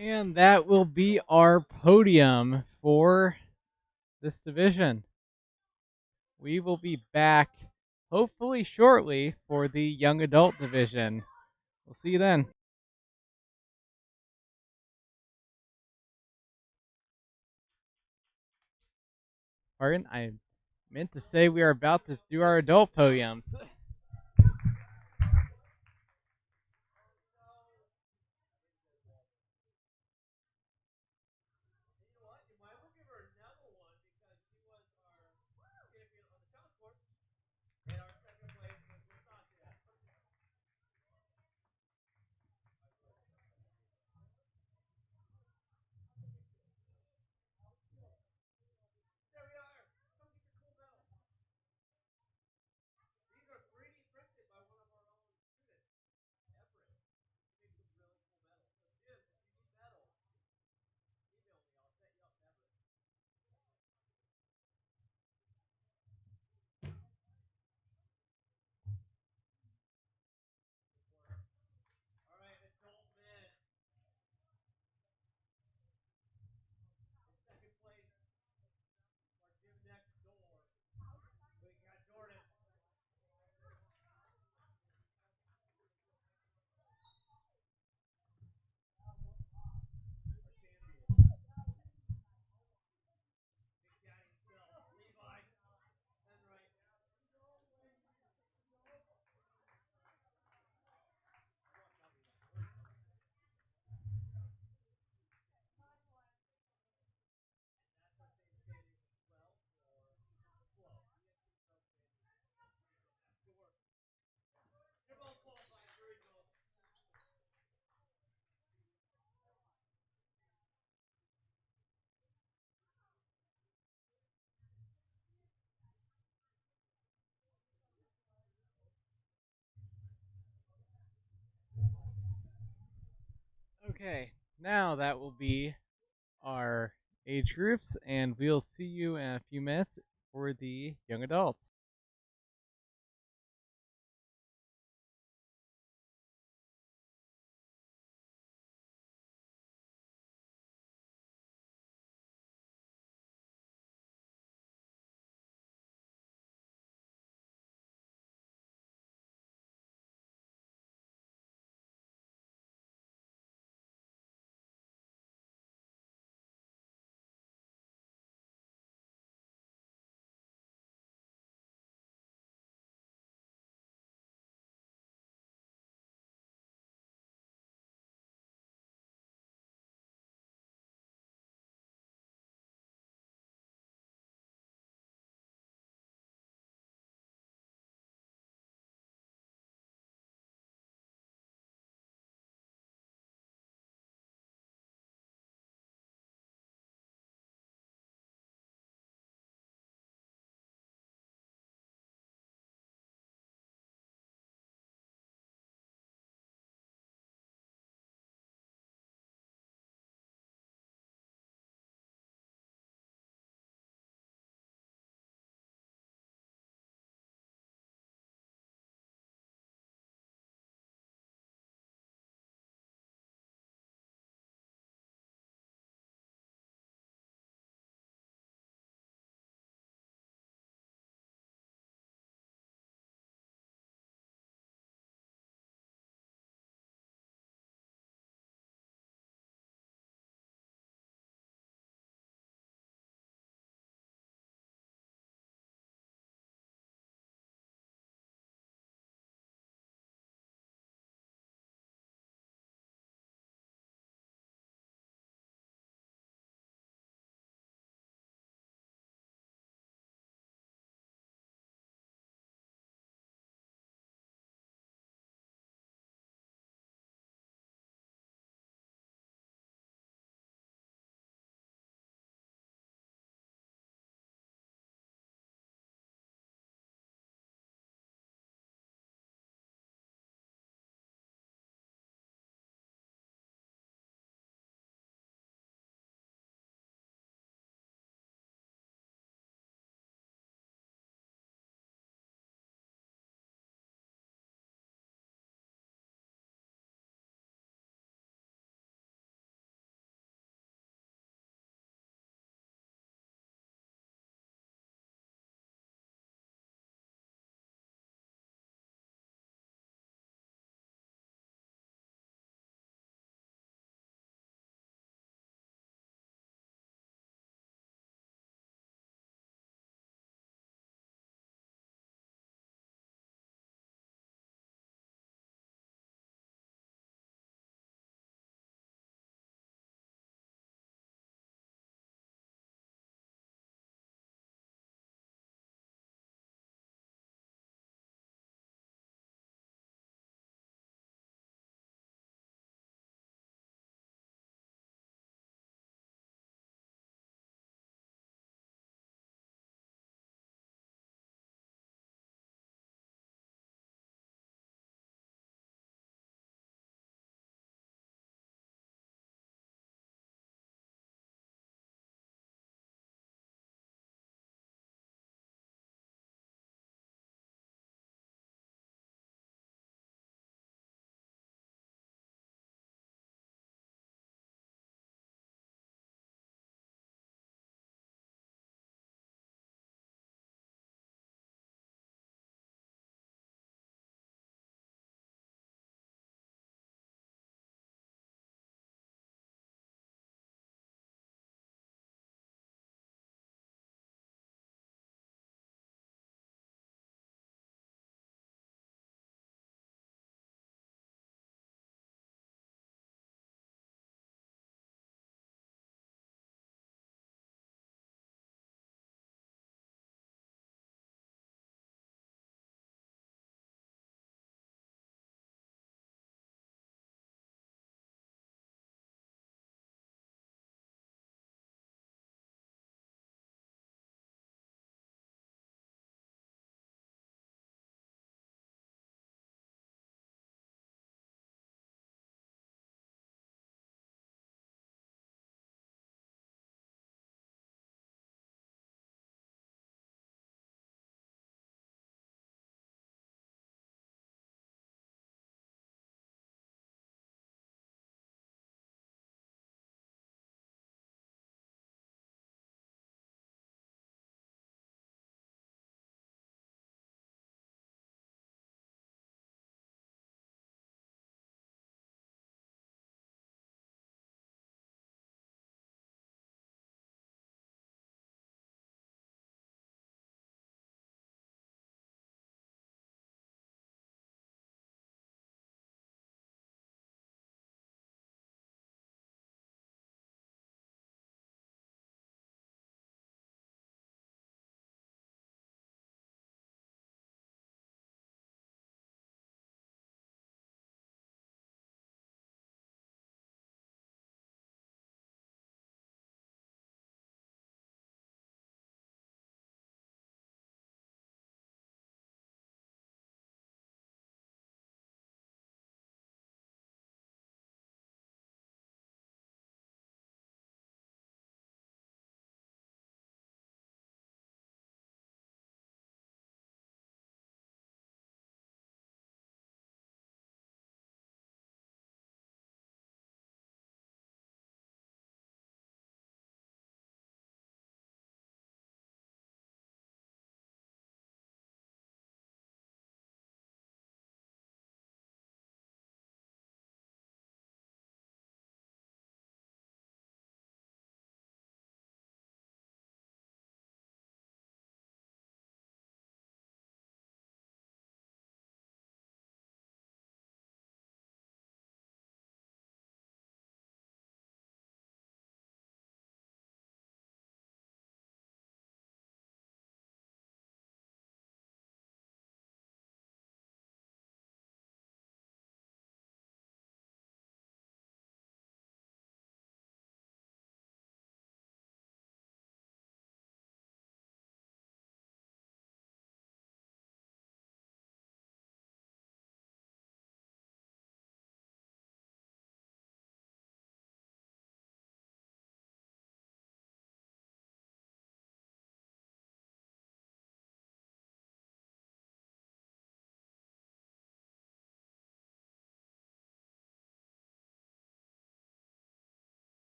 And that will be our podium for this division. We will be back hopefully shortly for the young adult division. We'll see you then. Pardon? I meant to say we are about to do our adult podiums. Okay, now that will be our age groups, and we'll see you in a few minutes for the young adults.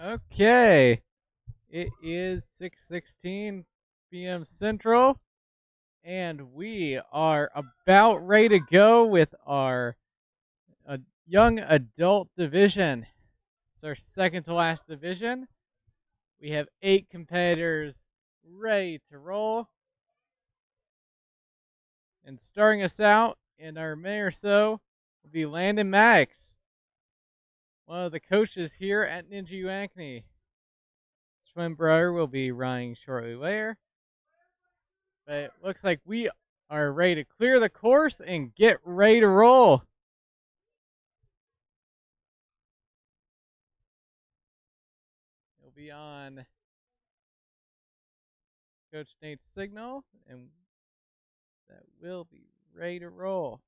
Okay. It is 6:16 p.m. Central, and we are about ready to go with our young adult division. It's our second to last division. We have 8 competitors ready to roll. And starting us out in our minute or so will be Landon Maddox, one of the coaches here at Ninja U Ankeny. Swim brother will be running shortly later. But it looks like we are ready to clear the course and get ready to roll. It'll be on Coach Nate's signal, and that will be ready to roll.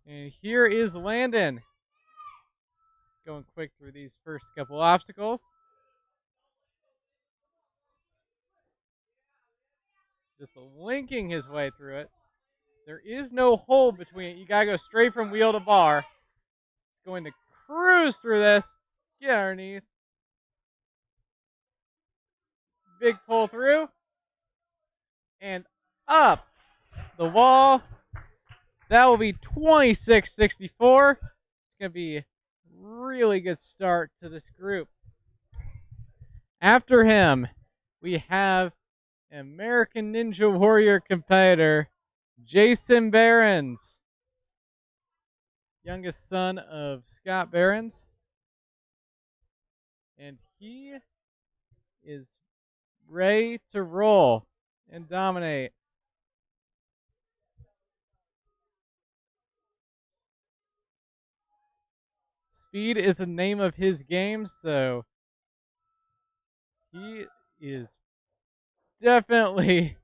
And here is Landon, going quick through these first couple obstacles. Just linking his way through it. There is no hole between it. You gotta go straight from wheel to bar. It's going to cruise through this. Get underneath. Big pull through. And up the wall. That will be 26.64. It's gonna be a really good start to this group. After him, we have an American Ninja Warrior competitor, Jason Behrens, youngest son of Scott Behrens. And he is ready to roll and dominate. Speed is the name of his game, so he is definitely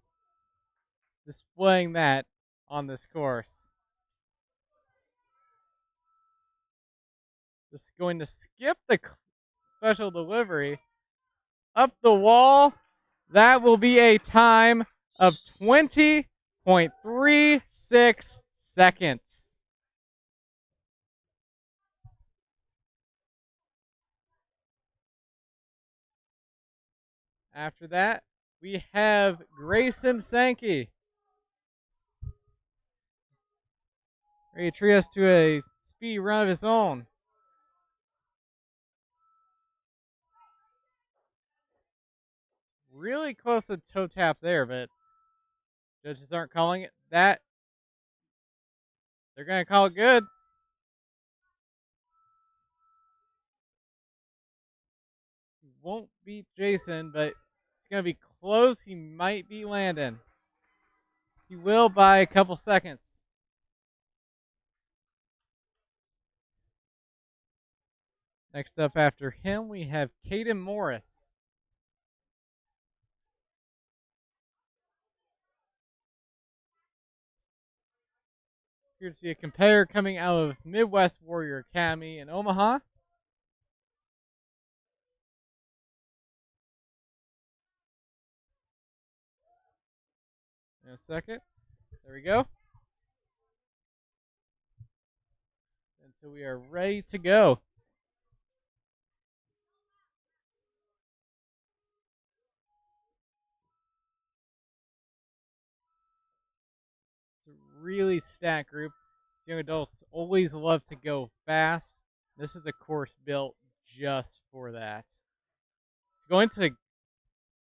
displaying that on this course. Just going to skip the special delivery. Up the wall. That will be a time of 20.36 seconds. After that, we have Grayson Sankey. Ready to treat us to a speed run of his own. Really close to toe tap there, but judges aren't calling it that. They're going to call it good. He won't beat Jason, but it's going to be close. He might beat Landon. He will by a couple seconds. Next up after him, we have Caden Morris. Appears to be a competitor coming out of Midwest Warrior Academy in Omaha. In a second. There we go. And so we are ready to go. It's a really stacked group. Young adults always love to go fast. This is a course built just for that. It's going to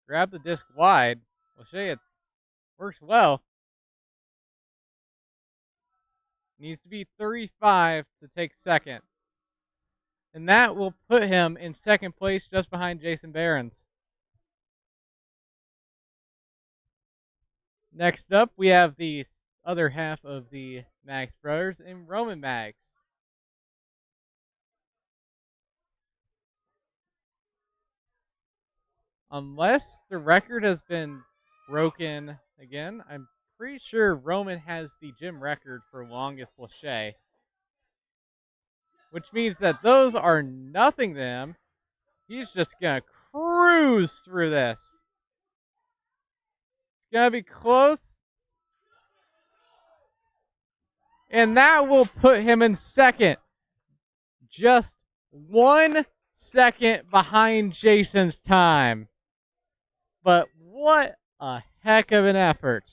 grab the disc wide. We'll show you it works well. Needs to be 35 to take second. And that will put him in second place just behind Jason Behrens. Next up, we have the other half of the Max brothers in Roman Max. Unless the record has been broken again, I'm pretty sure Roman has the gym record for longest lache. Which means that those are nothing to him. He's just going to cruise through this. It's going to be close. And that will put him in second. Just 1 second behind Jason's time. But what a heck of an effort.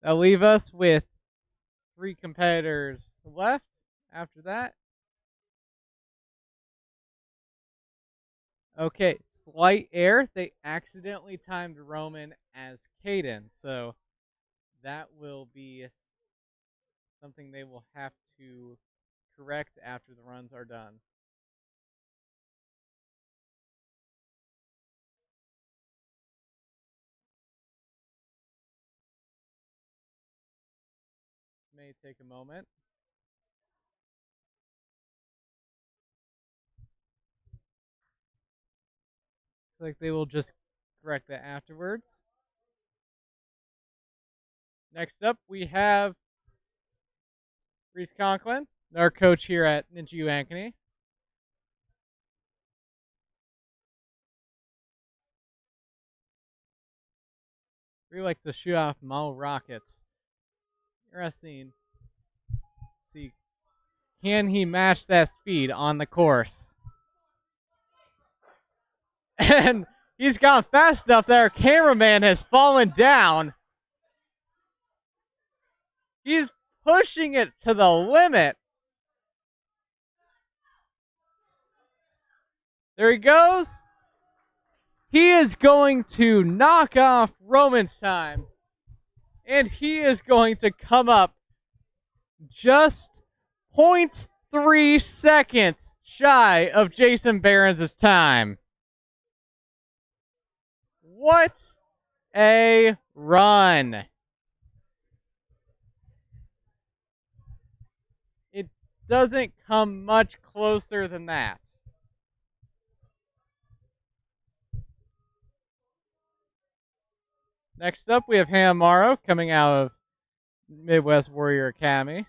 That'll leave us with 3 competitors left after that. Okay, slight error. They accidentally timed Roman as Caden, so that will be something they will have to correct after the runs are done. This may take a moment. Like they will just correct that afterwards. Next up, we have Reese Conklin, our coach here at Ninja U Ankeny. Really likes to shoot off model rockets. Interesting. See, can he match that speed on the course? And he's gone fast enough that our cameraman has fallen down. He's pushing it to the limit. There he goes. He is going to knock off Roman's time. And he is going to come up just 0.3 seconds shy of Jason Barons' time. What a run. It doesn't come much closer than that. Next up, we have Hannah Morrow coming out of Midwest Warrior Academy.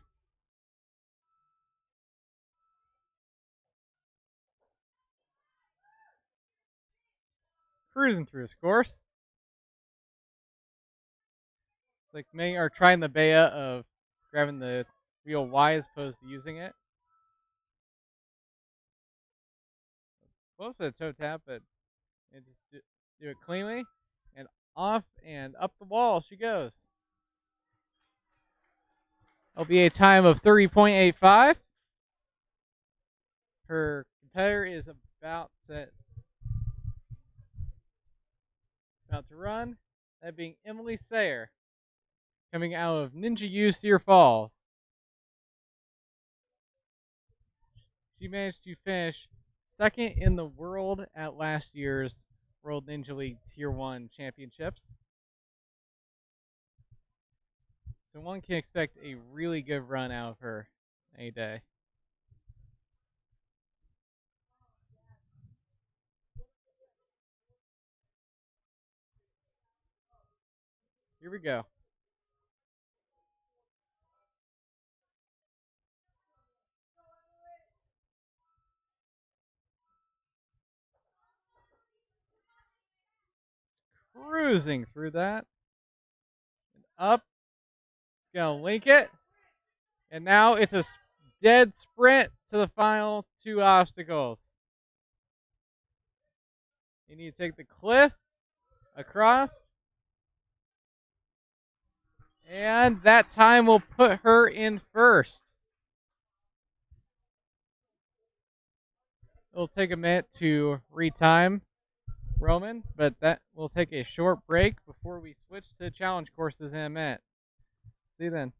Cruising through his course. It's like many are trying the beta of grabbing the wheel Y as opposed to using it. Close to the toe tap, but just do it cleanly. And off and up the wall she goes. It'll be a time of 30.85. Her competitor is about to run. That being Emily Sayer, coming out of Ninja U Cedar Falls. She managed to finish second in the world at last year's World Ninja League Tier 1 Championships. So one can expect a really good run out of her any day. Here we go. Cruising through that. And up. It's going to link it. And now it's a dead sprint to the final 2 obstacles. You need to take the cliff across. And that time will put her in first. It'll take a minute to retime Roman, but that will take a short break before we switch to challenge courses in a minute. See you then.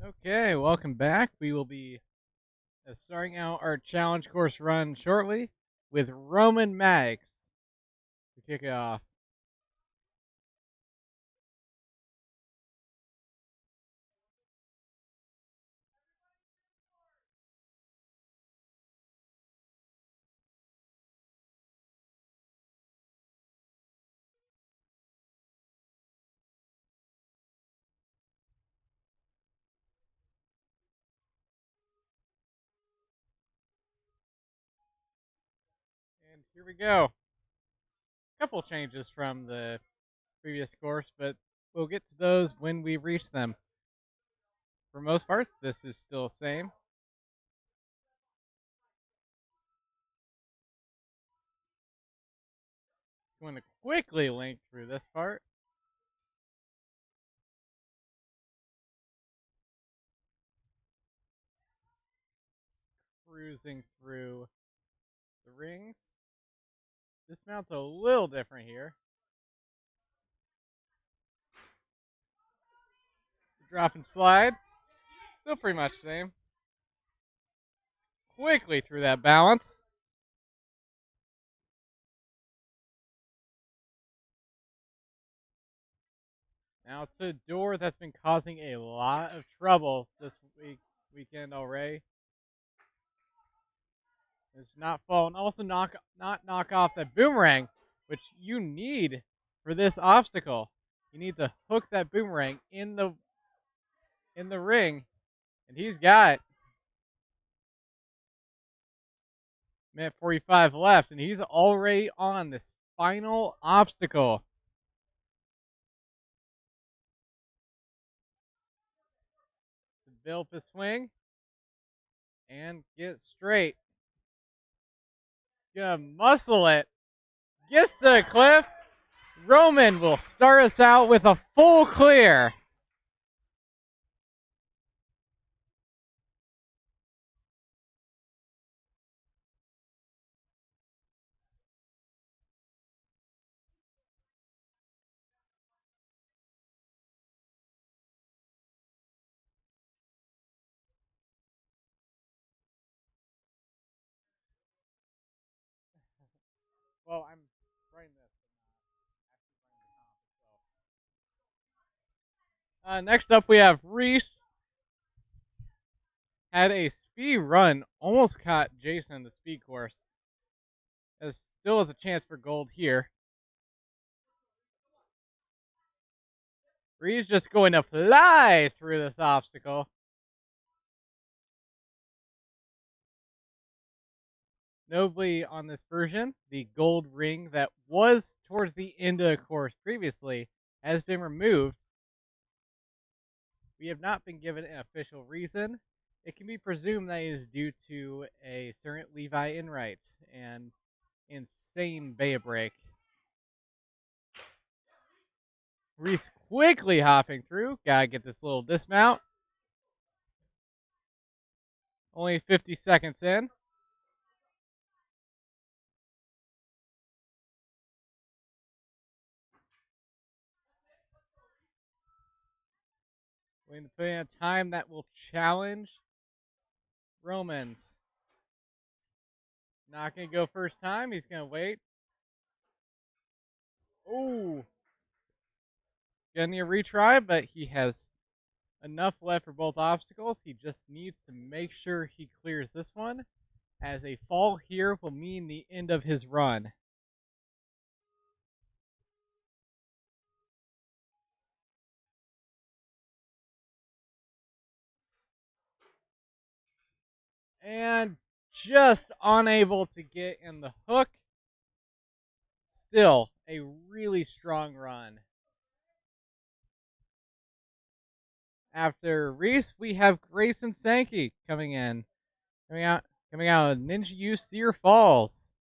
Okay, welcome back. We will be starting out our challenge course run shortly with Roman Mags to kick it off. And here we go. A couple changes from the previous course, but we'll get to those when we reach them. For most part, this is still the same. Going to quickly link through this part. Cruising through the rings. This mount's a little different here. Drop and slide. Still pretty much the same. Quickly through that balance. Now it's a door that's been causing a lot of trouble this weekend already. It's not falling. Also not knock off that boomerang, which you need for this obstacle. You need to hook that boomerang in the ring, and he's got it. Minute 45 left, and he's already on this final obstacle. Build up a swing and get straight. Gonna muscle it. Gets to the cliff. Roman will start us out with a full clear. Well, I'm writing this. Next up, we have Reese. Had a speed run, almost caught Jason in the speed course. There still has a chance for gold here. Reese just going to fly through this obstacle. Notably on this version, the gold ring that was towards the end of the course previously has been removed. We have not been given an official reason. It can be presumed that it is due to a certain Levi Enright and insane Beta break. Reese quickly hopping through. Gotta get this little dismount. Only 50 seconds in. Going to put in a time that will challenge Romans. Not going to go first time. He's going to wait. Oh. Gonna need a retry, but he has enough left for both obstacles. He just needs to make sure he clears this one, as a fall here will mean the end of his run. And just unable to get in the hook. Still a really strong run. After Reese, we have Grayson Sankey coming in. Coming out of Ninja U Cedar Falls.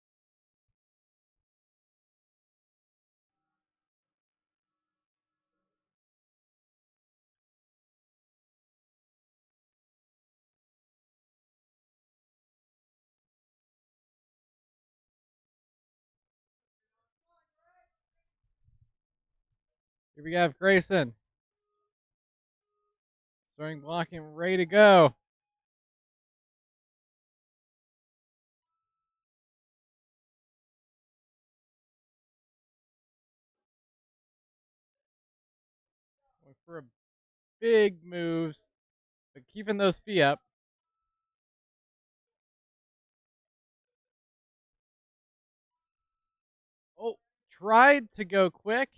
Here we have Grayson. Throwing, blocking, ready to go. Going for a big moves, but keeping those feet up. Oh, tried to go quick.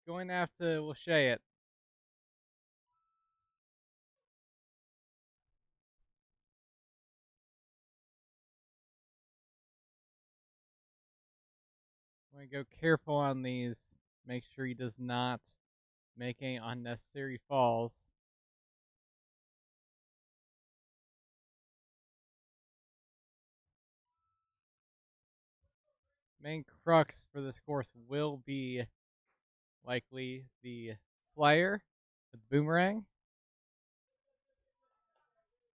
Going to have to lachey it. I'm going to go careful on these. Make sure he does not make any unnecessary falls. Main crux for this course will be likely the Slayer with Boomerang.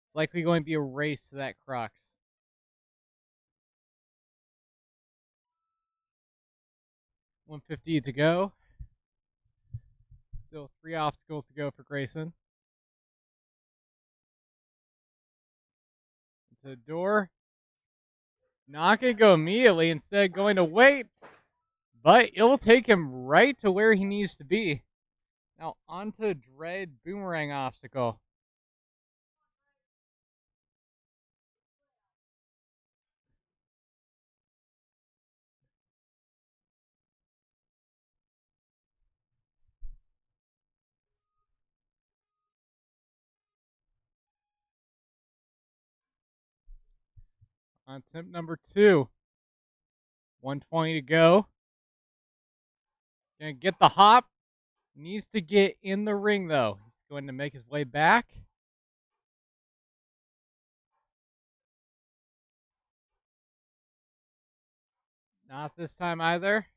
It's likely going to be a race to that crux. $150 to go. Still 3 obstacles to go for Grayson. Into the door. Not going to go immediately, instead going to wait. But it'll take him right to where he needs to be. Now onto Dread Boomerang obstacle. On attempt number 2. 120 to go. Gonna get the hop. Needs to get in the ring though. He's going to make his way back. Not this time either.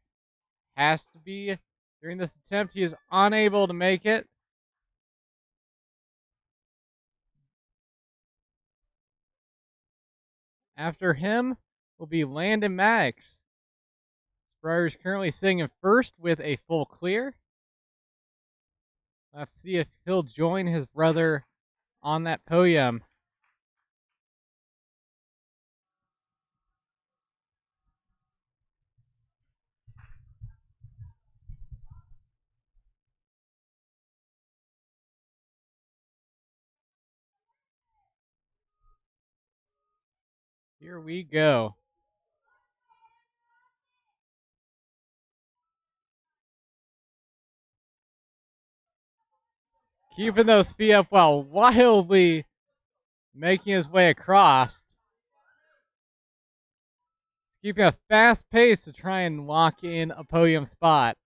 Has to be. During this attempt, he is unable to make it. After him will be Landon Maddox. Spryer is currently sitting in first with a full clear. Let's see if he'll join his brother on that podium. Here we go. Keeping those feet up while wildly making his way across. Keeping a fast pace to try and lock in a podium spot.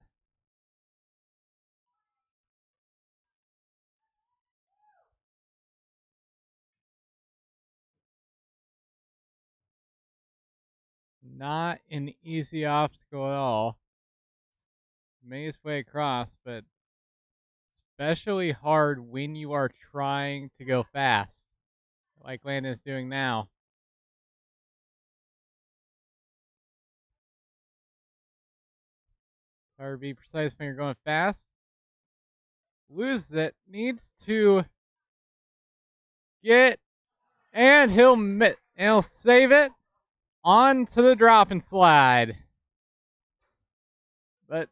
Not an easy obstacle at all. Made his way across, but especially hard when you are trying to go fast, like Landon is doing now. It's hard to be precise when you're going fast. Loses it, needs to get, and he'll save it onto the drop and slide. But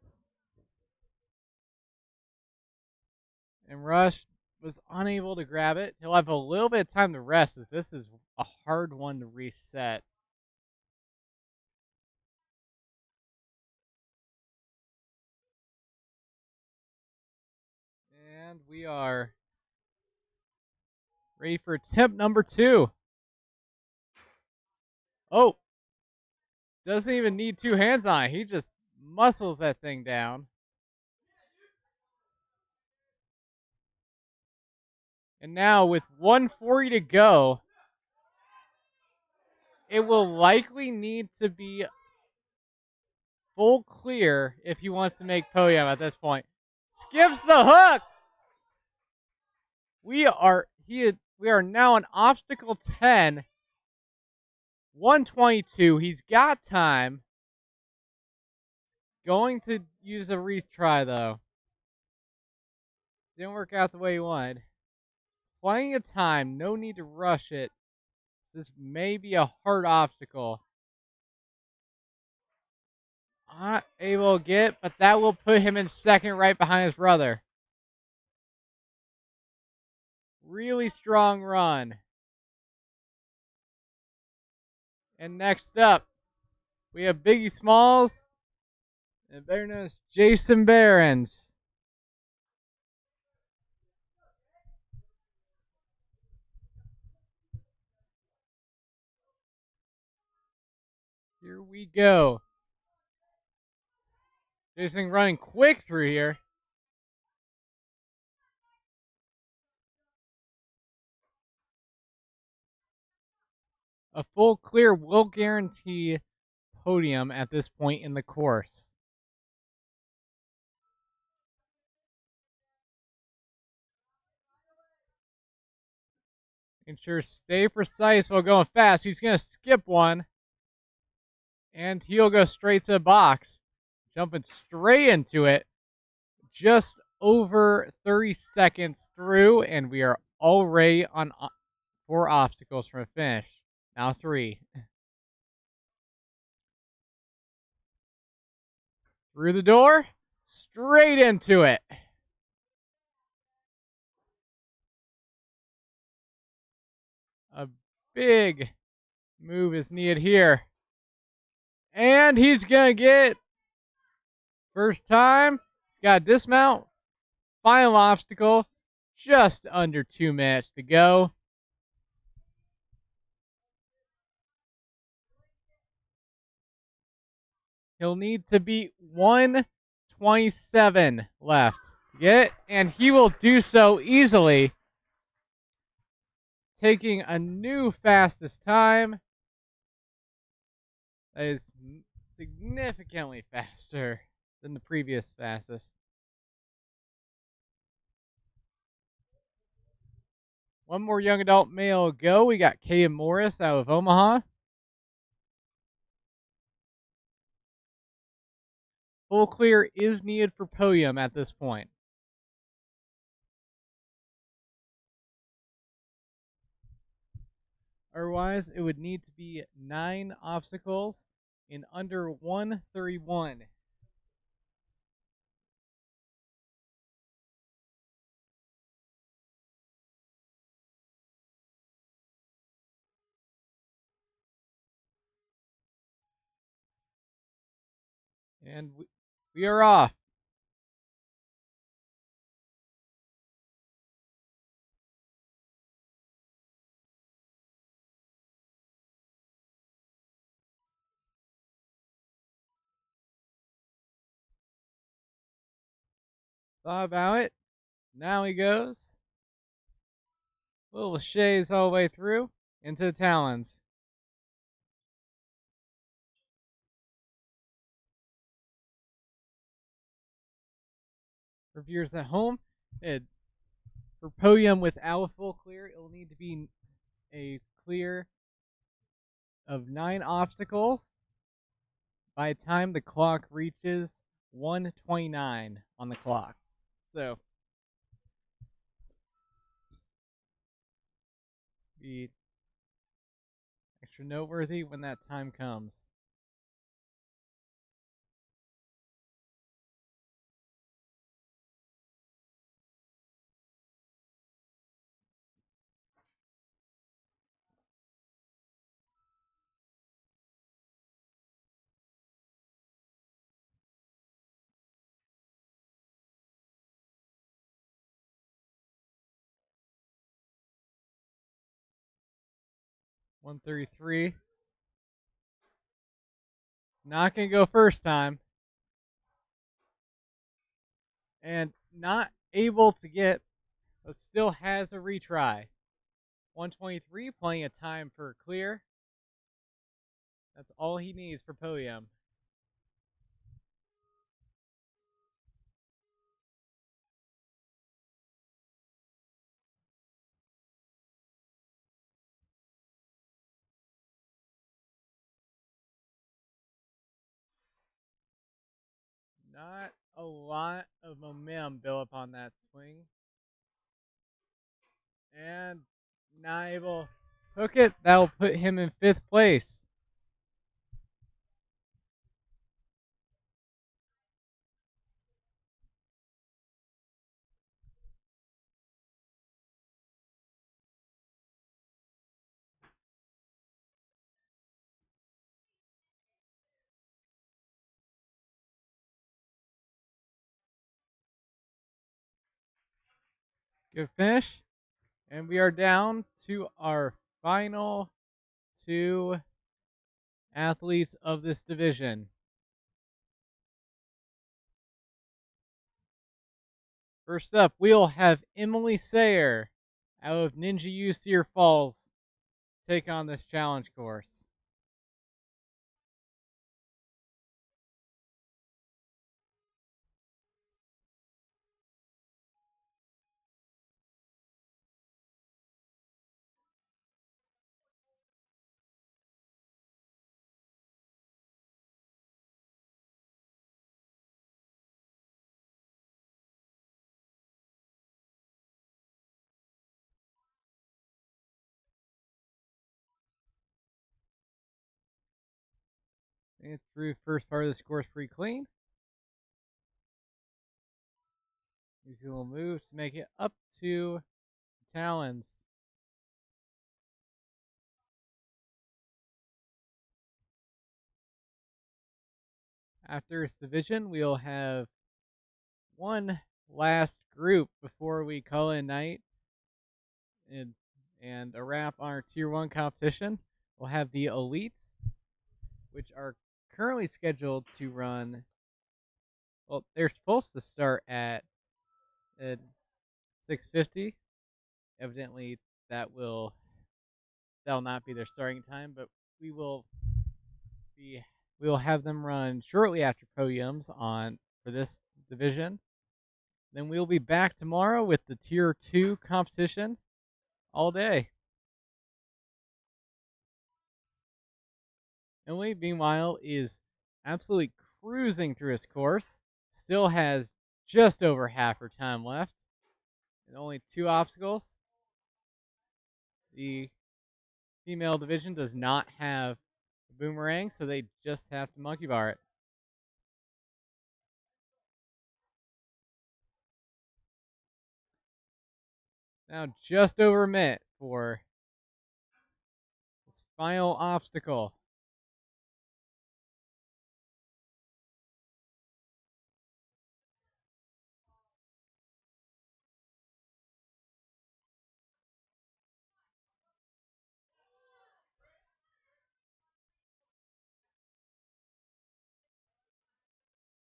and Rush was unable to grab it. He'll have a little bit of time to rest, as this is a hard one to reset. And we are ready for attempt number 2. Oh, doesn't even need 2 hands on it. He just muscles that thing down. And now with 140 to go, it will likely need to be full clear if he wants to make podium at this point. Skips the hook. We are now on obstacle 10. 122. He's got time. Going to use a retry though. Didn't work out the way he wanted. plenty of time. No need to rush it. This may be a hard obstacle. Not able to get, but that will put him in second right behind his brother. Really strong run. And next up, we have Biggie Smalls, and better known as Jason Behrens. Here we go. Jason running quick through here. A full clear will guarantee podium at this point in the course. Ensure stay precise while going fast. He's going to skip one. And he'll go straight to the box. Jumping straight into it. Just over 30 seconds through. And we are already on 4 obstacles from a finish. Now 3. Through the door. Straight into it. A big move is needed here. And he's going to get first time. He's got a dismount. Final obstacle. Just under 2 minutes to go. He'll need to beat 1:27 left to get it. And he will do so easily. Taking a new fastest time. That is significantly faster than the previous fastest. One more young adult male to go. We got Caden Morris out of Omaha. Full clear is needed for podium at this point. Otherwise, it would need to be 9 obstacles in under 1:31. And we are off. Thought about it. Now he goes. Little shays all the way through into the talons. For viewers at home, for podium without a full clear, it will need to be a clear of 9 obstacles by the time the clock reaches 1:29 on the clock. So, be extra noteworthy when that time comes. One 33. Not going to go first time. And not able to get, but still has a retry. 123, plenty of time for clear. That's all he needs for podium. Not a lot of momentum built up on that swing. And not able to hook it. That'll put him in 5th place. Good finish. And we are down to our final 2 athletes of this division. First up, we'll have Emily Sayer out of Ninja U Cedar Falls take on this challenge course. And through first part of this course pretty clean. Easy little moves to make it up to Talons. After this division, we'll have one last group before we call it a night and a wrap on our Tier 1 competition. We'll have the Elites, which are currently scheduled to run. Well, they're supposed to start at 6:50. Evidently, that'll not be their starting time, but we will have them run shortly after podiums for this division. Then we'll be back tomorrow with the Tier 2 competition all day. Emily, meanwhile, is absolutely cruising through his course. Still has just over half her time left. And only 2 obstacles. The female division does not have a boomerang, so they just have to monkey bar it. Now just over a minute for this final obstacle.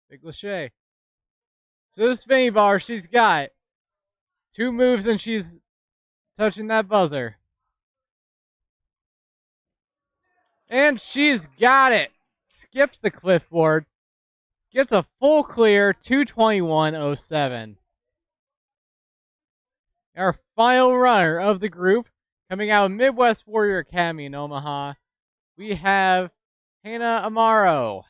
Big Lachey. So this spinny bar, she's got 2 moves and she's touching that buzzer. And she's got it. Skips the clipboard. Gets a full clear, 2:21.07. Our final runner of the group, coming out of Midwest Warrior Academy in Omaha, we have Hannah Amaro.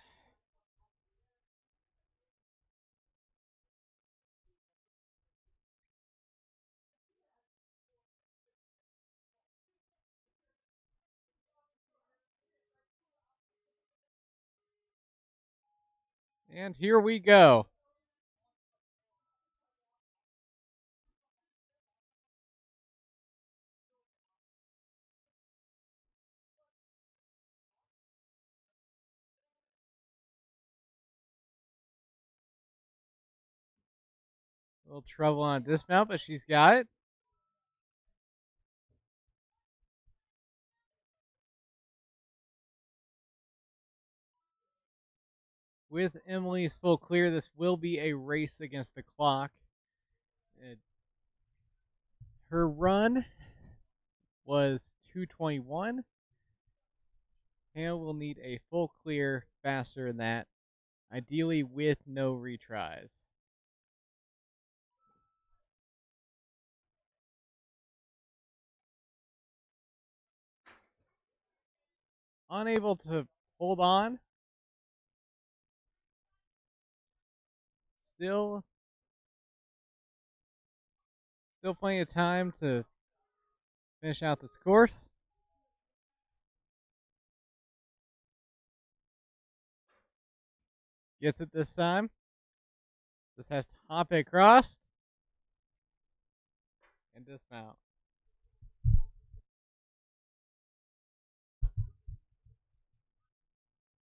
And here we go. A little trouble on a dismount, but she's got it. With Emily's full clear, this will be a race against the clock. Her run was 2:21. Hannah will need a full clear faster than that, ideally with no retries. Unable to hold on. Still plenty of time to finish out this course. Gets it this time. Just has to hop it across and dismount.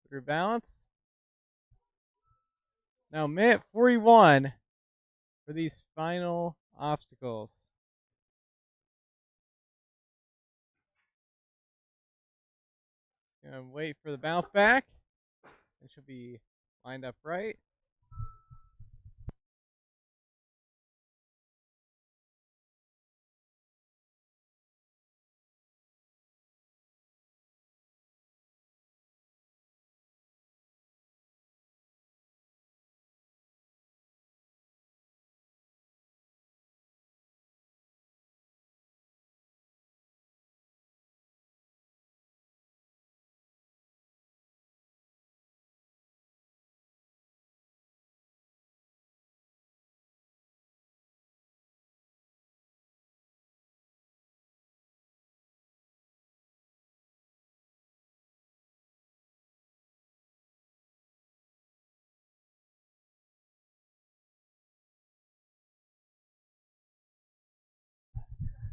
Through balance. Now, minute 41 for these final obstacles. Gonna wait for the bounce back. It should be lined up right.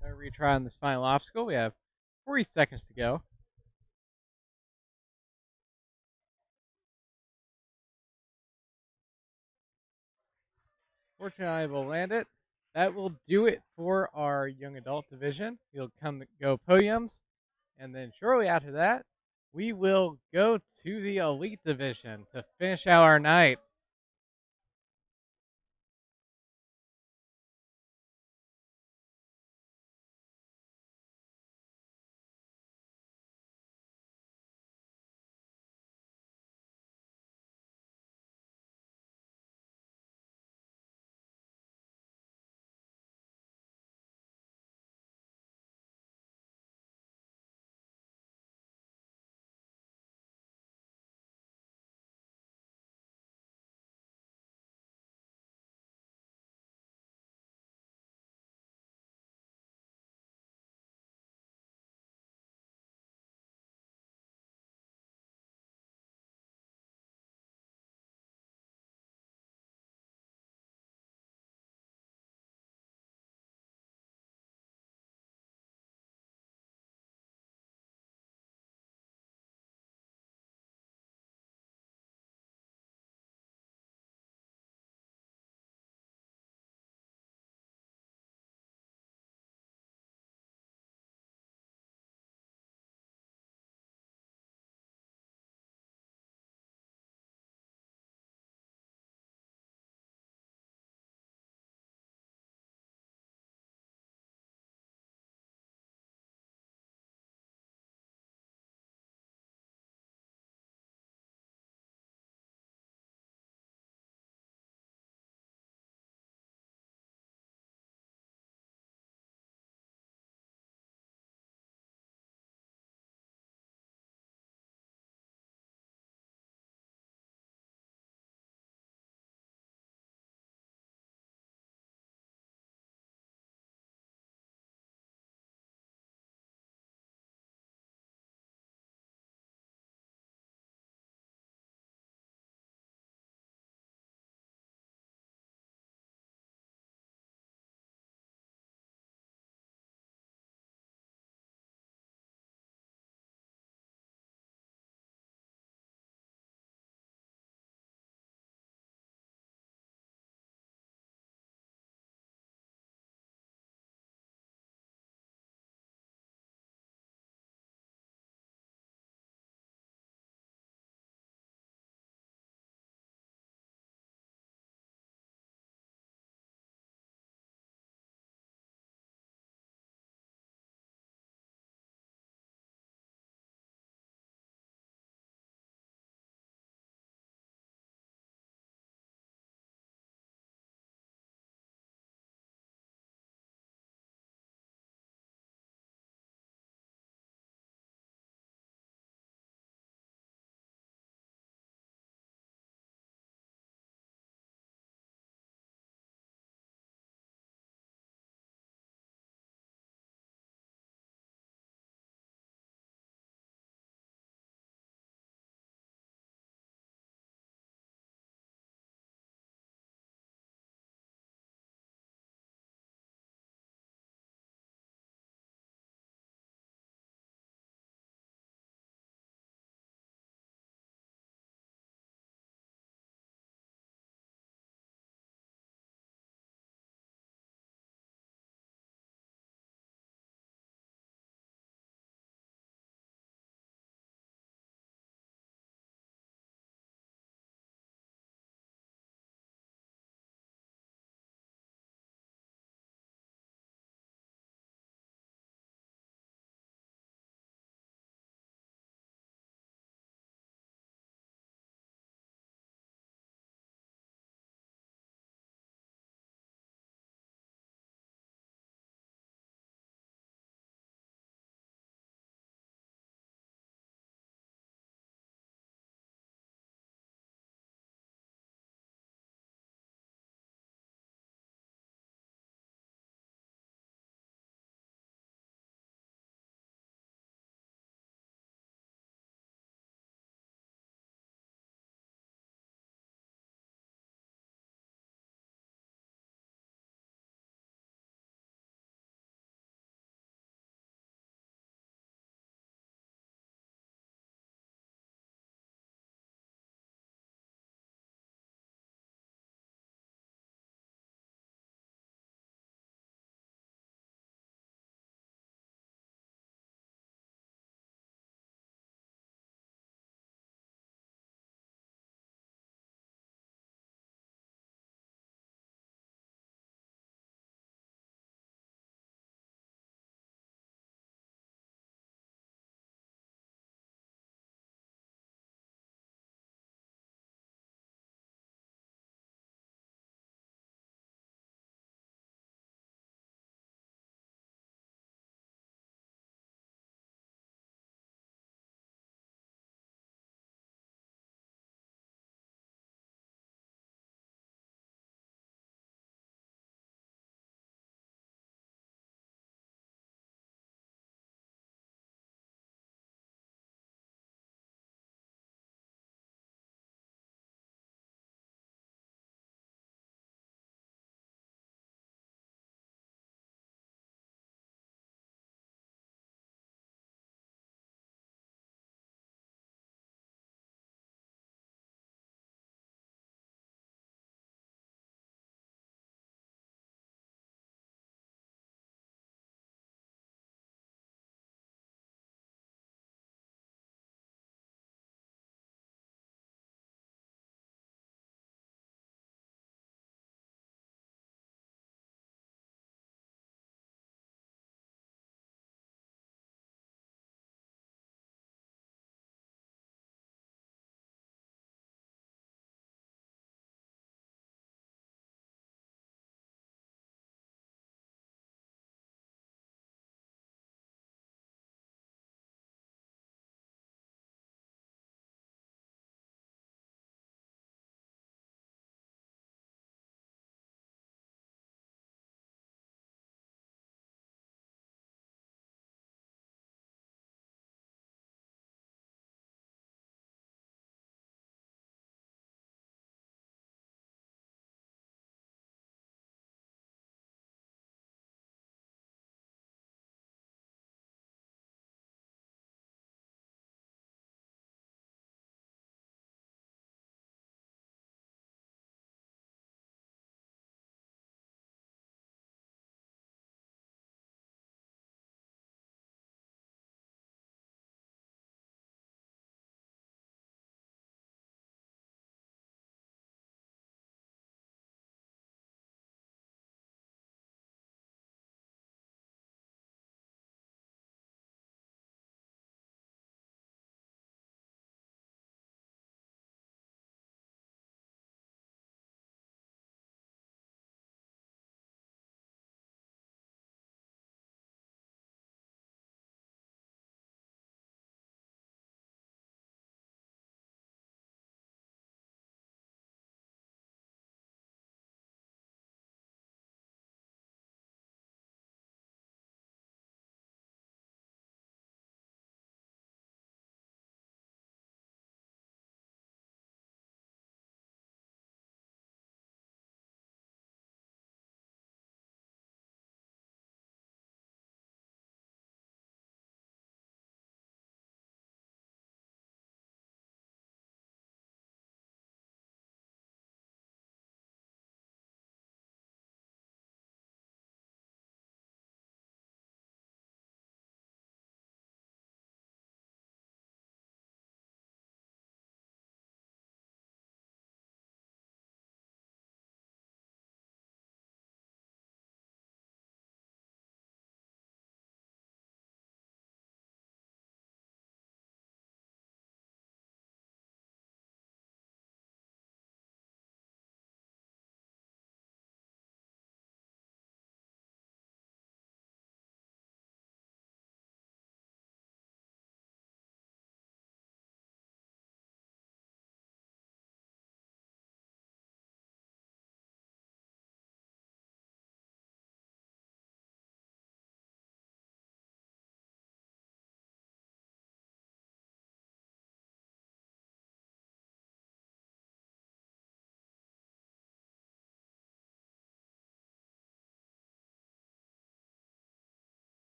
Gonna retry on this final obstacle. We have 40 seconds to go. Fortunately, I will land it. That will do it for our young adult division. We'll go podiums, and then shortly after that, we will go to the elite division to finish out our night.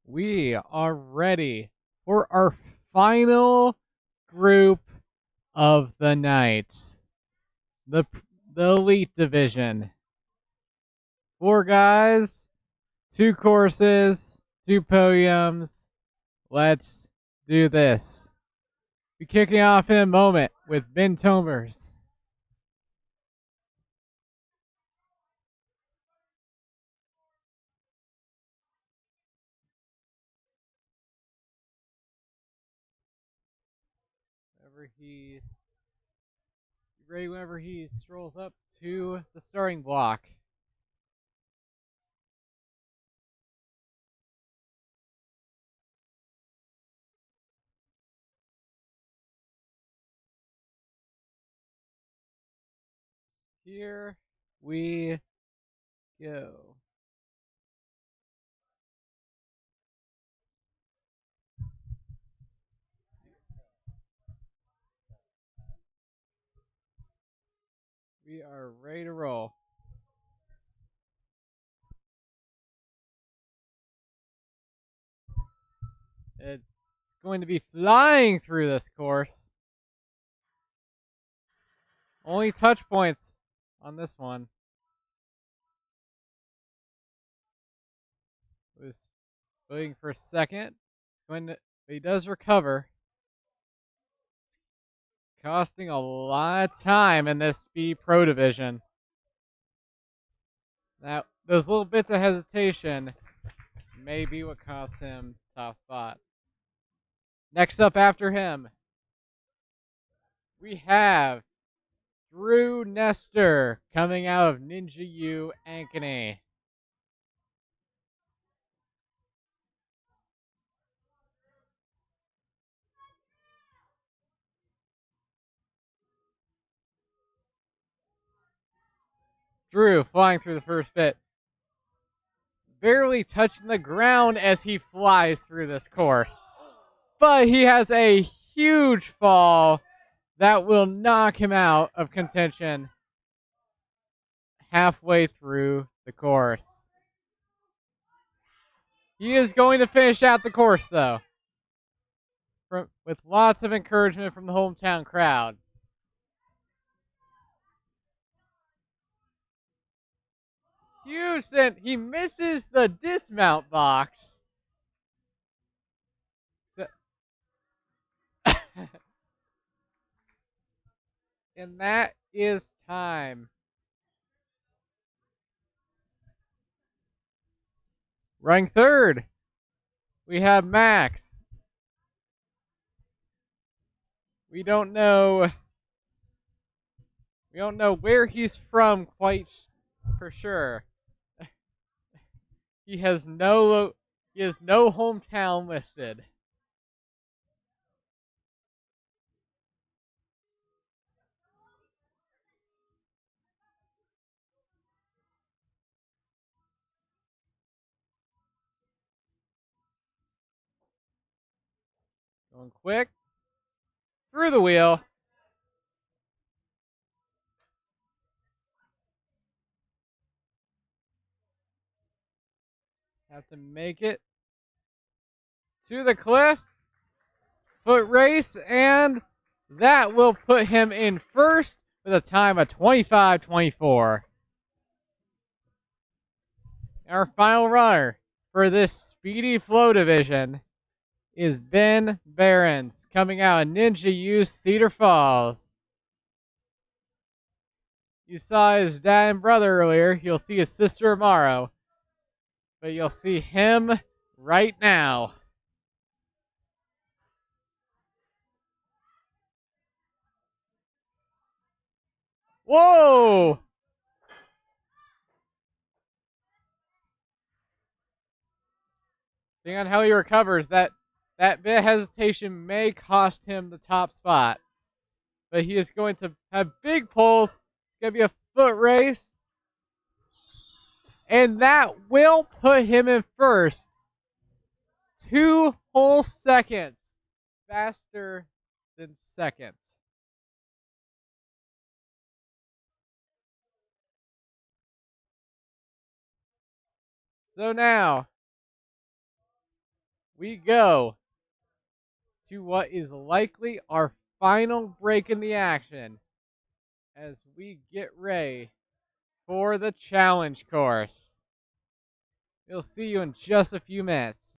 We are ready for our final group of the night. The elite division. 4 guys, 2 courses, 2 podiums. Let's do this. Be kicking off in a moment with Ben Tomers. Ready whenever he strolls up to the starting block. Here we go. We are ready to roll. It's going to be flying through this course. Only touch points on this one. Was waiting for a second. He does recover. Costing a lot of time in this Speed Pro division. Those little bits of hesitation may be what costs him top spot. Next up after him, we have Drew Nestor coming out of Ninja U Ankeny. Drew flying through the first bit. Barely touching the ground as he flies through this course. But he has a huge fall that will knock him out of contention halfway through the course. He is going to finish out the course, though, with lots of encouragement from the hometown crowd. Houston, he misses the dismount box. And that is time. Running third, we have Max. We don't know where he's from quite for sure. He has no hometown listed. Going quick through the wheel. Have to make it to the cliff. Foot race, and that will put him in first with a time of 25:24. Our final runner for this Speedy Flow division is Ben Behrens, coming out of Ninja U Cedar Falls. You saw his dad and brother earlier. You'll see his sister tomorrow. But you'll see him right now. Whoa! Depending on how he recovers, that bit of hesitation may cost him the top spot. But he is going to have big pulls. It's going to be a foot race. And that will put him in first. 2 whole seconds faster than second. So now, we go to what is likely our final break in the action as we get ready for the challenge course. We'll see you in just a few minutes.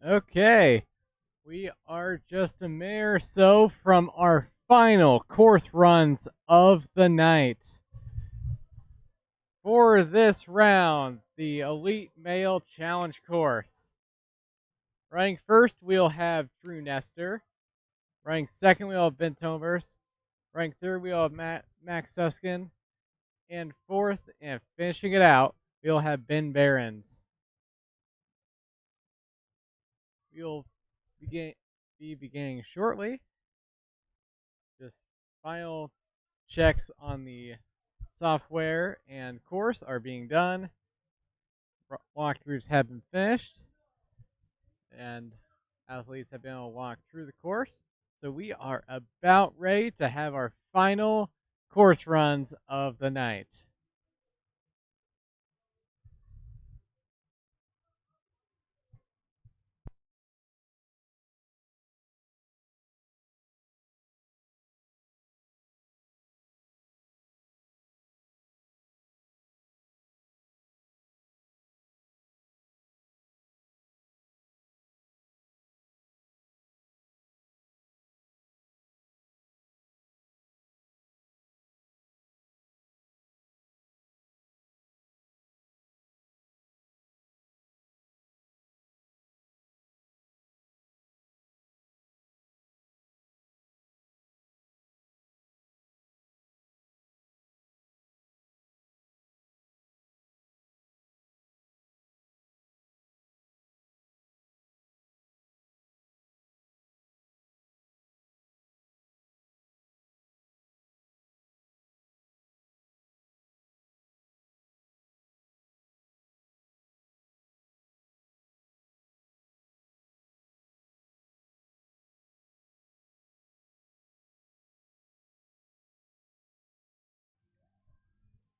Okay, we are just a minute or so from our final course runs of the night. For this round, the Elite Male Challenge course. Running first, we'll have Drew Nestor. Running second, we'll have Ben Tomers. Running third, we'll have Max Suskin. And fourth, and finishing it out, we'll have Ben Behrens. We'll be beginning shortly. Just final checks on the software and course are being done. Walkthroughs have been finished, and athletes have been able to walk through the course. So we are about ready to have our final course runs of the night.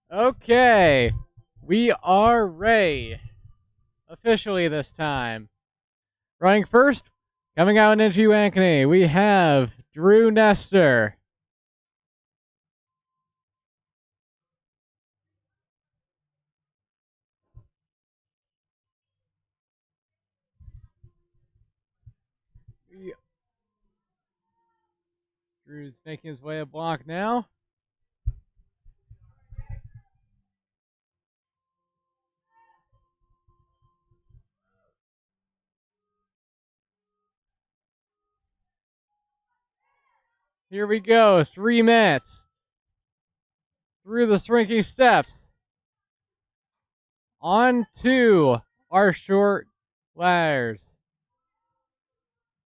Okay, we are ready. Officially this time. Running first, coming out into Ankeny, we have Drew Nestor. Drew's making his way a block now. Here we go, 3 minutes. Through the shrinking steps. On to our short ladders.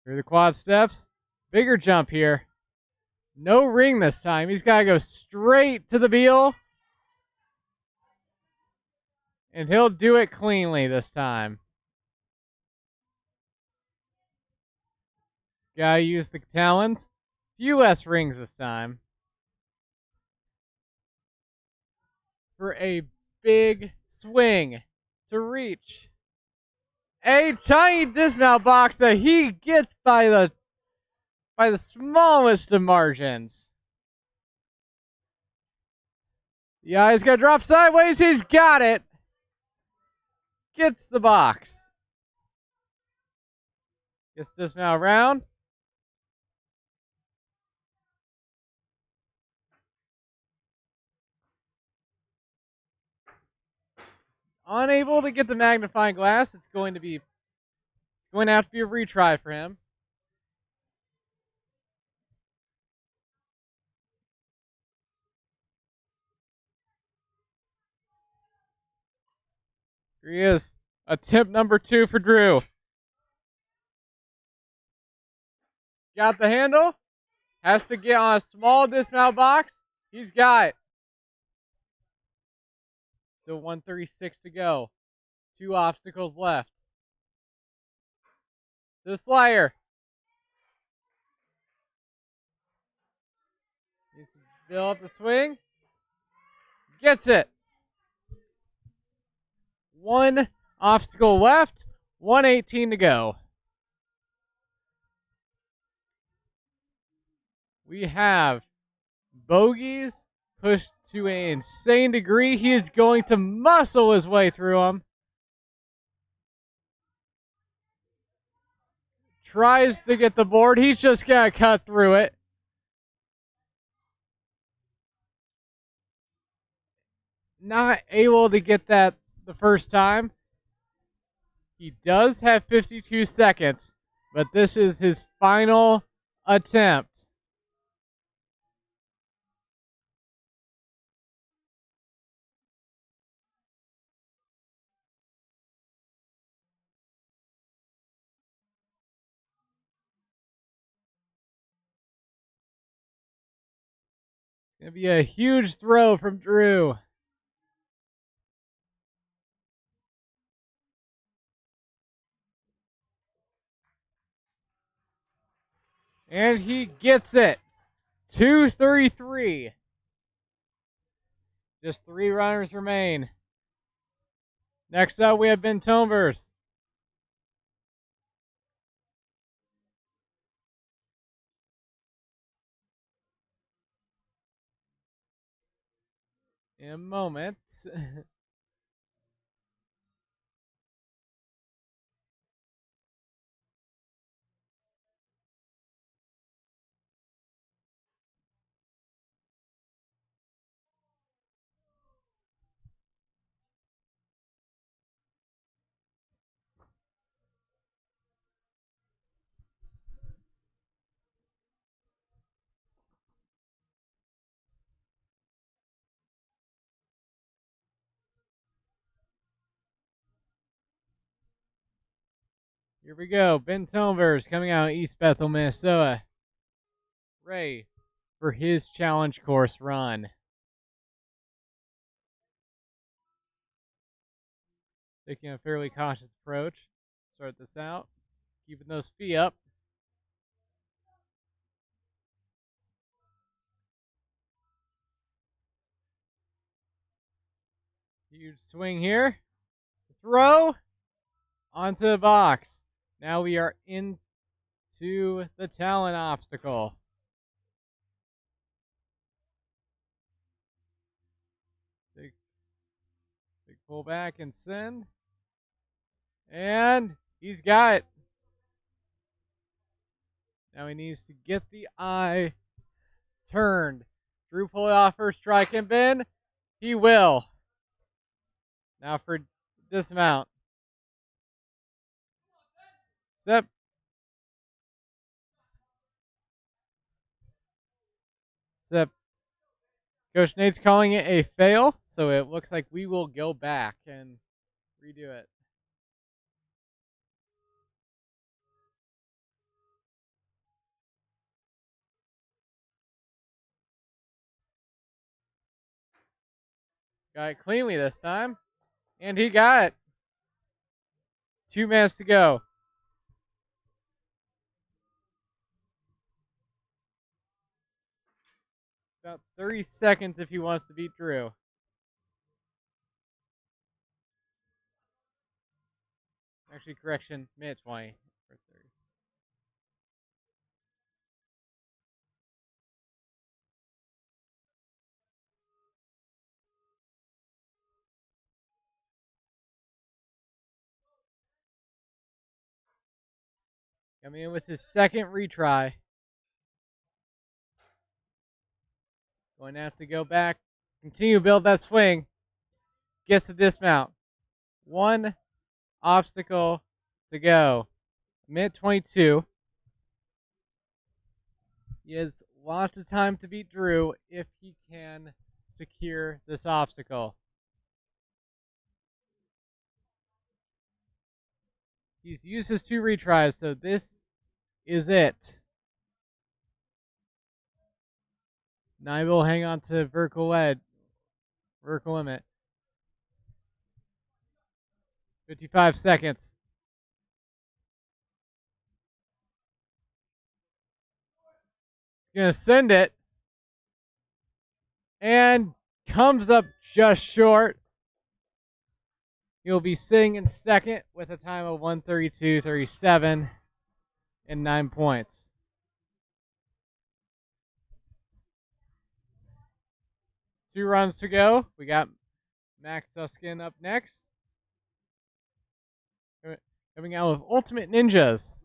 Through the quad steps. Bigger jump here. No ring this time. He's got to go straight to the Beal. And he'll do it cleanly this time. Got to use the talons. Few less rings this time. For a big swing to reach a tiny dismount box that he gets by the smallest of margins. Yeah, he's gonna drop sideways. He's got it. Gets the box. Gets dismount around. Unable to get the magnifying glass. It's going to have to be a retry for him. Here he is. Attempt number 2 for Drew. Got the handle. Has to get on a small dismount box. He's got it. So 136 to go. 2 obstacles left. To the slider. Needs to build up the swing. Gets it. 1 obstacle left. 118 to go. We have bogeys pushed to an insane degree. He is going to muscle his way through them. tries to get the board. He's just going to cut through it. Not able to get that the first time. He does have 52 seconds, but this is his final attempt. It's going to be a huge throw from Drew. And he gets it. 233. Just 3 runners remain. Next up, we have Ben Tombers. In a moment. Here we go. Ben Tombers coming out of East Bethel, Minnesota. Ray for his challenge course run. Taking a fairly cautious approach. Start this out. Keeping those feet up. Huge swing here. Throw onto the box. Now we are into the talent obstacle. Big pull back and send. And he's got it. Now he needs to get the eye turned. Drew pull it off first strike and Ben. He will. Now for dismount. Step. Step. Coach Nate's calling it a fail, so it looks like we will go back and redo it. Got it cleanly this time. And he got it. 2 minutes to go. About 30 seconds if he wants to beat Drew. Actually, correction, minute 20 for 30. Coming in with his second retry. Going to have to go back. Continue to build that swing. Gets the dismount. 1 obstacle to go. Minute 22. He has lots of time to beat Drew if he can secure this obstacle. He's used his 2 retries, so this is it. Now he will hang on to vertical limit. 55 seconds. Gonna send it. And comes up just short. He'll be sitting in second with a time of 1:32:37 and 9 points. Two runs to go. We got Max Suskin up next. Coming out with Ultimate Ninjas.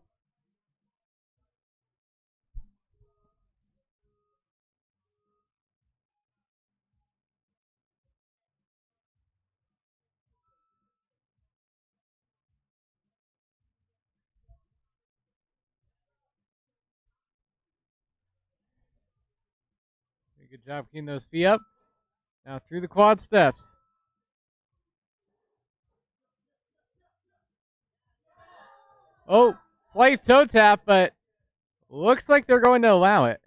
Good job keeping those feet up. Now through the quad steps. Oh, slight toe tap, but looks like they're going to allow it.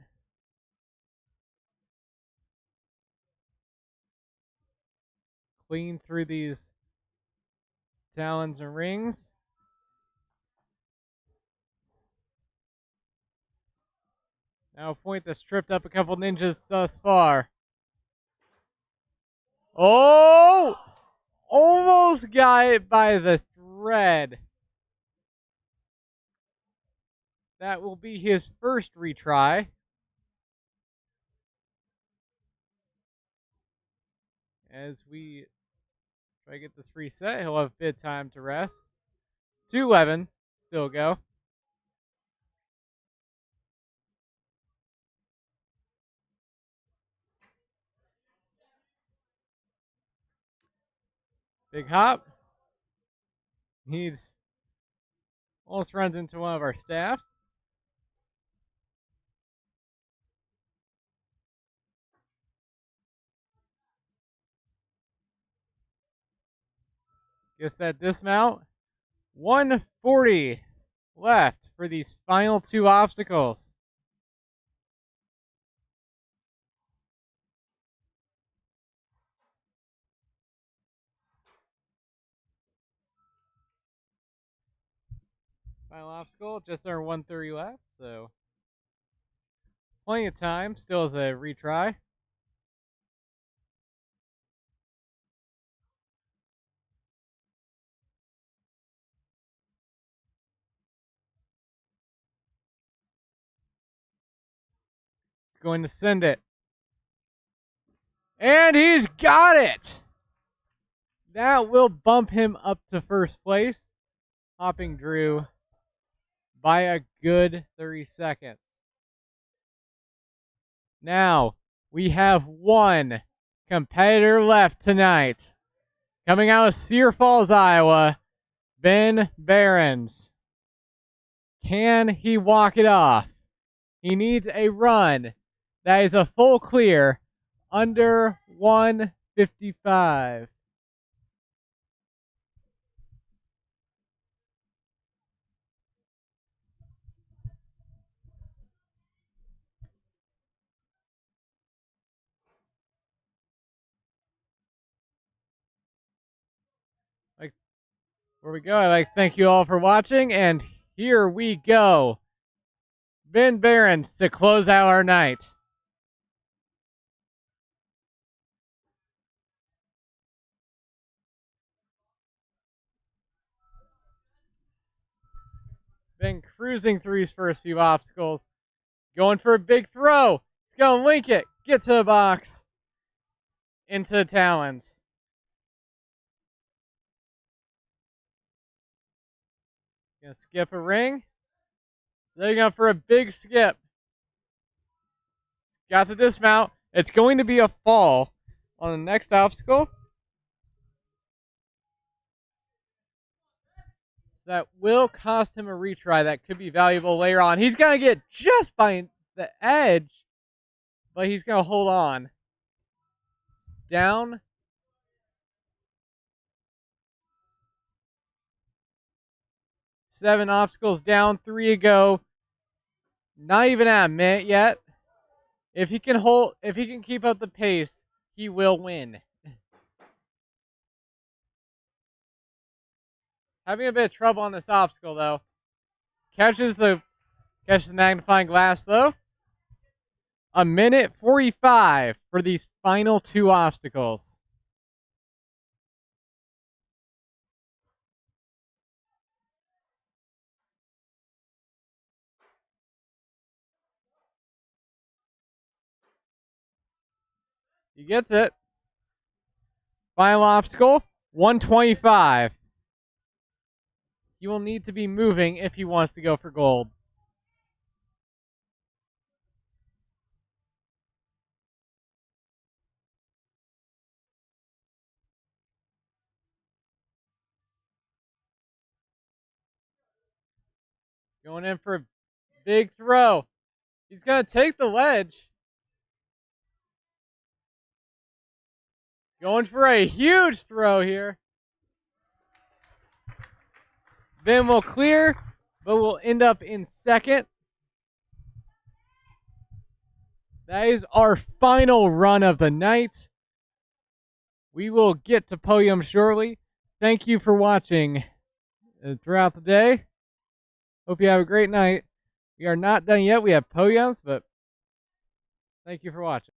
Clean through these talons and rings. Now a point that's tripped up a couple ninjas thus far. Oh! Almost got it by the thread. That will be his first retry. As we try to get this reset, he'll have a bit of time to rest. 2:11, still go. Big hop. He's almost runs into one of our staff. Gets that dismount. 140 left for these final two obstacles. Final obstacle, just under 130 left, so plenty of time. Still as a retry. He's going to send it. And he's got it! That will bump him up to first place, hopping Drew by a good 30 seconds. Now, we have one competitor left tonight. Coming out of Cedar Falls, Iowa, Ben Behrens. Can he walk it off? He needs a run that is a full clear under 155. Where we go, I'd like to thank you all for watching, and here we go. Ben Behrens to close out our night. Been cruising through his first few obstacles. Going for a big throw. He's going to link it. Get to the box. Into the talons. Gonna skip a ring. They're going for a big skip. Got the dismount. It's going to be a fall on the next obstacle. So that will cost him a retry that could be valuable later on. He's going to get just by the edge, but he's going to hold on. It's down. Seven obstacles down, 3 to go. Not even at a minute yet. If he can keep up the pace, he will win. Having a bit of trouble on this obstacle though. Catches the magnifying glass though. 1:45 for these final two obstacles. He gets it. Final obstacle, 125. He will need to be moving if he wants to go for gold. Going in for a big throw. He's going to take the ledge. Going for a huge throw here. Then we'll clear, but we'll end up in second. That is our final run of the night. We will get to podium shortly. Thank you for watching throughout the day. Hope you have a great night. We are not done yet. We have podiums, but thank you for watching.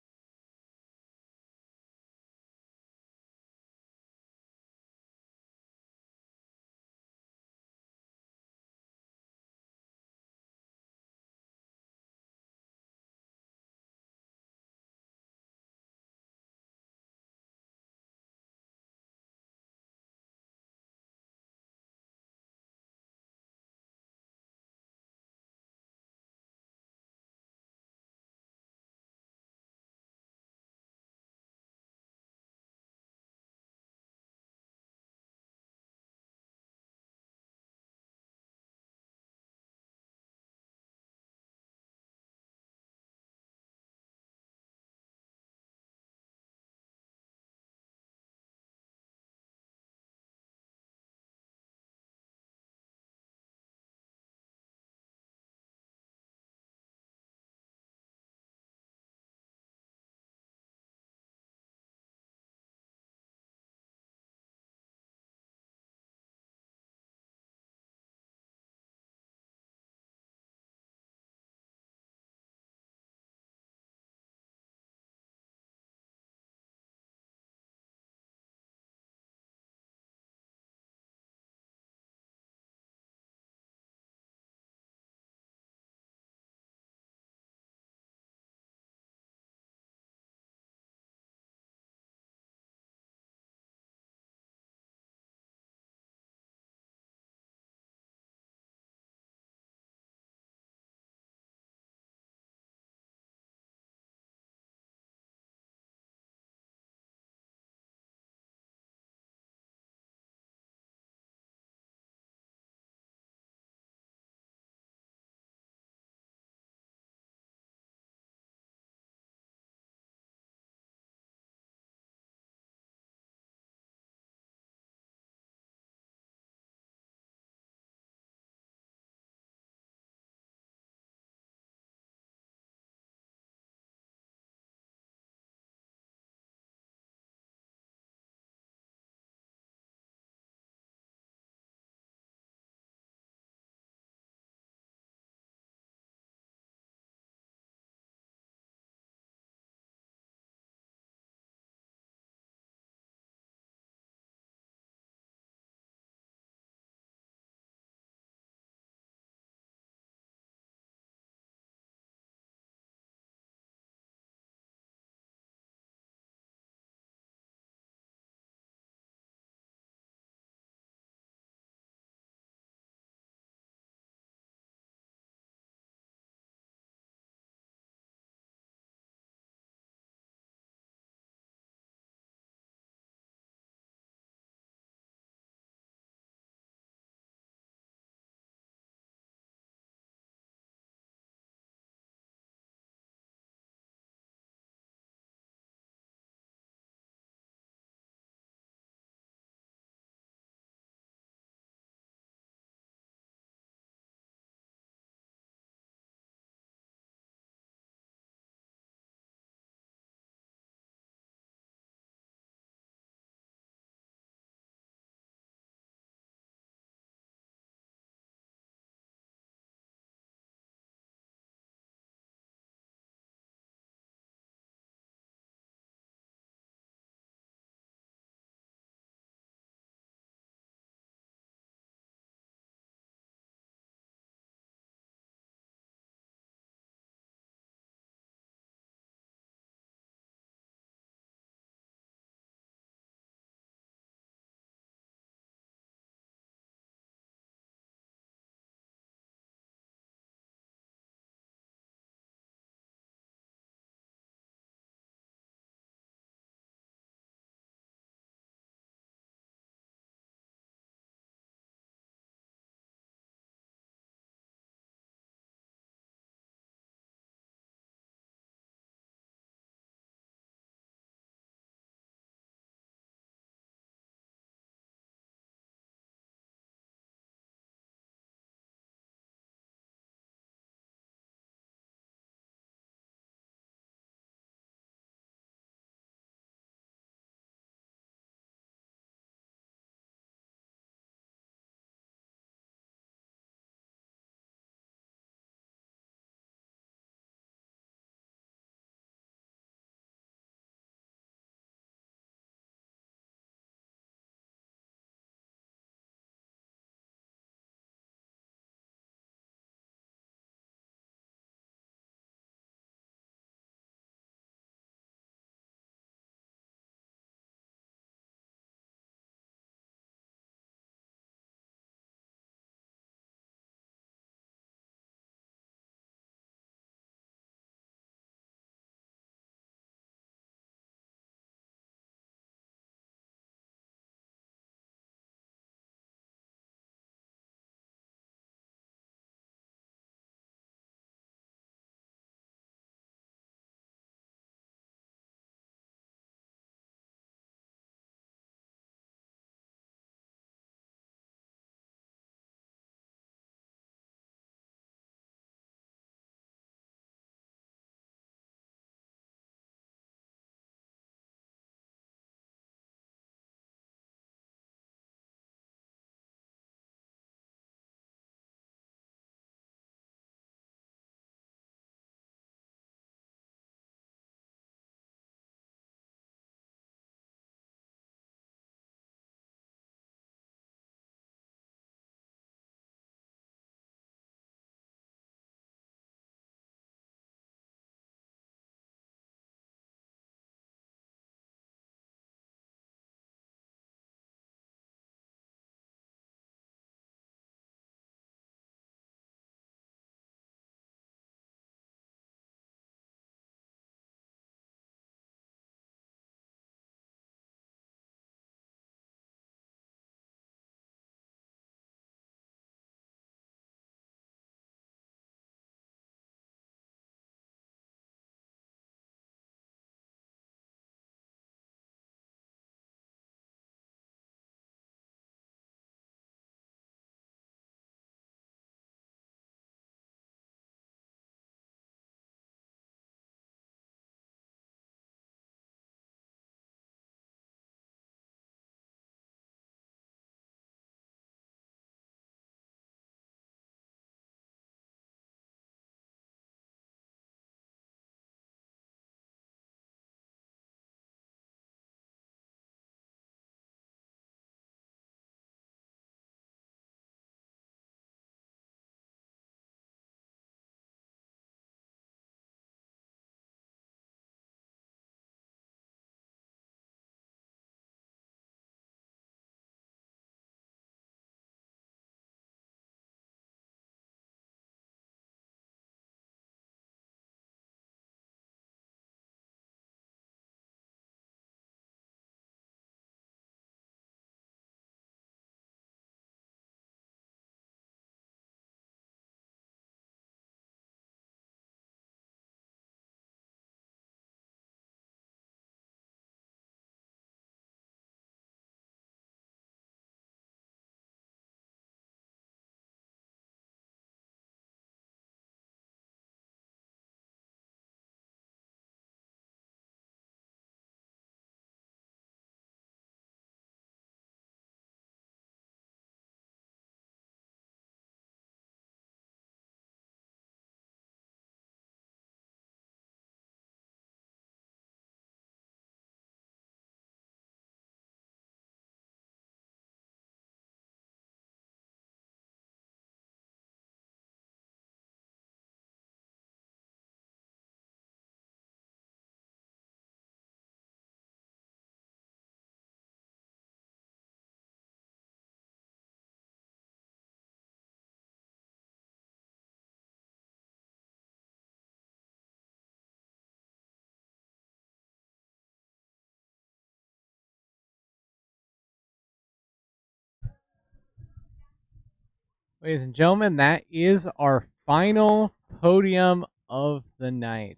Ladies and gentlemen, that is our final podium of the night.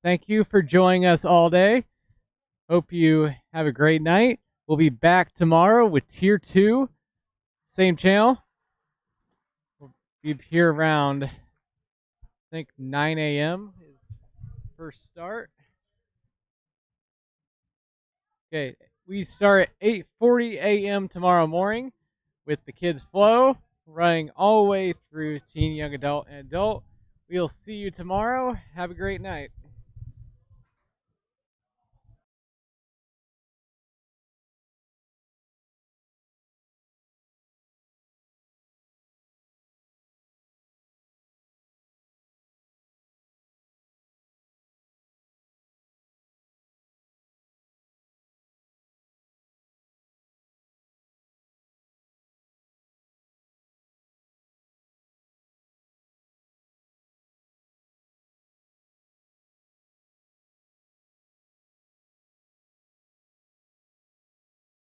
Thank you for joining us all day. Hope you have a great night. We'll be back tomorrow with Tier 2. Same channel. We'll be here around, I think, 9 a.m. is first start. Okay, we start at 8:40 a.m. tomorrow morning with the Kids Flow, running all the way through teen, young adult, and adult. We'll see you tomorrow. Have a great night.